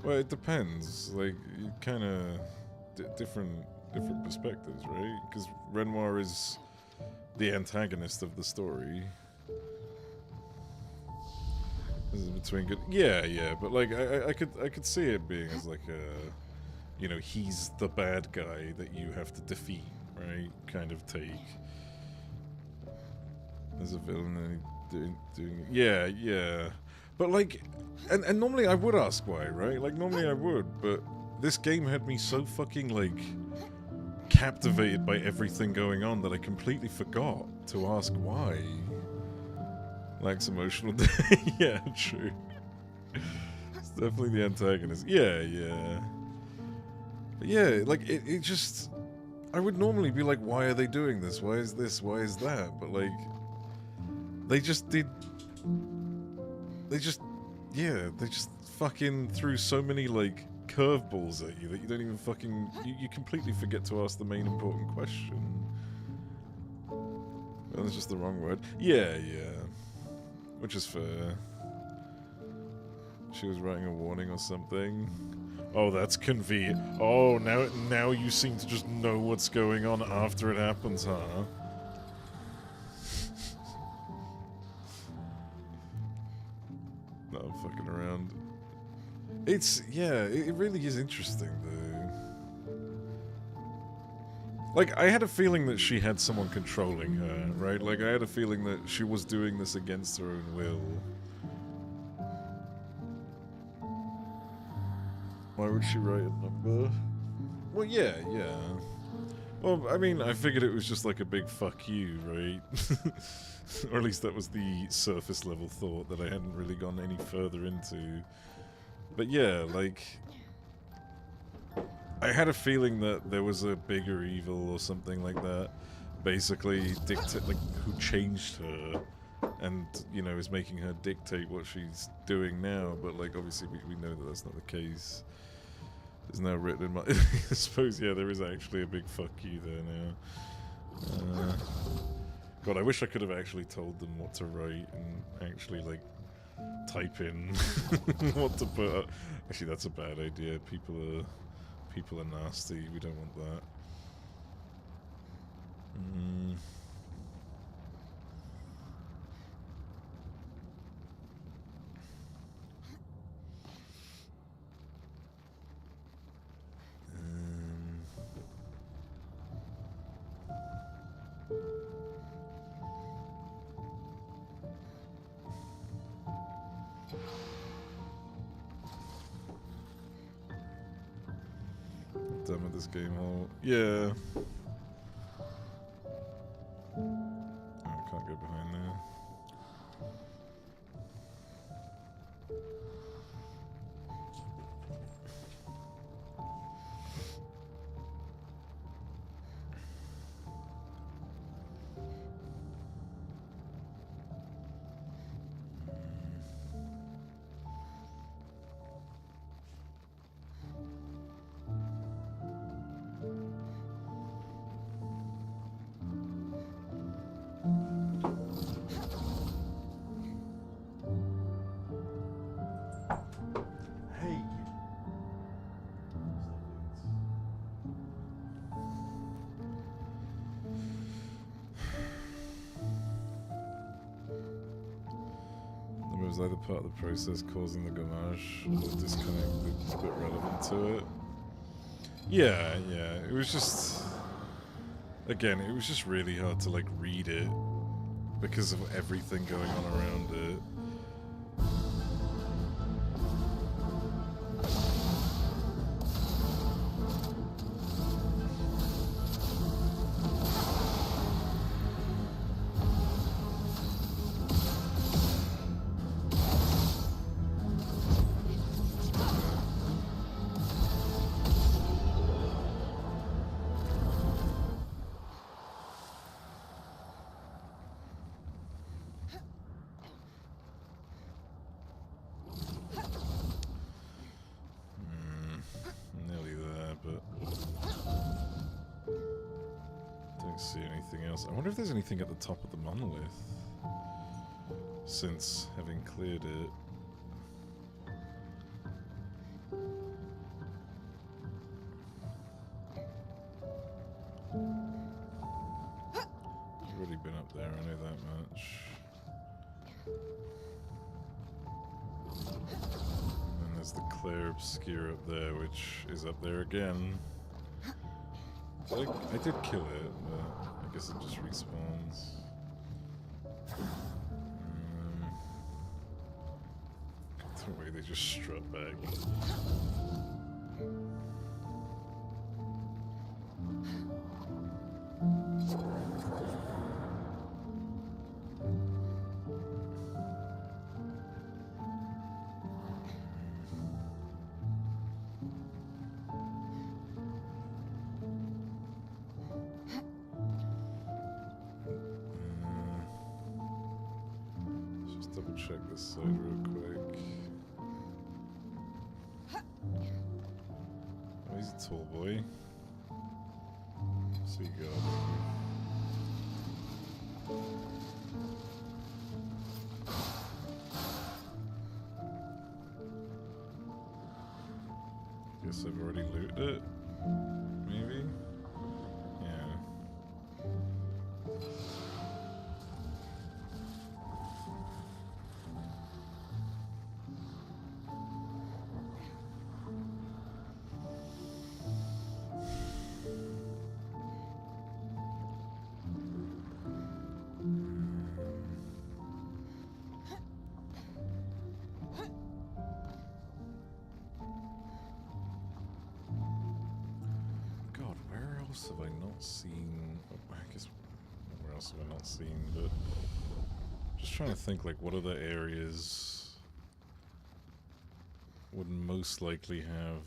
S1: Well, it depends. Like, you kind of different perspectives, right? Because Renoir is the antagonist of the story. This is between good. Yeah, but like I could see it being as like a, you know, he's the bad guy that you have to defeat, right? Kind of take. There's a villain and doing yeah. But like, and normally I would ask why, right? Like normally I would, but this game had me so fucking like captivated by everything going on that I completely forgot to ask why. Lacks emotional. Yeah, true. It's definitely the antagonist. Yeah. But yeah, like it just. I would normally be like, why are they doing this? Why is this? Why is that? But like, they just did. They just fucking threw so many like curveballs at you that you don't even fucking. You completely forget to ask the main important question. Well, that's just the wrong word. Yeah. Which is fair. She was writing a warning or something. Oh, that's convenient. Oh, now you seem to just know what's going on after it happens, huh? No, I'm fucking around. It really is interesting, though. Like, I had a feeling that she had someone controlling her, right? Like, I had a feeling that she was doing this against her own will. Why would she write a number? Well, yeah. Well, I mean, I figured it was just like a big fuck you, right? Or at least that was the surface level thought that I hadn't really gone any further into. But yeah, like... I had a feeling that there was a bigger evil or something like that, basically who changed her, and you know is making her dictate what she's doing now. But like obviously we know that that's not the case. It's now written in my. I suppose there is actually a big fuck you there now. God, I wish I could have actually told them what to write and actually like type in what to put. Actually, that's a bad idea. People are nasty. We don't want that. Done with this game hole. Yeah. Oh, I can't go behind there. was either part of the process causing the gomage or the disconnect loop was a bit relevant to it. Yeah, it was just... Again, it was just really hard to, like, read it because of everything going on around it. I wonder if there's anything at the top of the monolith since having cleared it. I've already been up there, I know that much. And there's the Clair Obscure up there, which is up there again. So I did kill it, but I guess it just respawns. The way they just strut back. Double check this side real quick. Oh, he's a tall boy. So you go. Guess I've already looted it. Maybe? Yeah. Have I not seen? Oh, I guess where else have I not seen? But just trying to think, like, what other areas would most likely have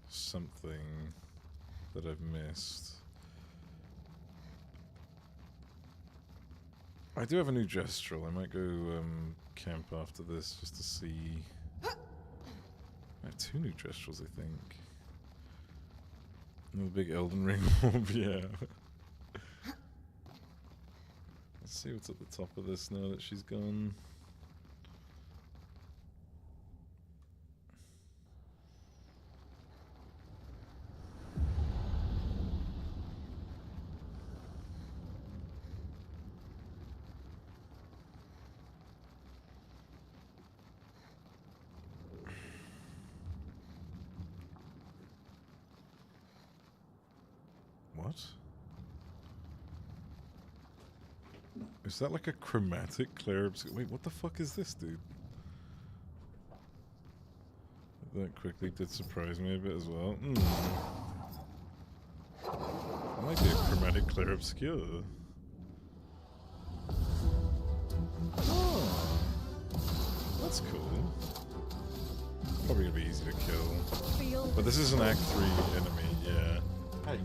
S1: something that I've missed. I do have a new Gestrel. I might go camp after this just to see. I have 2 new Gestrels, I think. The big Elden Ring orb, yeah. Let's see what's at the top of this now that she's gone. What? Is that like a chromatic Clair Obscure? Wait, what the fuck is this, dude? That quickly did surprise me a bit as well. I might be a chromatic Clair Obscure. Oh, that's cool. Probably gonna be easy to kill. But this is an Act 3 enemy, yeah. Hey.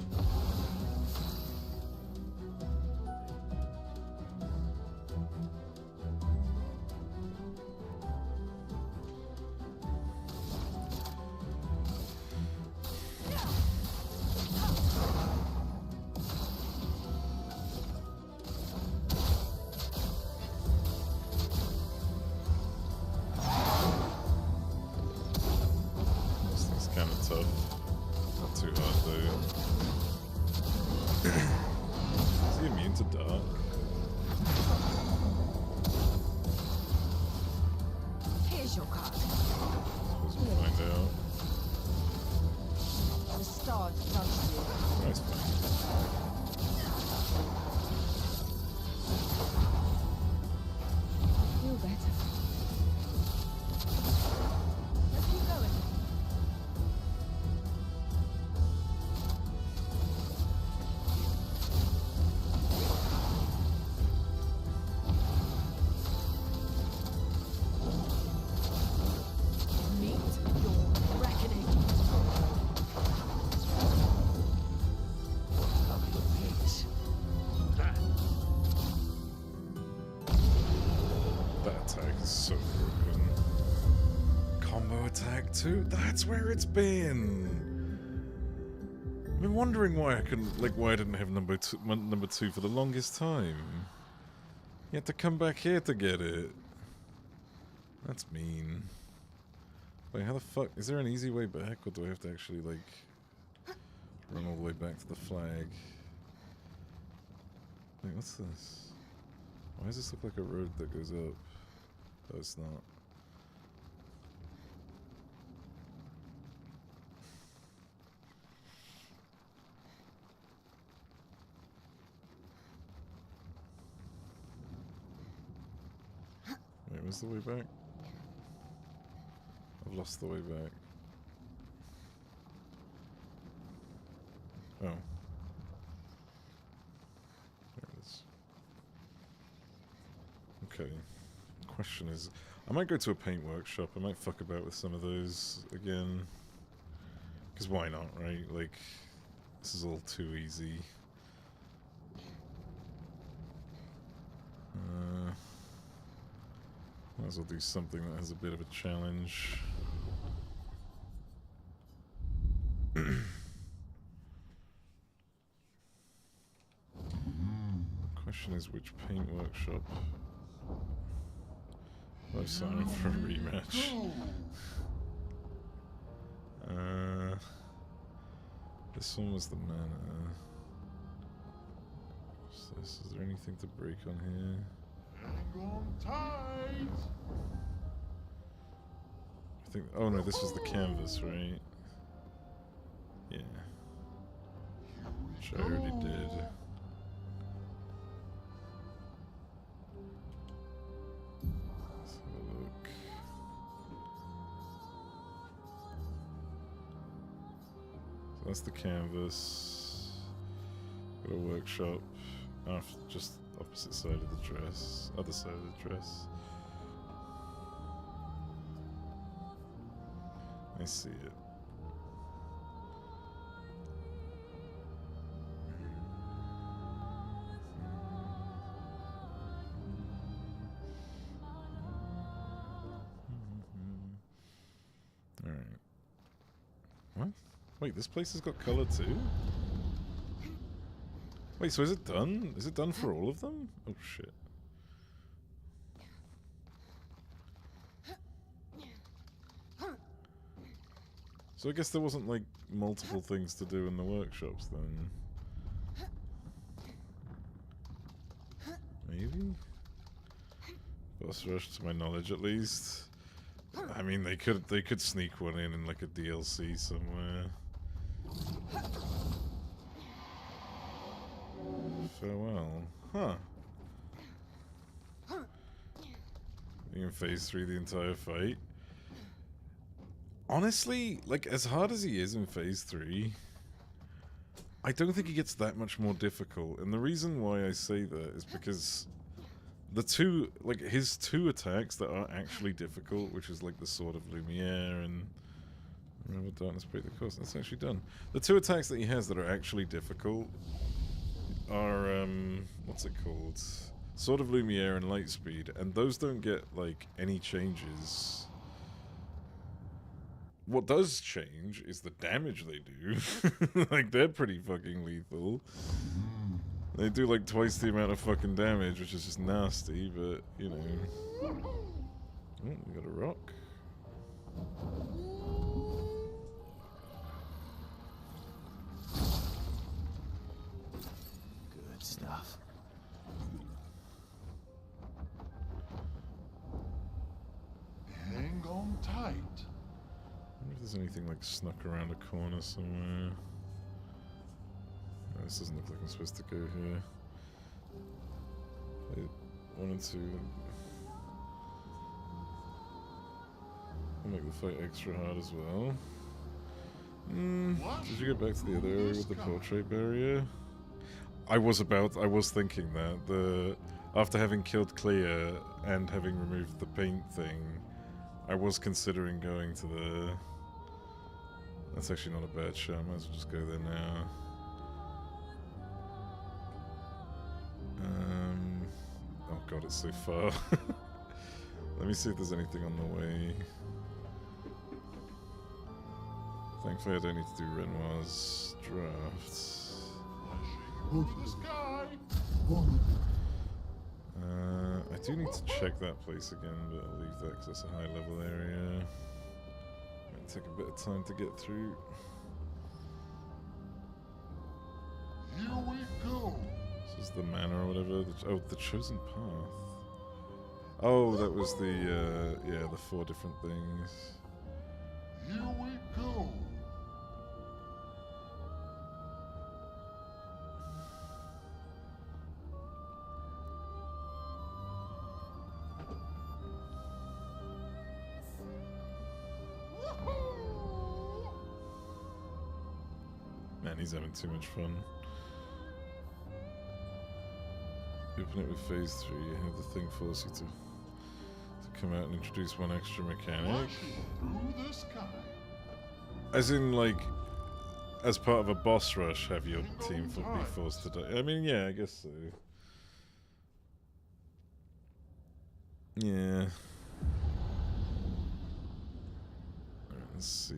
S1: attack is so broken. Combo attack too? That's where it's been! I've been wondering why I couldn't, like, why I didn't have number two for the longest time. You had to come back here to get it. That's mean. Wait, how the fuck? Is there an easy way back, or do I have to actually, like, run all the way back to the flag? Wait, what's this? Why does this look like a road that goes up? Oh, it's not. Wait, where's the way back? I've lost the way back. Oh. There it is. Okay. Question is, I might go to a paint workshop. I might fuck about with some of those again. Because why not, right? Like, this is all too easy. Might as well do something that has a bit of a challenge. Question is, which paint workshop? I've signed up for a rematch. This one was the mana. What's this? Is there anything to break on here?
S6: Hang on tight.
S1: I think. Oh no, this was the canvas, right? Yeah. Which I already did. Let's have a look. So that's the canvas. Got a workshop. Just opposite side of the dress. Other side of the dress. I see it. Alright. What? Wait, this place has got color too? Wait, so is it done? Is it done for all of them? Oh shit. So I guess there wasn't like multiple things to do in the workshops then. Maybe? Boss rush to my knowledge at least. I mean they could sneak one in like a DLC somewhere. Farewell. Huh. Being in phase 3 the entire fight. Honestly, like, as hard as he is in phase 3, I don't think he gets that much more difficult. And the reason why I say that is because the two, like, his two attacks that are actually difficult, which is like the Sword of Lumiere and Remember Darkness Break the Course, that's actually done. The two attacks that he has that are actually difficult are, what's it called? Sword of Lumiere and Lightspeed, and those don't get, like, any changes. What does change is the damage they do. Like, they're pretty fucking lethal. They do, like, twice the amount of fucking damage, which is just nasty, but, you know. Oh, we got a rock.
S5: Good stuff.
S6: Hang on tight.
S1: I wonder if there's anything like snuck around a corner somewhere. No, this doesn't look like I'm supposed to go here. I wanted to. I'll make the fight extra hard as well. Did you get back to the other area with the portrait barrier? I was thinking that. After having killed Clea and having removed the paint thing, I was considering going to the... That's actually not a bad shot, I might as well just go there now. Oh god, it's so far. Let me see if there's anything on the way. Thankfully, I don't need to do Renoir's drafts.
S6: The sky.
S1: I do need to check that place again, but I'll leave that because it's a high level area. Might take a bit of time to get through.
S6: Here we go.
S1: This is the manor or whatever. Oh, the chosen path. Oh, that was the, yeah, the 4 different things.
S6: Here we go.
S1: Man, he's having too much fun. Open it with phase 3, you have the thing force you to come out and introduce 1 extra mechanic.
S6: Through the sky.
S1: As in, like, as part of a boss rush, have your team be forced to die. I mean, yeah, I guess so. Yeah. Alright, let's see.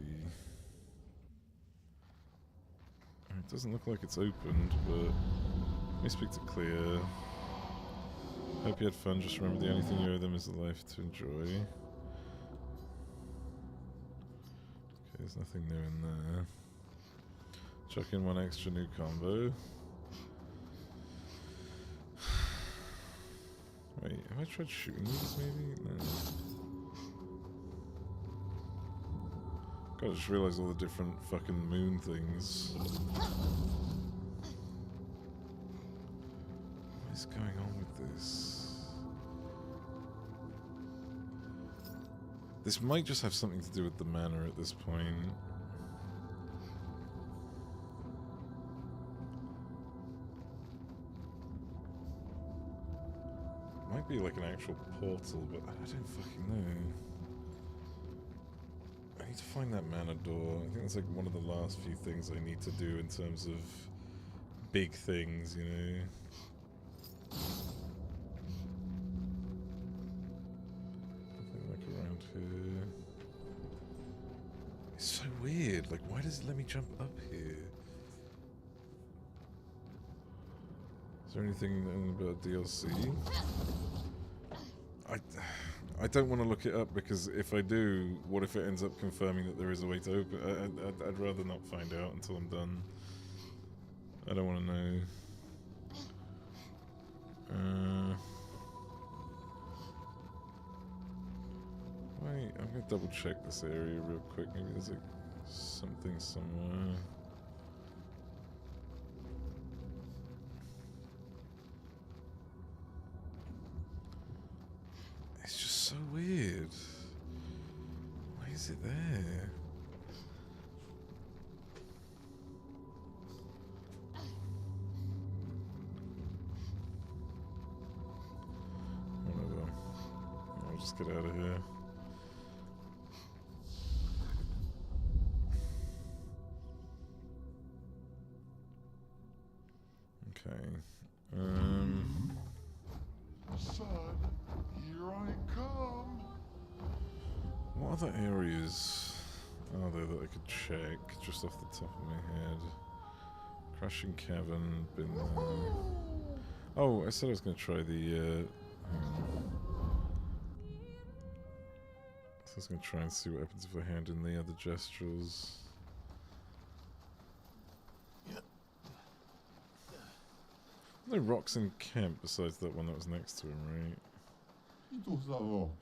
S1: It doesn't look like it's opened, but let me speak to Clea. Hope you had fun. Just remember the only thing you owe them is a life to enjoy. Okay, there's nothing new in there. Chuck in 1 extra new combo. Wait, have I tried shooting these maybe? No. God, I just realised all the different fucking moon things. What is going on with this? This might just have something to do with the manor at this point. Might be like an actual portal, but I don't fucking know. I need to find that manor door. I think that's like one of the last few things I need to do in terms of big things, you know. Nothing like around here. It's so weird. Like, why does it let me jump up here? Is there anything about DLC? I don't want to look it up because if I do, what if it ends up confirming that there is a way to open? I'd rather not find out until I'm done. I don't want to know. Wait, I'm gonna double check this area real quick. Maybe there's like something somewhere. It's just so weird. Why is it there? Whatever. I'll just get out of here. Okay.
S6: Son, here I come.
S1: What other areas are there that I could check just off the top of my head? Crashing Cavern, been there. Oh, I said I was going to try the. Hang on. So I was going to try and see what happens if I hand in the other gestrels. No rocks in camp besides that one that was next to him, right?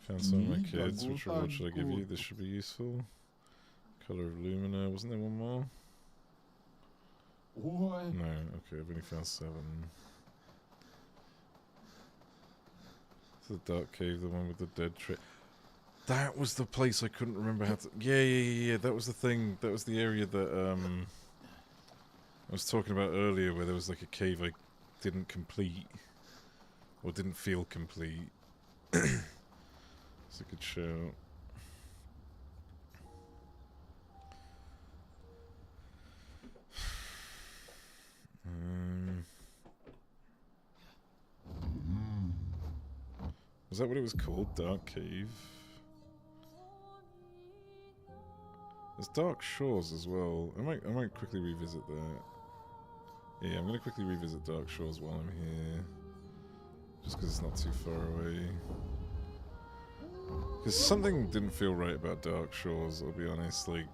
S1: Found some of my kids. Which reward should I give you? This should be useful. Color of Lumina. Wasn't there one more? No, okay, I've only found 7. It's the Dark Cave, the one with the dead tree. That was the place I couldn't remember how to... Yeah, that was the thing. That was the area that I was talking about earlier where there was like a cave I didn't complete. Or didn't feel complete. It's a good show. Was that what it was called? Dark Cave? There's Dark Shores as well. I might quickly revisit that. Yeah, I'm gonna quickly revisit Dark Shores while I'm here. Just because it's not too far away. Because something didn't feel right about Dark Shores, I'll be honest. Like,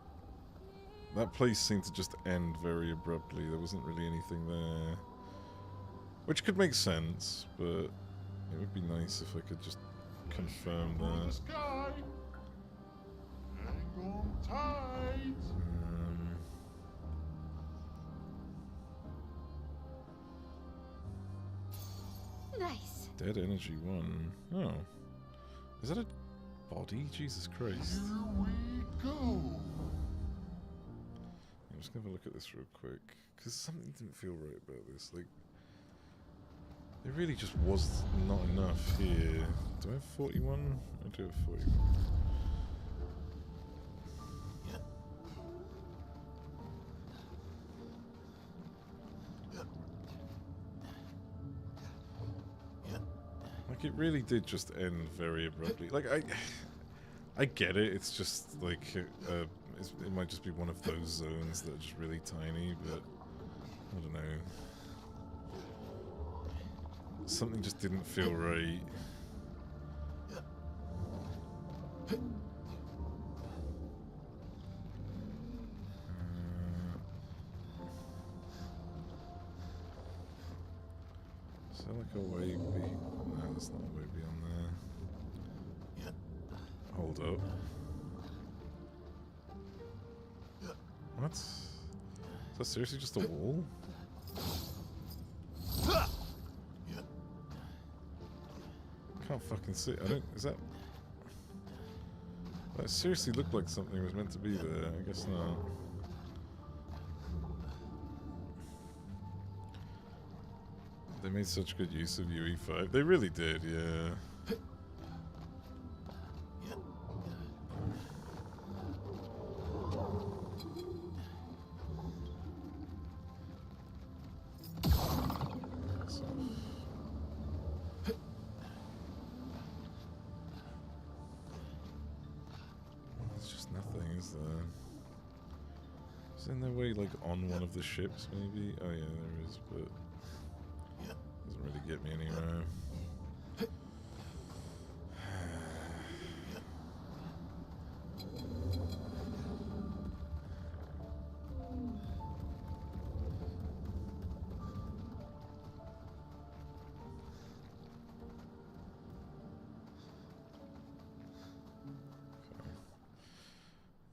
S1: that place seemed to just end very abruptly. There wasn't really anything there. Which could make sense, but it would be nice if I could just confirm that.
S6: Hang on tight.
S8: Nice.
S1: Dead Energy 1. Oh. Is that a body? Jesus Christ.
S6: Here we go.
S1: I'm just gonna have a look at this real quick. Because something didn't feel right about this. Like, there really just was not enough here. Do I have 41? I do have 41. Like, it really did just end very abruptly. Like, I get it. It's just like it might just be one of those zones that are just really tiny, but I don't know. Something just didn't feel right. Is there like a way no, there's not a way beyond there. Hold up. What? Is that seriously just a wall? Can't fucking see. I don't. Is that? That seriously looked like something was meant to be there. I guess not. They made such good use of UE5. They really did, yeah. On one of the ships, maybe? Oh yeah, there is, but doesn't really get me anywhere.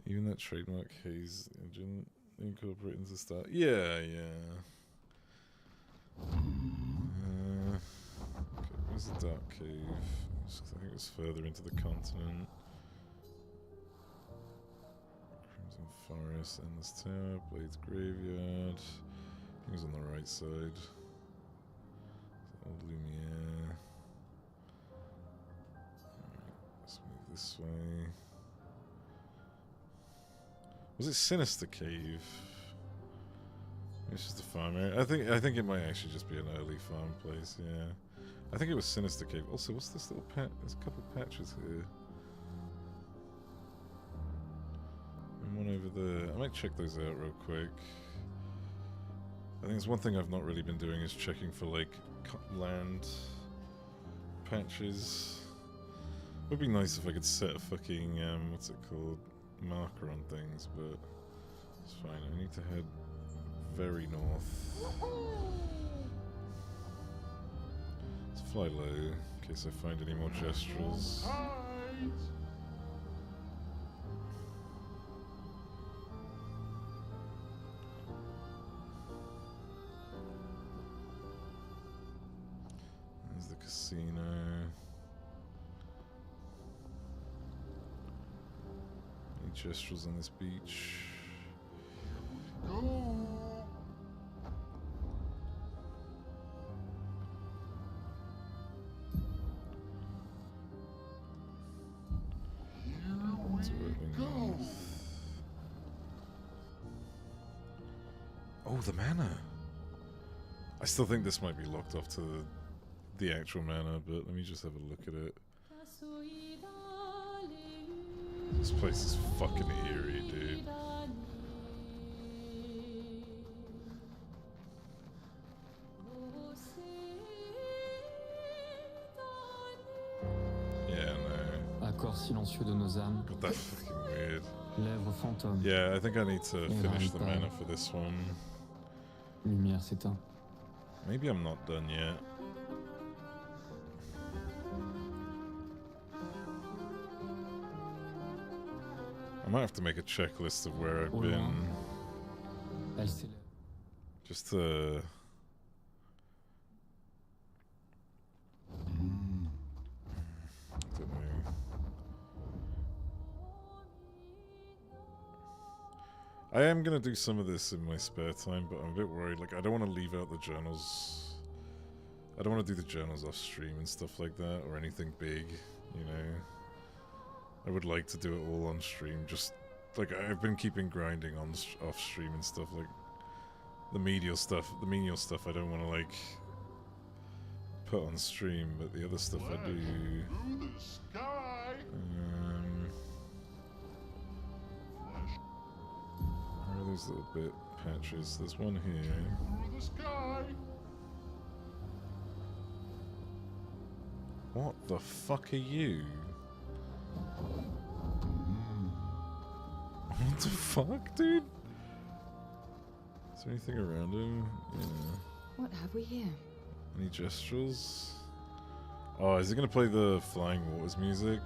S1: Even that trademark haze engine incorporate into the start. Yeah, yeah. Okay, where's the Dark Cave? I think it was further into the continent. Crimson Forest, Endless Tower, Blades Graveyard. I think it was on the right side. Old Lumiere. Alright, let's move this way. Was it Sinister Cave? It's just a farm area. I think it might actually just be an early farm place, yeah. I think it was Sinister Cave. Also, what's this little patch? There's a couple patches here. And one over there. I might check those out real quick. I think there's one thing I've not really been doing is checking for, like, land patches. It would be nice if I could set a fucking, what's it called? Marker on things, but it's fine. I need to head very north. Let's fly low in case I find any more gestrels. There's the casino. Gestrels on this beach.
S6: Go. Here we go.
S1: Oh, the mana. I still think this might be locked off to the actual mana, but let me just have a look at it. This place is fucking eerie, dude. Yeah, no.
S11: Accord silencieux de nos âmes.
S1: God, that's fucking weird.
S11: Lèvres fantômes.
S1: Yeah, I think I need to finish the mana for this one.
S11: Lumière s'éteint.
S1: Maybe I'm not done yet. I might have to make a checklist of where I've been. Just to... I don't know. I am gonna do some of this in my spare time, but I'm a bit worried. Like, I don't want to leave out the journals. I don't want to do the journals off stream and stuff like that, or anything big, you know. I would like to do it all on stream. Just like I've been keeping grinding on off stream and stuff. Like the menial stuff. I don't want to like put on stream, but the other stuff I do. Where are those little bit patches? There's one here. What the fuck are you? What the fuck, dude? Is there anything around him? Yeah.
S2: What have we here?
S1: Any gestures? Oh, is he gonna play the Flying Waters music?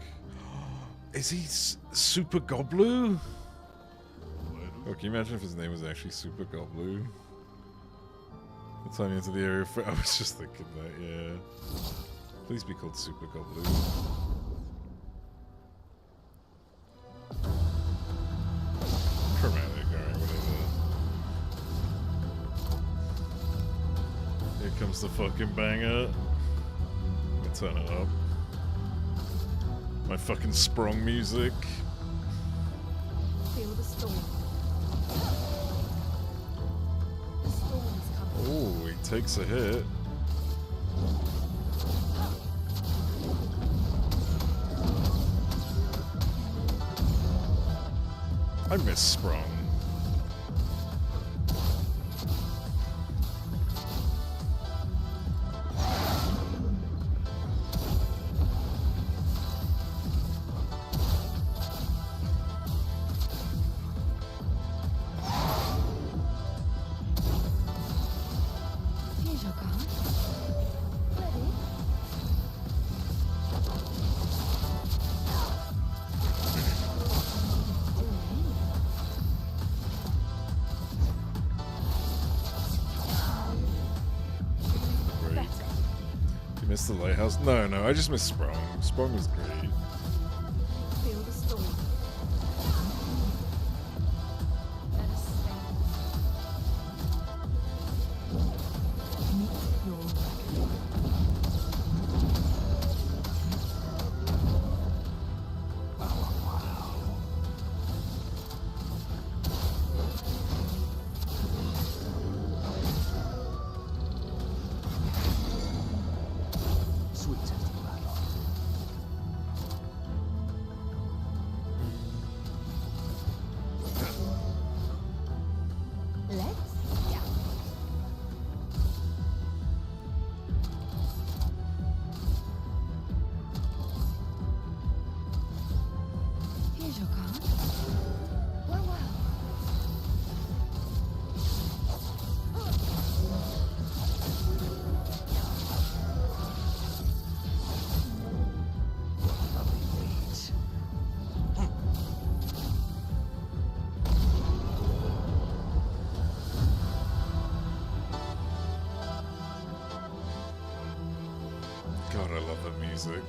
S1: Is he Super Goblu? Oh, can you imagine if his name was actually Super Goblu? The time into the area for I was just thinking that, yeah. Please be called Super Goblu. Chromatic, alright, whatever. Here comes the fucking banger. Let me turn it up. My fucking sprung music.
S2: Feel the storm. The storm is coming.
S1: Oh, he takes a hit. I miss Sprung.
S2: Here's your card. Ready?
S1: Miss the lighthouse? No, I just miss Sprung. Sprung was great.
S2: Feel the storm. Let us stay. Meet your reckoning. Here's your card. Well, well.
S1: God, I love the music.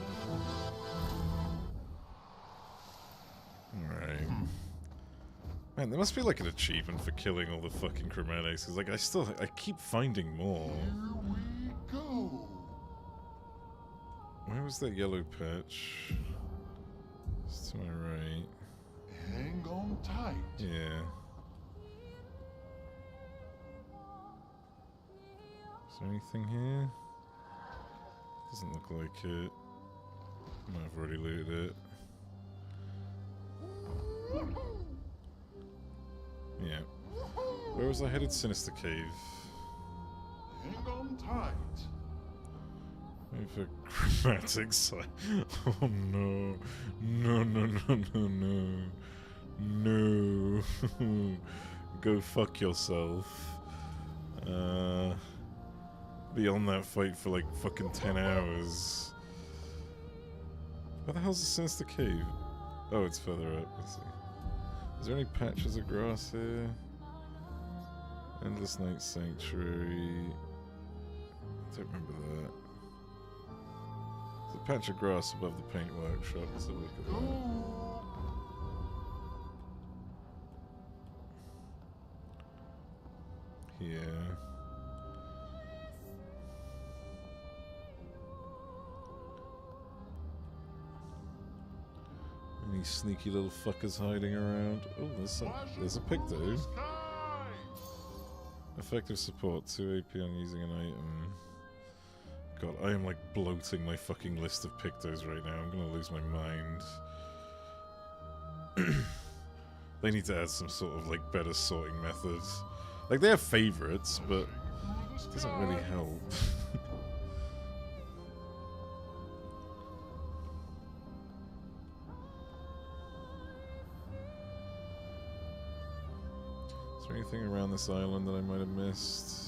S1: Alright. Man, there must be like an achievement for killing all the fucking chromatics, because like I keep finding more.
S6: Here we go.
S1: Where was that yellow patch? It's to my right.
S6: Hang on tight.
S1: Yeah. Is there anything here? Doesn't look like it. I've already looted it. Yeah. Where was I headed? Sinister Cave.
S6: Hang on tight.
S1: Wait for chromatic side. Oh no. No, no, no, no, no. No. Go fuck yourself. Be on that fight for like fucking 10 hours. Where the hell's the Sinister Cave? Oh, it's further up. Let's see. Is there any patches of grass here? Endless Night Sanctuary. Don't remember that. There's a patch of grass above the paint workshop. Let's have a look at that. Here. Any sneaky little fuckers hiding around? Oh, there's a Picto. Effective support, 2 AP on using an item. God, I am like bloating my fucking list of Pictos right now. I'm gonna lose my mind. They need to add some sort of like better sorting methods. Like they have favorites, but it doesn't really help. Is there anything around this island that I might have missed?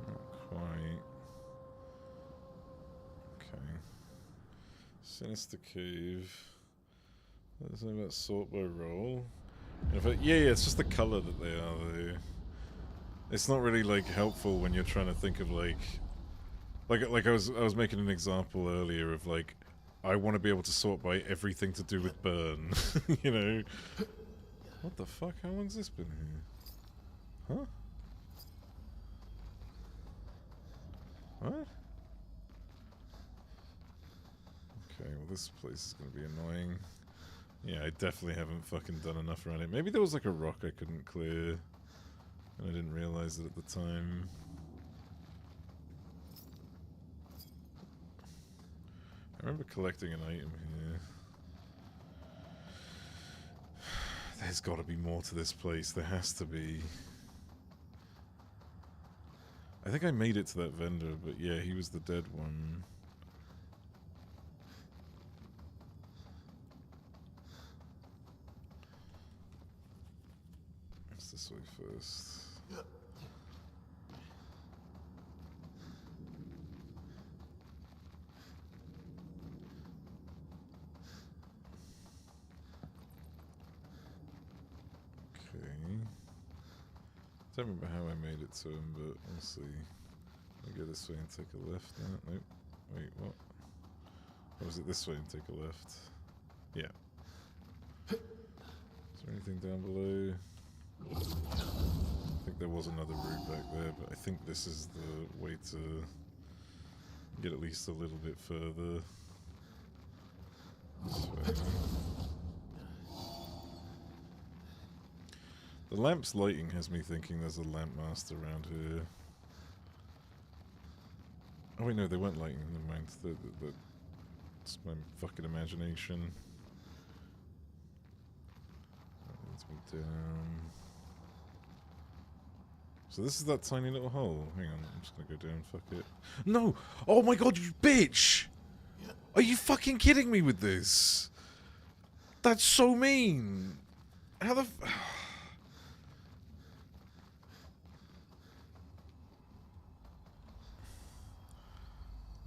S1: Not quite. Okay. Sinister Cave. There's something about sort by roll. Yeah, it's just the color that they are. It's not really like helpful when you're trying to think of like I was making an example earlier of like I want to be able to sort by everything to do with burn. You know? What the fuck? How long's this been here? Huh? What? Okay, well this place is gonna be annoying. Yeah, I definitely haven't fucking done enough around it. Maybe there was like a rock I couldn't clear, and I didn't realize it at the time. I remember collecting an item here. There's got to be more to this place. There has to be. I think I made it to that vendor, but yeah, he was the dead one. This way first. Okay. Don't remember how I made it to him, but we'll see. I'll go this way and take a left now. Nope. Wait, what? Or was it this way and take a left? Yeah. Is there anything down below? I think there was another route back there, but I think this is the way to get at least a little bit further. This way. The lamp's lighting has me thinking there's a lamp master around here. Oh wait, no, they weren't lighting. Never mind. It's my fucking imagination. That leads me down. So this is that tiny little hole. Hang on, I'm just gonna go down, fuck it. No! Oh my god, you bitch! Are you fucking kidding me with this? That's so mean! How the f-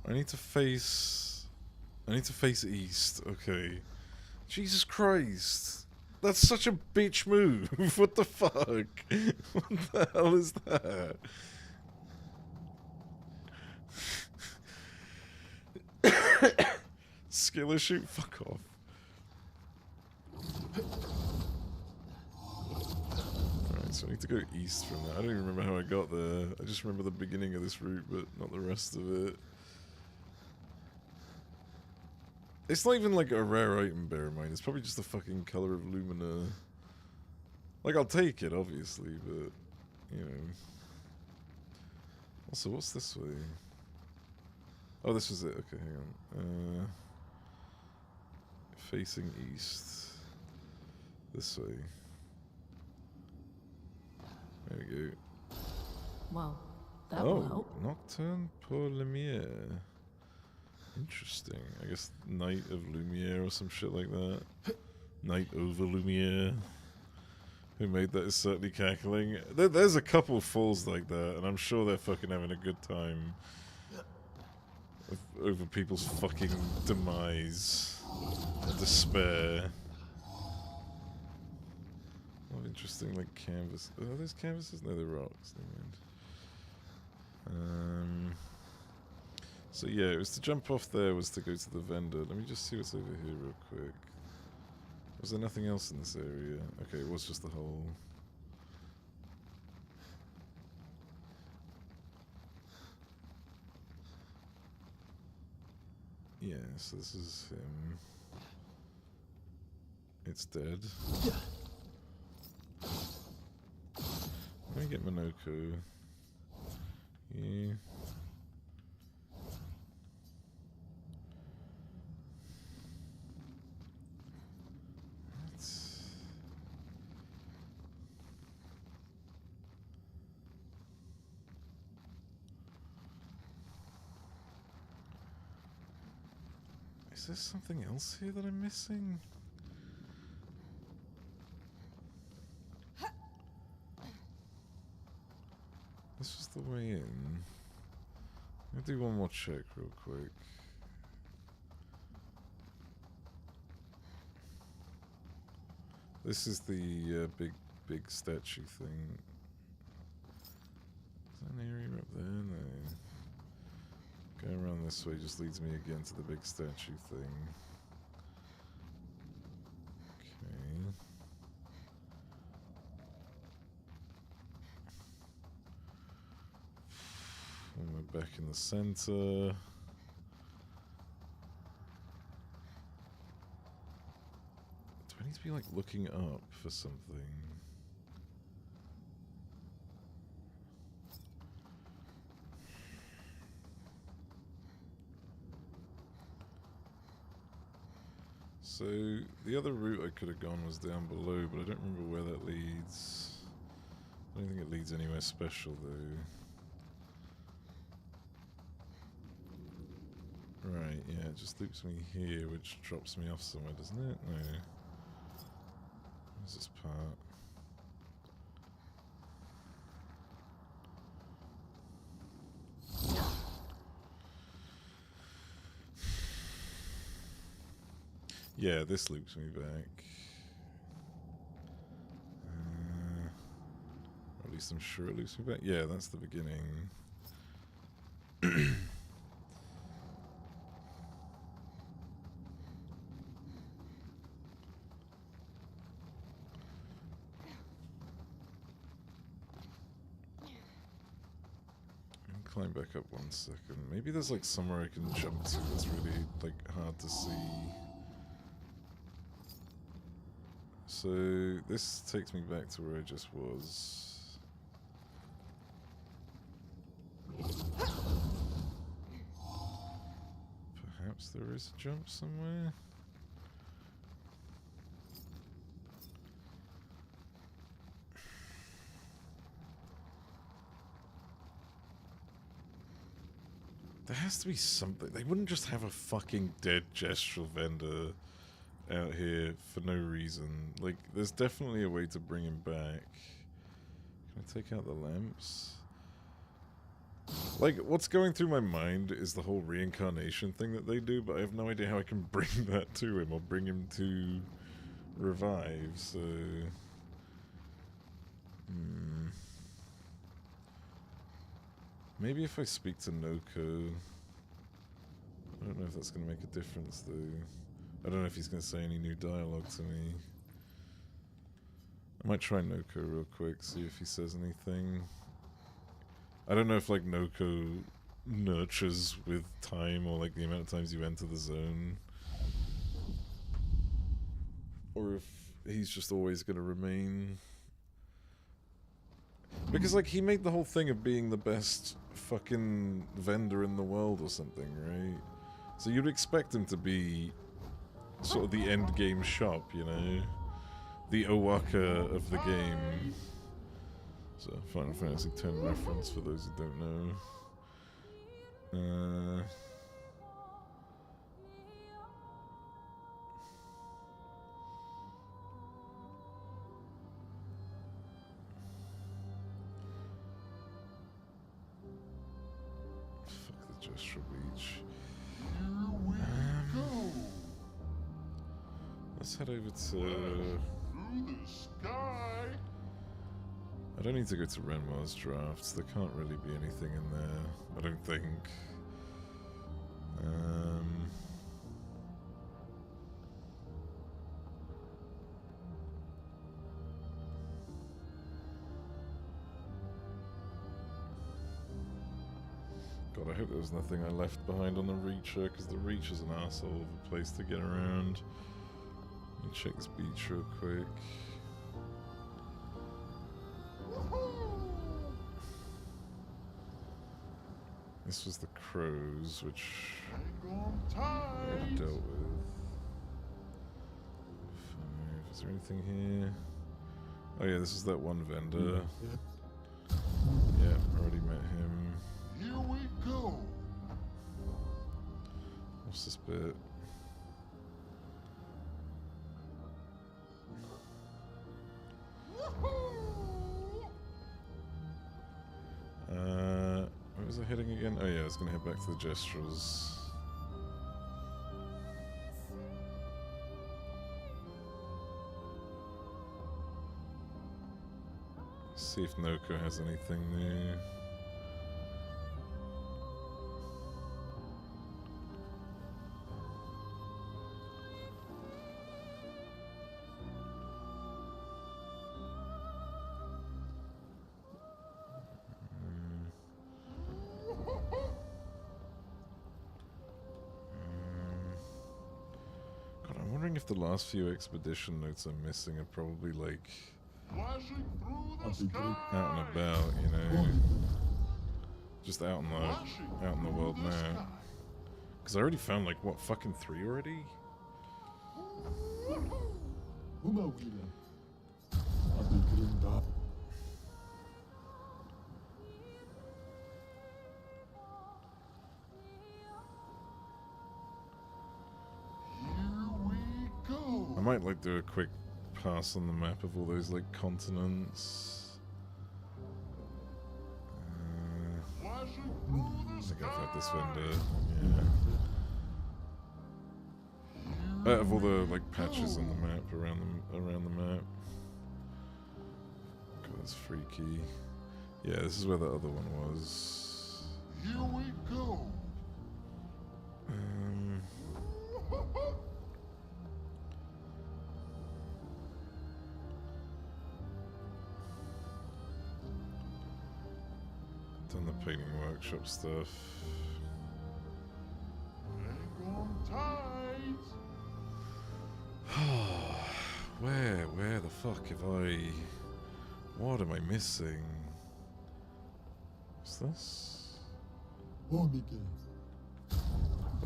S1: I need to face east, okay. Jesus Christ. That's such a bitch move. What the fuck? What the hell is that? Skiller shoot? Fuck off. Alright, so I need to go east from that. I don't even remember how I got there. I just remember the beginning of this route, but not the rest of it. It's not even like a rare item, bear in mind. It's probably just the fucking color of Lumina. Like, I'll take it, obviously, but, you know. Also, what's this way? Oh, this was it. Okay, hang on. Facing east. This way. There we go.
S2: Well, that will help.
S1: Nocturne pour Lumière. Interesting. I guess Night of Lumière or some shit like that. Night over Lumière. Who made that is certainly cackling. There's a couple fools like that, and I'm sure they're fucking having a good time over people's fucking demise and despair. Oh, interesting, like canvas. Are those canvases? No, they're rocks. Never mind. So yeah, it was to jump off there, was to go to the vendor. Let me just see what's over here real quick. Was there nothing else in this area? Okay, it was just the hole. Yeah, so this is him. It's dead. Let me get Monoko. Yeah. Is there something else here that I'm missing? This was the way in. I'll do one more check real quick. This is the big statue thing. Is there an area up there? No. Going around this way just leads me again to the big statue thing. Okay. And we're back in the center. Do I need to be like looking up for something? So, the other route I could have gone was down below, but I don't remember where that leads. I don't think it leads anywhere special, though. Right, yeah, it just loops me here, which drops me off somewhere, doesn't it? No. Where's this part? Yeah, this loops me back. Or at least I'm sure it loops me back. Yeah, that's the beginning. Climb back up 1 second. Maybe there's like somewhere I can jump to that's really like hard to see. So this takes me back to where I just was. Perhaps there is a jump somewhere. There has to be something. They wouldn't just have a fucking dead gestural vendor out here for no reason. Like, there's definitely a way to bring him back. Can I take out the lamps? Like, what's going through my mind is the whole reincarnation thing that they do, but I have no idea how I can bring that to him or bring him to revive, so... Maybe if I speak to Noko... I don't know if that's going to make a difference, though. I don't know if he's going to say any new dialogue to me. I might try Noko real quick, see if he says anything. I don't know if, like, Noko nurtures with time or, like, the amount of times you enter the zone. or if he's just always going to remain. Because, like, he made the whole thing of being the best fucking vendor in the world or something, right? So you'd expect him to be sort of the end game shop, you know? The Owaka of the game. So, Final Fantasy X reference for those who don't know. Fuck the Gesture Beach. Let's head over to...
S6: Through the sky.
S1: I don't need to go to Renmar's drafts. There can't really be anything in there, I don't think. God, I hope there was nothing I left behind on the Reacher, because the Reacher's an asshole of a place to get around. Let me check this beach real quick. This was the Crows, which I already dealt with. 5. Is there anything here? Oh yeah, this is that one vendor. Yeah, already met him.
S6: Here we go.
S1: What's this bit? Where was I heading again? Oh yeah, I was gonna head back to the Gestrels. See if Noko has anything new. If the last few expedition notes I'm missing are probably like out and about, you know, just out in the world now. Because I already found like what, fucking 3 already? I might like do a quick pass on the map of all those like continents. I think I've had this vendor, yeah. Out of all the like patches on the map around the map. God, that's freaky. Yeah, this is where the other one was.
S6: Here we go.
S1: Done the painting workshop stuff.
S6: Hang on tight.
S1: Where the fuck have I... What am I missing? What's this? Oh,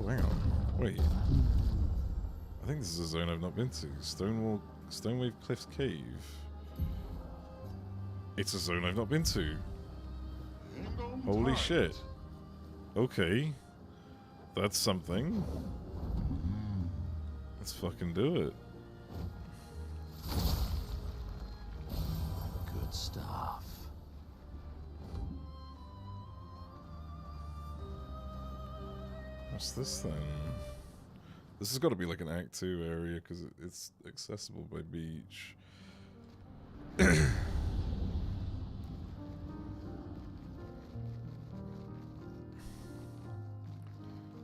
S1: hang on. Wait. I think this is a zone I've not been to. Stonewave Cliffs Cave. It's a zone I've not been to. Holy shit. Okay. That's something. Let's fucking do it.
S5: Good stuff.
S1: What's this then? This has got to be like an Act 2 area because it's accessible by beach.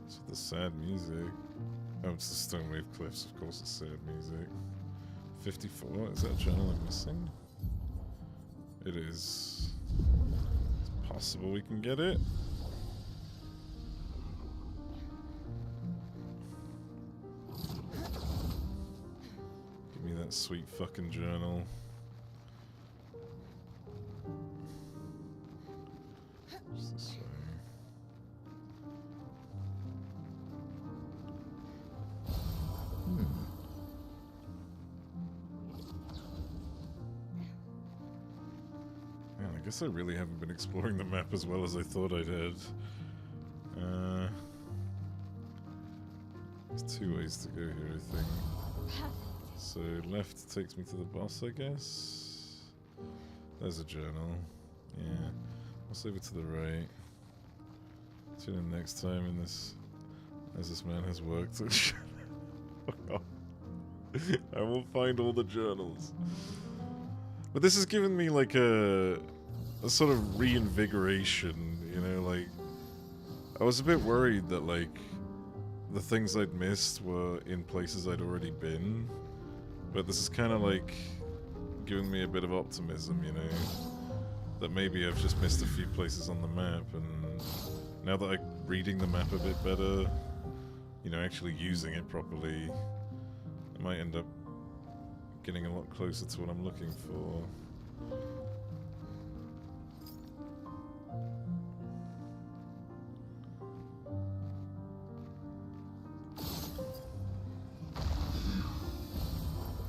S1: So the sad music. Oh, it's the Stonewave Cliffs, of course it's sad music. 54, is that a channel I'm missing? It is. It's possible we can get it. Give me that that sweet fucking journal. What's this way? Man, I guess I really haven't been exploring the map as well as I thought I did. There's 2 ways to go here, I think. So left takes me to the boss, I guess. There's a journal. Yeah. I'll save it to the right. Tune in next time in this, as this man has worked. I will find all the journals. But this has given me like a sort of reinvigoration, you know, like I was a bit worried that like the things I'd missed were in places I'd already been, but this is kind of like giving me a bit of optimism, you know, that maybe I've just missed a few places on the map, and now that I'm reading the map a bit better, you know, actually using it properly, I might end up getting a lot closer to what I'm looking for.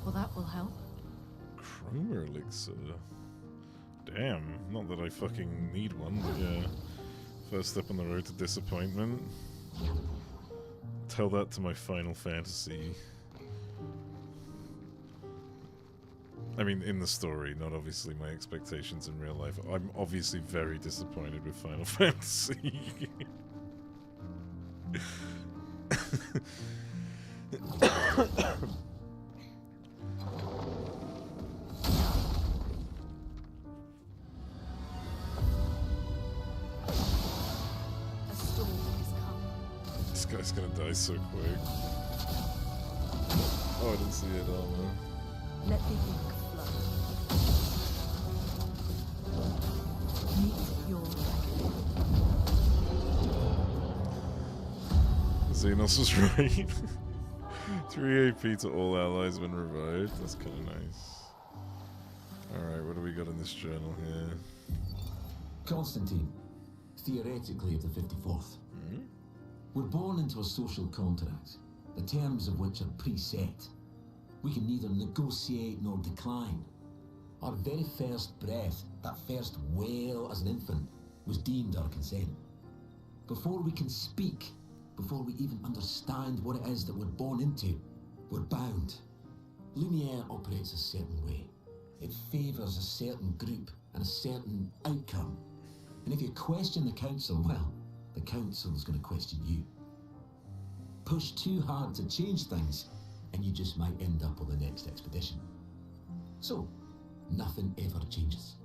S2: Well, that will help.
S1: Chroma elixir. Damn, not that I fucking need one, but yeah. First step on the road to disappointment. Tell that to my Final Fantasy. I mean, in the story, not obviously my expectations in real life. I'm obviously very disappointed with Final Fantasy. This guy's gonna die so quick. Oh, I didn't see it all, man.
S7: Let the ink flow. Meet your
S1: Xenos was right. 3 AP to all allies when revived. That's kind of nice. Alright, what do we got in this journal here?
S3: Constantine, theoretically of the 54th. We're born into a social contract, the terms of which are preset. We can neither negotiate nor decline. Our very first breath, that first wail as an infant, was deemed our consent. Before we can speak, before we even understand what it is that we're born into, we're bound. Lumiere operates a certain way. It favours a certain group and a certain outcome. And if you question the council, well, the council's going to question you. Push too hard to change things, and you just might end up on the next expedition. So, nothing ever changes.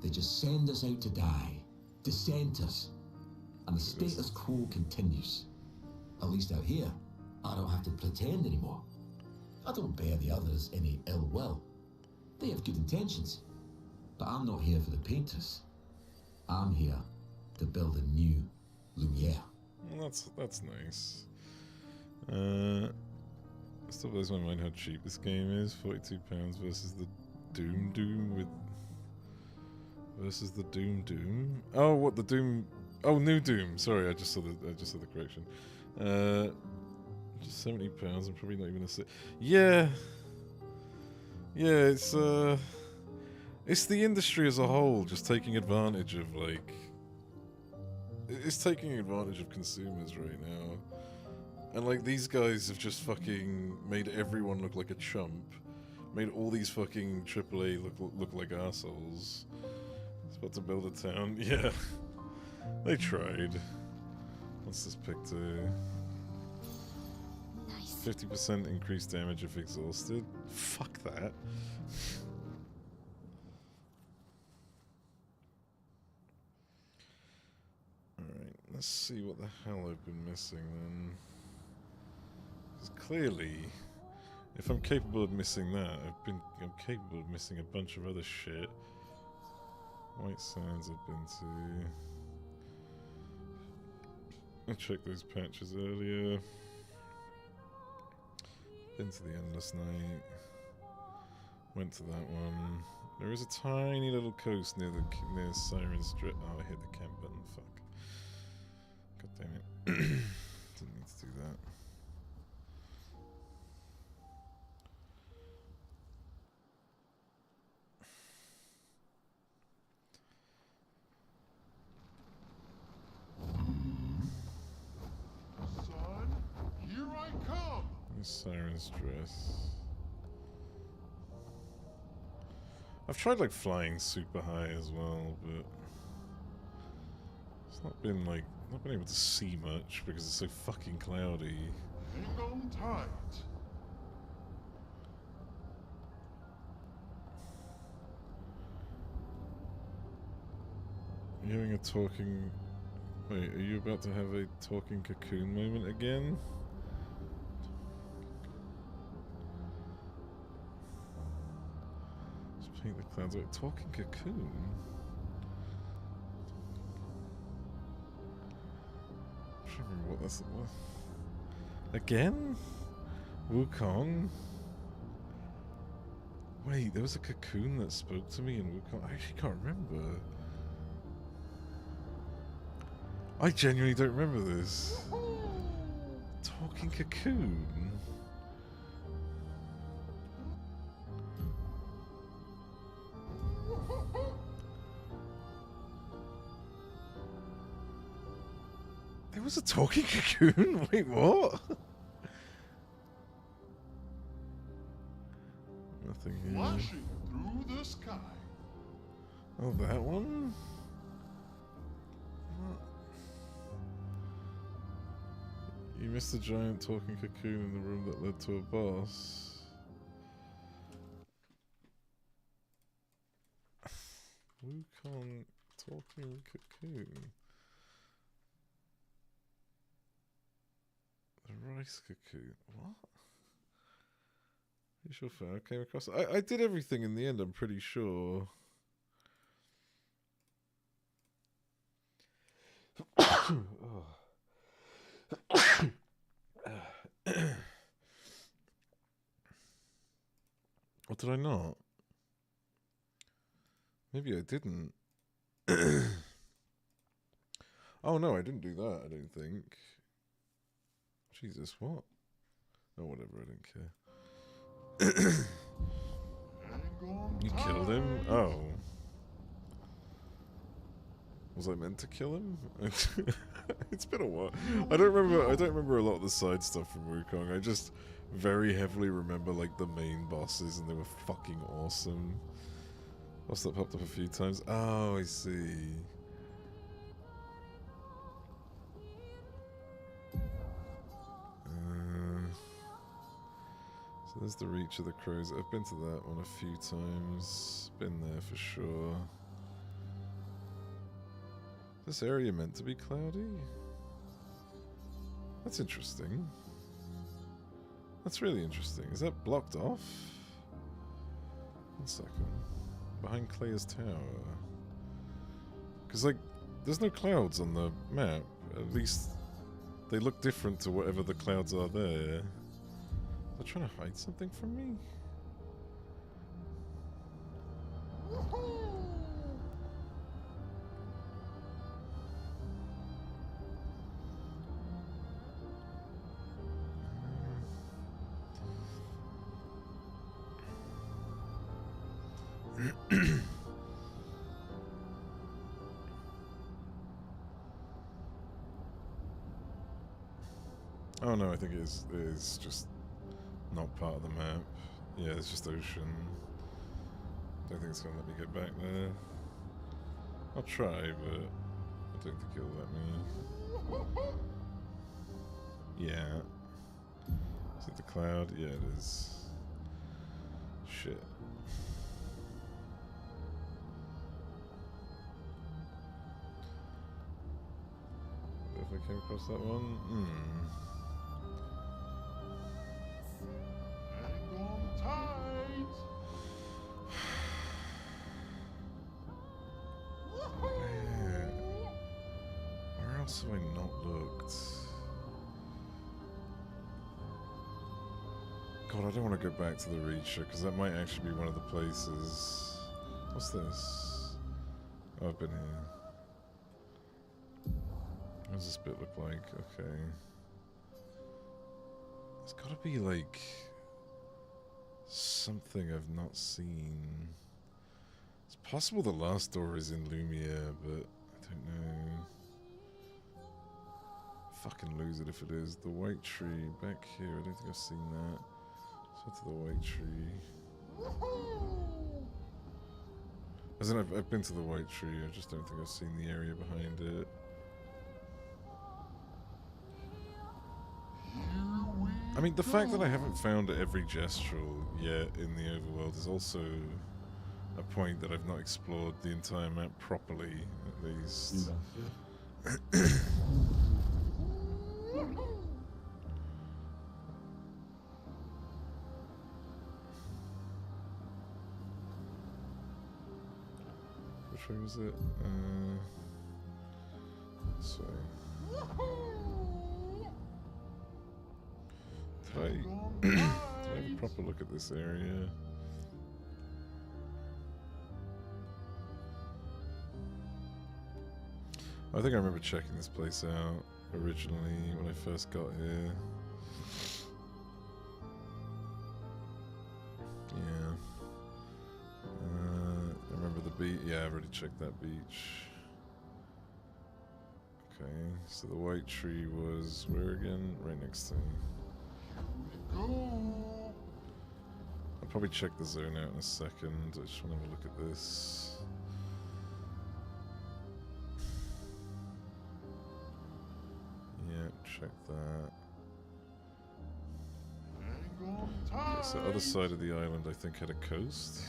S3: They just send us out to die, dissent us, and the status quo continues. At least out here, I don't have to pretend anymore. I don't bear the others any ill will. They have good intentions, but I'm not here for the painters. I'm here to build a new Lumiere.
S1: That's nice. Still blows my mind how cheap this game is. £42 versus the Doom versus the Doom. Oh, what the Doom? Oh, New Doom. Sorry, I just saw the correction. Just £70. I'm probably not even gonna say. Yeah, it's the industry as a whole just taking advantage of like. It's taking advantage of consumers right now. And like these guys have just fucking made everyone look like a chump. Made all these fucking AAA look like assholes. It's about to build a town. Yeah. They tried. What's this pick to?
S8: Nice.
S1: 50% increased damage if exhausted. Fuck that. Alright, let's see what the hell I've been missing then. Because clearly, if I'm capable of missing that, I'm capable of missing a bunch of other shit. White Sands I've been to. I checked those patches earlier. Been to the Endless Night. Went to that one. There is a tiny little coast near Siren's Drift. Oh, I hit the camp button. Fuck. God damn it. Didn't need to do that.
S6: Son, here I come.
S1: Siren's Dress. I've tried like flying super high as well, but it's not been able to see much because it's so fucking cloudy.
S6: Hang on tight.
S1: You're having a talking... Wait, are you about to have a talking cocoon moment again? Just paint the clouds. Wait, talking cocoon? I'm trying to remember what that's... What? Again? Wukong? Wait, there was a cocoon that spoke to me in Wukong. I actually can't remember. I genuinely don't remember this. Talking cocoon. There was a talking cocoon? Wait, what? Nothing here.
S6: Flashing through the sky.
S1: Oh, that one? What? You missed a giant talking cocoon in the room that led to a boss. Wukong talking cocoon. The rice cocoon. What? You sure I came across? I did everything in the end, I'm pretty sure. Oh. Or did I not? Maybe I didn't. Oh no, I didn't do that, I don't think. Jesus, what? Oh, whatever, I don't care. You killed him? Oh. Was I meant to kill him? It's been a while. I don't remember a lot of the side stuff from Wukong. I just very heavily remember like the main bosses, and they were fucking awesome. Boss that popped up a few times. Oh, I see. So there's the Reach of the Crows. I've been to that one a few times. Been there for sure. Is this area meant to be cloudy? That's interesting. That's really interesting. Is that blocked off? 1 second. Behind Claire's tower. Because, like, there's no clouds on the map. At least they look different to whatever the clouds are there. They're trying to hide something from me? Oh no, I think it is just not part of the map. Yeah, it's just ocean. Don't think it's gonna let me get back there. I'll try, but I don't think it'll let me. Yeah. Is it the cloud? Yeah, it is. Shit. If I came across that one?
S6: Hang on tight.
S1: Where else have I not looked? God, I don't want to go back to the Reacher, because that might actually be one of the places. What's this? Oh, I've been here. What does this bit look like? Okay. There's got to be, like, something I've not seen. It's possible the last door is in Lumiere, but I don't know. Fucking lose it if it is. The White Tree back here. I don't think I've seen that. So to the White Tree. As in, I've been to the White Tree. I just don't think I've seen the area behind it. I mean, the fact that I haven't found every gestural yet in the overworld is also a point that I've not explored the entire map properly, at least. Which way was it? This way. Did I have a proper look at this area? I think I remember checking this place out originally when I first got here. Yeah. I remember the beach. Yeah, I've already checked that beach. Okay, so the White Tree was where again? Right next to me. I'll probably check the zone out in a second. I just want to have a look at this. Yeah, check that. Okay, so other side of the island I think had a coast.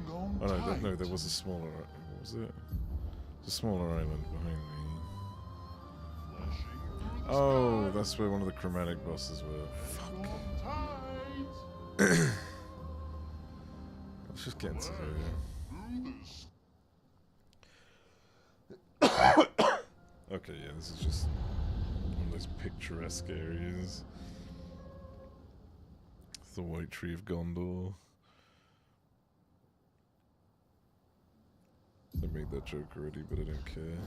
S1: Oh no, there was a smaller, what was it? There's a smaller island behind me. Oh, that's where one of the chromatic bosses were. Fuck. Let's just get into here. Okay, yeah, this is just one of those picturesque areas. It's the White Tree of Gondor. I made that joke already, but I don't care.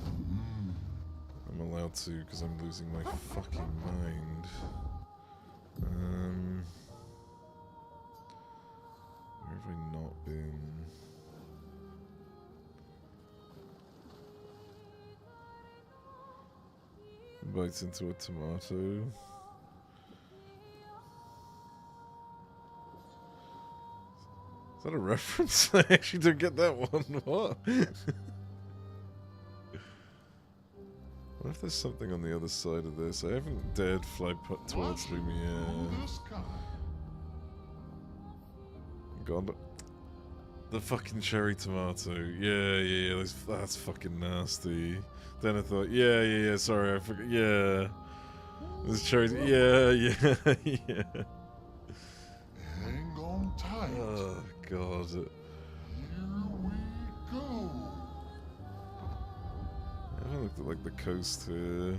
S1: I'm allowed to because I'm losing my fucking mind. Where have I not been? Bites into a tomato. Is that a reference? I actually don't get that one. What? What if there's something on the other side of this? I haven't dared fly towards Lumiere. God. The fucking cherry tomato. Yeah, that's fucking nasty. Then I thought, yeah, sorry, I forgot. Yeah. This cherry. Yeah.
S6: Hang on tight.
S1: Oh, God.
S6: Here we go.
S1: I haven't looked at, like, the coast here.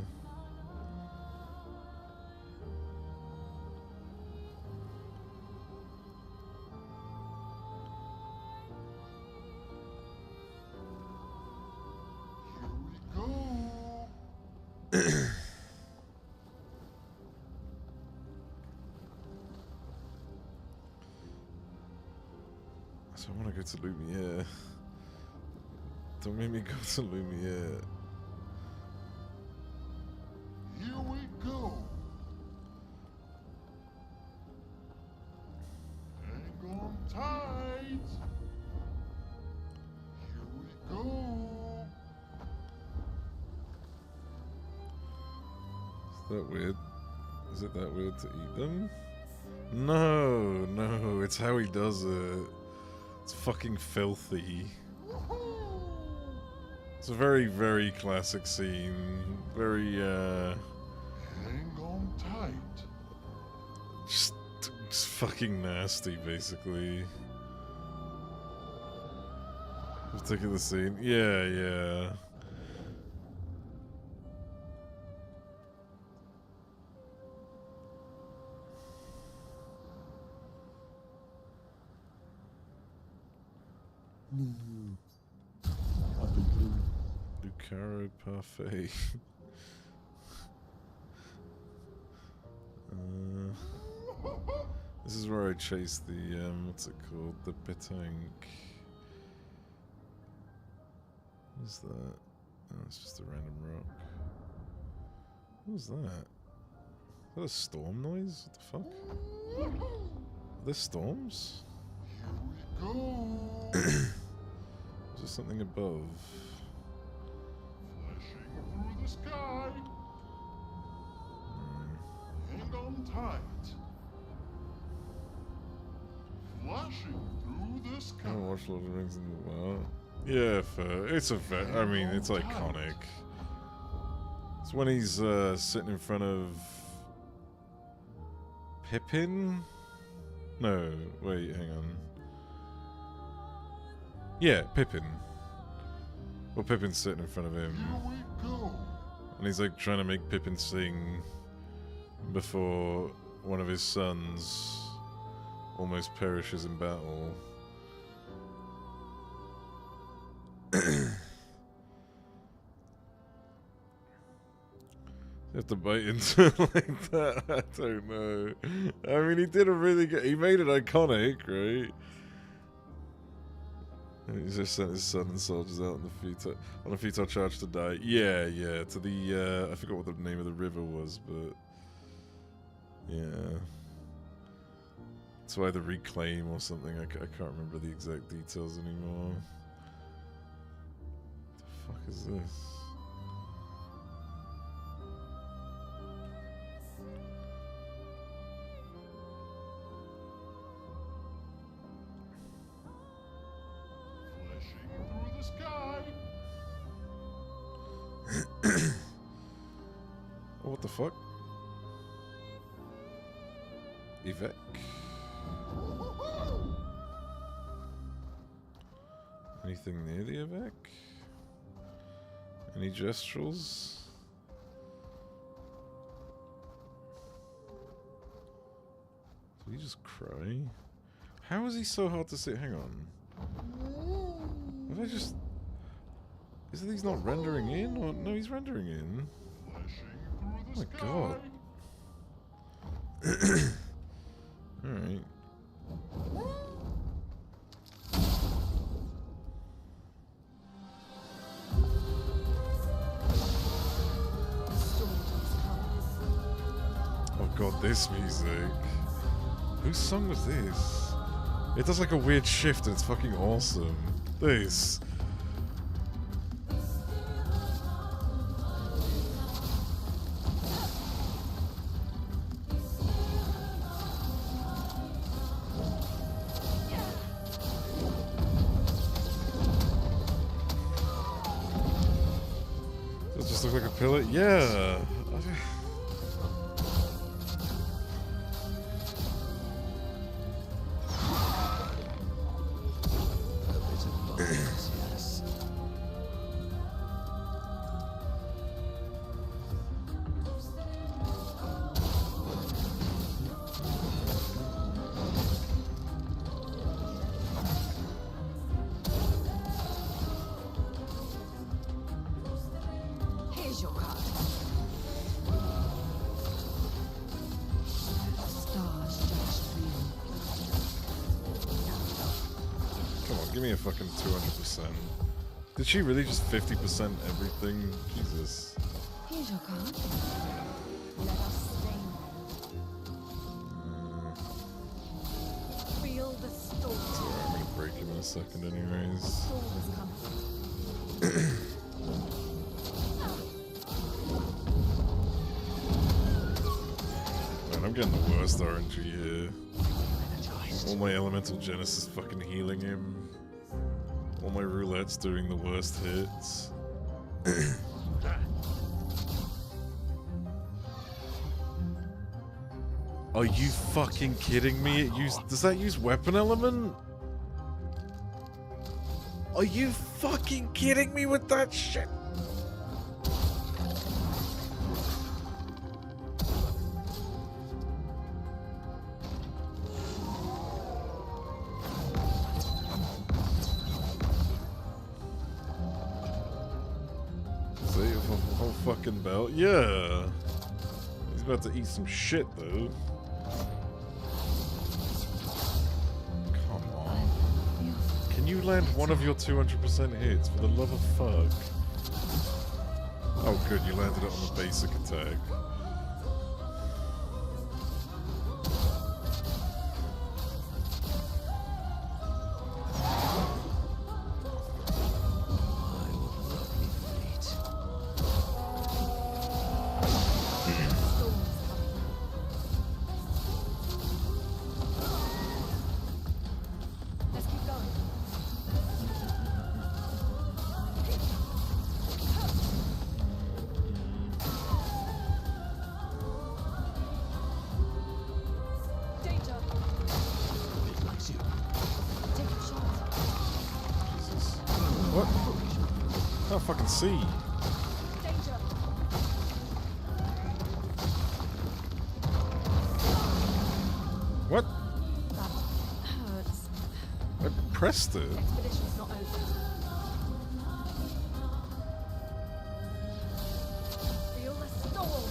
S1: So I want to go to Lumiere. Don't make me go to Lumiere.
S6: Here we go. Hang on tight. Here we go.
S1: Is that weird? Is it that weird to eat them? No, it's how he does it. It's fucking filthy. It's a very, very classic scene. Very,
S6: Hang on tight.
S1: Just fucking nasty, basically. Particular scene. Yeah. Lucaro Parfait. This is where I chase the, what's it called? The Petanque. What is that? Oh, it's just a random rock. What was that? Is that a storm noise? What the fuck? Are there storms?
S6: Here we go.
S1: Is there something above?
S6: Flashing through the sky. Hang on tight. Flashing through the sky.
S1: I haven't watched Lord of the Rings in a while. Yeah, fair. It's a fair. I mean, it's iconic. It's when he's sitting in front of Pippin. No, wait, hang on. Yeah, Pippin. Well, Pippin's sitting in front of him,
S6: Here we go.
S1: and he's like trying to make Pippin sing before one of his sons almost perishes in battle. You have to bite into it like that. I don't know. I mean, he did a really good. He made it iconic, right? And he just sent his son and soldiers out on a futile charge to die. Yeah, yeah. To the I forgot what the name of the river was, but yeah, it's either Reclaim or something. I can't remember the exact details anymore. What the fuck is this?
S6: Through the sky.
S1: Oh, what the fuck? Yvette. Anything near the Yvette? Any gestrels? Did he just cry? How is he so hard to see? Hang on. Have I just... Is it he's not rendering in? Or no, he's rendering in. Oh my god. Alright. Oh god, this music. Whose song was this? It does like a weird shift and it's fucking awesome. This. Does it just look like a pillar? Yeah.
S2: Here's your card. Stars just you.
S1: Come on, give me a fucking 200%. Did she really just 50% everything? Jesus.
S2: Here's your card. Let us sing. Feel the storm.
S1: It's alright, I'm gonna break him in a second anyways.
S2: Storm is coming.
S1: Man, I'm getting the worst RNG here. All my Elemental Genesis fucking healing him. All my roulettes doing the worst hits. Are you fucking kidding me? Does that use weapon element? Are you fucking kidding me with that shit? fucking belt. Yeah. He's about to eat some shit, though. Come on. Can you land one of your 200% hits, for the love of fuck? Oh, good, you landed it on the basic attack. See. What?
S2: That hurts.
S1: I pressed it.
S2: Expedition's not over. Feel the storm.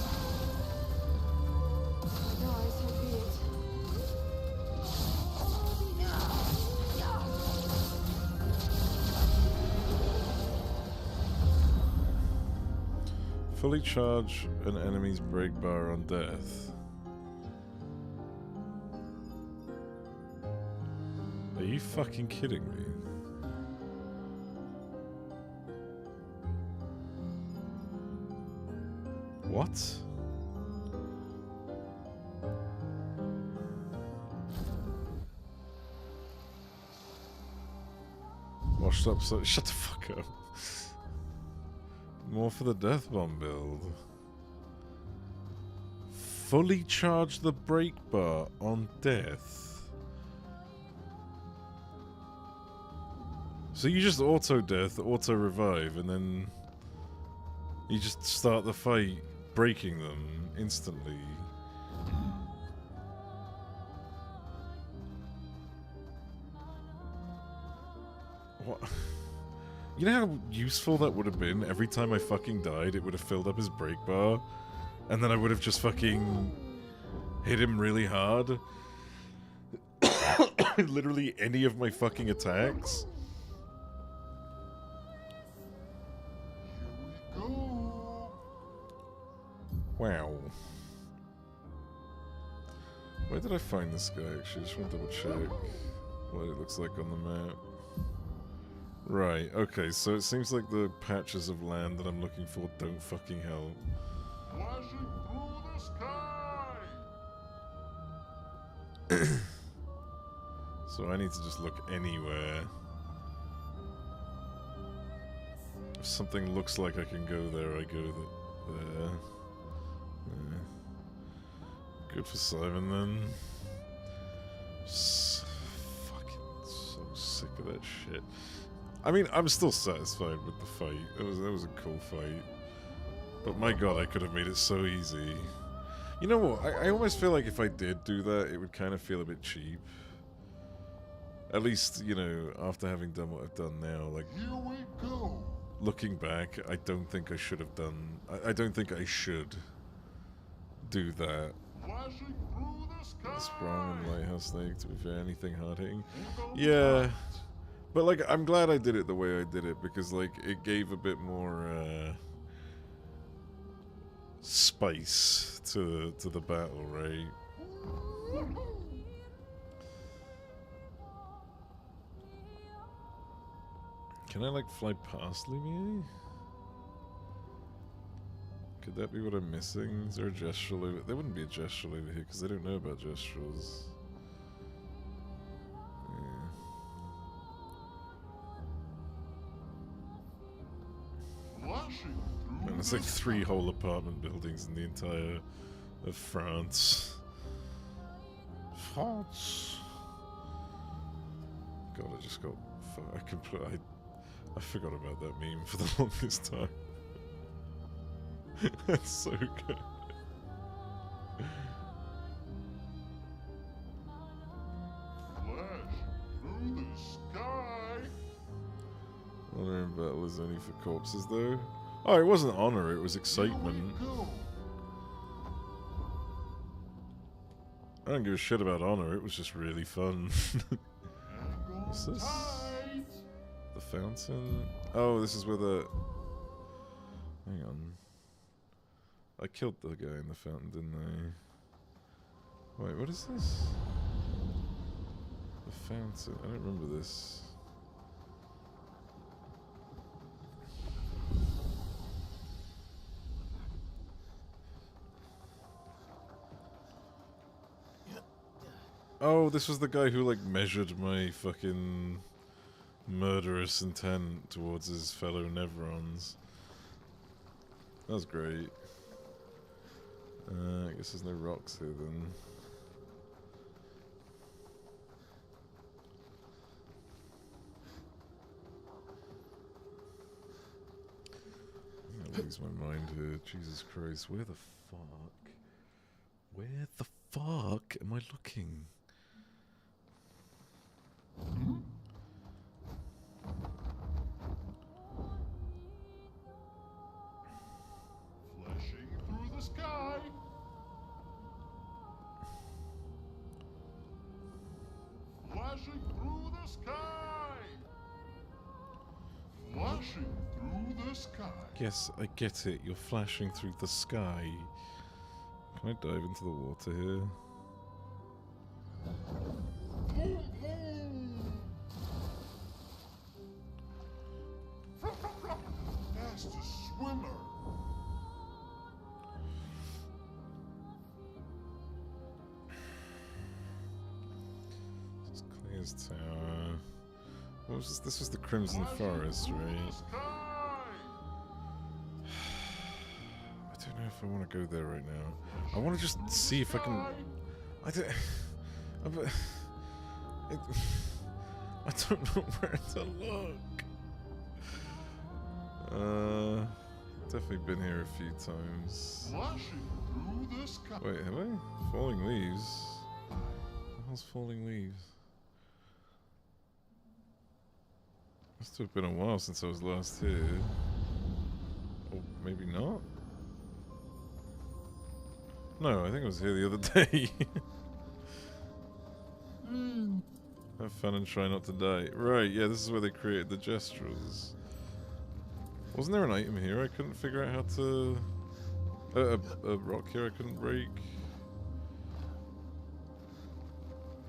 S2: My God, so be it.
S1: Fully charge an enemy's break bar on death. Are you fucking kidding me? What? Washed up so shut the fuck up. More for the death bomb build. Fully charge the break bar on death. So you just auto death, auto revive, and then you just start the fight breaking them instantly. What? You know how useful that would have been? Every time I fucking died, it would have filled up his break bar, and then I would have just fucking hit him really hard. Literally any of my fucking attacks. Wow. Where did I find this guy actually? Just want to double check what it looks like on the map. Right, okay, so it seems like the patches of land that I'm looking for don't fucking help.
S6: Flashing through the sky.
S1: So I need to just look anywhere. If something looks like I can go there, I go there. Yeah. Good for Simon then. Fucking so sick of that shit. I mean, I'm still satisfied with the fight. That was a cool fight. But my god, I could have made it so easy. You know what? I almost feel like if I did do that, it would kind of feel a bit cheap. At least, you know, after having done what I've done now, like...
S6: Here we go.
S1: Looking back, I don't think I should have done... I don't think I should do that.
S6: Flashing through the sky.
S1: Sprung and Lighthouse Snake, to be fair, anything hard-hitting. Yeah... But, like, I'm glad I did it the way I did it, because, like, it gave a bit more, spice to the battle, right? Can I, like, fly past Lumiere? Could that be what I'm missing? Is there a gestural over... There wouldn't be a gestural over here, because I don't know about gesturals. And it's like 3 whole apartment buildings in the entire of France. France. God, I just got. I forgot about that meme for the longest time. That's so good.
S6: Flash through the sky.
S1: Honor in battle is only for corpses, though. Oh, it wasn't honor, it was excitement. I don't give a shit about honor, it was just really fun. What's this? The fountain? Oh, this is where the... Hang on. I killed the guy in the fountain, didn't I? Wait, what is this? The fountain. I don't remember this. Oh, this was the guy who, like, measured my fucking murderous intent towards his fellow Nevrons. That was great. I guess there's no rocks here then. I'm gonna lose my mind here. Jesus Christ, where the fuck? Where the fuck am I looking?
S6: Flashing through the sky. Flashing through the sky. Flashing through the sky.
S1: Yes, I get it. You're flashing through the sky. Can I dive into the water here?
S6: Fastest swimmer.
S1: This is Clear's Tower. What was this? This was the Crimson Forest, right? I don't know if I want to go there right now. I want to just see if I can... I don't... I don't know where to look. Definitely been here a few times.
S6: Flashing through the sky.
S1: Wait, have I? Falling leaves? What the hell's falling leaves? Must have been a while since I was last here. Or maybe not? No, I think I was here the other day. Have fun and try not to die. Right, yeah, this is where they created the Gestrels. Wasn't there an item here I couldn't figure out how to... a rock here I couldn't break?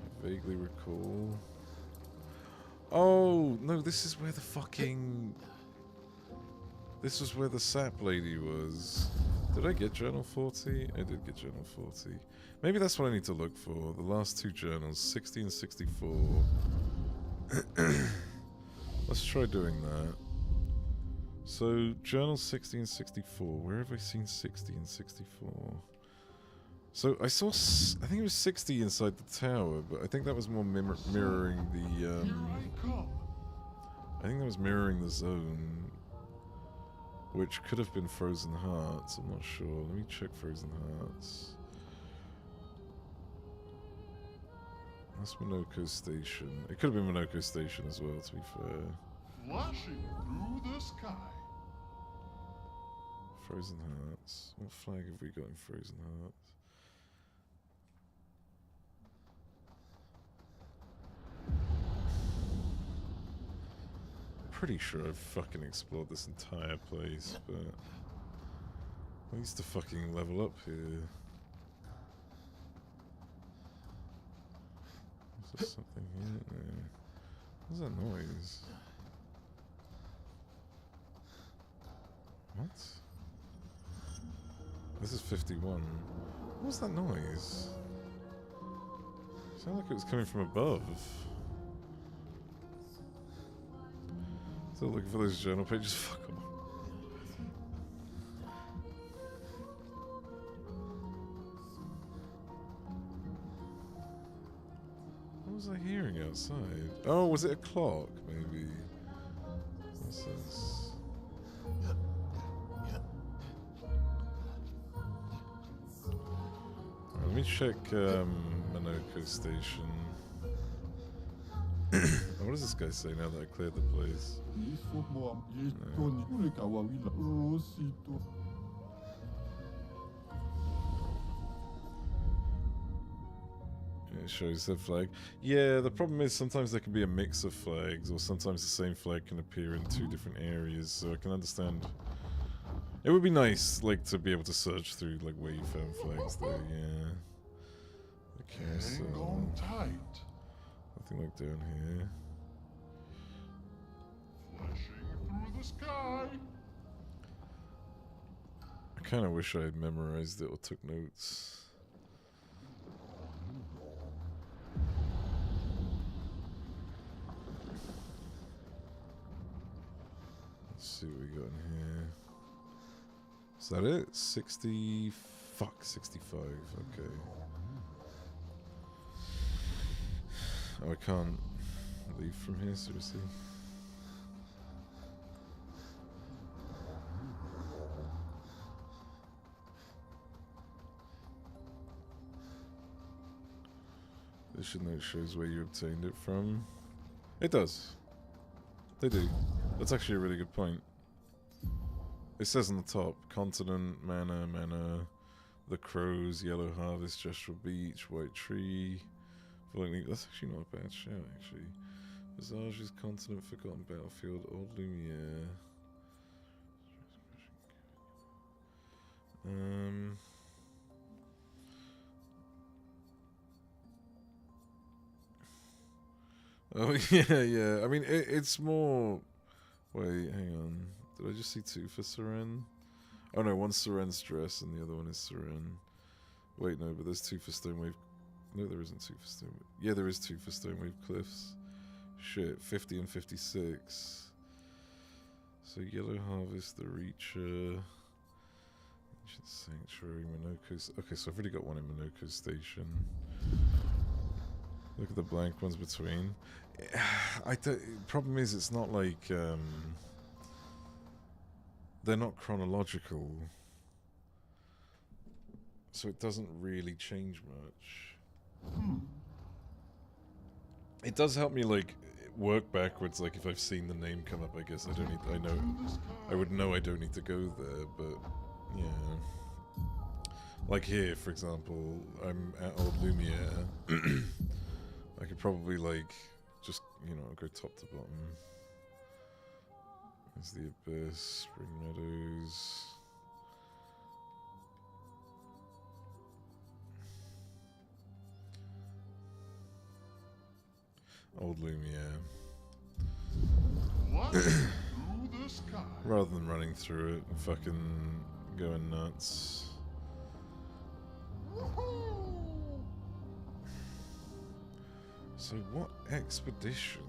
S1: I vaguely recall. Oh, no, this is where the fucking... This was where the sap lady was. Did I get Journal 40? I did get Journal 40. Maybe that's what I need to look for. The last two journals, 60 and 64. Let's try doing that. So, Journal 60 and 64. Where have I seen 60 and 64? So, I saw... I think it was 60 inside the tower, but I think that was more mirroring the... I think that was mirroring the zone. Which could have been Frozen Hearts, I'm not sure. Let me check Frozen Hearts. That's Minoko Station. It could have been Minoko Station as well, to be fair.
S6: Flashing through the sky.
S1: Frozen Hearts. What flag have we got in Frozen Hearts? Pretty sure I've fucking explored this entire place, but I used to fucking level up here. Is there something here? No. What's that noise? What? This is 51. What's that noise? It sounded like it was coming from above. Still looking for those journal pages. Fuck off. What was I hearing outside? Oh, was it a clock? Maybe. What's this? Right, let me check Minoko Station. What does this guy say now that I cleared the place? It shows the flag. Yeah, the problem is sometimes there can be a mix of flags, or sometimes the same flag can appear in two different areas, so I can understand. It would be nice, like, to be able to search through, like, where you found flags, though, yeah. Okay, so...
S6: Hang on tight.
S1: Nothing like down here.
S6: Flashing through the sky.
S1: I kind of wish I had memorized it or took notes. Let's see what we got in here. Is that it? 60... Fuck, 65. Okay. Oh, I can't leave from here, seriously. This note shows where you obtained it from. It does. They do. That's actually a really good point. It says on the top, continent, mana, the crows, yellow harvest, Gestural Beach, white tree. That's actually not a bad shout, actually. Visage's continent, forgotten battlefield, old Lumiere. Oh, yeah. I mean, it's more... Wait, hang on. Did I just see two for Seren? Oh no, one's Seren's dress and the other one is Seren. Wait, no, but there's two for Stonewave. No, there isn't two for Stonewave. Yeah, there is two for Stonewave Cliffs. Shit, 50 and 56. So Yellow Harvest, the Reacher, Ancient Sanctuary, Minoko's. Okay, so I've already got one in Minoko's Station. Look at the blank ones between. Problem is, it's not like they're not chronological, so it doesn't really change much. It does help me like work backwards. Like if I've seen the name come up, I guess I don't need. I would know I don't need to go there, but yeah. Like here, for example, I'm at Old Lumiere. I could probably like just, you know, go top to bottom. There's the Abyss, Spring Meadows. Old Lumiere. Rather than running through it and fucking going nuts. So what expedition?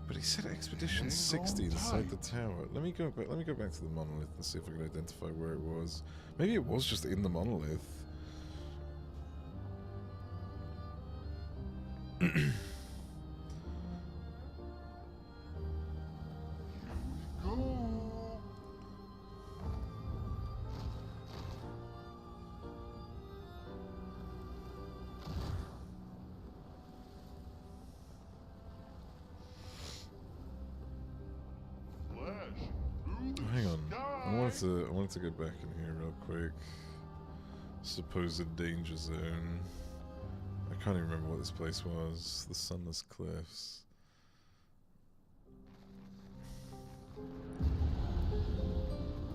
S1: But he said expedition 60 inside the tower. Let me go back to the monolith and see if I can identify where it was. Maybe it was just in the monolith. Hang on. I wanted to go back in here real quick. Supposed danger zone. I can't even remember what this place was. The Sunless Cliffs.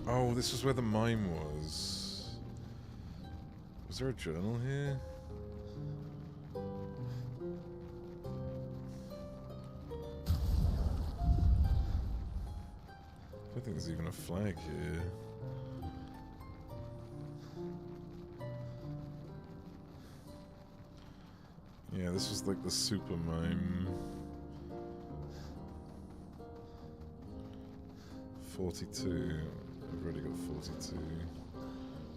S1: Oh, this was where the mine was. Was there a journal here? I don't think there's even a flag here. Yeah, this was like the super mime. 42. I've already got 42.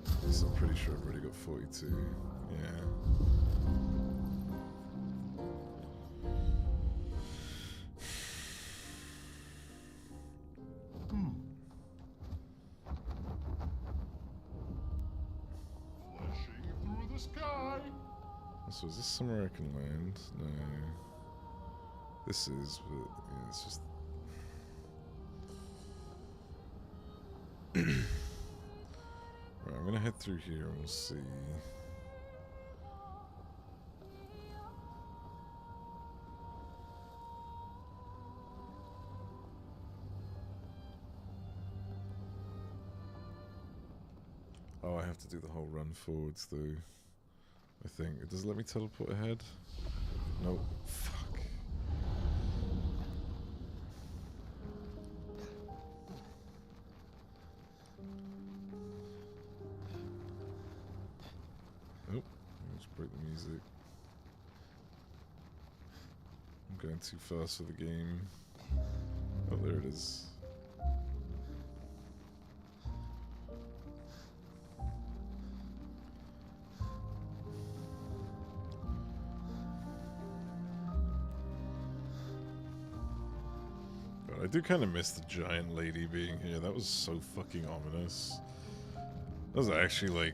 S1: At least I'm pretty sure I've already got 42. Yeah. So is this somewhere I can land? No. This is, but yeah, it's just... Right, I'm gonna head through here and we'll see. Oh, I have to do the whole run forwards though. I think. It doesn't let me teleport ahead? Nope. Fuck. Nope. Let's break the music. I'm going too fast for the game. Oh, there it is. I do kind of miss the giant lady being here. That was so fucking ominous. That was actually like...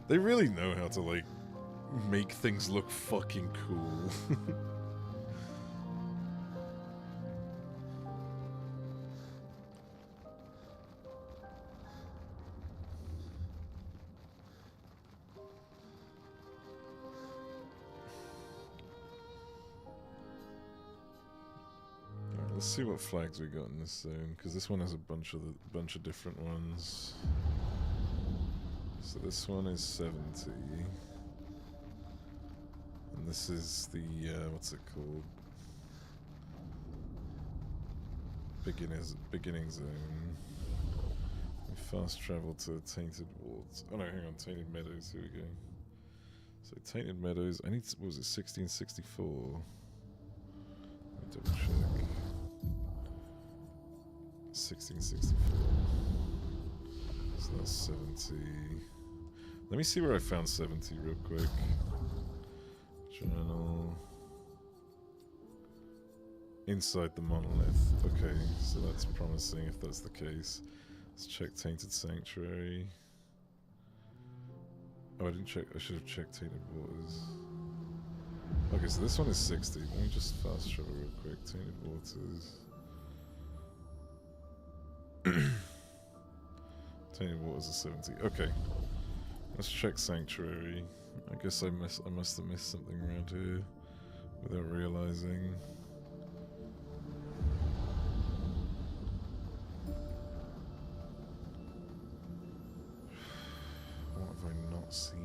S1: They really know how to like make things look fucking cool. Let's see what flags we got in this zone, because this one has a bunch of different ones. So this one is 70, and this is the what's it called? Beginning zone. We fast travel to Tainted Wards. Oh no, hang on, Tainted Meadows. Here we go. So Tainted Meadows. I need. What was it? 1664. Let me double check. 1664. So that's 70. Let me see where I found 70 real quick. Journal. Inside the monolith. Okay, so that's promising if that's the case. Let's check Tainted Sanctuary. Oh, I didn't check. I should have checked Tainted Waters. Okay, so this one is 60. Let me just fast travel real quick. Tainted Waters. Tainted Waters is 70. Okay. Let's check Sanctuary. I guess I must have missed something around here without realizing. What have I not seen?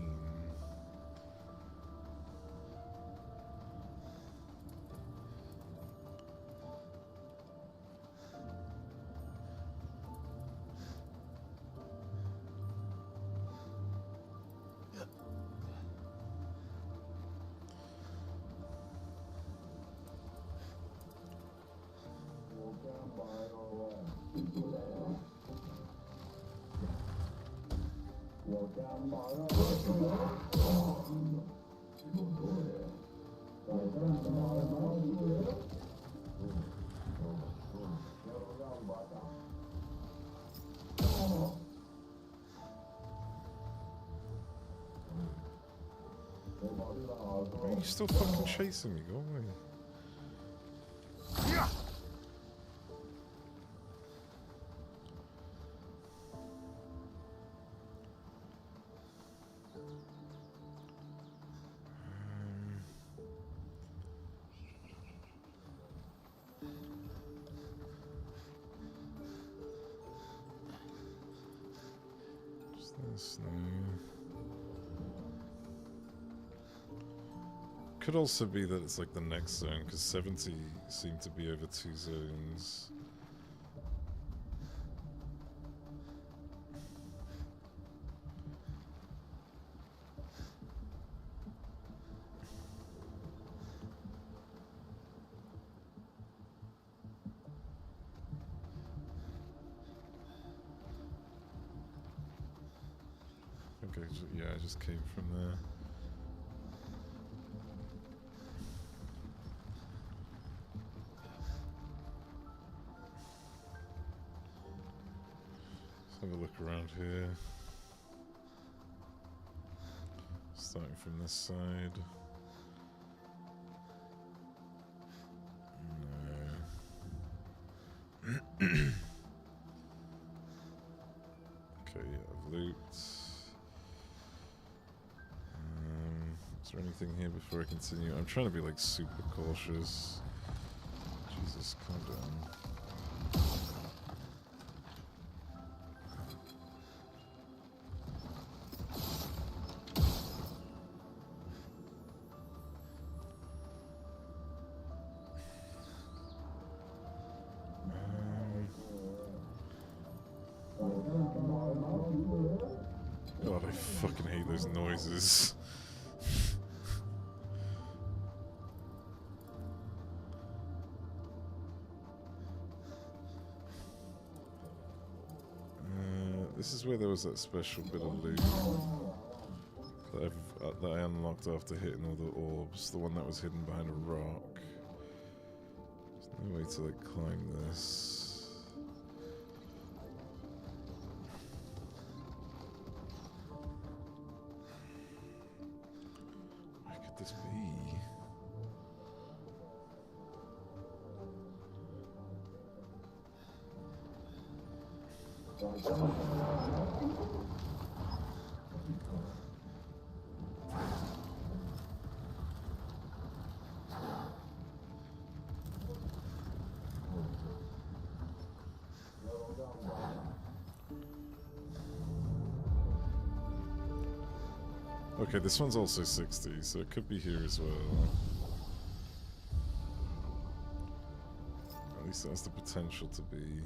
S1: Why are you still fucking chasing me? Go away. Just this now. Could also be that it's like the next zone, because 70 seemed to be over 2 zones. Okay, yeah, I just came from there. Have a look around here. Starting from this side. No. Okay, yeah, I've looped. Is there anything here before I continue? I'm trying to be like super cautious. Jesus, calm down. God, I fucking hate those noises. This is where there was that special bit of loot that I unlocked after hitting all the orbs. The one that was hidden behind a rock. There's no way to like climb this. Where could this be? Okay, this one's also 60, so it could be here as well. At least it has the potential to be.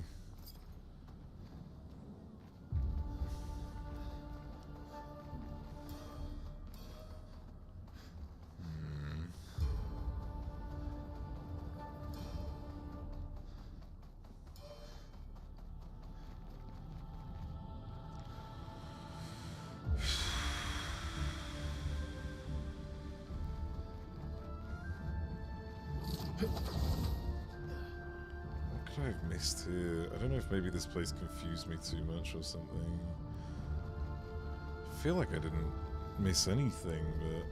S1: What could I have missed here? I don't know if maybe this place confused me too much or something. I feel like I didn't miss anything, but...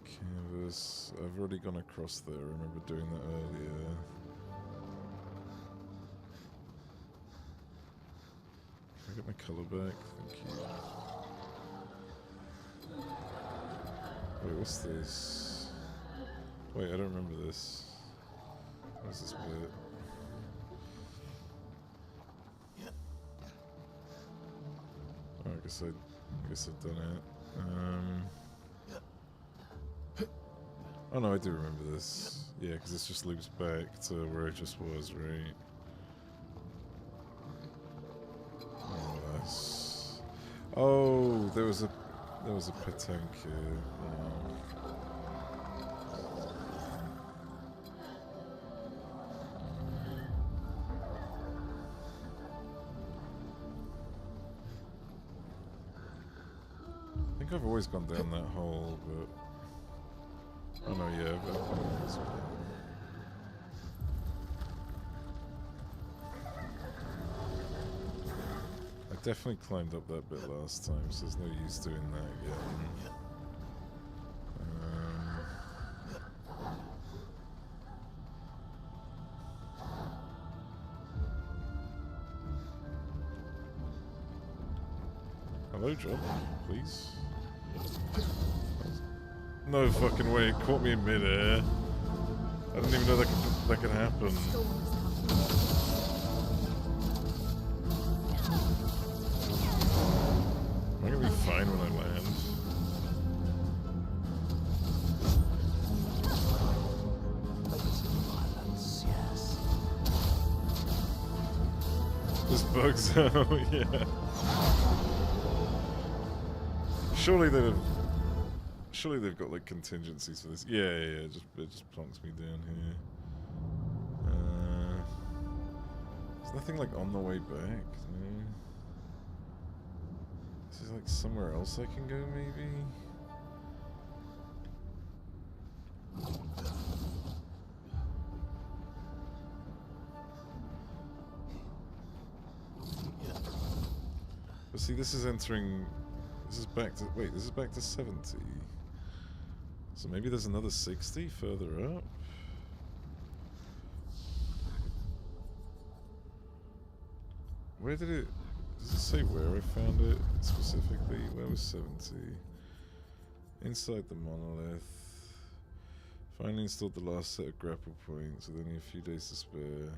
S1: Canvas. I've already gone across there. I remember doing that earlier. Can I get my colour back? Thank you. Wait, what's this? Wait, I don't remember this. What's this bit? Oh, I guess I've done it. Oh no, I do remember this. Yeah, because this just loops back to where I just was, right? More or less. Oh, there was a petanque here. I think I've always gone down that hole, but... Oh no, yeah, I've got this one. I definitely climbed up that bit last time, so there's no use doing that again. Hello, John, please. No fucking way, it caught me in midair. I didn't even know that could happen. Am I gonna be fine when I land? This bugs out, yeah. Surely they've got like contingencies for this. Yeah, it just plonks me down here. There's nothing like on the way back. No. This is like somewhere else I can go, maybe. See, this is entering... This is back to... Wait, this is back to 70. So maybe there's another 60 further up? Where did it... Does it say where I found it specifically? Where was 70? Inside the monolith. Finally installed the last set of grapple points with only a few days to spare.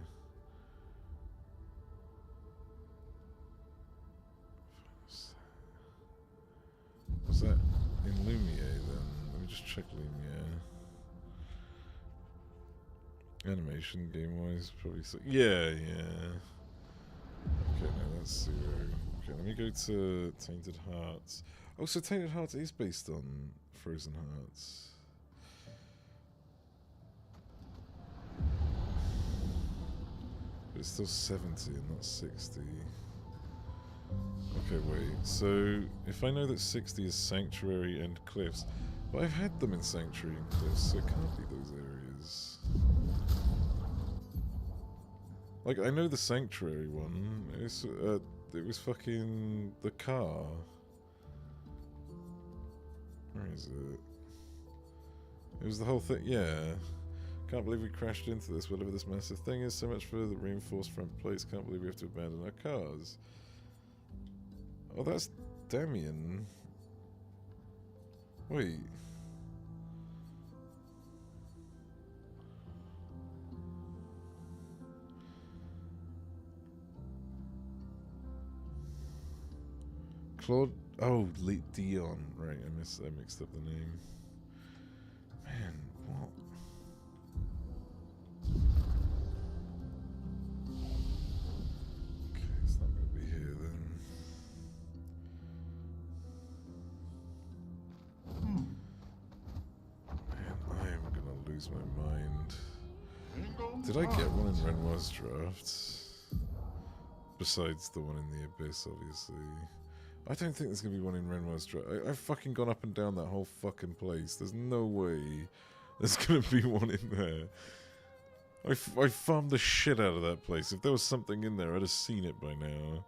S1: Was that in Lumiere then? Let me just check Lumiere. Animation, game-wise, probably so. Yeah. Okay, no, that's 0. Okay, let me go to Tainted Hearts. Oh, so Tainted Hearts is based on Frozen Hearts. But it's still 70 and not 60. Okay, wait. So, if I know that 60 is Sanctuary and Cliffs, but I've had them in Sanctuary and Cliffs, so it can't be those areas. Like, I know the Sanctuary one. It was fucking the car. Where is it? It was the whole thing. Yeah. Can't believe we crashed into this, whatever this massive thing is. So much for the reinforced front plates. Can't believe we have to abandon our cars. Oh, that's Damien. Wait. Claude. Oh, Dion. Right, I mixed up the name. Man, what? Okay, it's not going to be here then. Man, I am going to lose my mind. Did I get one in Renoir's draft? Besides the one in the Abyss, obviously. I don't think there's going to be one in Renoir's draft. I've fucking gone up and down that whole fucking place. There's no way there's going to be one in there. I farmed the shit out of that place. If there was something in there, I'd have seen it by now.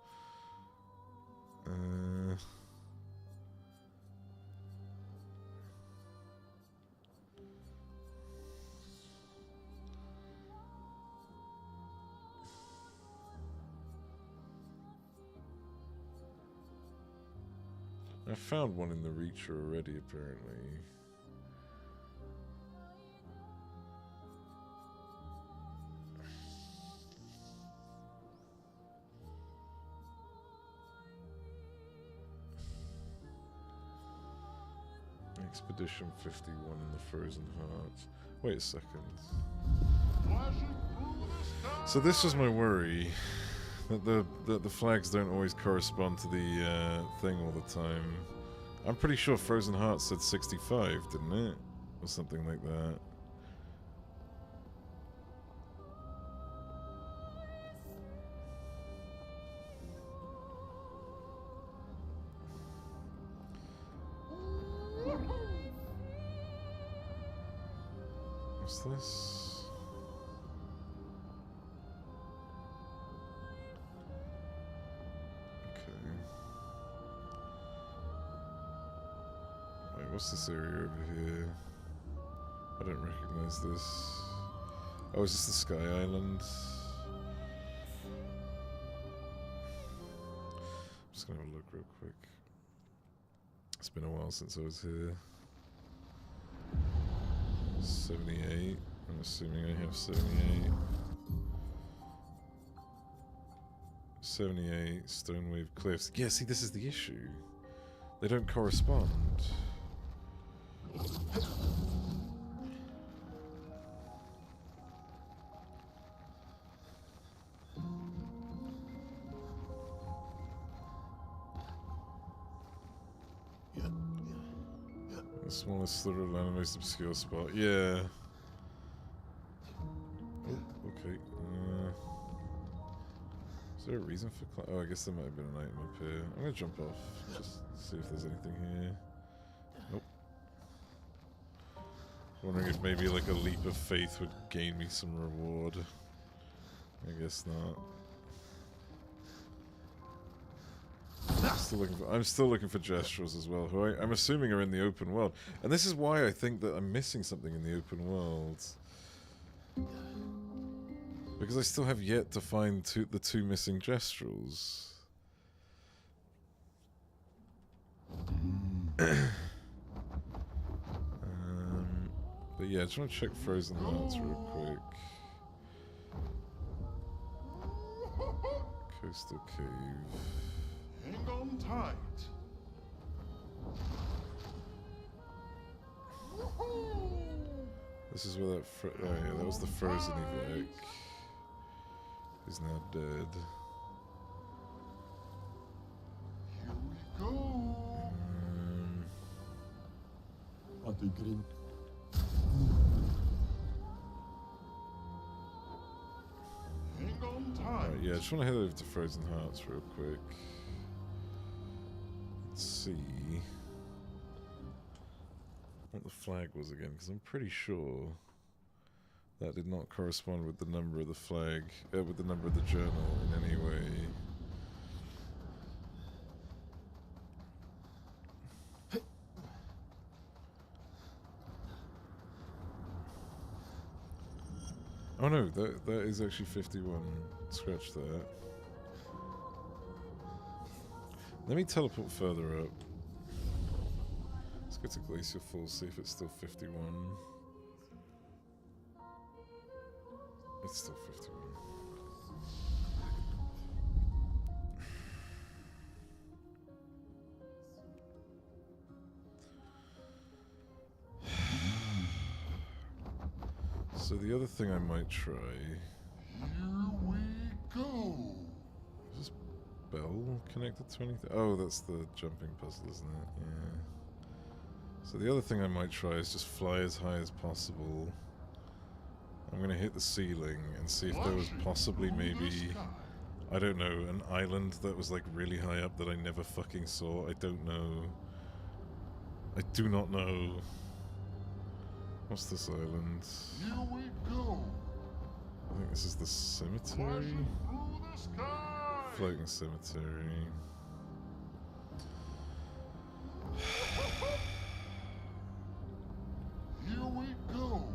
S1: I found one in the Reacher already, apparently. Expedition 51 in the Frozen Hearts. Wait a second. So this was my worry. That the flags don't always correspond to the thing all the time. I'm pretty sure Frozen Hearts said 65, didn't it? Or something like that. What's this? What's this area over here? I don't recognize this. Oh, is this the Sky Island? I'm just gonna have a look real quick. It's been a while since I was here. 78. I'm assuming I have 78. 78, Stonewave Cliffs. Yeah, see, this is the issue. They don't correspond. The smallest sliver of land, the most obscure spot. Yeah. Oh, okay. Is there a reason for oh, I guess there might have been an item up here. I'm gonna jump off, just see if there's anything here. Nope. Wondering if maybe like a leap of faith would gain me some reward. I guess not. I'm still looking for Gestrels as well, who I'm assuming are in the open world. And this is why I think that I'm missing something in the open world. Because I still have yet to find the two missing Gestrels. But yeah, I just want to check Frozen Hearts real quick. Coastal Cave.
S6: Hang on tight.
S1: This is where that oh yeah, that was the Frozen Evac. He's now dead.
S6: Here we go.
S5: Green.
S6: Hang on tight.
S1: Right, yeah, I just want to head over to Frozen Hearts real quick. Let's see what the flag was again, because I'm pretty sure that did not correspond with the number of the flag, with the number of the journal in any way. Oh no, that is actually 51. Scratch that. Let me teleport further up. Let's go to Glacier Falls, see if it's still 51. It's still 51. So the other thing I might try...
S6: Here we go.
S1: Is this bell connected to anything? Oh, that's the jumping puzzle, isn't it? Yeah. So the other thing I might try is just fly as high as possible. I'm going to hit the ceiling and see if there was possibly maybe, I don't know, an island that was like really high up that I never fucking saw. I don't know. I do not know. What's this island?
S6: Here we go.
S1: I think this is the cemetery? Floating cemetery.
S6: Here we go.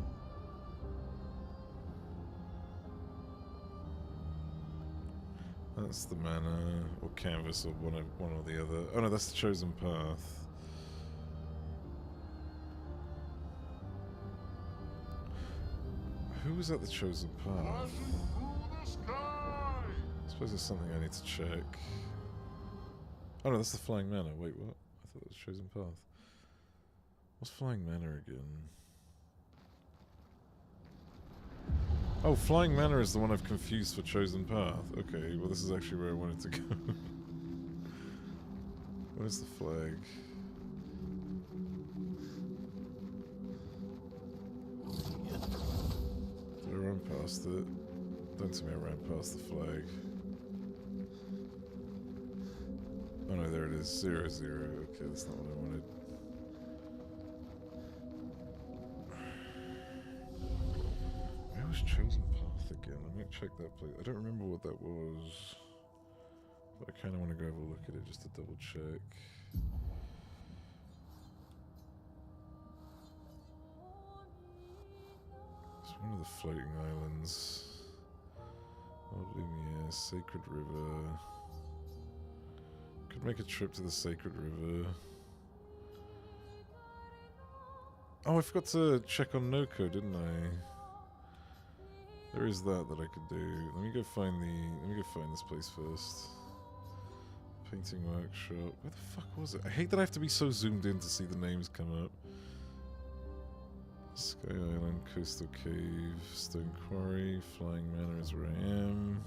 S1: That's the mana, or canvas, or one or the other. Oh no, that's the chosen path. Who was at the chosen path? I suppose there's something I need to check. Oh no, that's the Flying Manor. Wait, what? I thought it was chosen path. What's Flying Manor again? Oh, Flying Manor is the one I've confused for chosen path. Okay, well this is actually where I wanted to go. Where's the flag? Did I run past it? Don't tell me I ran past the flag. Oh no, there it is. 0, 0. Okay, that's not what I wanted. Where was chosen path again? Let me check that place. I don't remember what that was. But I kind of want to go have a look at it just to double check. It's one of the floating islands. Old Lumiere, Sacred River. Could make a trip to the Sacred River. Oh, I forgot to check on Noko, didn't I? There is that I could do. Let me go find this place first. Painting workshop. Where the fuck was it? I hate that I have to be so zoomed in to see the names come up. Sky Island, Coastal Cave, Stone Quarry, Flying Manor is where I am.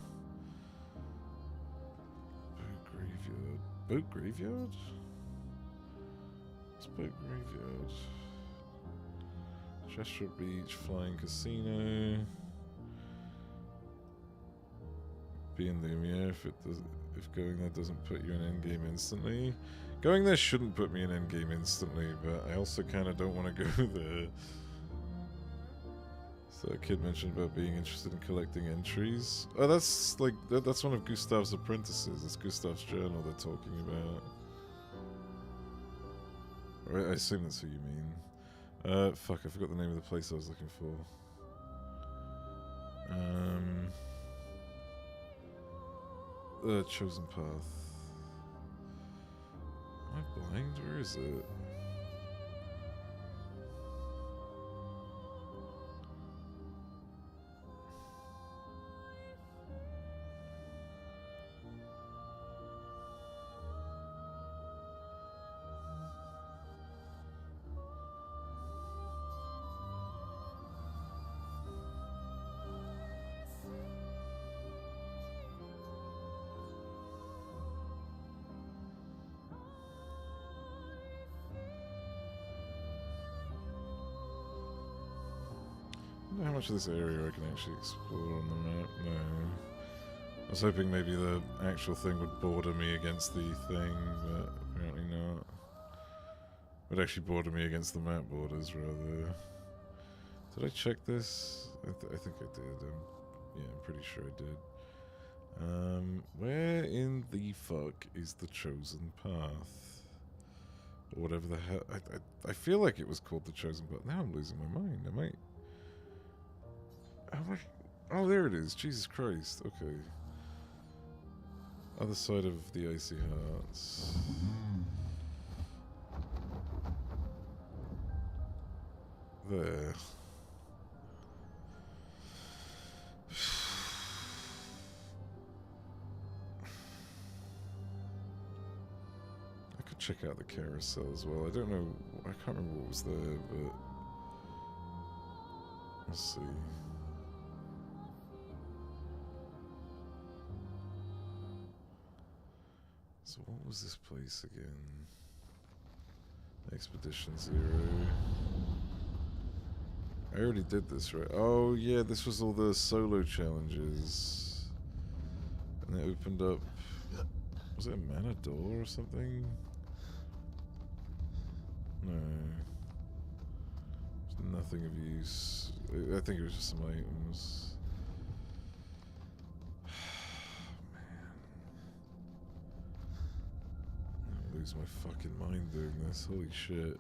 S1: Boat Graveyard. Boat Graveyard? What's Boat Graveyard? Chester Beach, Flying Casino. Be in Lumiere if going there doesn't put you in endgame instantly. Going there shouldn't put me in endgame instantly, but I also kind of don't want to go there. So a kid mentioned about being interested in collecting entries. Oh, that's like that's one of Gustav's apprentices. It's Gustav's journal they're talking about. I assume that's who you mean. Fuck, I forgot the name of the place I was looking for. The Chosen Path. Am I blind? Where is it? I don't know how much of this area I can actually explore on the map. No. I was hoping maybe the actual thing would border me against the thing, but apparently not. It would actually border me against the map borders, rather. Did I check this? I think I did. Yeah, I'm pretty sure I did. Where in the fuck is the Chosen Path? Or whatever the hell. I feel like it was called the Chosen Path. Now I'm losing my mind. I might... Oh, there it is. Jesus Christ. Okay. Other side of the Icy Hearts. There. I could check out the carousel as well. I don't know. I can't remember what was there, but... Let's see. So what was this place again? Expedition Zero. I already did this, right? Oh yeah, this was all the solo challenges. And it opened up... Was it a mana door or something? No. There's nothing of use. I think it was just some items. Lose my fucking mind doing this. Holy shit.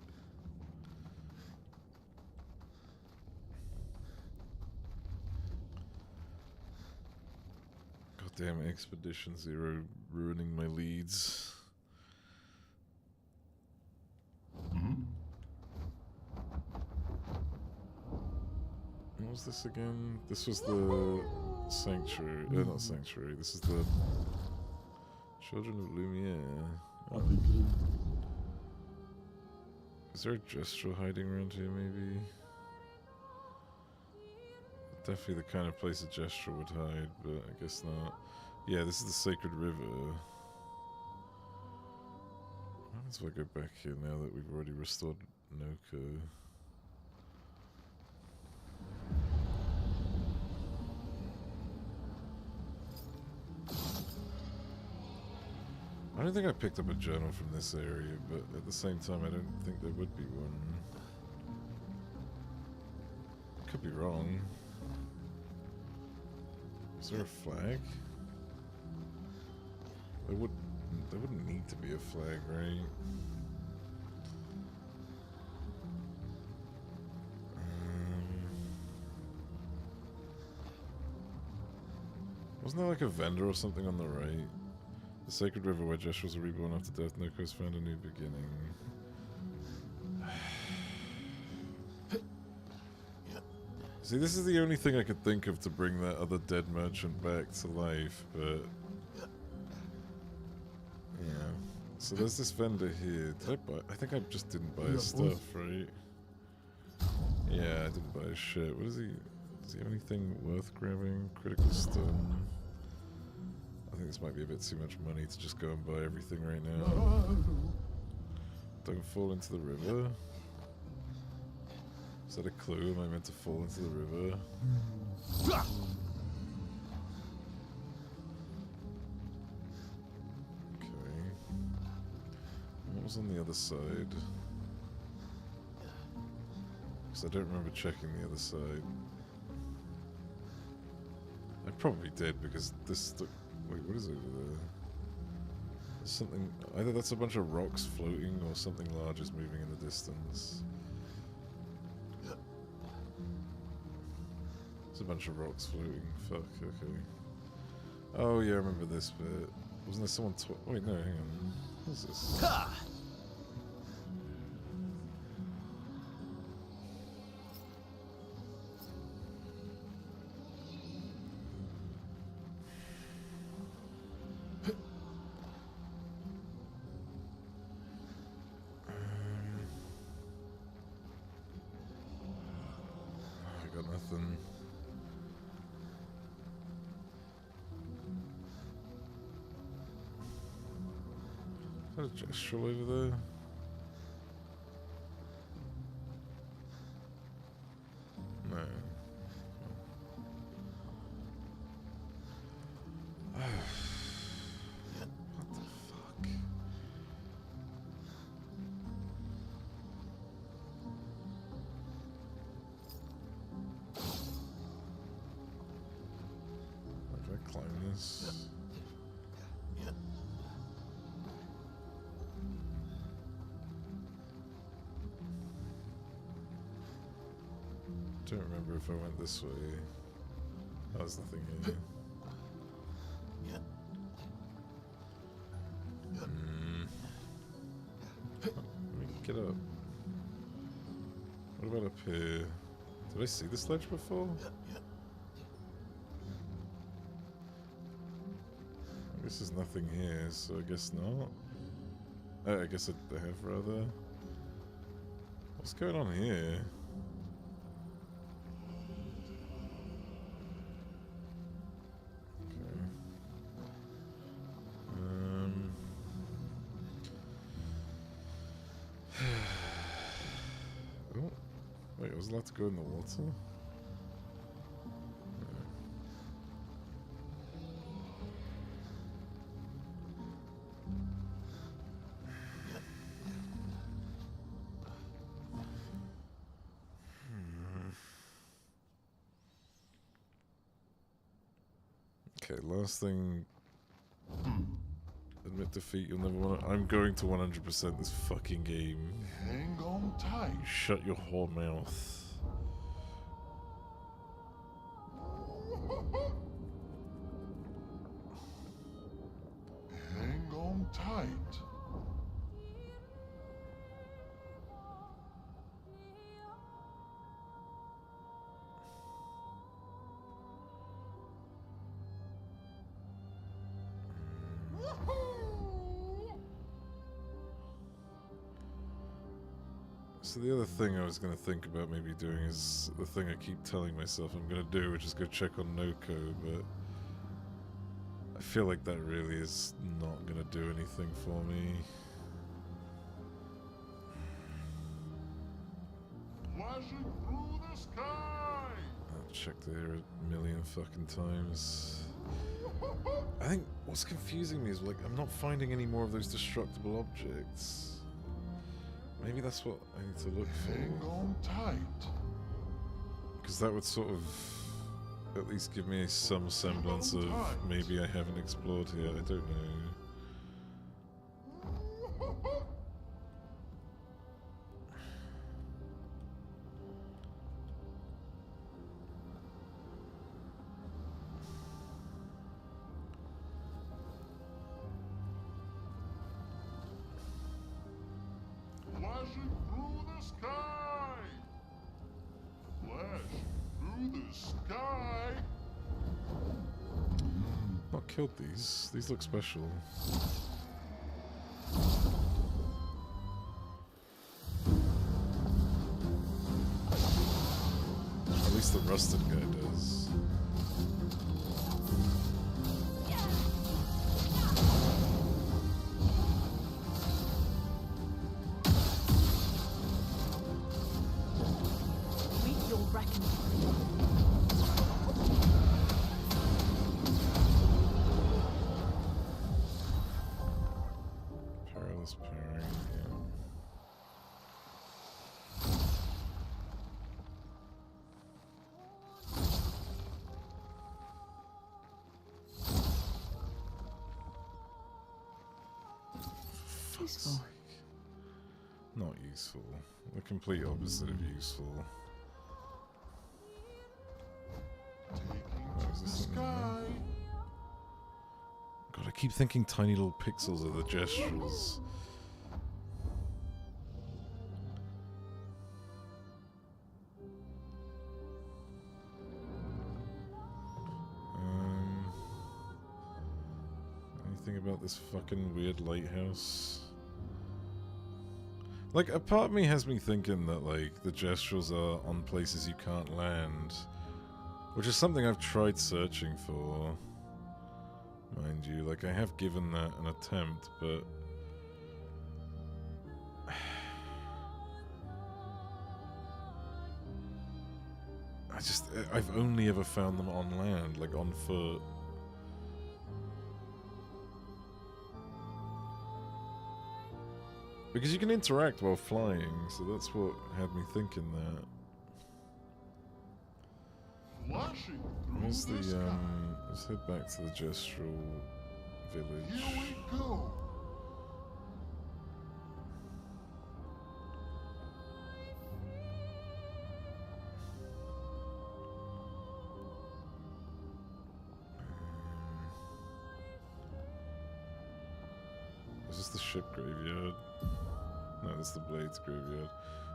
S1: Goddamn Expedition Zero ruining my leads. What was this again? This was the Sanctuary. Not Sanctuary. This is the Children of Lumiere. Oh. Is there a Gestural hiding around here, maybe? Definitely the kind of place a Gestural would hide, but I guess not. Yeah, this is the Sacred River. What happens if I go back here now that we've already restored Noko? I don't think I picked up a journal from this area, but at the same time, I don't think there would be one. Could be wrong. Is there a flag? There wouldn't need to be a flag, right? Wasn't there like a vendor or something on the right? The Sacred River where Jesh was reborn after death, Noko's found a new beginning. See, this is the only thing I could think of to bring that other dead merchant back to life, but... Yeah. So there's this vendor here. Did I buy... I think I just didn't buy his stuff, right? Yeah, I didn't buy his shit. What is he... Is he anything worth grabbing? Critical stun. I think this might be a bit too much money to just go and buy everything right now. Don't fall into the river. Is that a clue? Am I meant to fall into the river? Okay. What was on the other side? Because I don't remember checking the other side. I probably did because this... Wait, what is over there? Something, either that's a bunch of rocks floating or something large is moving in the distance. It's a bunch of rocks floating. Fuck, okay. Oh yeah, I remember this bit. Wasn't there someone wait, no, hang on. What is this? Ha! I got nothing. Is that a gestural over there? No. What the fuck? Can I climb this? I don't remember if I went this way. Oh, there's nothing here. Let me get up. What about up here? Did I see this ledge before? I guess there's nothing here, so I guess not. I guess I have rather. What's going on here? Oh, wait, I was allowed to go in the water? Okay, last thing. Admit defeat, you'll never want to. I'm going to 100% this fucking game.
S6: Hang on tight.
S1: Shut your whore mouth.
S6: Hang on tight.
S1: So the other thing I was going to think about maybe doing is the thing I keep telling myself I'm going to do, which is go check on Noko, but I feel like that really is not going to do anything for me.
S6: Flashing through the sky.
S1: I've checked there a million fucking times. I think what's confusing me is like I'm not finding any more of those destructible objects. Maybe that's what I need to look for.
S6: Hang on tight.
S1: Because that would sort of at least give me some semblance of maybe I haven't explored here. I don't know.
S6: Flashing through the sky. Flash through the sky.
S1: Not killed these. These look special. At least the rusted guy does. Perilous parrying, yeah.
S10: Useful.
S1: Not useful. The complete opposite of useful.
S6: Taking to the sky.
S1: God, I keep thinking tiny little pixels are the gestrels. Anything about this fucking weird lighthouse? Like, a part of me has me thinking that, like, the gestrels are on places you can't land. Which is something I've tried searching for. Mind you, like, I have given that an attempt, but... I've only ever found them on land, like on foot. Because you can interact while flying, so that's what had me thinking that.
S6: Flashing
S1: Where's
S6: through
S1: the,
S6: the sky.
S1: let's head back to the Gestral village.
S6: Here we go.
S1: Is this the ship graveyard? No, that's the Blades graveyard.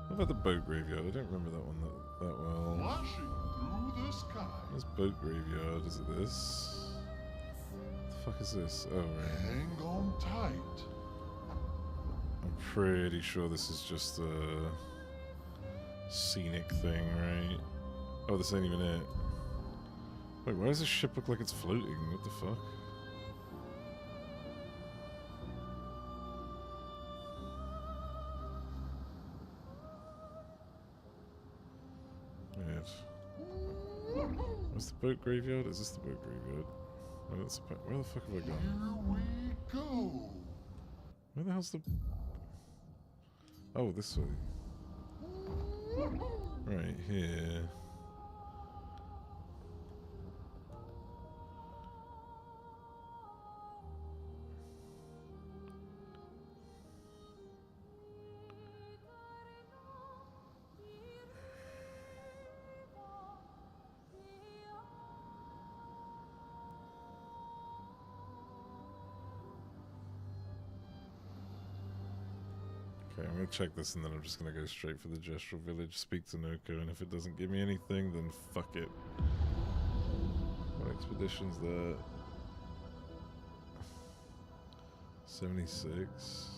S1: What about the boat graveyard? I don't remember that one that well.
S6: Flashing through the sky.
S1: This boat graveyard, is it this? What the fuck is this? Oh, right.
S6: Hang on tight.
S1: I'm pretty sure this is just a scenic thing, right? Oh, this ain't even it. Wait, why does this ship look like it's floating? What the fuck? Weird. What's the boat graveyard? Is this the boat graveyard? Oh, that's the where the fuck have I gone?
S6: Here we go.
S1: Where the hell's the... Oh, this way. Right here. Okay, I'm gonna check this and then I'm just gonna go straight for the Gestral village, speak to Noko, and if it doesn't give me anything, then fuck it. What expedition's that? 76.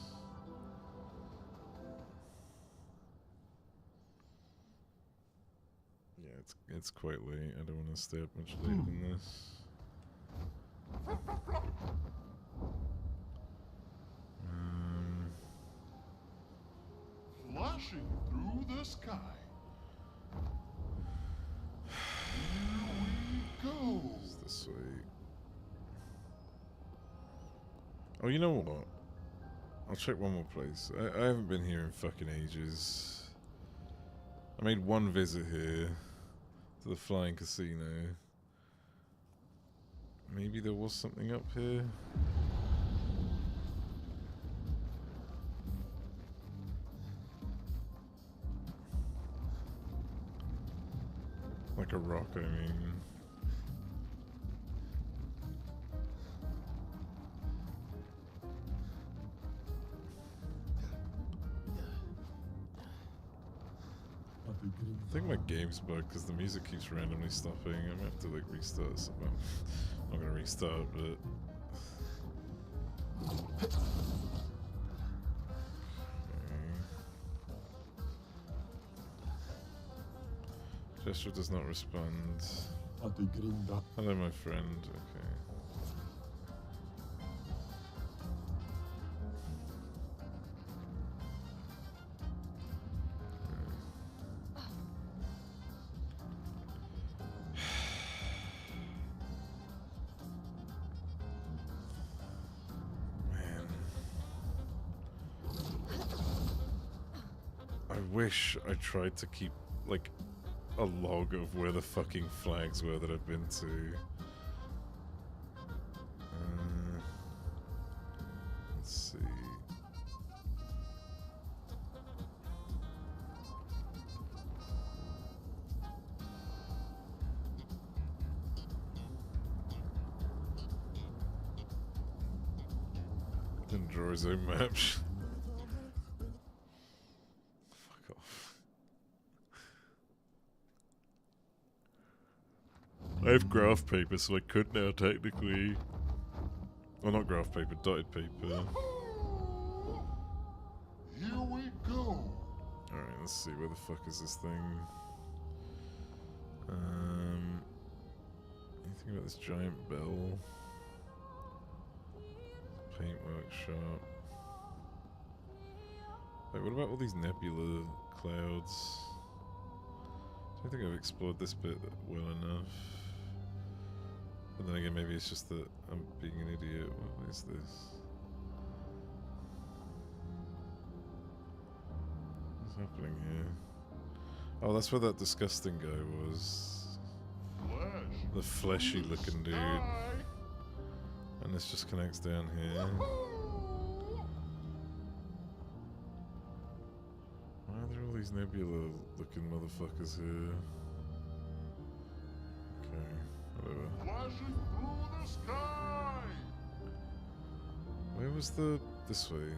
S1: Yeah, it's quite late. I don't want to stay up much later than this.
S6: Flashing through the sky. Here we go.
S1: It's this way. Oh, you know what? I'll check one more place. I haven't been here in fucking ages. I made one visit here to the Flying Casino. Maybe there was something up here. Like a rock, I mean. I think my game's bugged because the music keeps randomly stopping. I'm gonna have to like restart something. I'm not gonna restart, but. Gesture does not respond. Hello, my friend. Okay. I wish I tried to keep, like, a log of where the fucking flags were that I've been to. Let's see. Didn't draw his own map. Fuck off. I have graph paper, so I could now technically. Well, not graph paper, dotted paper.
S6: Here we go.
S1: Alright, let's see, where the fuck is this thing? Anything about this giant bell? Paint workshop. Wait, what about all these nebula clouds? I don't think I've explored this bit well enough. But then again, maybe it's just that I'm being an idiot. What is this? What's happening here? Oh, that's where that disgusting guy was. The fleshy looking dude. And this just connects down here. Why are there all these nebula looking motherfuckers here? Okay, whatever.
S6: Flashing through the sky.
S1: Where was the... this way?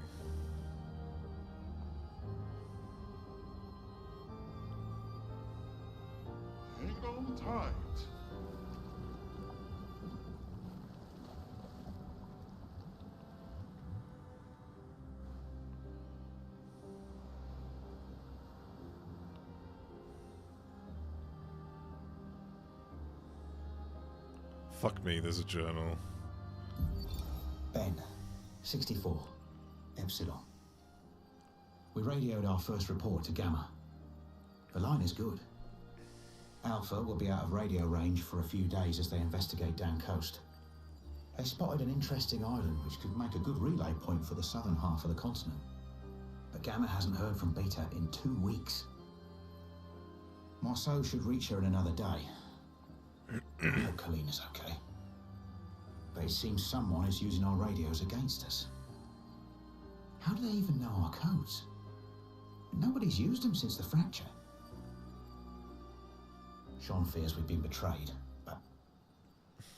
S6: Hang on tight.
S1: Fuck me, there's a journal.
S9: Ben, 64, Epsilon. We radioed our first report to Gamma. The line is good. Alpha will be out of radio range for a few days as they investigate down coast. They spotted an interesting island which could make a good relay point for the southern half of the continent. But Gamma hasn't heard from Beta in 2 weeks. Marceau should reach her in another day. I hope Kalina's okay. But it seems someone is using our radios against us. How do they even know our codes? Nobody's used them since the fracture. Sean fears we've been betrayed, but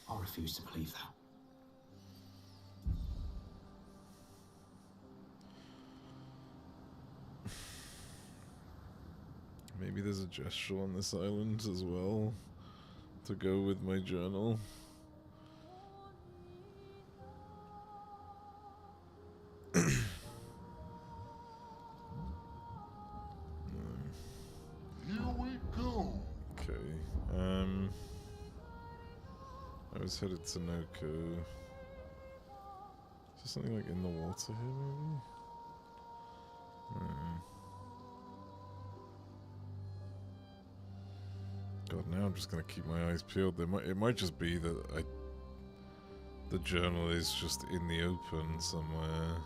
S9: I refuse to believe that.
S1: Maybe there's a gesture on this island as well to go with my journal.
S6: Here we go.
S1: Okay. I was headed to Noko. Is there something like in the water here, maybe? God, now I'm just gonna keep my eyes peeled. It might just be that the journal is just in the open somewhere.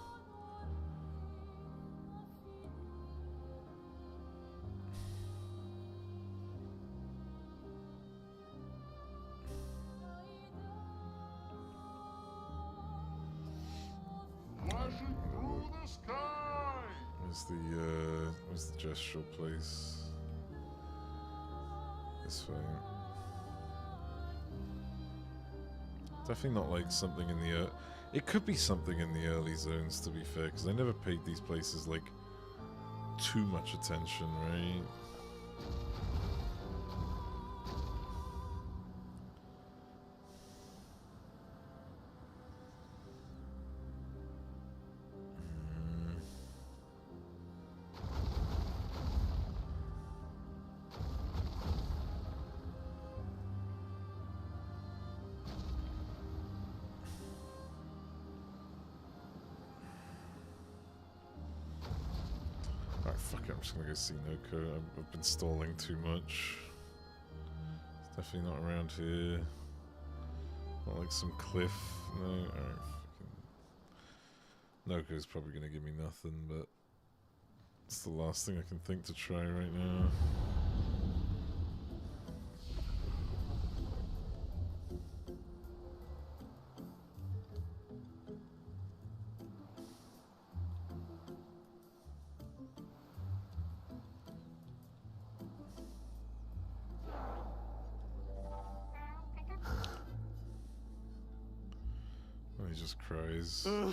S6: Flashing through the sky.
S1: Where's the gestural place? This way. Definitely not like something in the it could be something in the early zones, to be fair, because I never paid these places like too much attention, right? Fuck it, I'm just gonna go see Noko. I've been stalling too much. It's definitely not around here. Not like some cliff. No, alright, fucking... Noko's probably gonna give me nothing, but... it's the last thing I can think to try right now. He just cries. Yeah.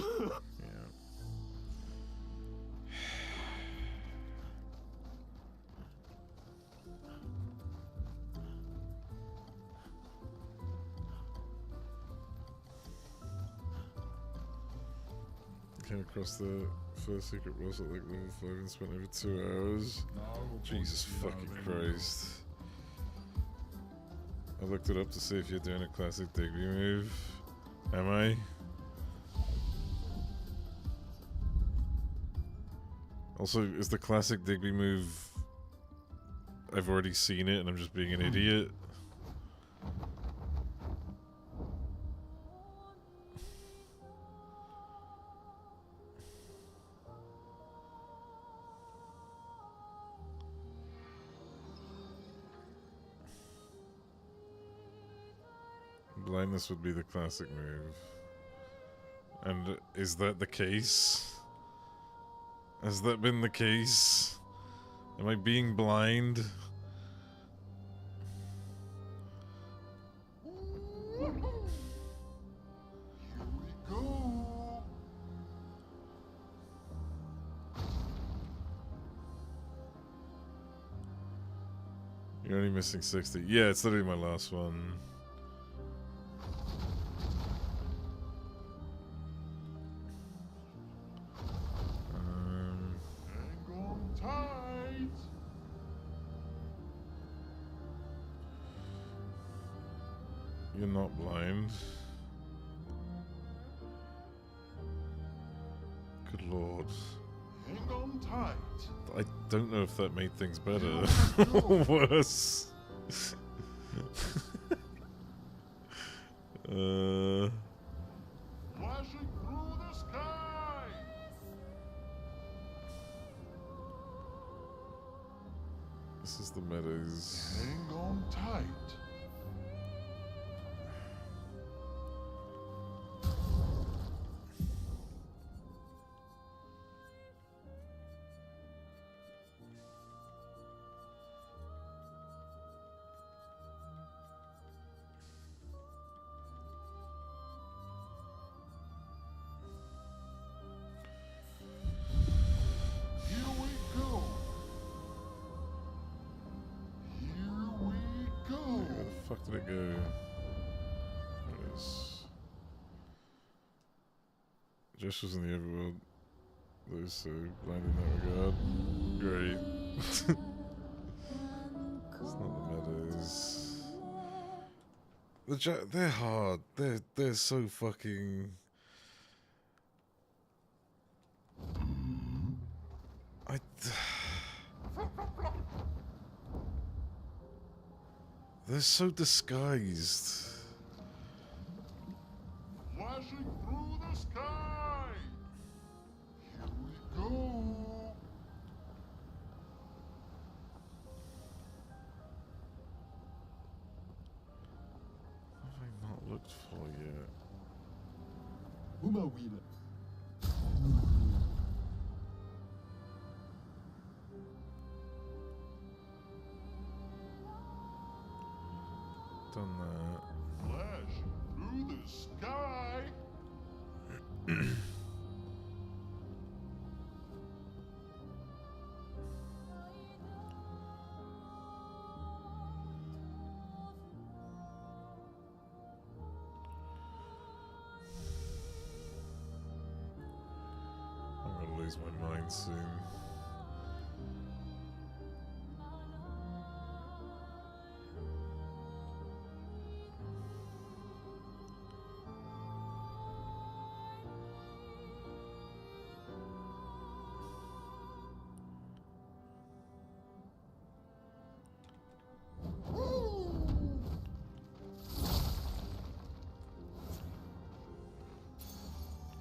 S1: Came across the first secret boss at like level 5 and spent over 2 hours. Jesus fucking Christ. I looked it up to see if you're doing a classic Digby move. Am I? Also, is the classic Digby move... I've already seen it and I'm just being an idiot? Blindness would be the classic move. And is that the case? Has that been the case? Am I being blind? You're only missing 60. Yeah, it's literally my last one.
S6: Hang on tight.
S1: You're not blind. Good lord.
S6: Hang on tight.
S1: I don't know if that made things better or worse.
S6: Flashing through the sky.
S1: This is the Meadows.
S6: Hang on tight. Here we go. Here we go.
S1: Where the fuck did it go? There it is. Josh was in the overworld. Those so blind in that regard. Great. It's not the Meadows. They're hard. They're so fucking. They're so disguised.
S6: Flashing through the sky. Here we go.
S1: What have I not looked for yet?
S5: Uma Wheeler.
S1: Done that.
S6: Flash through the sky.
S1: I'm gonna lose my mind soon.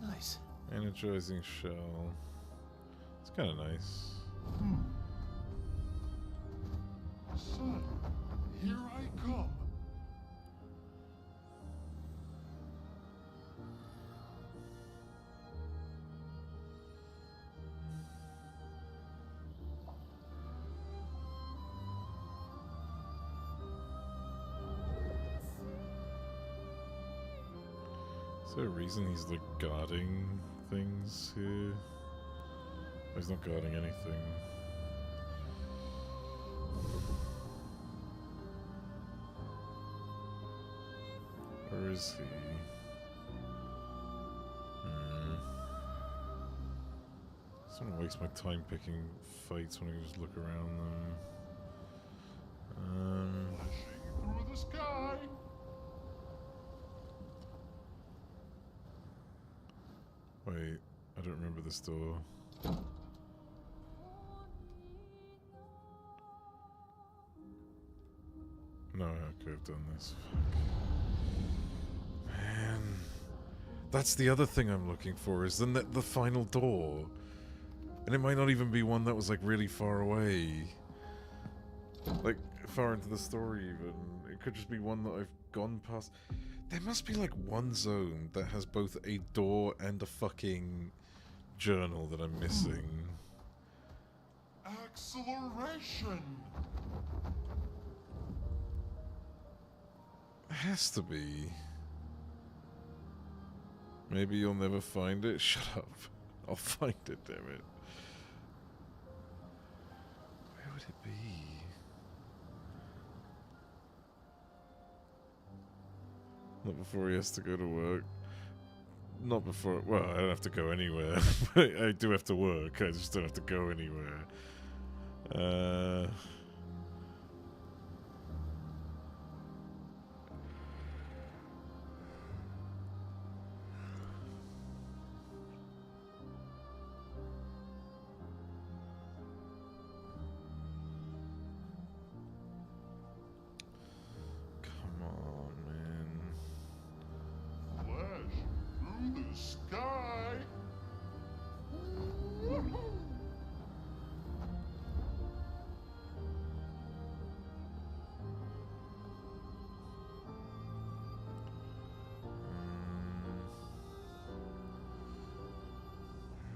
S9: Nice.
S1: Energizing shell. It's kind of nice.
S6: Son, here I come.
S1: Is there a reason he's like guarding things here? Or he's not guarding anything. Or is he? don't want to waste my time picking fights when I can just look around them.
S6: Through the sky.
S1: Wait, I don't remember this door. No, I could have done this. Fuck. Man. That's the other thing I'm looking for, is the final door. And it might not even be one that was like really far away. Like, far into the story even. It could just be one that I've gone past. There must be like one zone that has both a door and a fucking journal that I'm missing.
S6: Acceleration.
S1: It has to be. Maybe you'll never find it. Shut up. I'll find it, damn it. Where would it be? Not before he has to go to work. Not before... Well, I don't have to go anywhere. I do have to work. I just don't have to go anywhere. Come on, man.
S6: Flash through the sky.
S1: Where are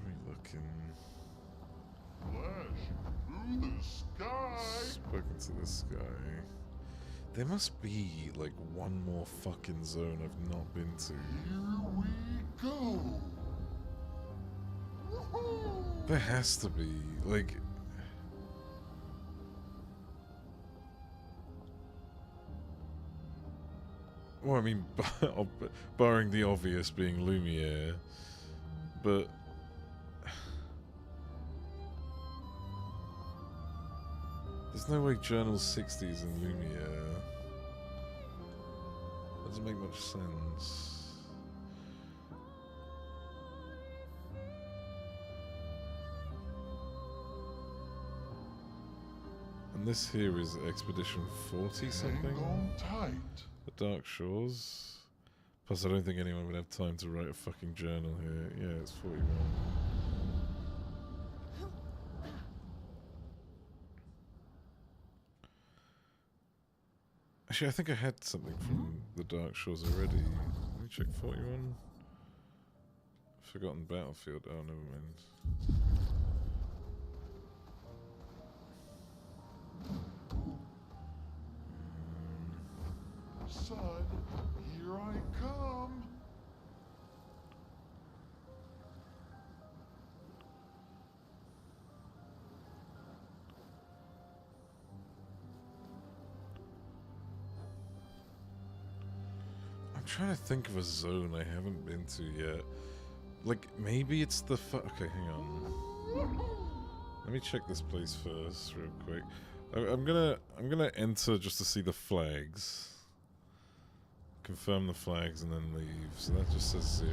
S1: we looking?
S6: Flash through the sky.
S1: Spoken to the sky. There must be like one more fucking zone I've not been to.
S6: Here we go. Woohoo!
S1: There has to be, like... Well, I mean, barring the obvious being Lumiere, but... There's no way Journal 60's in Lumiere. That doesn't make much sense. And this here is Expedition 40 something?
S6: Hang on tight.
S1: The Dark Shores. Plus, I don't think anyone would have time to write a fucking journal here. Yeah, it's 41. Actually, I think I had something from the Dark Shores already. Let me check 41. Forgotten Battlefield. Oh, never mind.
S6: Son, here I come.
S1: I'm trying to think of a zone I haven't been to yet. Like, maybe it's the okay, hang on. Let me check this place first, real quick. I'm gonna enter just to see the flags. Confirm the flags and then leave. So that just says 0.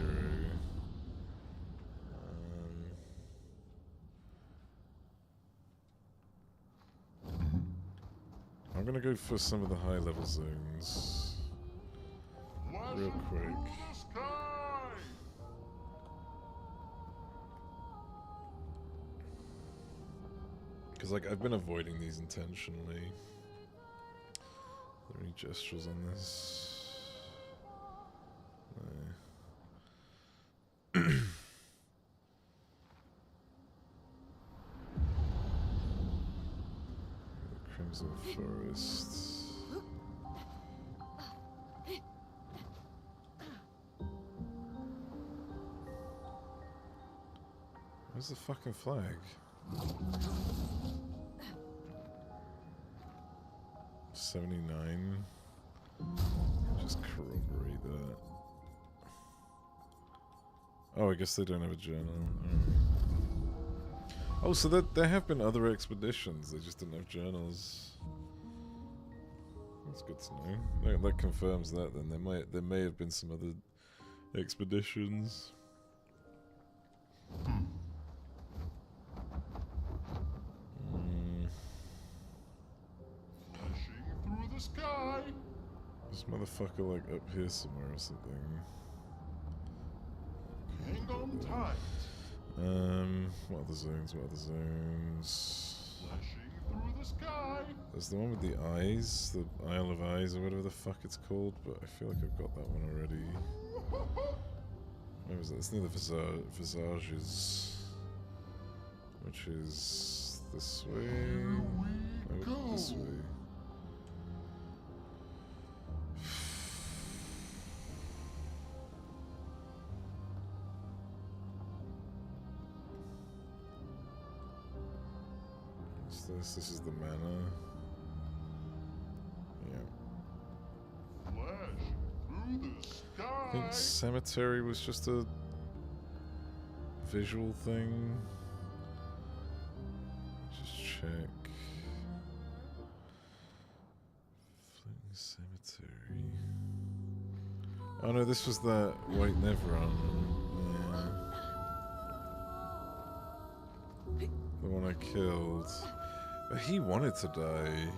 S1: I'm gonna go for some of the high level zones. Real quick. Because, like, I've been avoiding these intentionally. Are there any gestures on this? No. Crimson Forest. Where's the fucking flag? $79. Just corroborate that. Oh, I guess they don't have a journal. Right. Oh, so there have been other expeditions. They just didn't have journals. That's good to know. That confirms that. Then there may have been some other expeditions.
S6: Flashing through the sky.
S1: This motherfucker like up here somewhere or something.
S6: Hang on tight.
S1: What other zones? What other zones?
S6: Flashing through the sky.
S1: There's the one with the eyes, the Isle of Eyes or whatever the fuck it's called, but I feel like I've got that one already. Where was that? It's near the Visages, which is this way. Oh, this way. What's this? This is the manor. Yeah.
S6: Flash through the sky.
S1: I think cemetery was just a visual thing. Just check. Floating cemetery. Oh no, this was that White Nevron. Yeah. The one I killed. But he wanted to die.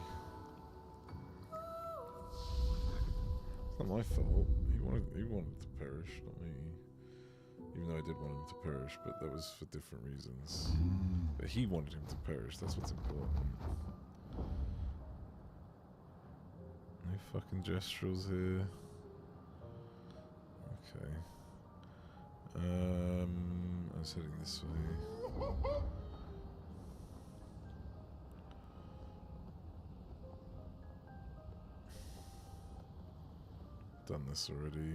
S1: It's not my fault. He wanted to perish, not me. Even though I did want him to perish, but that was for different reasons. But he wanted him to perish, that's what's important. No fucking gestrels here. Okay. I was heading this way. Done this already.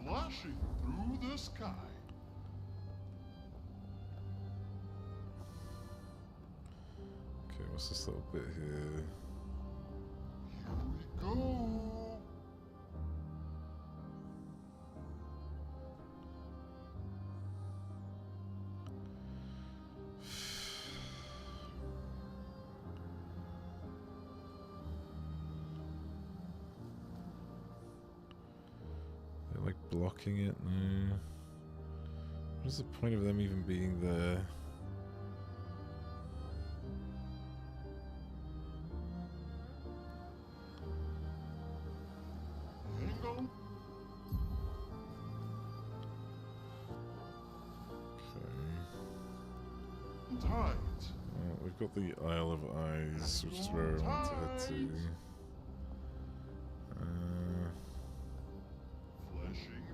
S6: Flashing through the sky.
S1: Okay, what's this little bit here?
S6: Here we go.
S1: Blocking it? No. What is the point of them even being there?
S6: Hang on.
S1: Okay.
S6: Tight.
S1: We've got the Isle of Eyes, which is where I want to head to.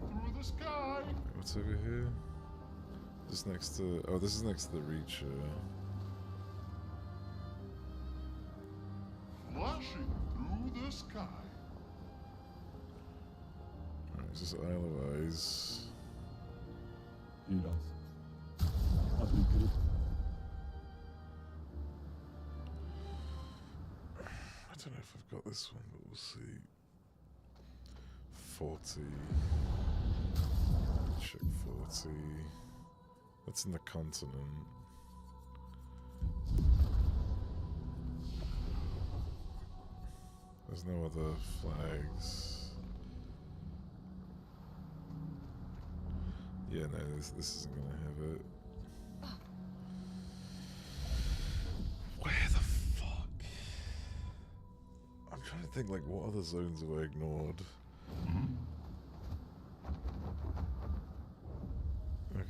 S6: Through the sky.
S1: What's over here? Just next to... Oh, this is next to the Reacher.
S6: Flashing through the sky.
S1: Alright, is this Isle of Eyes?
S5: I don't
S1: know if I've got this one, but we'll see. 40. Check 40. That's in the continent. There's no other flags. Yeah, no, this isn't gonna have it. Where the fuck? I'm trying to think, like, what other zones have I ignored?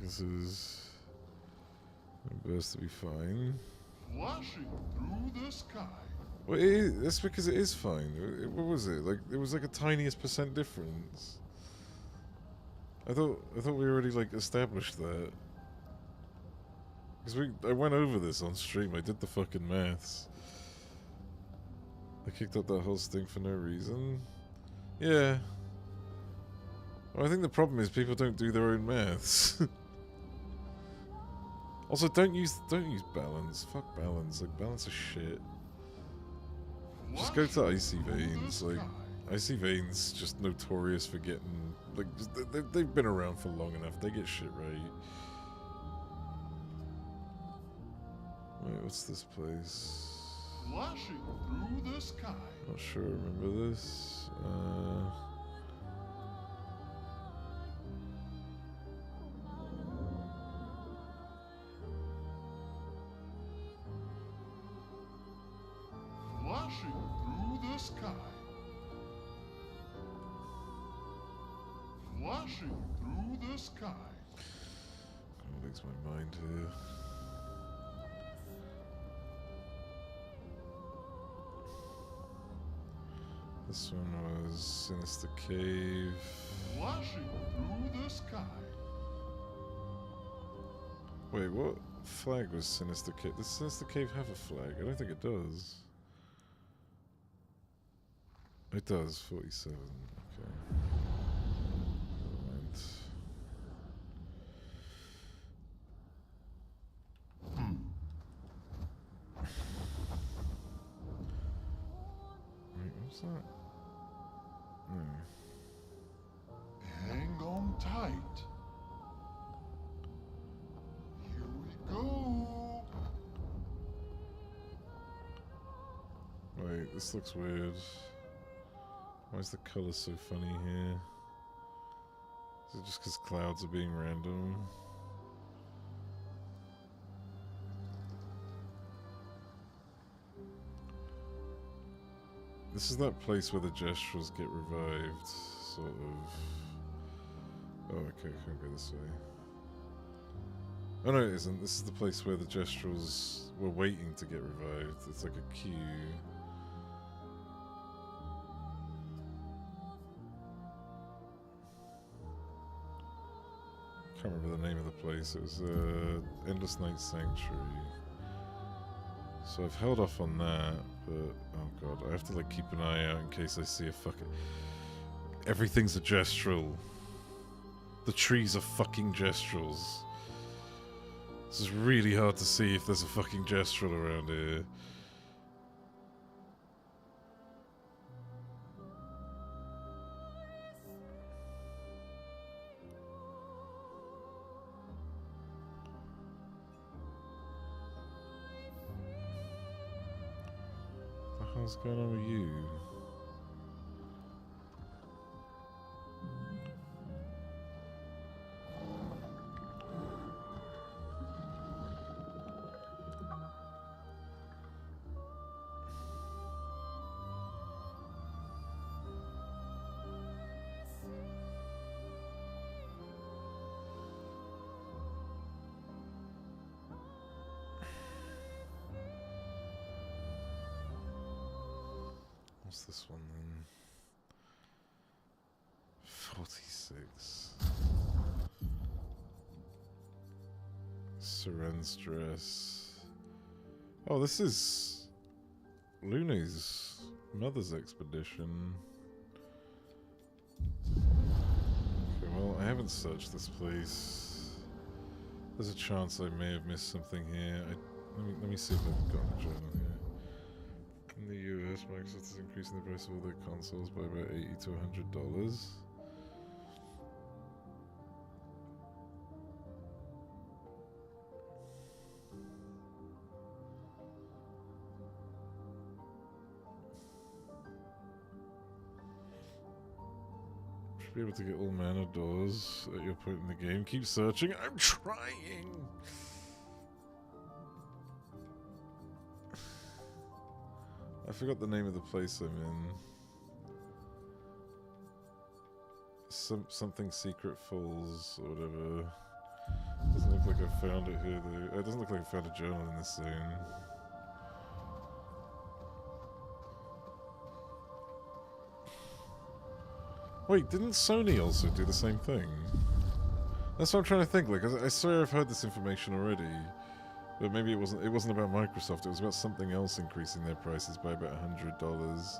S1: This is best to be fine.
S6: Flashing through the sky.
S1: Well, that's because it is fine. What was it? Like, it was like a tiniest % difference. I thought we already like established that. Because I went over this on stream. I did the fucking maths. I kicked up that whole stink for no reason. Yeah. Well, I think the problem is people don't do their own maths. Also, don't use balance. Fuck balance. Like, balance is shit. Just go to Icy Veins. Like, Icy Veins just notorious for getting... Like, they've been around for long enough. They get shit right. Wait, what's this place?
S6: Flashing through the sky.
S1: Not sure I remember this.
S6: Flashing through the sky. Flashing through the sky.
S1: Kind of makes my mind here. This one was Sinister Cave.
S6: Flashing through the sky.
S1: Wait, what flag was Sinister Cave? Does Sinister Cave have a flag? I don't think it does. It does, 47. Okay. Never mind. Wait, what's that? No.
S6: Hang on tight. Here we go.
S1: Wait, this looks weird. Why is the color so funny here? Is it just because clouds are being random? This is that place where the Gestrels get revived, sort of. Oh, okay, I can't go this way. Oh no, it isn't. This is the place where the Gestrels were waiting to get revived. It's like a queue. Can't remember the name of the place. It was Endless Night Sanctuary. So I've held off on that, but oh god, I have to like keep an eye out in case I see a fucking. Everything's a Gestral. The trees are fucking Gestrals. This is really hard to see if there's a fucking Gestral around here. What's going on with you? What's this one then? 46. Seren's dress. Oh, this is Luna's mother's expedition. Okay, well, I haven't searched this place. There's a chance I may have missed something here. Let me see if I've got a journal here. In the US, Microsoft is increasing the price of all their consoles by about $80 to $100. Should be able to get all manner doors at your point in the game. Keep searching. I'm trying! I forgot the name of the place I'm in. Something Secret Falls or whatever. Doesn't look like I found it here though. It doesn't look like I found a journal in this zone. Wait, didn't Sony also do the same thing? That's what I'm trying to think. Like, I swear I've heard this information already. But maybe it wasn't about Microsoft, it was about something else increasing their prices by about $100.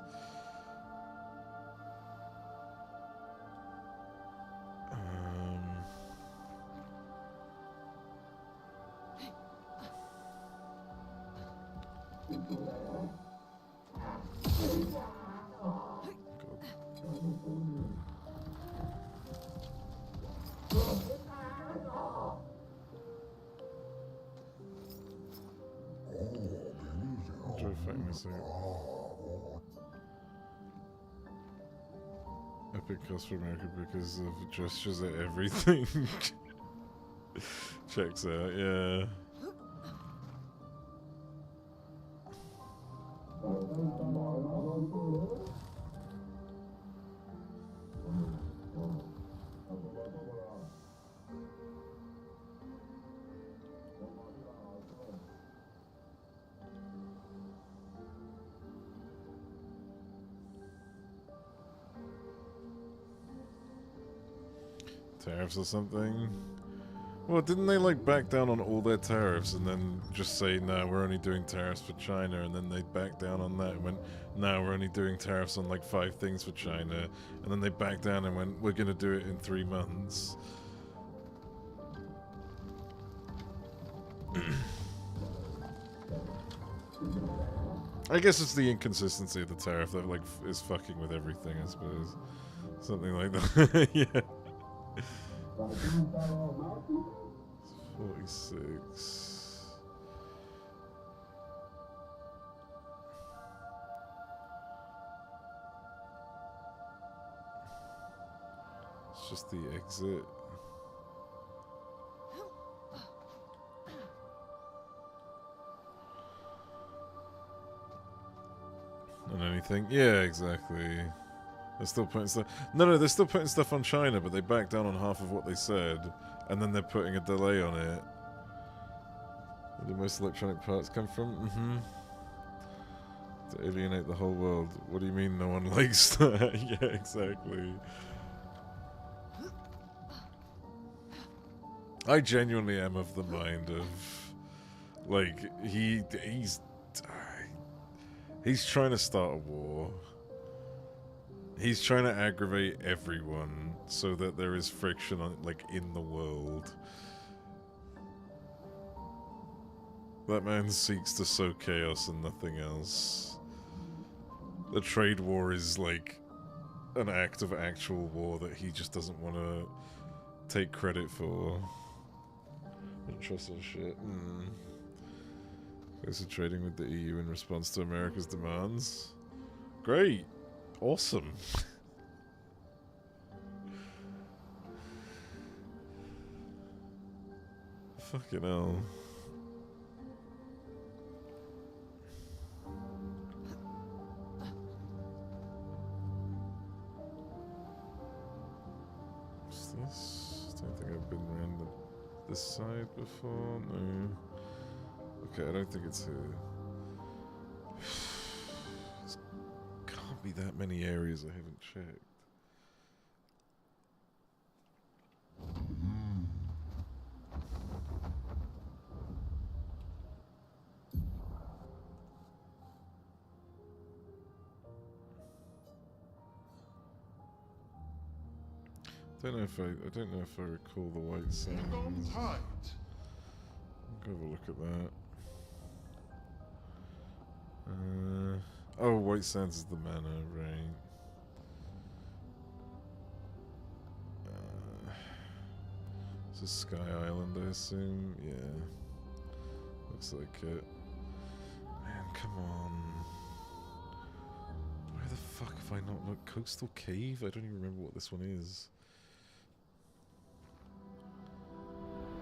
S1: a second. Epic cost for America because of gestures at everything. Checks out, yeah. Tariffs or something? Well, didn't they like back down on all their tariffs and then just say, no, we're only doing tariffs for China, and then they backed down on that and went, no, we're only doing tariffs on like 5 things for China, and then they backed down and went, we're gonna do it in 3 months. I guess it's the inconsistency of the tariff that like is fucking with everything, I suppose. Something like that. Yeah. 46. It's just the exit. And anything? Yeah, exactly. They're still putting stuff. No, they're still putting stuff on China, but they backed down on half of what they said, and then they're putting a delay on it. Where do most electronic parts come from? Mm-hmm. To alienate the whole world. What do you mean no one likes that? Yeah, exactly. I genuinely am of the mind of, like, he's trying to start a war. He's trying to aggravate everyone so that there is friction on, like, in the world. That man seeks to sow chaos and nothing else. The trade war is like an act of actual war that he just doesn't want to take credit for. Don't trust that shit. Closer trading with the EU in response to America's demands. Great. Awesome. Fucking hell. What's this? Don't think I've been around this side before. No. Okay, I don't think it's here. Can't be that many areas I haven't checked. I don't know if I recall the White Sands. I'll go have a look at that. Oh, White Sands is the manor, right? This is Sky Island, I assume. Yeah, looks like it. Man, come on. Where the fuck have I not looked? Coastal Cave? I don't even remember what this one is.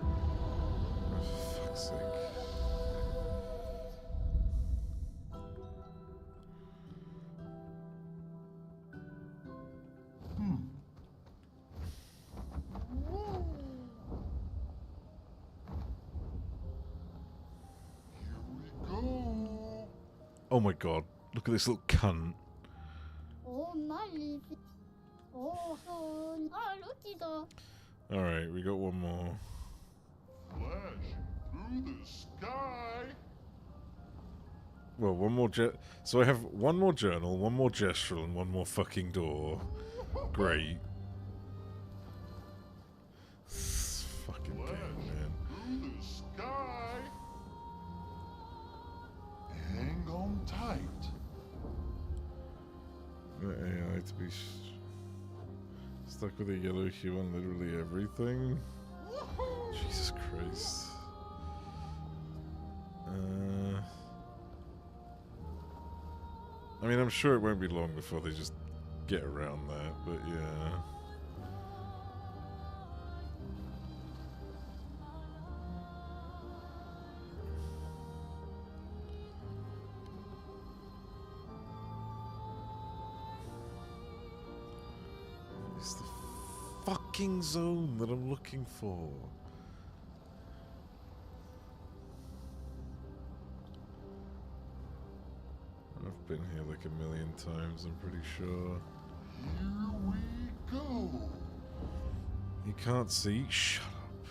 S1: Oh, for fuck's sake. Oh my god, look at this little cunt. Alright, we got one more.
S6: Flash through the sky.
S1: Well, one more so I have one more journal, one more gestural, and one more fucking door. Great. This fucking game, man.
S6: Through the sky. Hang on tight.
S1: The AI to be stuck with a yellow hue on literally everything. Jesus Christ. I mean, I'm sure it won't be long before they just get around that, but yeah. It's the fucking zone that I'm looking for. I've been here like a million times, I'm pretty sure.
S6: Here we go.
S1: You can't see? Shut up.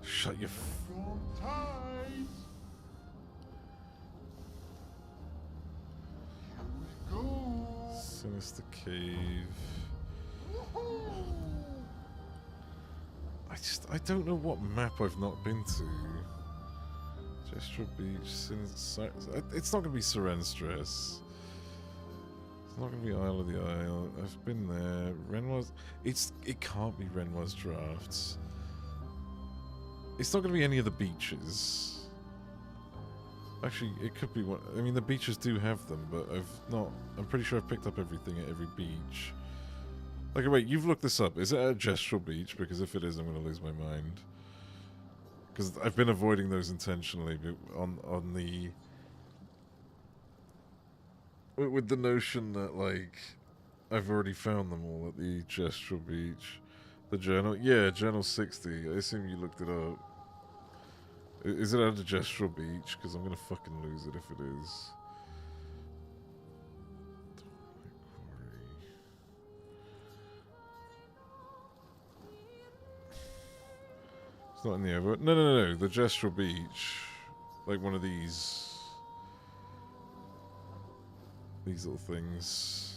S1: Shut your
S6: Hang on tight. Here we go.
S1: Sinister Cave. I don't know what map I've not been to. Gestural Beach, it's not going to be Serenstress. It's not going to be Isle of the Isle. I've been there. Renoir's... It can't be Renoir's Drafts. It's not going to be any of the beaches. Actually, it could be one... I mean, the beaches do have them, but I'm pretty sure I've picked up everything at every beach. Okay, wait, you've looked this up. Is it at Gestural Beach? Because if it is, I'm going to lose my mind. Because I've been avoiding those intentionally on the... With the notion that, like, I've already found them all at the Gestural Beach. The journal? Yeah, Journal 60. I assume you looked it up. Is it at the Gestural Beach? Because I'm going to fucking lose it if it is. It's not in the over... No. The Gestural Beach. Like one of these... These little things.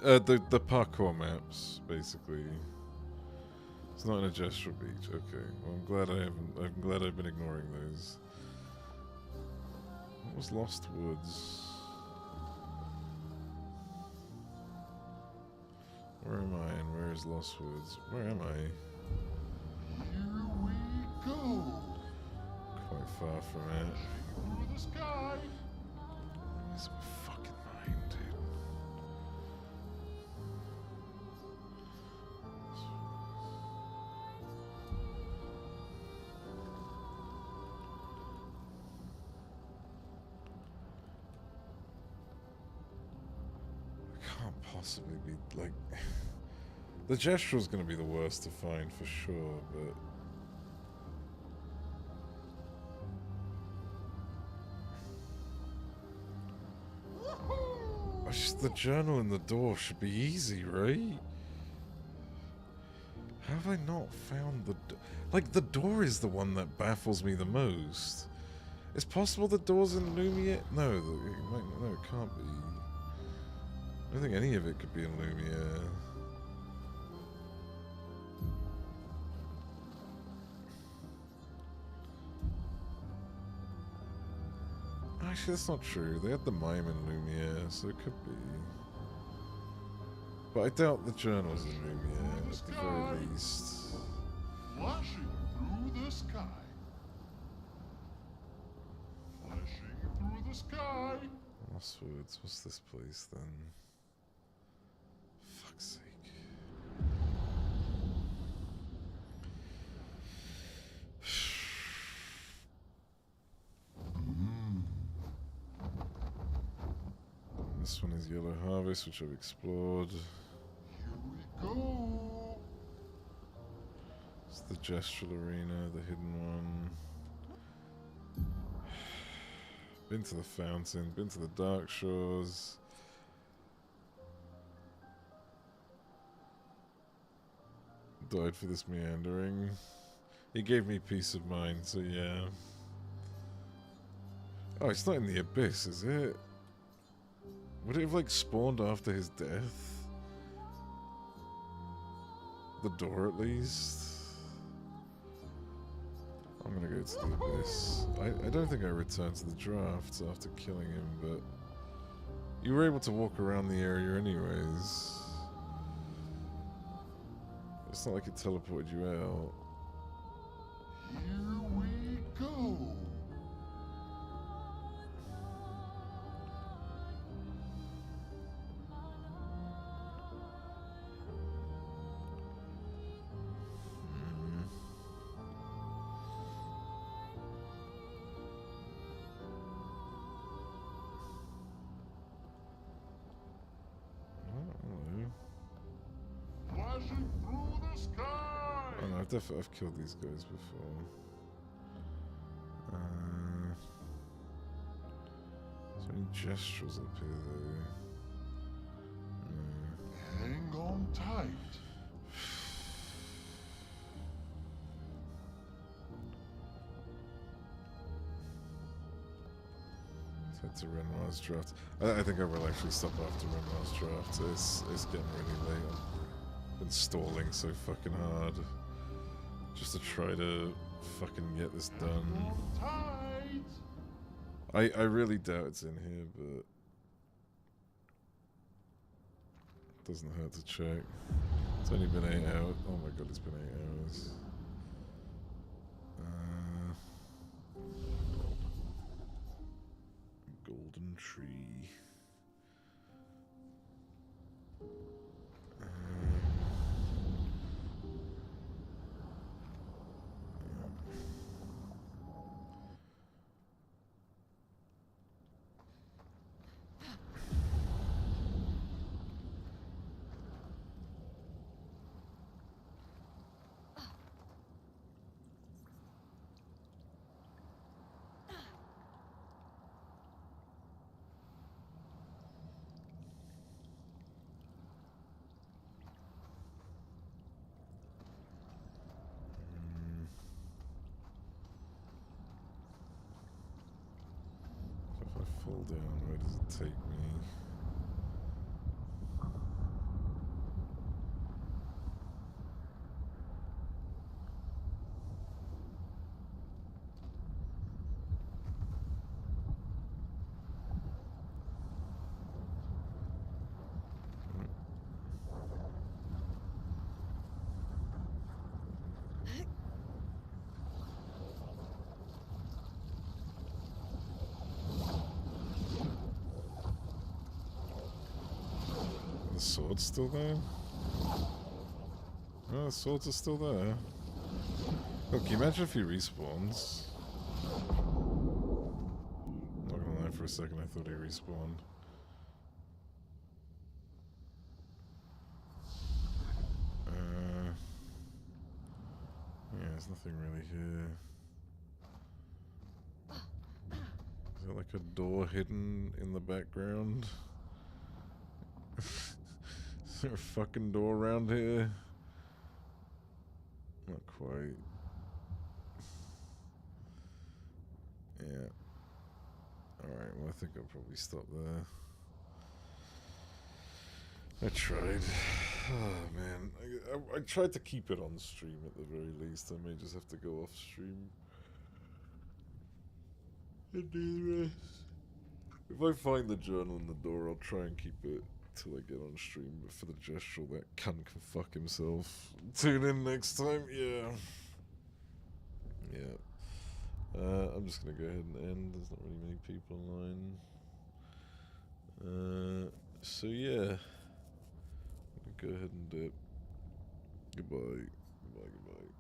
S1: The parkour maps, basically. It's not in a Gestural Beach. Okay. Well, I'm glad I've been ignoring those. What was Lost Woods? Where am I and where is Lost Woods? Where am I?
S6: Here we go.
S1: Quite far from it.
S6: Through the sky.
S1: It's my fucking mind, dude. I can't possibly be like... The Gestral's gonna be the worst to find for sure, but... The journal in the door should be easy, right? How have I not found the... Like, the door is the one that baffles me the most. It's possible the door's in Lumiere? No, no, it can't be. I don't think any of it could be in Lumiere. Actually, that's not true. They had the mime in Lumiere, so it could be. But I doubt the journal's in Lumiere, at the very least.
S6: Flashing through the sky. Flashing through the sky.
S1: Lost Woods, what's this place then? Fuck's sake. This one is Yellow Harvest, which I've explored.
S6: Here we go.
S1: It's the Gestral Arena, the hidden one. Been to the fountain, been to the Dark Shores. Died for this meandering. He gave me peace of mind, so yeah. Oh, it's not in the Abyss, is it? Would it have, like, spawned after his death? The door, at least? I'm gonna go to the Abyss. I don't think I returned to the drafts after killing him, but... You were able to walk around the area anyways. It's not like it teleported you out.
S6: Here we go. Flashing through the sky.
S1: Oh no, I've killed these guys before. Is there any gestrels up here though? No.
S6: Hang on tight.
S1: Head to Renoir's draft. I think I will actually stop after Renoir's draft. It's getting really late. I've been stalling so fucking hard just to try to fucking get this done. I really doubt it's in here, but it doesn't hurt to check. It's only been 8 hours. Oh my god, it's been 8 hours. Golden tree. If I fall down, where does it take me? The sword's still there? Oh, the swords are still there. Look, can you imagine if he respawns? Not gonna lie, for a second I thought he respawned. Yeah, there's nothing really here. Is there like a door hidden in the background? Is there a fucking door around here? Not quite. Yeah. Alright, well I think I'll probably stop there. I tried. Oh man. I tried to keep it on stream at the very least. I may just have to go off stream and do the rest. If I find the journal in the door, I'll try and keep it till I get on stream. But for the gestural, that cunt can fuck himself. Tune in next time. Yeah. Yeah. I'm just gonna go ahead and end. There's not really many people online. So yeah. Go ahead and dip. Goodbye. Goodbye, goodbye.